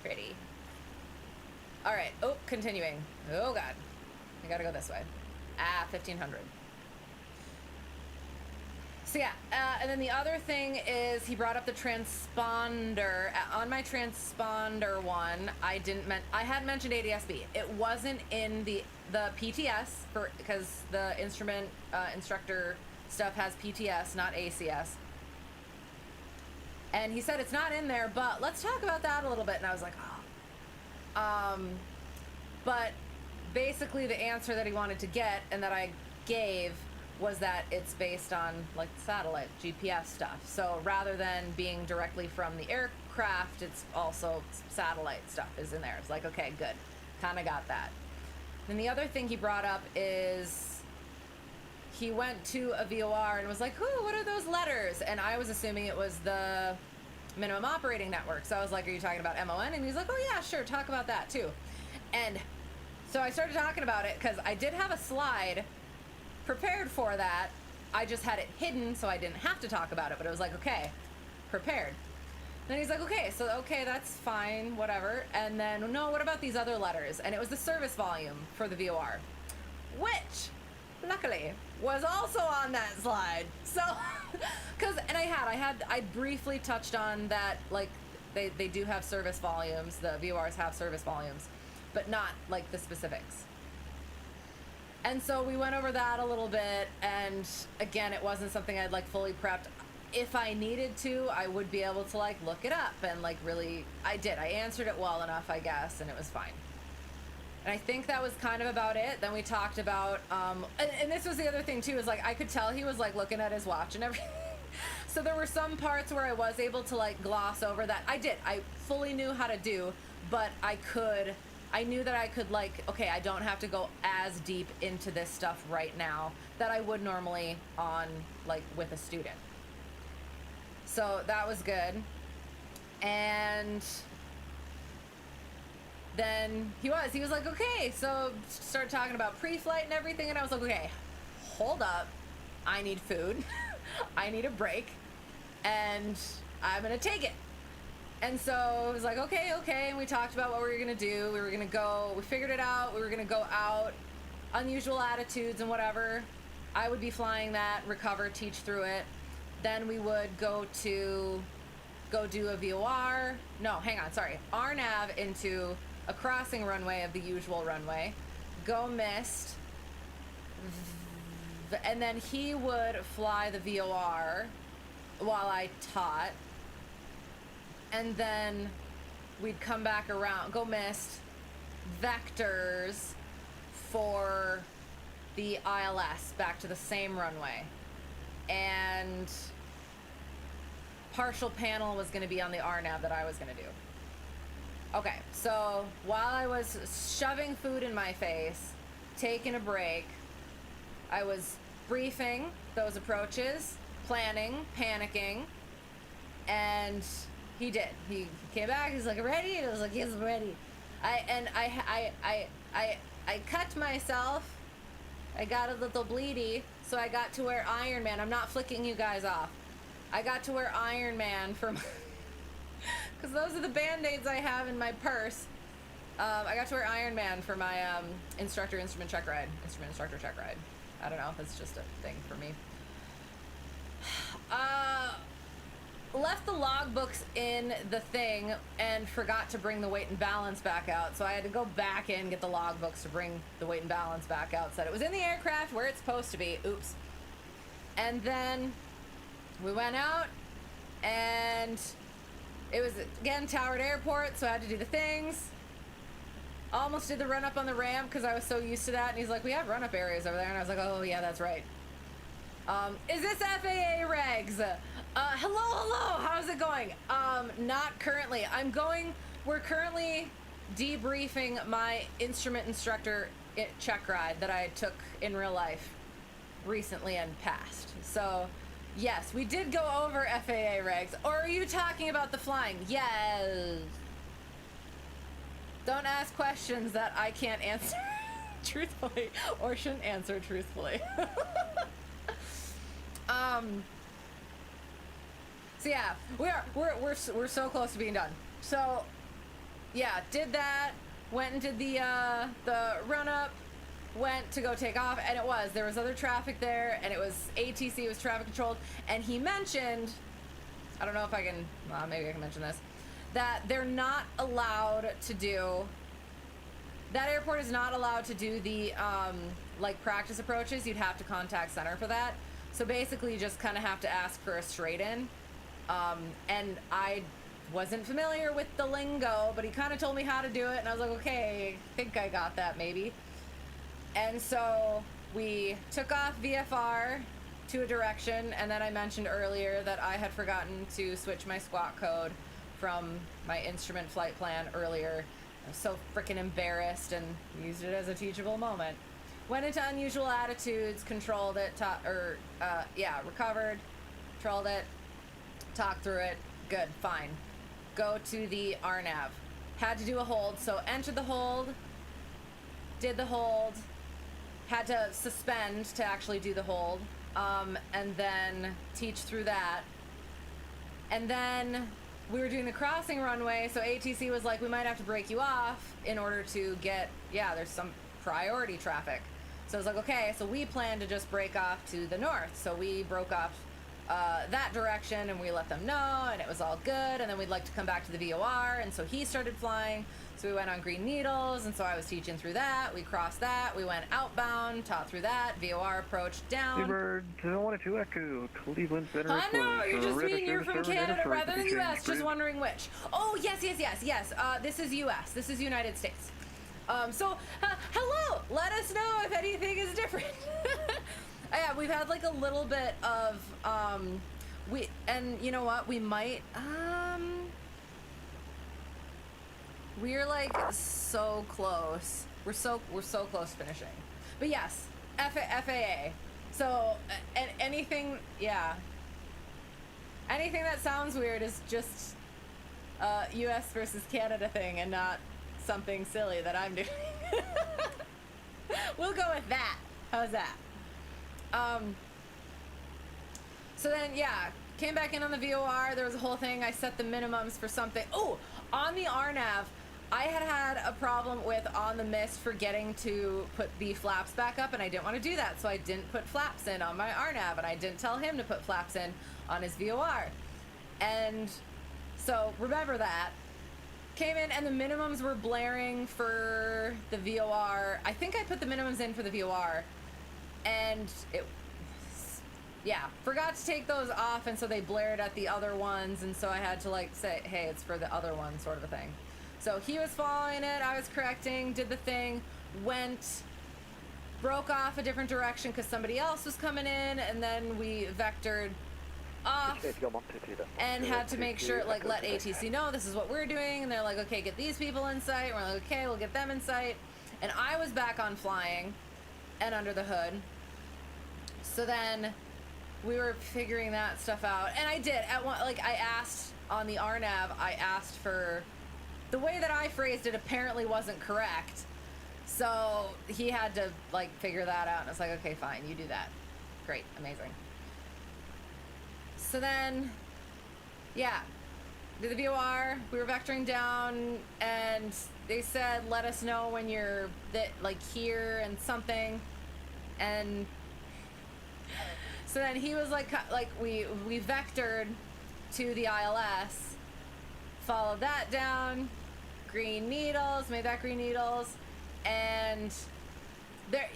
Pretty. All right. Oh, continuing. Oh, God. I gotta go this way. 1500. So yeah, and then the other thing is he brought up the transponder. On my transponder one, I hadn't mentioned ADSB. It wasn't in the PTS because the instrument instructor stuff has PTS, not ACS. And he said it's not in there, but let's talk about that a little bit. And I was like, oh. But basically the answer that he wanted to get and that I gave was that it's based on like satellite GPS stuff. So rather than being directly from the aircraft, it's also satellite stuff is in there. It's like, okay, good. Kind of got that. Then the other thing he brought up is he went to a VOR and was like, ooh, what are those letters? And I was assuming it was the minimum operating network. So I was like, are you talking about MON? And he's like, oh yeah, sure, talk about that too. And so I started talking about it because I did have a slide prepared for that. I just had it hidden so I didn't have to talk about it, but it was like, okay, prepared. Then he's like, okay, that's fine, whatever. And then, no, what about these other letters? And it was the service volume for the VOR, which luckily was also on that slide. So, I briefly touched on that, like they do have service volumes, the VORs have service volumes, but not like the specifics. And so we went over that a little bit, and again, it wasn't something I'd like fully prepped. If I needed to, I would be able to like look it up and like really, I answered it well enough, I guess, and it was fine. And I think that was kind of about it. Then we talked about, and this was the other thing too, is like, I could tell he was like looking at his watch and everything. So there were some parts where I was able to like gloss over that. I fully knew how to do, but I knew that I could like, okay, I don't have to go as deep into this stuff right now that I would normally on like with a student. So that was good. And then he was like, okay, so started talking about pre-flight and everything. And I was like, okay, hold up. I need food. I need a break. And I'm going to take it. And so it was like, okay. And we talked about what we were going to do. We figured it out. We were going to go out, unusual attitudes and whatever. I would be flying that, recover, teach through it. Then we would go do a VOR. No, hang on, sorry. RNAV into a crossing runway of the usual runway. Go missed. And then he would fly the VOR while I taught. And then we'd come back around, go missed, vectors for the ILS back to the same runway. And partial panel was going to be on the RNAV that I was going to do. Okay, so while I was shoving food in my face, taking a break, I was briefing those approaches, planning, panicking, and he did. He came back. He's like, ready? And I was like, yes, I'm ready. I cut myself. I got a little bleedy, so I got to wear Iron Man. I'm not flicking you guys off. I got to wear Iron Man for my... Because those are the Band-Aids I have in my purse. I got to wear Iron Man for my instructor check ride. I don't know. It's just a thing for me. Left the logbooks in the thing and forgot to bring the weight and balance back out. So I had to go back in, get the logbooks to bring the weight and balance back out. Said it was in the aircraft where it's supposed to be. Oops. And then we went out and it was, again, Towered Airport, so I had to do the things. Almost did the run up on the ramp because I was so used to that. And he's like, we have run up areas over there. And I was like, oh, yeah, that's right. Is this FAA regs? Hello, how's it going? Not currently. We're currently debriefing my instrument instructor check ride that I took in real life recently and past. So, yes, we did go over FAA regs. Or are you talking about the flying? Yes. Don't ask questions that I can't answer truthfully or shouldn't answer truthfully. So yeah, we're so close to being done. So yeah, did that, went and did the run up, went to go take off, and there was other traffic there, and it was ATC was traffic controlled, and he mentioned, I don't know if I can, maybe I can mention this, that they're not allowed to do, that airport is not allowed to do the like practice approaches. You'd have to contact center for that. So basically you just kind of have to ask for a straight in. And I wasn't familiar with the lingo, but he kind of told me how to do it, and I was like, okay, I think I got that maybe. And so we took off VFR to a direction, and then I mentioned earlier that I had forgotten to switch my squawk code from my instrument flight plan earlier. I was so freaking embarrassed and used it as a teachable moment. Went into unusual attitudes, controlled it, recovered, controlled it, talked through it, good, fine. Go to the RNAV. Had to do a hold, so entered the hold, did the hold, had to suspend to actually do the hold, and then teach through that. And then we were doing the crossing runway, so ATC was like, we might have to break you off in order to get, there's some priority traffic. So I was like, okay, so we plan to just break off to the north. So we broke off that direction, and we let them know, and it was all good. And then we'd like to come back to the VOR, and so he started flying. So we went on Green Needles, and so I was teaching through that. We crossed that. We went outbound, taught through that. VOR approached down. Seabird 212 Echo, Cleveland Center. I know, you just mean you're from Canada rather than US, just wondering which. Oh, yes. This is US. This is United States. Hello! Let us know if anything is different. Yeah, we've had like a little bit of, and you know what, we might, we're like so close. We're so close finishing. But yes, FAA. So, anything that sounds weird is just US versus Canada thing and not something silly that I'm doing. We'll go with that. How's that? So then, came back in on the VOR. There was a whole thing. I set the minimums for something. Oh, on the RNAV, I had a problem with on the mist forgetting to put the flaps back up, and I didn't want to do that, so I didn't put flaps in on my RNAV, and I didn't tell him to put flaps in on his VOR. And so remember that. Came in, and the minimums were blaring for the VOR. I think I put the minimums in for the VOR, and forgot to take those off, and so they blared at the other ones, and so I had to like say, hey, it's for the other one, sort of a thing. So he was following it, I was correcting, did the thing, broke off a different direction because somebody else was coming in, and then we vectored off and had to make sure, like, let ATC know this is what we're doing, and they're like, okay, get these people in sight. And we're like, okay, we'll get them in sight. And I was back on flying and under the hood. So then we were figuring that stuff out, and I did at one, like, I asked on the RNAV, I asked for, the way that I phrased it apparently wasn't correct. So he had to like figure that out, and it's like, okay, fine, you do that. Great, amazing. So then, yeah, did the VOR, we were vectoring down, and they said, let us know when you're like here and something. And so then he was like we vectored to the ILS, followed that down, green needles, made that green needles, and there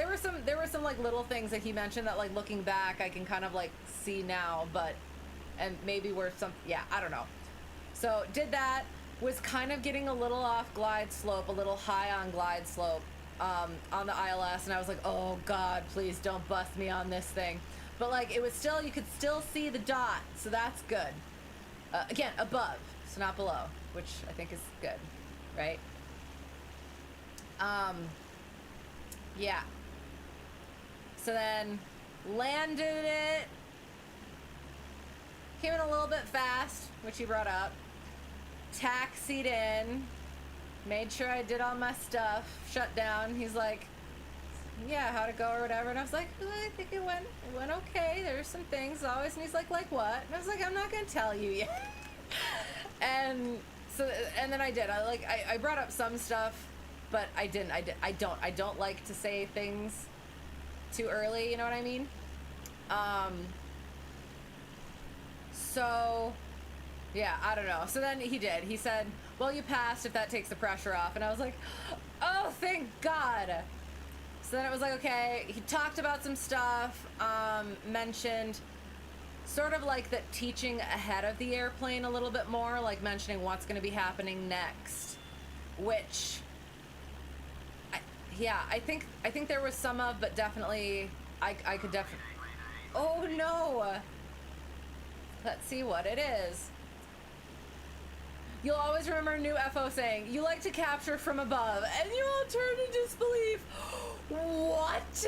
were some like little things that he mentioned that like looking back I can kind of like see now, but and maybe were some, yeah, I don't know. So did that, was kind of getting a little off glide slope, a little high on glide slope on the ILS, and I was like, oh god, please don't bust me on this thing. But like it was still, you could still see the dot, so that's good. Again, above, so not below, which I think is good, right? Yeah. So then landed it, came in a little bit fast, which he brought up, taxied in, made sure I did all my stuff, shut down. He's like, yeah, how'd it go or whatever? And I was like, oh, I think it went okay. There's some things always, and he's like what? And I was like, I'm not gonna tell you yet. And so, and then I did. I brought up some stuff, but I didn't. I don't like to say things too early. You know what I mean? So, yeah, I don't know. So then he did. He said, well, you passed if that takes the pressure off. And I was like, oh, thank God. So then it was like, okay, he talked about some stuff, mentioned sort of like that teaching ahead of the airplane a little bit more, like mentioning what's going to be happening next, which, I think there was some of, but definitely, I could definitely, oh no, let's see what it is. You'll always remember new FO saying, you like to capture from above, and you all turn in disbelief. What?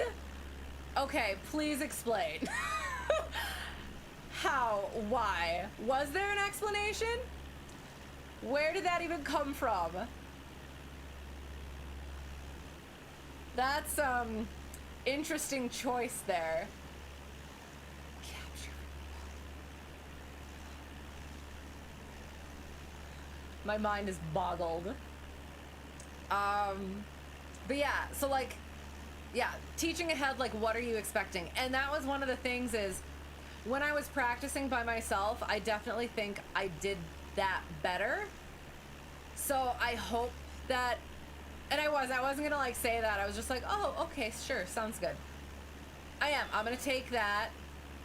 Okay, please explain. How? Why? Was there an explanation? Where did that even come from? That's, interesting choice there. Capture. My mind is boggled. But yeah, so like, yeah, teaching ahead, like, what are you expecting? And that was one of the things is, when I was practicing by myself, I definitely think I did that better. So I hope that, and I wasn't gonna like say that. I was just like, oh, okay, sure, sounds good. I'm gonna take that,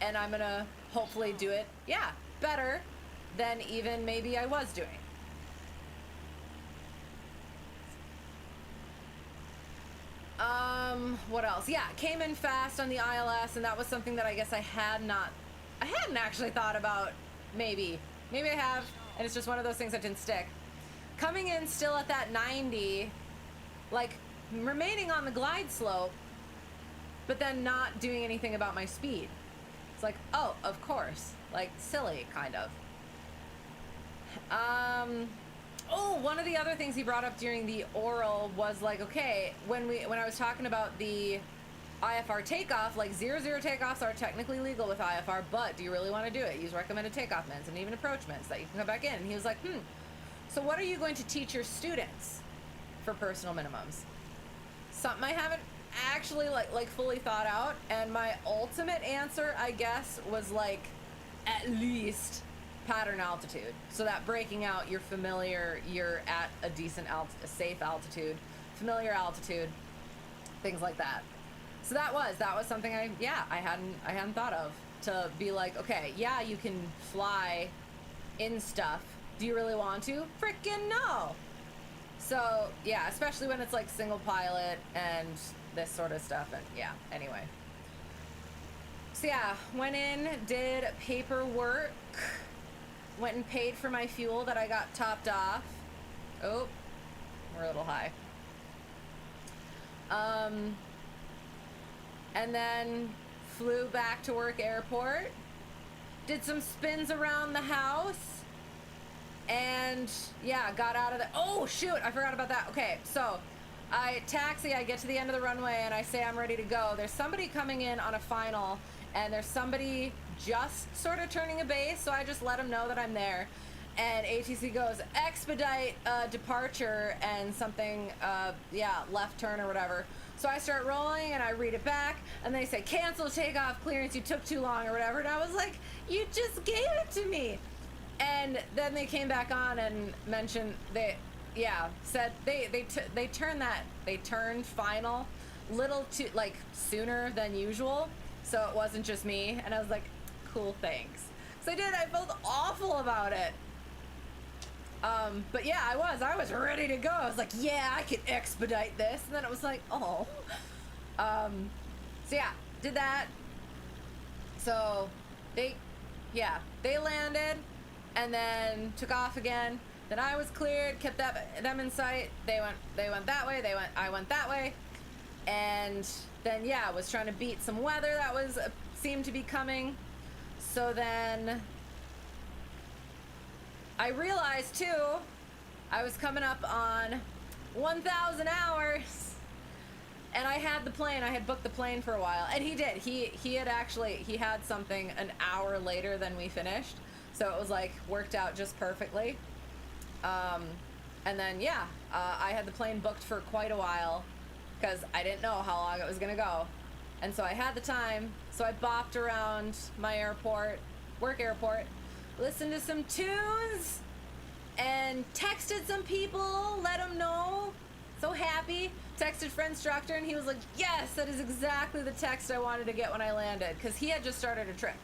and I'm gonna hopefully do it, yeah, better than even maybe I was doing. What else? Yeah, came in fast on the ILS, and that was something that I guess I hadn't actually thought about. Maybe I have, and it's just one of those things that didn't stick. Coming in still at that 90, like remaining on the glide slope, but then not doing anything about my speed. It's like, oh, of course, like silly, kind of. Oh, one of the other things he brought up during the oral was like, okay, when I was talking about the IFR takeoff, like 0-0 takeoffs are technically legal with IFR, but do you really want to do it? Use recommended takeoff mints and even approach mints that you can come back in. And he was like, so what are you going to teach your students for personal minimums? Something I haven't actually like fully thought out, and my ultimate answer, I guess, was like at least pattern altitude, so that breaking out, you're familiar, you're at a decent a safe altitude, familiar altitude, things like that. So that was something I hadn't thought of, to be like, okay, yeah, you can fly in stuff. Do you really want to? Frickin' no. So yeah, especially when it's like single pilot and this sort of stuff, and yeah, anyway. So yeah, went in, did paperwork, went and paid for my fuel that I got topped off. Oh, we're a little high. And then flew back to work airport. did some spins around the house, and yeah, got out of the, oh shoot, I forgot about that. Okay, so I taxi, I get to the end of the runway, and I say I'm ready to go. There's somebody coming in on a final, and there's somebody just sort of turning a base, so I just let them know that I'm there. And ATC goes, expedite departure and something, yeah, left turn or whatever. So I start rolling and I read it back, and they say, cancel takeoff clearance, you took too long or whatever. And I was like, you just gave it to me. And then they came back on and mentioned said they turned final little too, like, sooner than usual. So it wasn't just me. And I was like, cool, thanks. So I felt awful about it. But yeah, I was ready to go. I was like, yeah, I could expedite this. And then it was like, oh. So yeah, did that. So they landed and then took off again. Then I was cleared, kept them in sight. They went that way, I went that way. And then yeah, was trying to beat some weather that seemed to be coming. So then I realized too, I was coming up on 1,000 hours, and I had booked the plane for a while, and he did. He had something an hour later than we finished, so it was like worked out just perfectly. And then yeah, I had the plane booked for quite a while because I didn't know how long it was gonna go, and so I had the time, so I bopped around my work airport, listened to some tunes, and texted some people, let them know. So happy. Texted friend instructor, and he was like, yes, that is exactly the text I wanted to get when I landed, because he had just started a trip.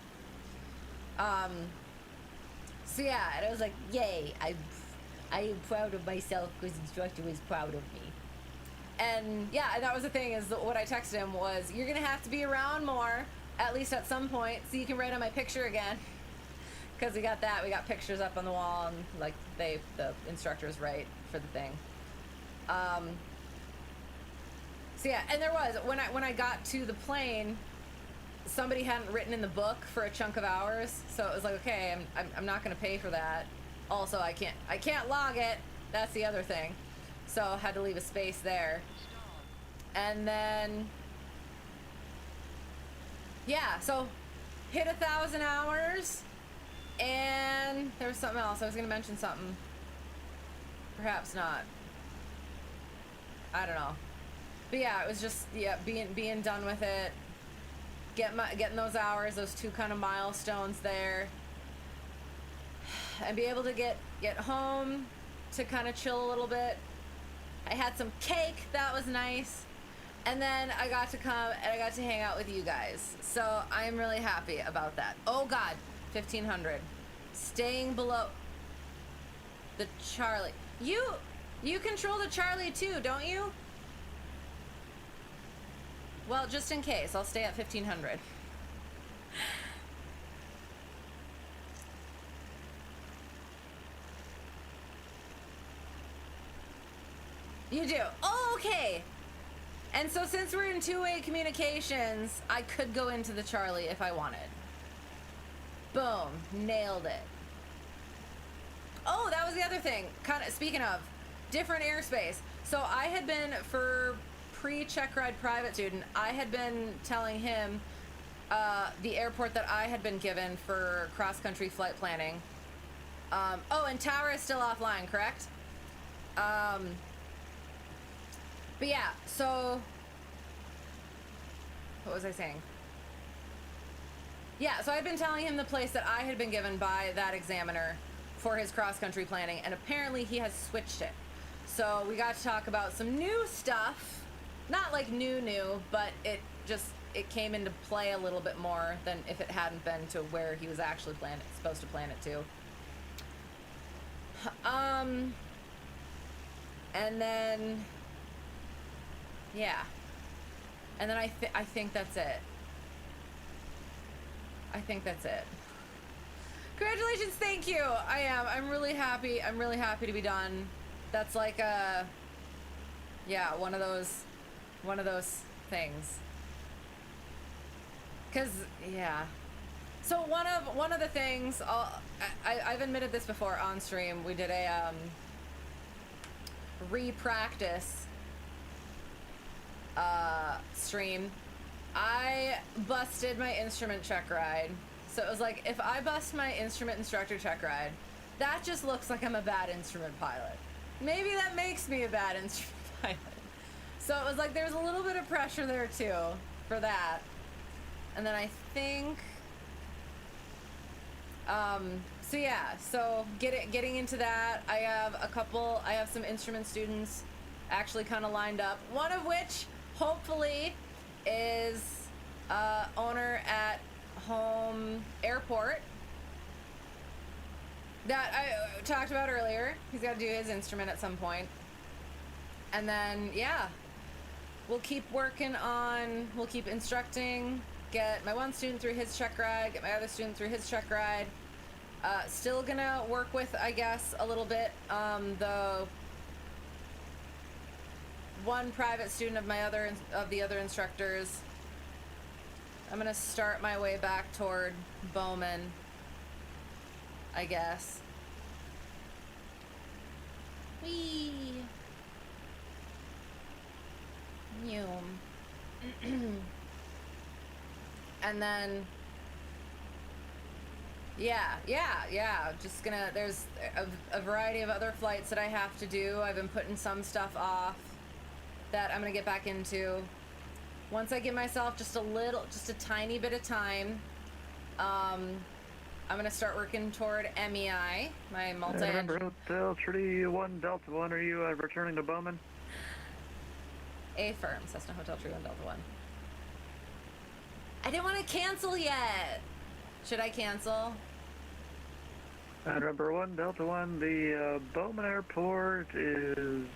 So yeah, and I was like, yay, I am proud of myself because instructor was proud of me. And yeah, and that was the thing, is that what I texted him was, you're gonna have to be around more, at least at some point, so you can write on my picture again. Because we got pictures up on the wall, and like the instructors write for the thing. So yeah, and there was, when I got to the plane, somebody hadn't written in the book for a chunk of hours, so it was like, okay, I'm not gonna pay for that. Also, I can't log it. That's the other thing. So I had to leave a space there. And then yeah, so hit 1,000 hours. And there was something else. I was going to mention something. Perhaps not. I don't know. But yeah, it was just, yeah, being done with it. Getting those hours, those two kind of milestones there. And be able to get home to kind of chill a little bit. I had some cake. That was nice. And then I got to come and I got to hang out with you guys. So I'm really happy about that. Oh God. 1,500. Staying below the Charlie. You control the Charlie too, don't you? Well, just in case, I'll stay at 1,500. You do? Oh, okay. And so since we're in two-way communications, I could go into the Charlie if I wanted. Boom. Nailed it. Oh, that was the other thing. Kind of, speaking of, different airspace. So I had been, for pre-check ride private student, I had been telling him the airport that I had been given for cross-country flight planning. Oh, and Tower is still offline, correct? But yeah, so what was I saying? Yeah, so I'd been telling him the place that I had been given by that examiner for his cross-country planning, and apparently he has switched it. So we got to talk about some new stuff. Not like new, but it came into play a little bit more than if it hadn't been to where he was actually supposed to plan it to. And then, yeah. And then I think that's it. I think that's it. Congratulations, thank you. I'm really happy. I'm really happy to be done. That's like one of those things. 'Cause, yeah. So one of the things I've admitted this before on stream. We did a re-practice stream. I busted my instrument check ride. So it was like, if I bust my instrument instructor check ride, that just looks like I'm a bad instrument pilot. Maybe that makes me a bad instrument pilot. So it was like, there's a little bit of pressure there too for that. And then I think, so yeah, so getting into that, I have some instrument students actually kind of lined up. One of which, hopefully, is owner at home airport that I talked about earlier. He's got to do his instrument at some point. And then, yeah, we'll keep instructing, get my one student through his check ride, get my other student through his check ride. Still gonna work with, I guess, a little bit, the one private student of the other instructors. I'm gonna start my way back toward Bowman, I guess. Whee! And then, yeah, just gonna, there's a variety of other flights that I have to do. I've been putting some stuff off that I'm gonna get back into. Once I give myself just a tiny bit of time, I'm gonna start working toward MEI, my multi. November Hotel Tree 1 Delta 1, are you returning to Bowman? Affirm, Cessna Hotel Tree 1 Delta 1. I didn't want to cancel yet. Should I cancel? November 1 Delta 1, the Bowman Airport is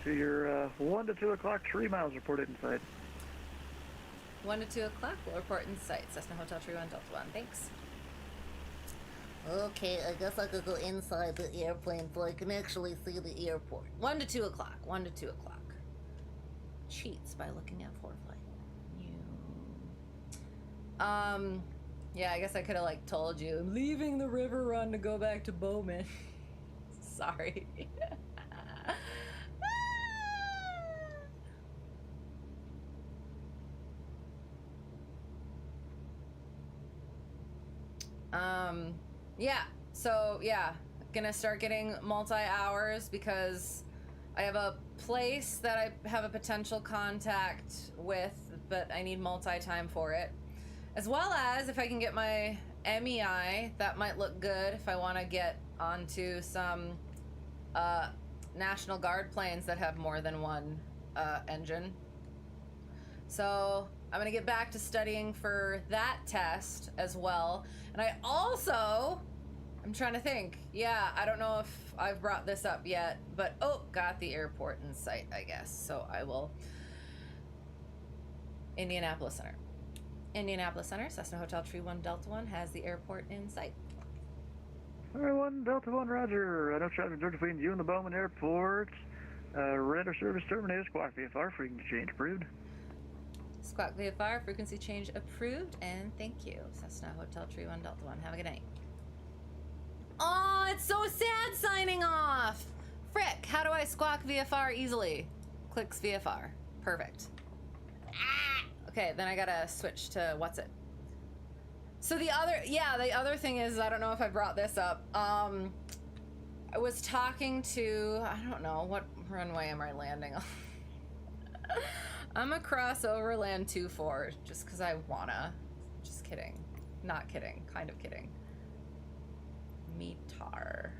to your 1 to 2 o'clock, 3 miles reported in sight. 1 to 2 o'clock, we'll report in sight. Cessna Hotel Tree 1 Delta 1, thanks. Okay, I guess I could go inside the airplane so I can actually see the airport. 1 to 2 o'clock, 1 to 2 o'clock. Cheats by looking at ForeFlight. Yeah, I guess I could have, like, told you, I'm leaving the river run to go back to Bowman. Sorry. Yeah, so, yeah, gonna start getting multi-hours because I have a place that I have a potential contact with, but I need multi-time for it. As well as, if I can get my MEI, that might look good if I want to get onto some National Guard planes that have more than one engine. So I'm going to get back to studying for that test as well. And I also, I'm trying to think. Yeah, I don't know if I've brought this up yet, but got the airport in sight, I guess. So I will. Indianapolis Center. Indianapolis Center, Cessna Hotel Tree 1 Delta 1 has the airport in sight. Alright, 1 Delta 1, roger. No traffic between you and the Bowman Airport. Radar service terminated, squawk VFR, frequency change approved. Squawk VFR, frequency change approved, and thank you. Cessna Hotel Tree 1 Delta 1, have a good night. Oh, it's so sad signing off! Frick, how do I squawk VFR easily? Clicks VFR. Perfect. Okay, then I gotta switch to what's it. So the other thing is, I don't know if I brought this up. I was talking to, I don't know, what runway am I landing on? I'm across Overland 24 just because I wanna. Just kidding. Not kidding. Kind of kidding. METAR.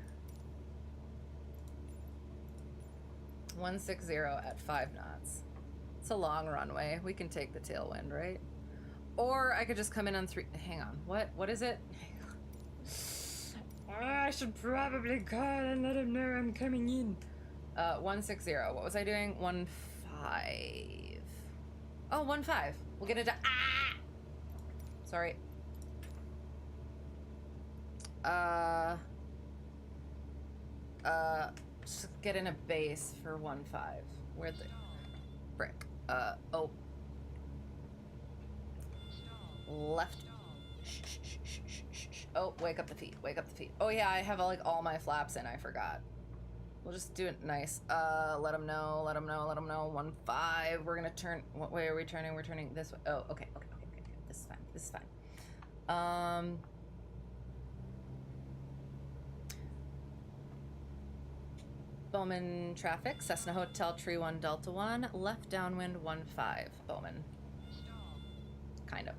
160 at 5 knots. It's a long runway. We can take the tailwind, right? Or I could just come in on 3. Hang on. What is it? I should probably call and let him know I'm coming in. 160. What was I doing? 15. Oh, 15. We'll get it to. Sorry. Just get in a base for 15. Where'd the brick? Left Oh, wake up the feet. Wake up the feet. Oh yeah, I have like all my flaps in. I forgot. We'll just do it nice. Let them know. Let them know. Let them know. 1-5. We're gonna turn. What way are we turning? We're turning this way. Oh, okay. Okay. Okay. Okay. This is fine. This is fine. Bowman traffic. Cessna Hotel Tree 1 Delta 1. Left downwind 1-5. Bowman. Kind of.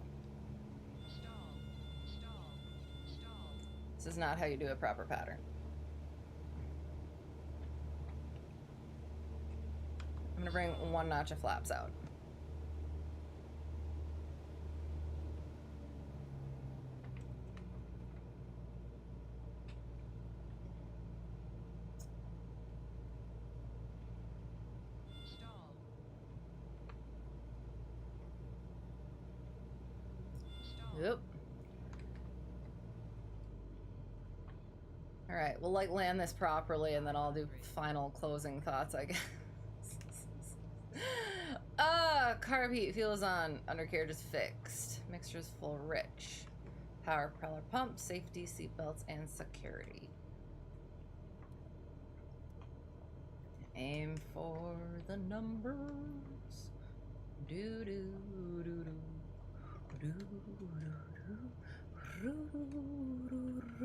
This is not how you do a proper pattern. I'm gonna bring 1 notch of flaps out. Yep. All right, we'll like land this properly and then I'll do final closing thoughts, I guess. Carb heat, fuel is on, undercarriage is fixed. Mixture is full rich. Power propeller pump, safety, seatbelts, and security. Aim for the numbers. Do do do do. Do do do do do.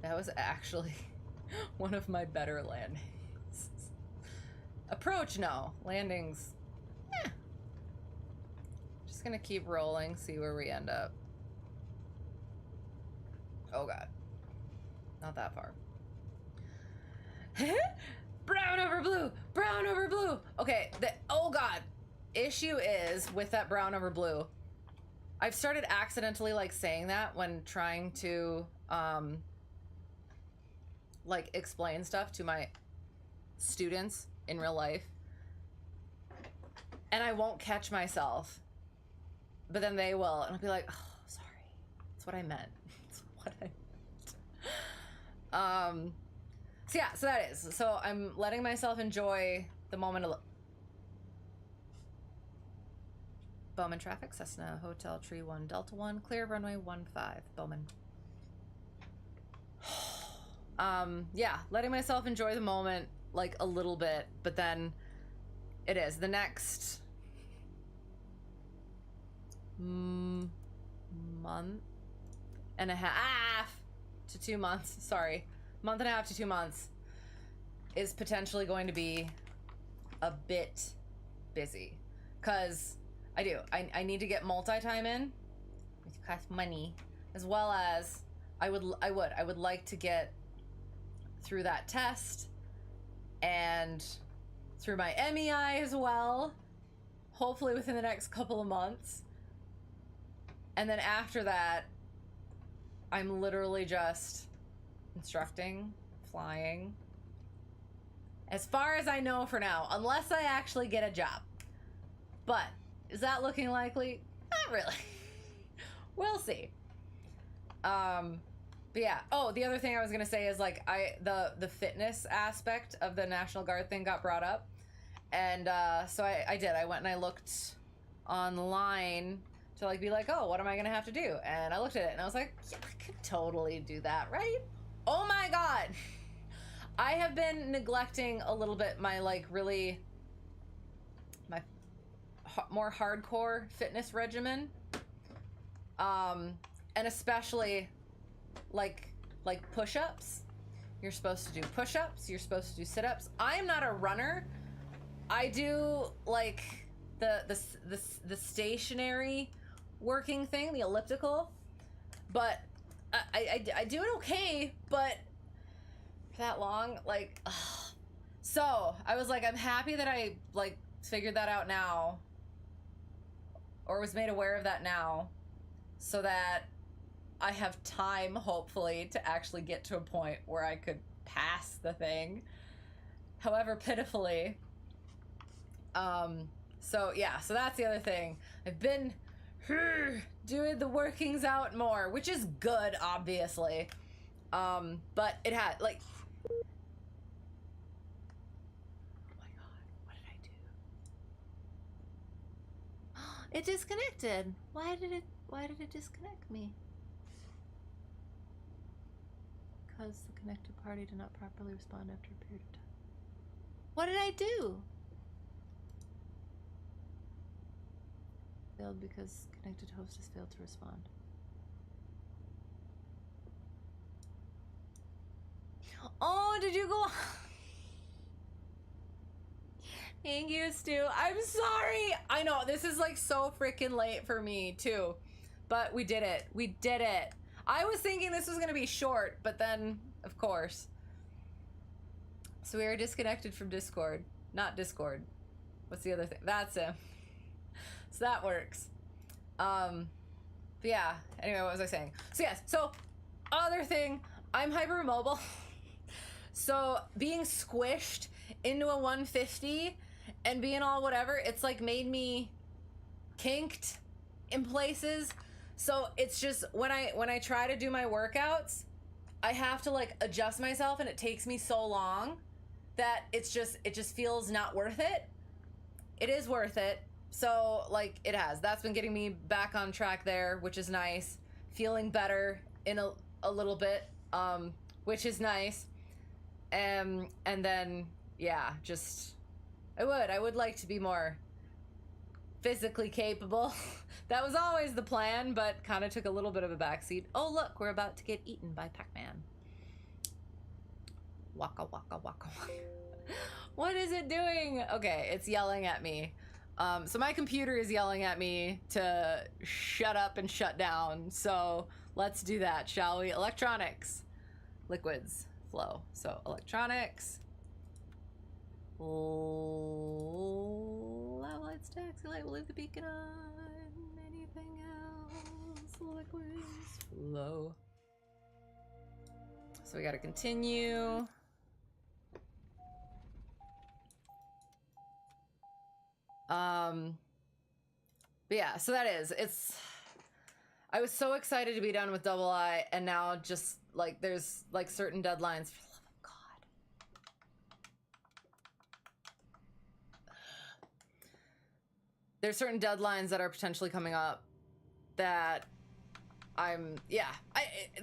That was actually one of my better landings. Approach, no. Landings, eh. Just gonna keep rolling, see where we end up. Oh god. Not that far. Brown over blue! Brown over blue! Okay, oh god. Issue is, with that brown over blue, I've started accidentally like saying that when trying to like explain stuff to my students in real life, and I won't catch myself, but then they will, and I'll be like, oh, sorry, that's what I meant. That's what I meant. So yeah, so that is, so I'm letting myself enjoy the moment of Bowman traffic, Cessna Hotel Tree 1 Delta 1, clear runway 15, Bowman. Yeah, letting myself enjoy the moment like a little bit, but then it is the next month and a half to 2 months, sorry, month and a half to 2 months is potentially going to be a bit busy, because I need to get multi-time in, which costs money, as well as I would like to get through that test and through my MEI as well, hopefully within the next couple of months. And then after that, I'm literally just instructing, flying, as far as I know for now, unless I actually get a job. But is that looking likely? Not really. We'll see. But yeah. Oh, the other thing I was gonna say is like the fitness aspect of the National Guard thing got brought up, and so I did. I went and I looked online to like be like, oh, what am I gonna have to do? And I looked at it and I was like, yeah, I could totally do that, right? Oh my god, I have been neglecting a little bit my like really my more hardcore fitness regimen, and especially like push-ups. You're supposed to do push-ups, you're supposed to do sit-ups. I am not a runner. I do like the stationary working thing, the elliptical, but I do it okay, but for that long, like, ugh. So I was like, I'm happy that I like figured that out now, or was made aware of that now, so that I have time, hopefully, to actually get to a point where I could pass the thing, however pitifully. So yeah, so that's the other thing. I've been doing the workings out more, which is good, obviously. But it had, like, oh my god, what did I do? It disconnected. Why did it disconnect me? Because the connected party did not properly respond after a period of time. What did I do? Failed because connected host has failed to respond. Oh, did you go? Thank you, Stu. I'm sorry. I know this is like so freaking late for me too, but we did it. We did it. I was thinking this was gonna be short, but then of course. So we are disconnected from Discord. Not Discord. What's the other thing? That's him. So that works. But yeah, anyway, what was I saying? So yes, so other thing, I'm hypermobile. So being squished into a 150 and being all whatever, it's like made me kinked in places. So it's just when I try to do my workouts, I have to like adjust myself, and it takes me so long that it just feels not worth it. It is worth it. So like it has. That's been getting me back on track there, which is nice. Feeling better in a little bit, which is nice. And then yeah, just I would like to be more physically capable. That was always the plan, but kind of took a little bit of a backseat. Oh look, we're about to get eaten by Pac-Man. Waka waka waka waka. What is it doing? Okay, it's yelling at me. So my computer is yelling at me to shut up and shut down. So let's do that, shall we? Electronics, liquids, flow. So electronics, lights, taxi light, will leave the beacon on. Anything else? Liquids, flow. So we gotta continue. But yeah, so that is, I was so excited to be done with Double I, and now just like there's like certain deadlines, for the love of God. There's certain deadlines that are potentially coming up that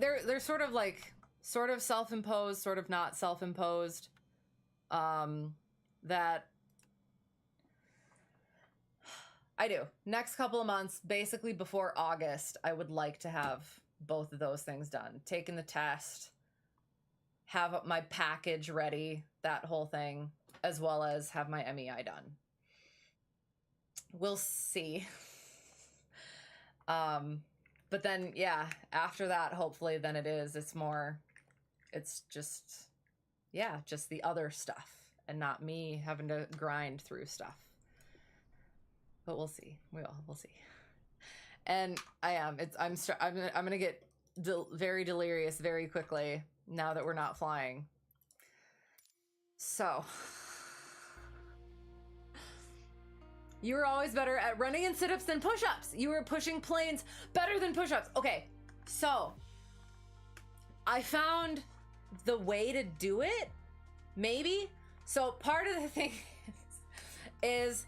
they're sort of like, sort of self-imposed, sort of not self-imposed, that I do. Next couple of months, basically before August, I would like to have both of those things done. Taken the test, have my package ready, that whole thing, as well as have my MEI done. We'll see. But then, yeah, after that, hopefully, then it's just, yeah, just the other stuff and not me having to grind through stuff. But we'll see. We'll see. And I'm gonna get very delirious very quickly now that we're not flying. So you were always better at running and sit-ups than push-ups. You were pushing planes better than push-ups. Okay, so I found the way to do it, maybe. So part of the thing is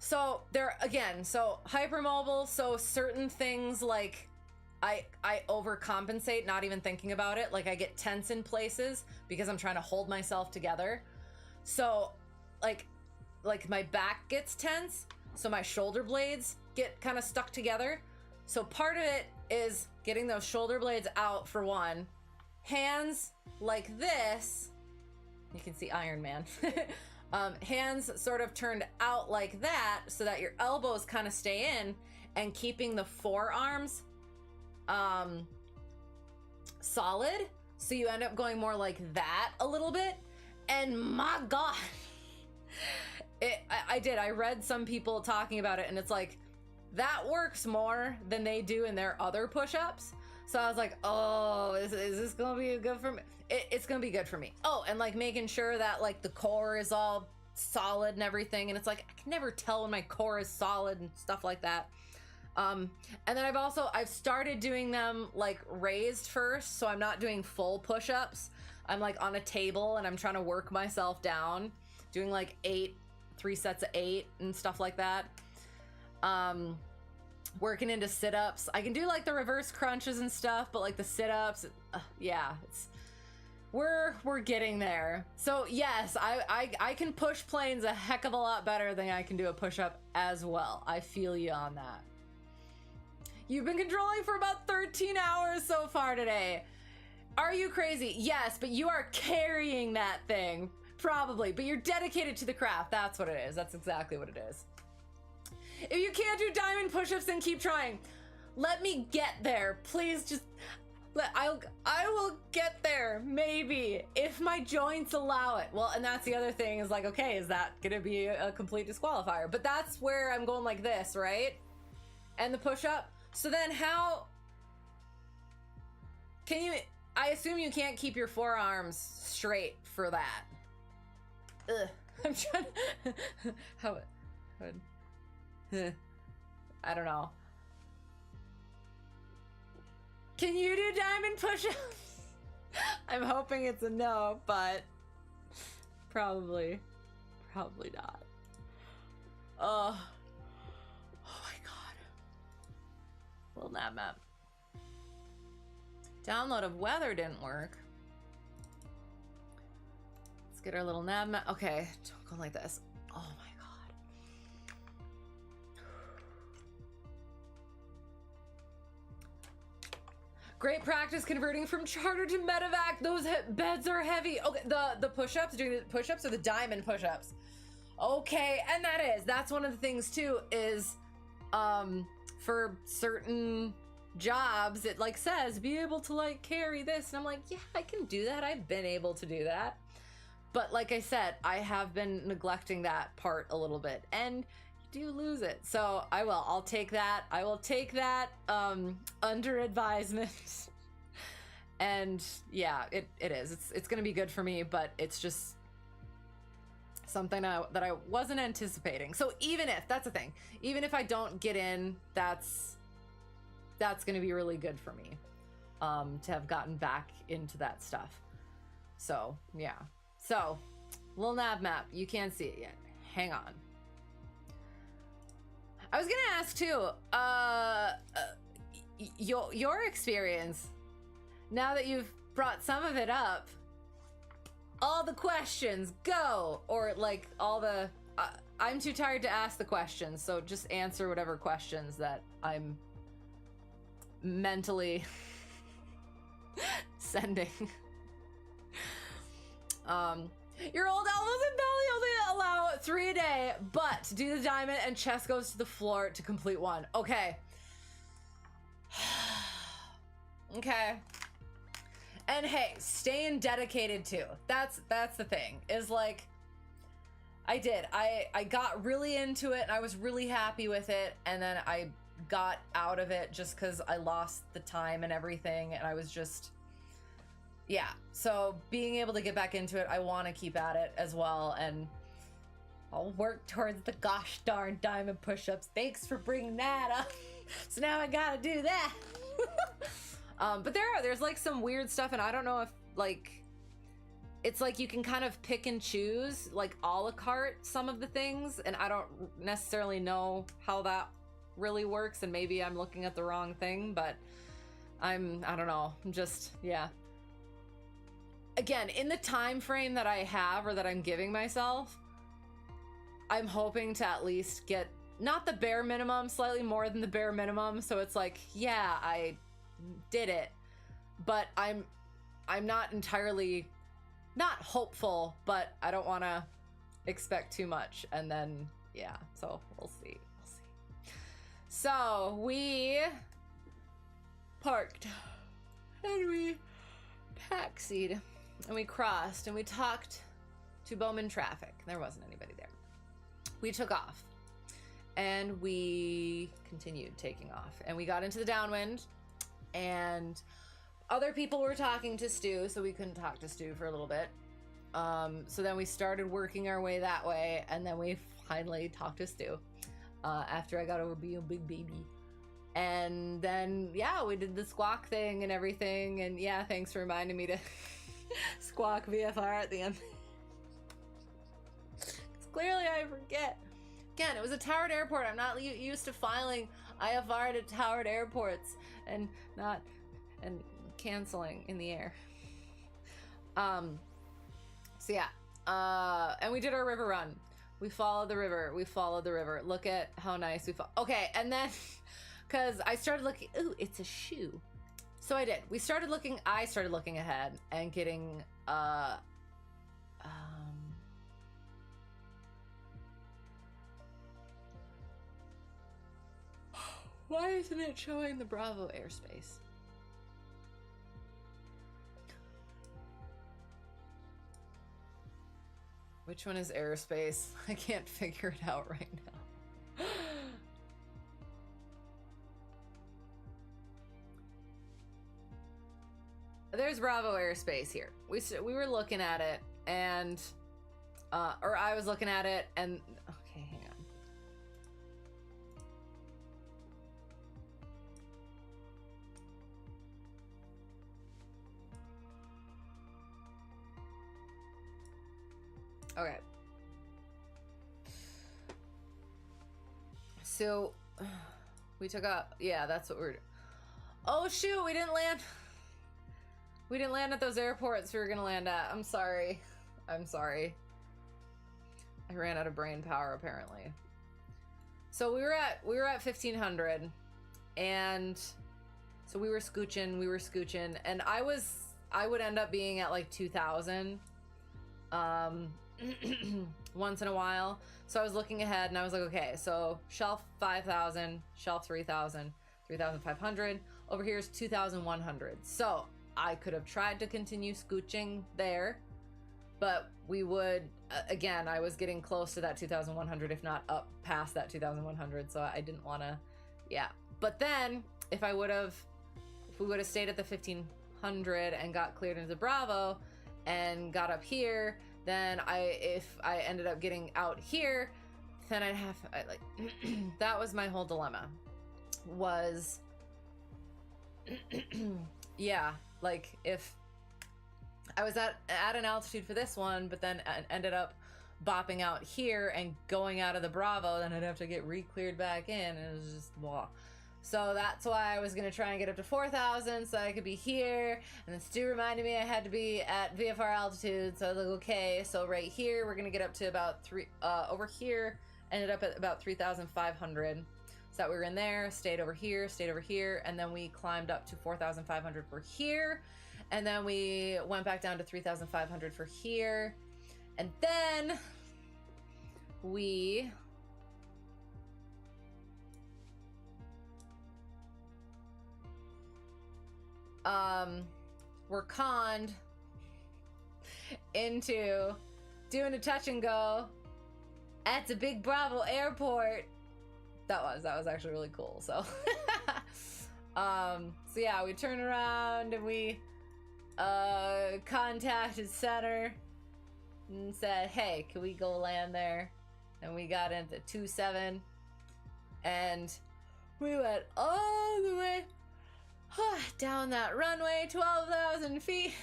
so there again, so hypermobile, so certain things like I overcompensate, not even thinking about it. Like I get tense in places because I'm trying to hold myself together. So like my back gets tense, so my shoulder blades get kind of stuck together. So part of it is getting those shoulder blades out for one. Hands like this. You can see Iron Man. Hands sort of turned out like that so that your elbows kind of stay in, and keeping the forearms solid, so you end up going more like that a little bit. And my God, I read some people talking about it, and it's like that works more than they do in their other push-ups. So I was like, oh, is this gonna be good for me? It's gonna be good for me. Oh, and like making sure that like the core is all solid and everything. And it's like, I can never tell when my core is solid and stuff like that. And then I've started doing them like raised first. So I'm not doing full push-ups. I'm like on a table and I'm trying to work myself down, doing like 3 sets of 8 and stuff like that. working into sit-ups. I can do like the reverse crunches and stuff, but like the sit-ups, yeah, we're getting there. So yes, I can push planes a heck of a lot better than I can do a push-up as well. I feel you on that. You've been controlling for about 13 hours so far today. Are you crazy? Yes, but you are carrying that thing. Probably, but you're dedicated to the craft. That's what it is. That's exactly what it is. If you can't do diamond push-ups, then keep trying. Let me get there. Please just... I will get there, maybe, if my joints allow it. Well, and that's the other thing is like, okay, is that gonna be a complete disqualifier? But that's where I'm going like this, right? And the push-up. So then how... Can you... I assume you can't keep your forearms straight for that. Ugh. I'm trying to... How... I don't know. Can you do diamond push-ups? I'm hoping it's a no, but probably not. Oh my god. Little nap map. Download of weather didn't work. Let's get our little nav map. Okay, going like this. Oh my god. Great practice converting from charter to medevac. Those beds are heavy. Okay, the push-ups, doing the push-ups or the diamond push-ups. Okay, and that's one of the things too is for certain jobs it like says be able to like carry this, and I'm like, yeah, I can do that. I've been able to do that. But like I said, I have been neglecting that part a little bit, and you do lose it. So I'll take that. I will take that under advisement. And yeah, it is. It's gonna be good for me, but it's just something that I wasn't anticipating. So even if, that's the thing, even if I don't get in, that's gonna be really good for me to have gotten back into that stuff. So yeah. So, little nav map. You can't see it yet. Hang on. I was gonna ask too, your experience, now that you've brought some of it up, all the questions, go! Or like all the, I'm too tired to ask the questions, so just answer whatever questions that I'm mentally sending. Your old elbows and belly only allow 3 a day, but do the diamond and chest goes to the floor to complete 1. Okay. Okay. And hey, staying dedicated too. That's the thing. Is like, I got really into it and I was really happy with it, and then I got out of it just because I lost the time and everything, and I was just... Yeah, so being able to get back into it, I want to keep at it as well, and I'll work towards the gosh darn diamond push-ups. Thanks for bringing that up. So now I gotta do that. But there's like some weird stuff, and I don't know if like, it's like you can kind of pick and choose, like a la carte some of the things, and I don't necessarily know how that really works, and maybe I'm looking at the wrong thing, but I don't know, I'm just, yeah. Again, in the time frame that I have, or that I'm giving myself, I'm hoping to at least get not the bare minimum, slightly more than the bare minimum. So it's like, yeah, I did it, but I'm not entirely, not hopeful, but I don't want to expect too much. And then, yeah, so we'll see. So we parked and we taxied. And we crossed and we talked to Bowman traffic. There wasn't anybody there. We took off and we continued taking off, and we got into the downwind, and other people were talking to Stu, so we couldn't talk to Stu for a little bit. So then we started working our way that way, and then we finally talked to Stu after I got over being a big baby. And then, yeah, we did the squawk thing and everything, and yeah, thanks for reminding me to squawk VFR at the end. Clearly I forget. Again, it was a towered airport. I'm not used to filing IFR to towered airports and canceling in the air. So yeah, and we did our river run. We followed the river. We followed the river. Look at how nice we followed. Okay, and then, because I started looking, ooh, it's a shoe. So I did. I started looking ahead and getting, why isn't it showing the Bravo airspace? Which one is airspace? I can't figure it out right now. There's Bravo airspace here. We were looking at it and, or I was looking at it and, okay, hang on. Okay. So we took up, yeah, that's what we're, oh shoot, we didn't land at those airports we were gonna land at. I'm sorry. I ran out of brain power apparently. So we were at 1500 and so we were scooching and I would end up being at like 2000 once in a while. So I was looking ahead and I was like, okay, so shelf 5,000, shelf 3,000, 3,500. Over here is 2,100. So I could have tried to continue scooching there, but we would, again, I was getting close to that 2,100, if not up past that 2,100. So I didn't want to, yeah. But then if we would have stayed at the 1,500 and got cleared into the Bravo and got up here, then if I ended up getting out here, then I'd have, that was my whole dilemma, was, yeah, like if I was at an altitude for this one, but then ended up bopping out here and going out of the Bravo, then I'd have to get re-cleared back in, and it was just blah. So that's why I was gonna try and get up to 4,000 so I could be here. And then Stu reminded me I had to be at VFR altitude. So I was like, okay, so right here, we're gonna get up to about over here, ended up at about 3,500. So that we were in there, stayed over here, and then we climbed up to 4,500 for here. And then we went back down to 3,500 for here. And then we were conned into doing a touch and go at the Big Bravo airport. That was actually really cool. So so yeah, we turned around and we contacted center and said, hey, can we go land there? And we got into 27 and we went all the way down that runway, 12,000 feet.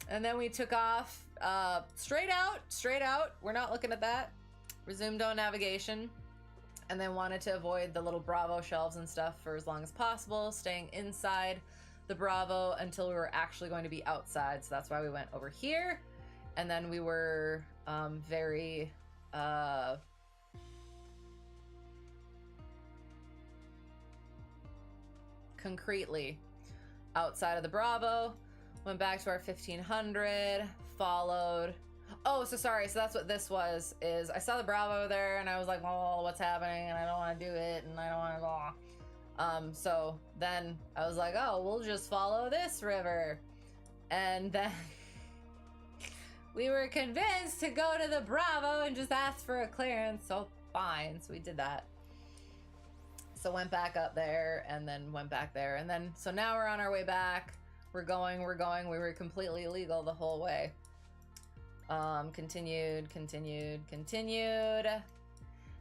And then we took off straight out. We're not looking at that. Resumed on navigation. And then wanted to avoid the little Bravo shelves and stuff for as long as possible, staying inside the Bravo until we were actually going to be outside. So that's why we went over here. And then we were very concretely outside of the Bravo, went back to our 1500, followed. Oh, so sorry. So that's what this was, is I saw the Bravo there and I was like, oh, what's happening? And I don't want to do it. And I don't want to go. So then I was like, oh, we'll just follow this river. And then we were convinced to go to the Bravo and just ask for a clearance. So fine. So we did that. So went back up there and then went back there. And then, so now we're on our way back. We're going. We were completely illegal the whole way. Continued.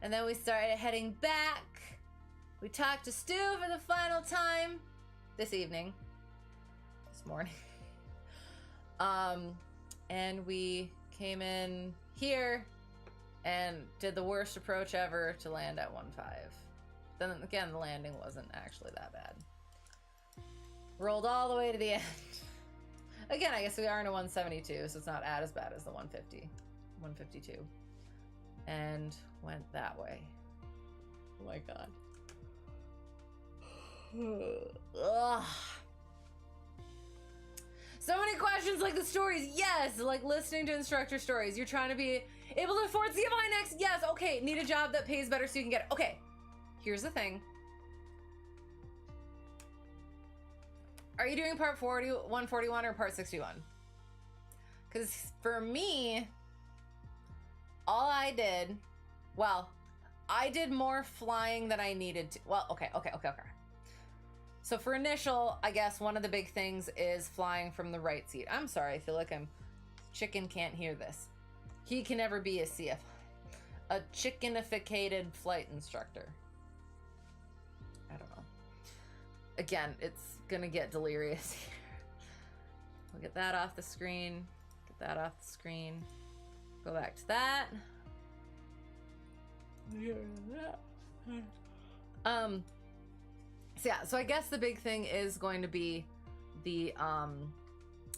And then we started heading back. We talked to Stu for the final time this morning. And we came in here and did the worst approach ever to land at 1.5. Then again, the landing wasn't actually that bad. Rolled all the way to the end. Again, I guess we are in a 172, so it's not as bad as the 150. 152. And went that way. Oh my god. Ugh. So many questions like the stories. Yes, like listening to instructor stories. You're trying to be able to afford CFI next. Yes, okay. Need a job that pays better so you can get it. Okay, here's the thing. Are you doing part 141 or part 61? Because for me, all I did, well, I did more flying than I needed to. Well, okay. So for initial, I guess one of the big things is flying from the right seat. I'm sorry, I feel like chicken can't hear this. He can never be a CFI. A chickenificated flight instructor. I don't know. Again, it's gonna get delirious here. We'll get that off the screen. Get that off the screen. Go back to that. So yeah, so I guess the big thing is going to be the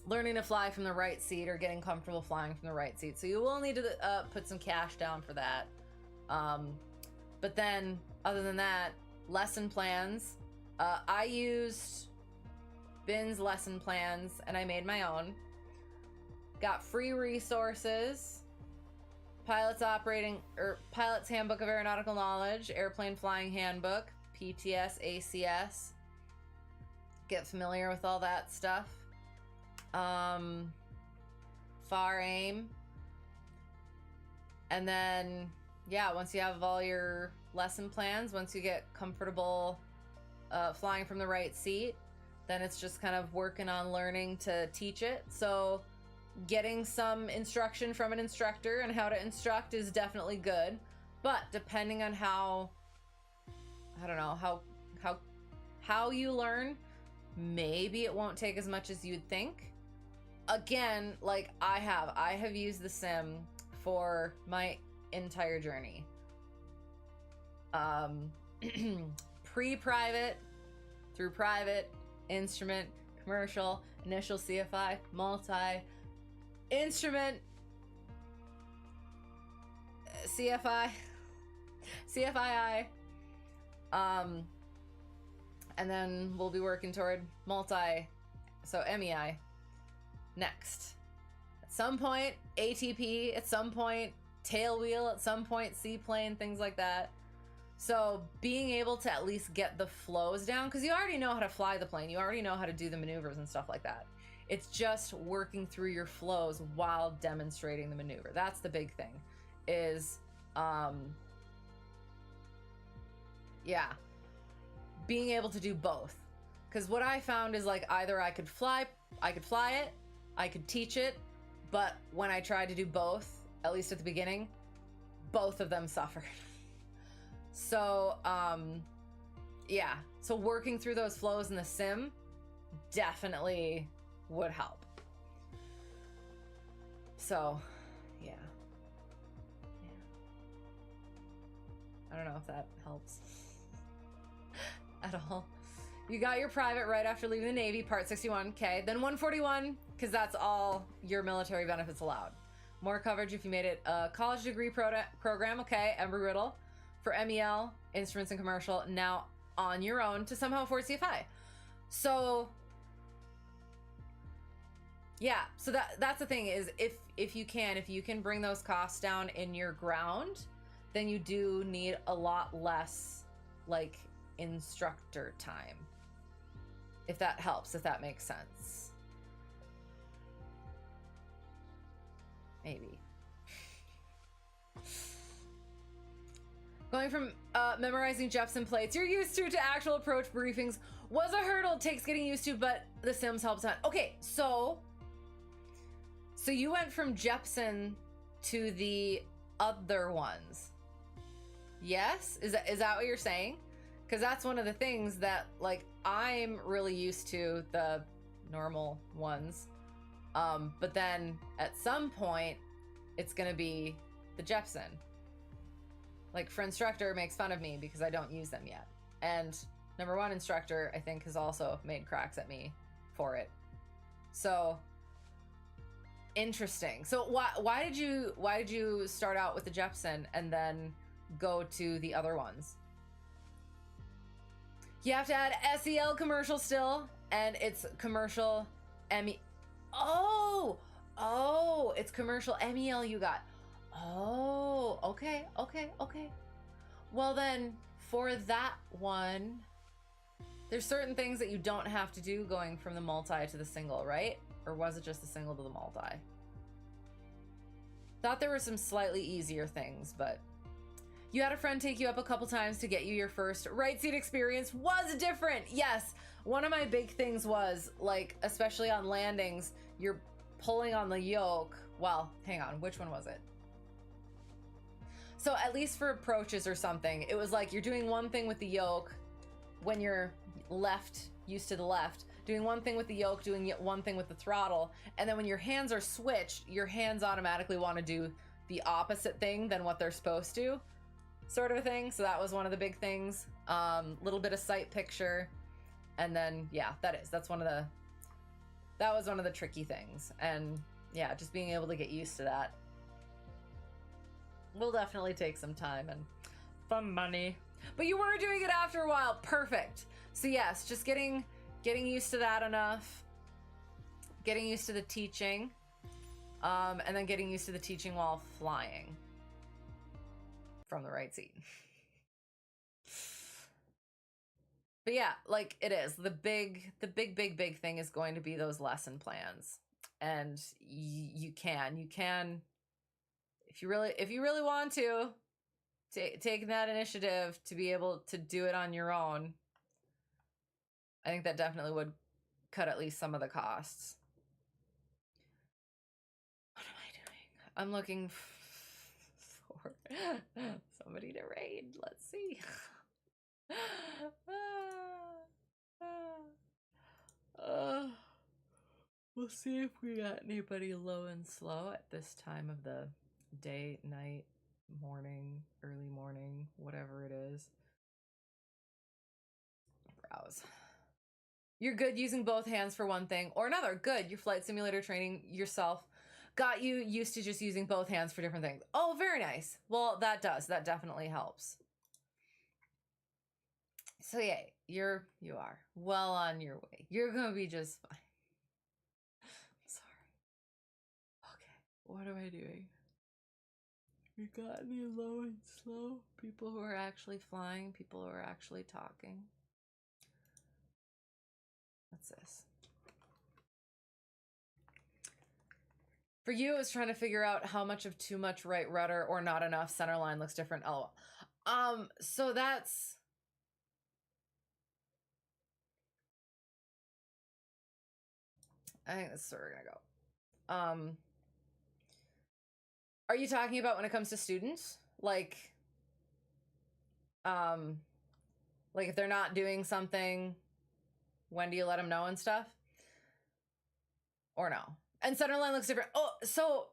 learning to fly from the right seat or getting comfortable flying from the right seat. So you will need to put some cash down for that. But then, other than that, lesson plans. I used Bin's lesson plans and I made my own. Got free resources. Pilot's Handbook of Aeronautical Knowledge, Airplane Flying Handbook, PTS, ACS. Get familiar with all that stuff. FAR AIM. And then, yeah, once you have all your lesson plans, once you get comfortable flying from the right seat, then it's just kind of working on learning to teach it. So getting some instruction from an instructor and how to instruct is definitely good, but depending on how, I don't know, how you learn, maybe it won't take as much as you'd think. Again, like I have used the sim for my entire journey. Pre-private, through private, instrument, commercial, initial CFI, multi, instrument, CFI, CFII, and then we'll be working toward multi, so MEI next. At some point, ATP, at some point, tailwheel, at some point, seaplane, things like that. So being able to at least get the flows down, because you already know how to fly the plane, you already know how to do the maneuvers and stuff like that. It's just working through your flows while demonstrating the maneuver. That's the big thing, is, yeah, being able to do both. Because what I found is like either I could fly it, I could teach it, but when I tried to do both, at least at the beginning, both of them suffered. So, yeah, so working through those flows in the sim definitely would help. So, yeah. I don't know if that helps at all. You got your private right after leaving the Navy, part 61, okay. Then 141, because that's all your military benefits allowed. More coverage if you made it a college degree program, okay, Embry-Riddle. For MEL, instruments and commercial, now on your own to somehow afford CFI. So, yeah, so that's the thing is if you can bring those costs down in your ground, then you do need a lot less like instructor time. If that helps, if that makes sense. Maybe. Going from memorizing Jepson plates you're used to actual approach briefings was a hurdle. It takes getting used to, but the Sims helps out. Okay, so you went from Jepson to the other ones. Yes? Is that what you're saying? Because that's one of the things that, like, I'm really used to the normal ones. But then at some point, it's going to be the Jepson. Like, for instructor makes fun of me because I don't use them yet. And number one instructor, I think, has also made cracks at me for it. So interesting. So why did you start out with the Jepson and then go to the other ones? You have to add SEL commercial still, and it's commercial ME. Oh, it's commercial MEL you got. Oh, okay. Well then, for that one, there's certain things that you don't have to do going from the multi to the single, right? Or was it just the single to the multi? Thought there were some slightly easier things, but you had a friend take you up a couple times to get you your first right seat experience. Was different. Yes. One of my big things was, like, especially on landings, you're pulling on the yoke. Well, hang on, which one was it? So at least for approaches or something, it was like you're doing one thing with the yoke when you're used to the left, doing one thing with the yoke, doing one thing with the throttle, and then when your hands are switched, your hands automatically want to do the opposite thing than what they're supposed to, sort of a thing. So that was one of the big things. Little bit of sight picture, and then yeah, that was one of the tricky things. And yeah, just being able to get used to that will definitely take some time and some money. But you were doing it after a while. Perfect. So yes, just getting used to that enough, getting used to the teaching, and then getting used to the teaching while flying from the right seat. But yeah, like, it is the big thing is going to be those lesson plans. And you can, if you really want to, take that initiative to be able to do it on your own. I think that definitely would cut at least some of the costs. What am I doing? I'm looking for somebody to raid. Let's see. We'll see if we got anybody low and slow at this time of the day, night, morning, early morning, whatever it is. Browse. You're good using both hands for one thing or another. Good. Your flight simulator training yourself got you used to just using both hands for different things. Oh, very nice. Well, that definitely helps. So yeah, you are well on your way. You're gonna be just fine. Sorry. Okay, what am I doing? We got any low and slow? People who are actually flying, people who are actually talking. What's this? For you, it was trying to figure out how much of too much right rudder or not enough center line looks different. Oh, so that's... I think that's where we're gonna go. Are you talking about when it comes to students? Like if they're not doing something, when do you let them know and stuff? Or no? And center line looks different. Oh, so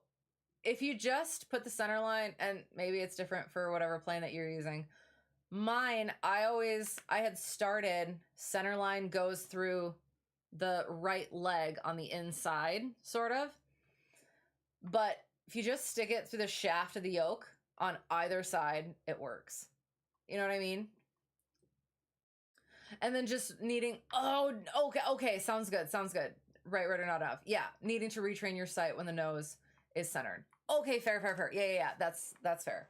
if you just put the center line, and maybe it's different for whatever plane that you're using. Mine, I had started center line goes through the right leg on the inside, sort of. But if you just stick it through the shaft of the yoke on either side, it works. You know what I mean? And then just needing, okay, sounds good. Right rudder not enough. Yeah, needing to retrain your sight when the nose is centered. Okay, fair. Yeah, that's fair.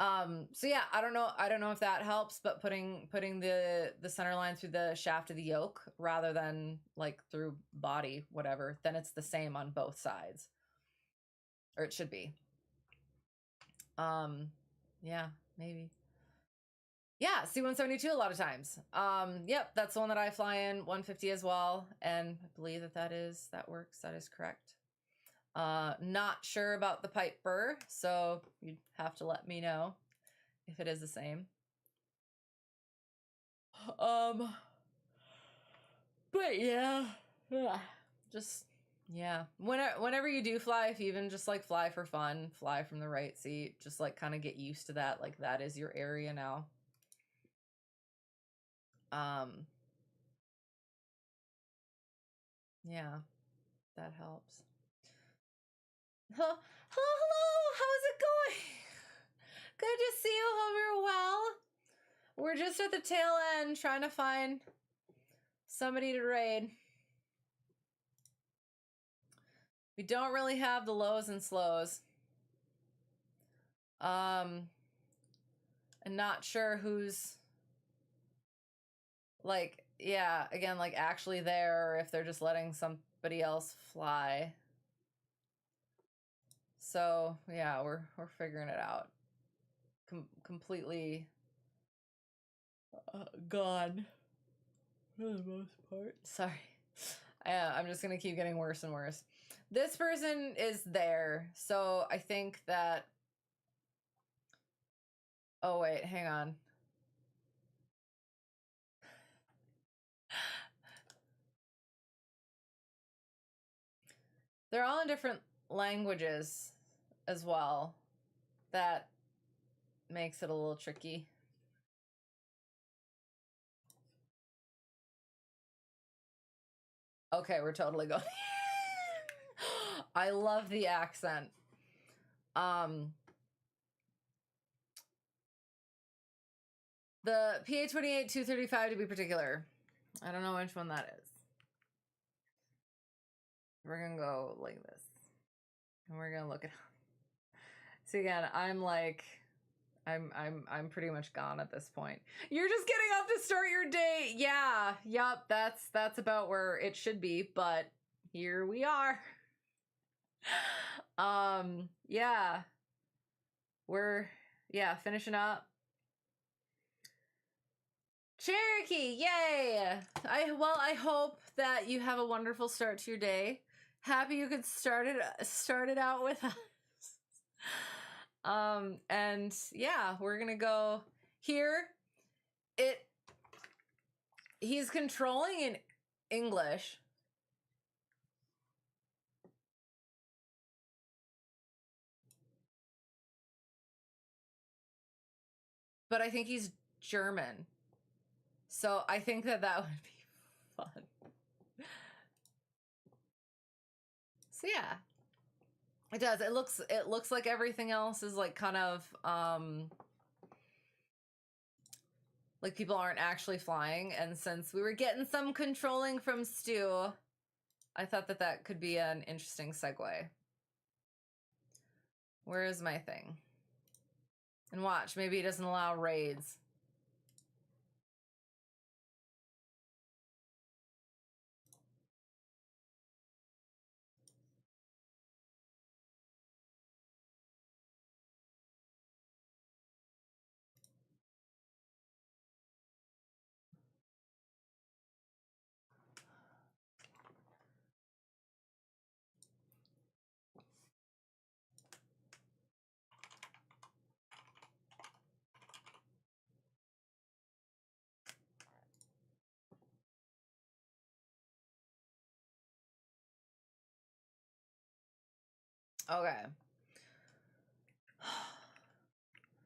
So yeah, I don't know if that helps, but putting the center line through the shaft of the yoke rather than like through body, whatever, then it's the same on both sides. Or it should be. Yeah, maybe. Yeah, C-172 a lot of times. Yep, that's the one that I fly in, 150 as well, and I believe that works. That is correct. Not sure about the Piper, so you'd have to let me know if it is the same. But yeah, just Yeah. Whenever you do fly, if you even just like fly for fun, fly from the right seat, just like kind of get used to that. Like that is your area now. Yeah, that helps. Hello, hello, how's it going? Good to see you. Hope you're well. We're just at the tail end trying to find somebody to raid. We don't really have the lows and slows. I'm not sure who's like, yeah, again, like actually there, or if they're just letting somebody else fly. So yeah, we're figuring it out. Completely gone for the most part. Sorry. I'm just gonna keep getting worse and worse. This person is there, so I think that... Oh wait, hang on. They're all in different languages as well. That makes it a little tricky. Okay, we're totally going. I love the accent. The PA-28-235 to be particular. I don't know which one that is. We're gonna go like this. And we're gonna look it up. So again, I'm like, I'm pretty much gone at this point. You're just getting up to start your day. Yeah, yup, that's about where it should be, but here we are. Yeah. We're finishing up. Cherokee, yay! I hope that you have a wonderful start to your day. Happy you could start it out with us. And yeah, we're gonna go here. He's controlling in English. But I think he's German. So I think that would be fun. So yeah. It does. It looks like everything else is like kind of like people aren't actually flying, and since we were getting some controlling from Stu, I thought that could be an interesting segue. Where is my thing? And watch, maybe he doesn't allow raids. Okay.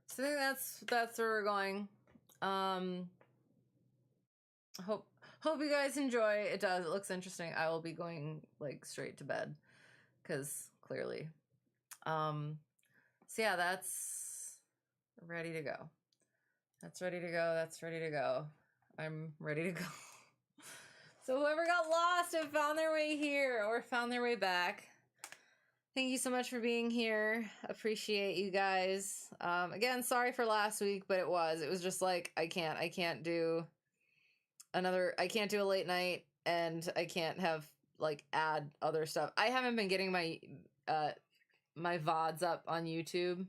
So I think that's where we're going. Hope you guys enjoy. It does. It looks interesting. I will be going like straight to bed because clearly. So yeah, that's ready to go. That's ready to go. That's ready to go. I'm ready to go. So whoever got lost and found their way here or found their way back, thank you so much for being here. Appreciate you guys. Again, sorry for last week, but it was just like, I can't do a late night, and I can't have like add other stuff. I haven't been getting my my VODs up on YouTube.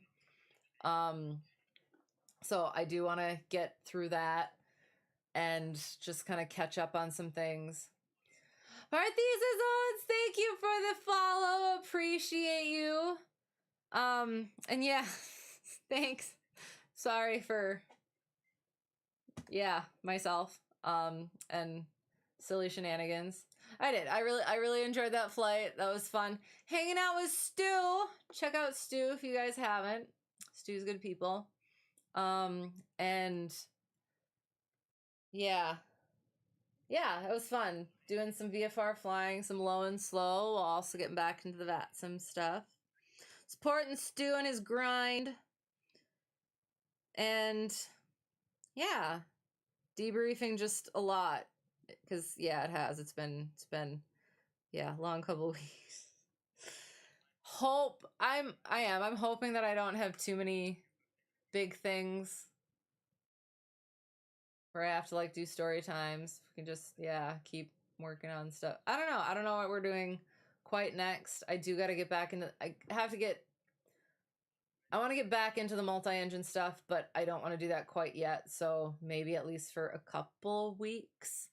So I do want to get through that and just kind of catch up on some things. Arthesizones, thank you for the follow. Appreciate you. And yeah, thanks. Sorry for myself. And silly shenanigans. I did. I really enjoyed that flight. That was fun. Hanging out with Stu. Check out Stu if you guys haven't. Stu's good people. And yeah. Yeah, it was fun. Doing some VFR flying, some low and slow, while also getting back into the VATSIM stuff. Supporting Stu and his grind. And yeah, debriefing just a lot. Because yeah, it has. It's been yeah, long couple weeks. I'm hoping that I don't have too many big things where I have to like do story times. We can just, yeah, keep working on stuff. I don't know what we're doing quite next. I do got to get back into, I want to get back into the multi-engine stuff, but I don't want to do that quite yet. So maybe at least for a couple weeks,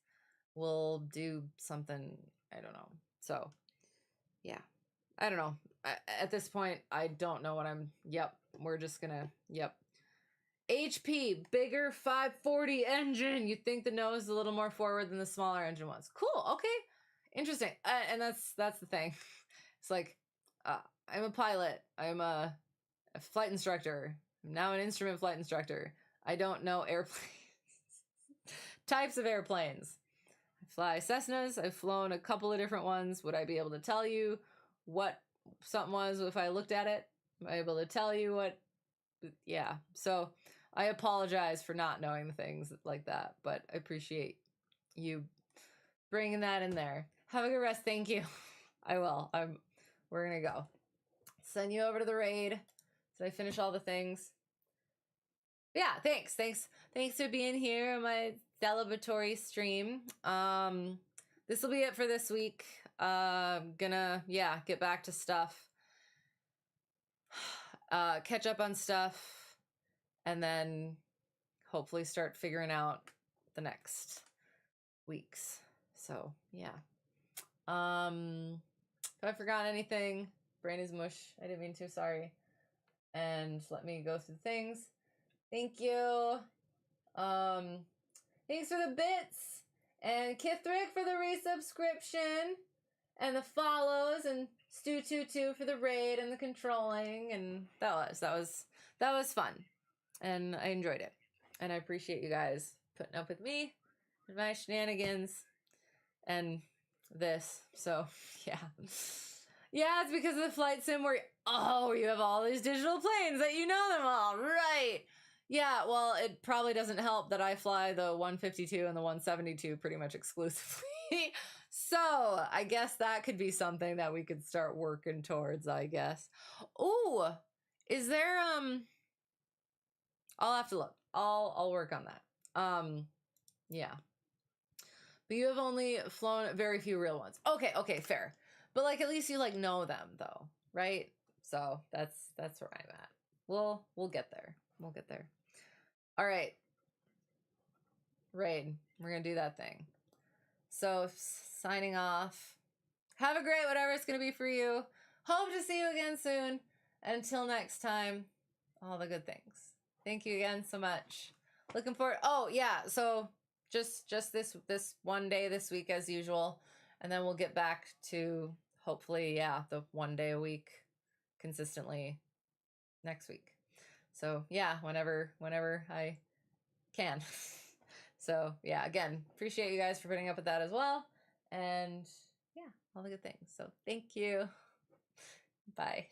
we'll do something. I don't know. So yeah, I don't know. At this point, I don't know what we're just gonna, HP, bigger 540 engine. You'd think the nose is a little more forward than the smaller engine was. Cool, okay. Interesting. And that's the thing. It's like, I'm a pilot. I'm a flight instructor. I'm now an instrument flight instructor. I don't know airplanes. Types of airplanes. I fly Cessnas. I've flown a couple of different ones. Would I be able to tell you what something was if I looked at it? Am I able to tell you what? Yeah. So I apologize for not knowing the things like that, but I appreciate you bringing that in there. Have a good rest. Thank you. I will. We're going to go. Send you over to the raid. So I finish all the things. Yeah, thanks. Thanks for being here on my celebratory stream. This will be it for this week. Gonna, get back to stuff. Catch up on stuff. And then hopefully start figuring out the next weeks. So, yeah. If I forgot anything, brain is mush. I didn't mean to, sorry. And let me go through things. Thank you. Thanks for the bits. And Kithrick for the resubscription. And the follows. And Stu22 for the raid and the controlling. And that was fun. And I enjoyed it. And I appreciate you guys putting up with me and my shenanigans and this. So, yeah. Yeah, it's because of the flight sim where, you have all these digital planes that you know them all. Right. Yeah, well, it probably doesn't help that I fly the 152 and the 172 pretty much exclusively. So, I guess that could be something that we could start working towards, I guess. Ooh, is there, I'll have to look. I'll work on that. Yeah. But you have only flown very few real ones. Okay, fair. But like at least you like know them though, right? So that's where I'm at. We'll get there. We'll get there. All right. Raid. We're gonna do that thing. So signing off. Have a great whatever it's gonna be for you. Hope to see you again soon. Until next time, all the good things. Thank you again so much. Looking forward. Oh yeah, so just this one day this week as usual, and then we'll get back to hopefully the one day a week consistently next week. So yeah, whenever I can. So yeah, again, appreciate you guys for putting up with that as well, and yeah, all the good things. So thank you. Bye.